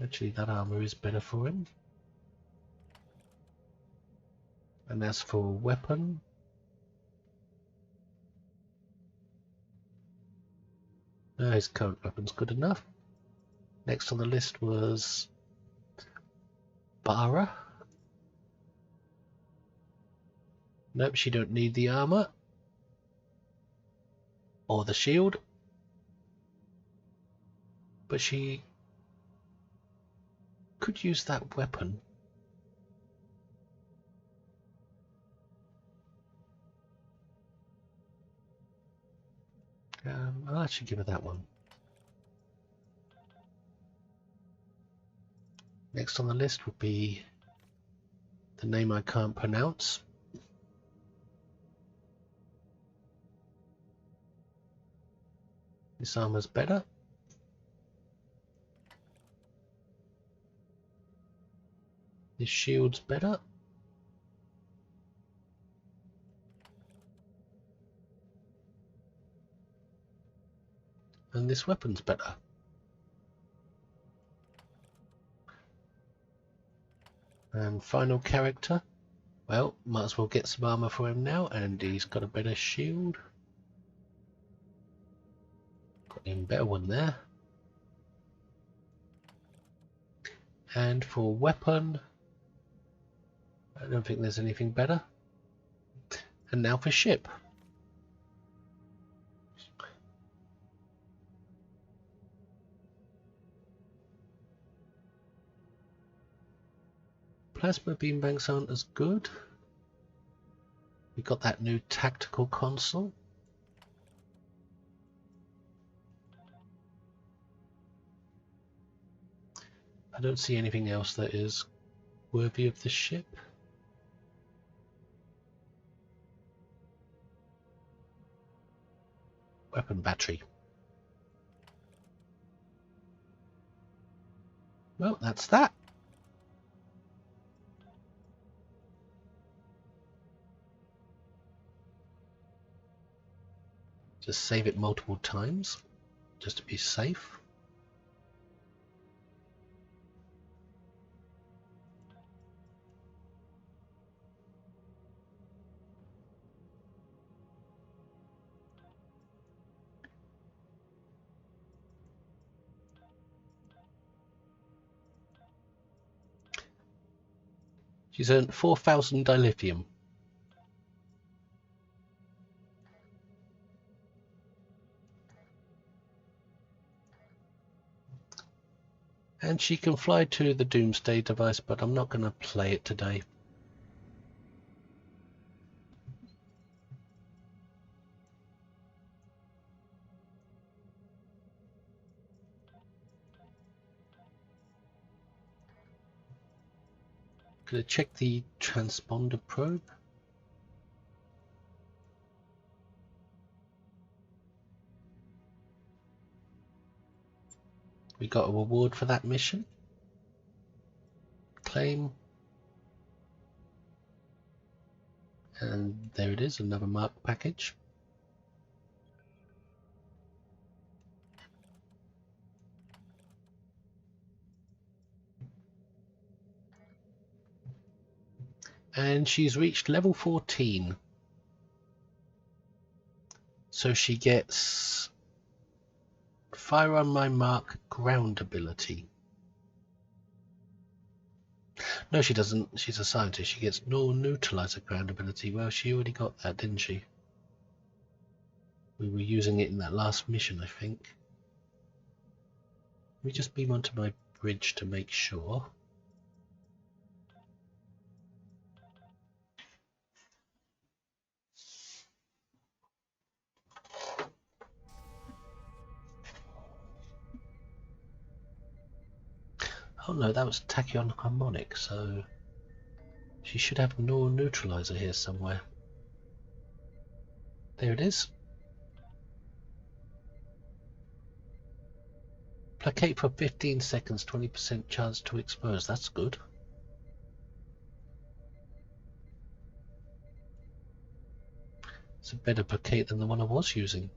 Actually, that armor is better for him. And as for weapon, no, his current weapon's good enough. Next on the list was Bara. Nope, she don't need the armor or the shield, but she could use that weapon. I'll actually give her that one. Next on the list would be the name I can't pronounce. This armor's better. This shield's better. And this weapon's better. And final character. Well, might as well get some armor for him now, and he's got a better shield. Got him a better one there. And for weapon, I don't think there's anything better. And now for ship. Plasma beam banks aren't as good. We got that new tactical console. I don't see anything else that is worthy of the ship. Weapon battery. Well, that's that. Just save it multiple times, just to be safe. She's earned 4,000 dilithium. And she can fly to the Doomsday device, but I'm not going to play it today. Gonna check the transponder probe. We got a reward for that mission. Claim. And there it is, another mark package. And she's reached level 14. So she gets Fire on My Mark ground ability. No, she doesn't. She's a scientist. She gets no neutralizer ground ability. Well, she already got that, didn't she? We were using it in that last mission, I think. Let me just beam onto my bridge to make sure. Oh no, that was tachyon harmonic, so she should have no neutralizer here somewhere. There it is. Placate for 15 seconds, 20% chance to expose. That's good. It's a better placate than the one I was using.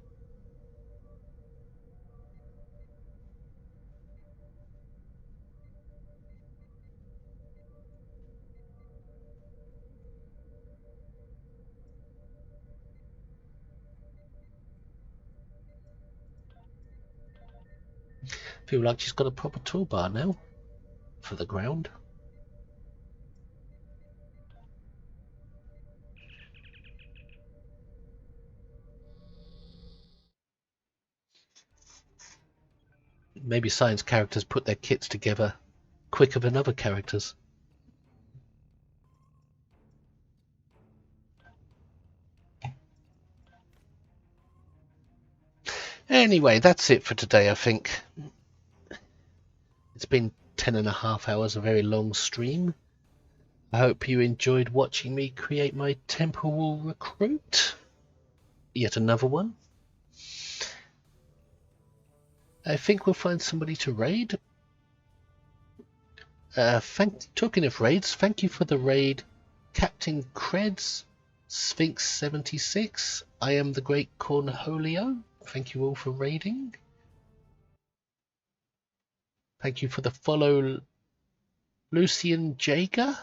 Feel like she's got a proper toolbar now for the ground. Maybe science characters put their kits together quicker than other characters. Anyway, that's it for today, I think. It's been 10.5 hours, a very long stream. I hope you enjoyed watching me create my Temporal Recruit. Yet another one. I think we'll find somebody to raid. Talking of raids, thank you for the raid, Captain Creds, Sphinx 76. I am the Great Cornholio. Thank you all for raiding. Thank you for the follow, Lucian Jager.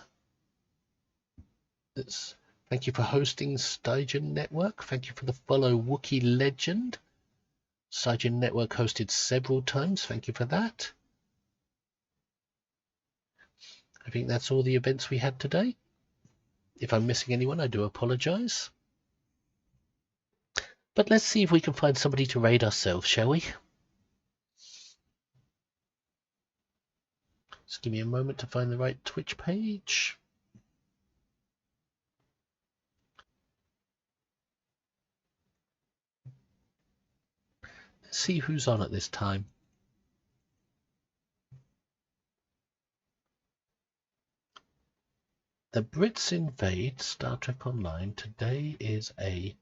Thank you for hosting Stygian Network. Thank you for the follow, Wookiee Legend. Stygian Network hosted several times. Thank you for that. I think that's all the events we had today. If I'm missing anyone, I do apologise. But let's see if we can find somebody to raid ourselves, shall we? Just give me a moment to find the right Twitch page. Let's see who's on at this time. The Brits invade Star Trek Online. Today is a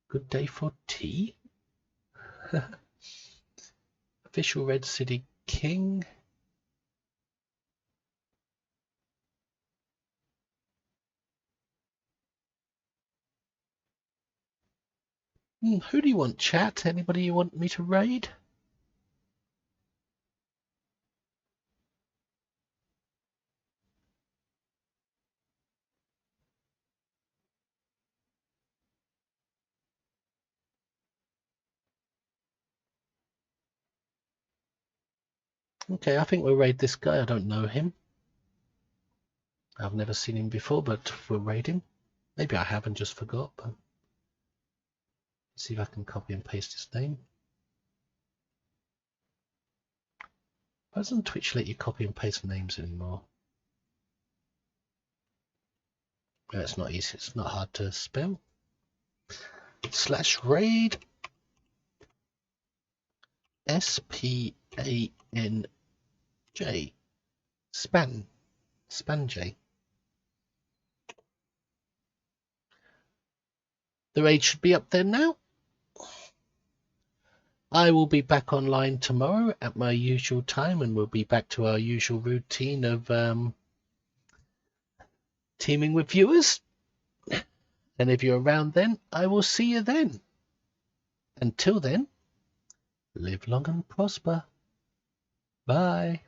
good day for tea. Official Red City King. Who do you want, chat? Anybody you want me to raid? Okay, I think we'll raid this guy. I don't know him. I've never seen him before, but we'll raid him. Maybe I have and just forgot, but let's see if I can copy and paste his name. Why doesn't Twitch let you copy and paste names anymore? No, it's not easy. It's not hard to spell. /raid SPANJ Spanj. The raid should be up there now. I will be back online tomorrow at my usual time, and we'll be back to our usual routine of teaming with viewers. And if you're around then, I will see you then. Until then, live long and prosper. Bye.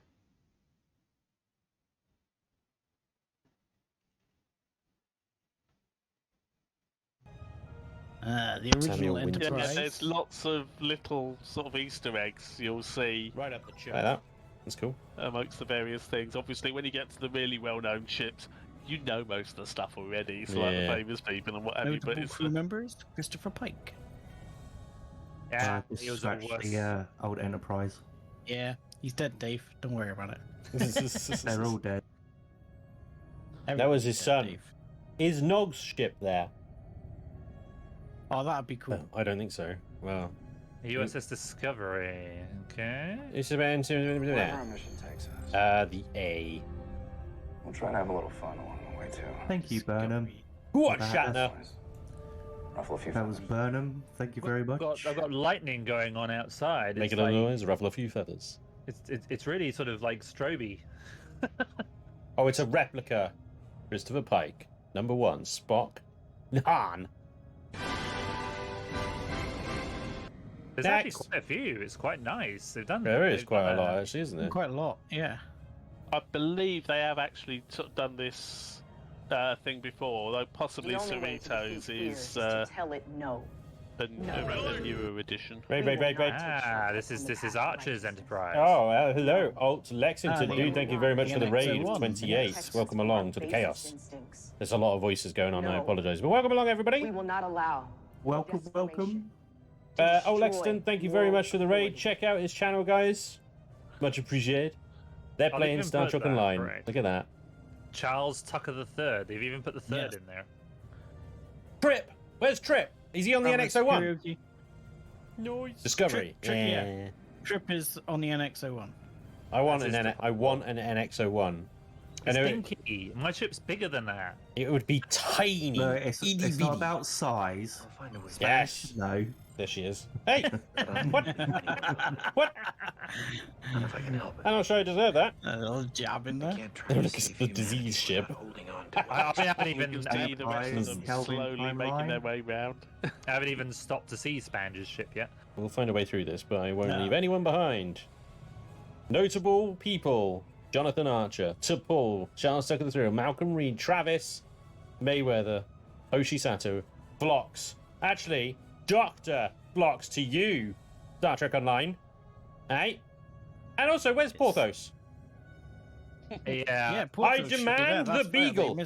The original Enterprise. Yeah, there's lots of little sort of Easter eggs you'll see right up the chip. Like that. That's cool. Amongst the various things. Obviously, when you get to the really well-known ships, you know most of the stuff already. It's like the famous people and what have you. But it's crew members, Christopher Pike. Yeah, he was the old Enterprise. Yeah, he's dead, Dave. Don't worry about it. They're all dead. That was his son. Dave. Is Nog's ship there? Oh, that'd be cool. I don't think so. Well, USS Discovery. Okay. It's about Wherever our mission takes us. the A. We'll try to have a little fun along the way too. Thank you, Burnham. What, Shatner? Ruffle a few That was Burnham. Thank you very much. I've got lightning going on outside. Make a little noise, ruffle a few feathers. It's really sort of like stroby. Oh, it's a replica. Christopher Pike. Number 1, Spock. Han. There's actually quite a few. It's quite nice. They've done. There is quite a lot, actually, isn't there? Quite a lot, yeah. I believe they have actually done this thing before, although possibly Cerritos is to tell it no. a newer edition. Raid. Ah, this is Archer's Enterprise. Oh, hello, Alt Lexington. the- Dude, thank you very much for the raid of 1. 28. Welcome along to the chaos. There's a lot of voices going on, I No. apologise. But welcome along, everybody. We will not allow. Welcome. Alt Lexington, thank you very much for the raid. Check out his channel, guys. Much appreciated. They're I'll playing even Star put Trek that, Online. right. Look at that. Charles Tucker III. They've even put the third in there. Trip! Where's Trip? Is he on the NX-01? Karaoke. Noise. Discovery. Trip, yeah. Trip is on the NX-01. I want an NX-01. It's dinky. My ship's bigger than that. It would be tiny. No, it's not about size. Yes. No. There she is. Hey! What? What? If I can help it. I'm not sure I deserve that. A little jab in there. Look at the disease ship. I haven't even see the rest of them slowly making their way round. I haven't even stopped to see Spange's ship yet. We'll find a way through this, but I won't leave anyone behind. Notable people: Jonathan Archer, T'Pol, Charles Tucker III, Malcolm Reed, Travis, Mayweather, Hoshi Sato, Phlox. Actually, Dr. Phlox to you, Star Trek Online. Hey? And also, where's Porthos? Yeah, Porthos I demand the Beagle.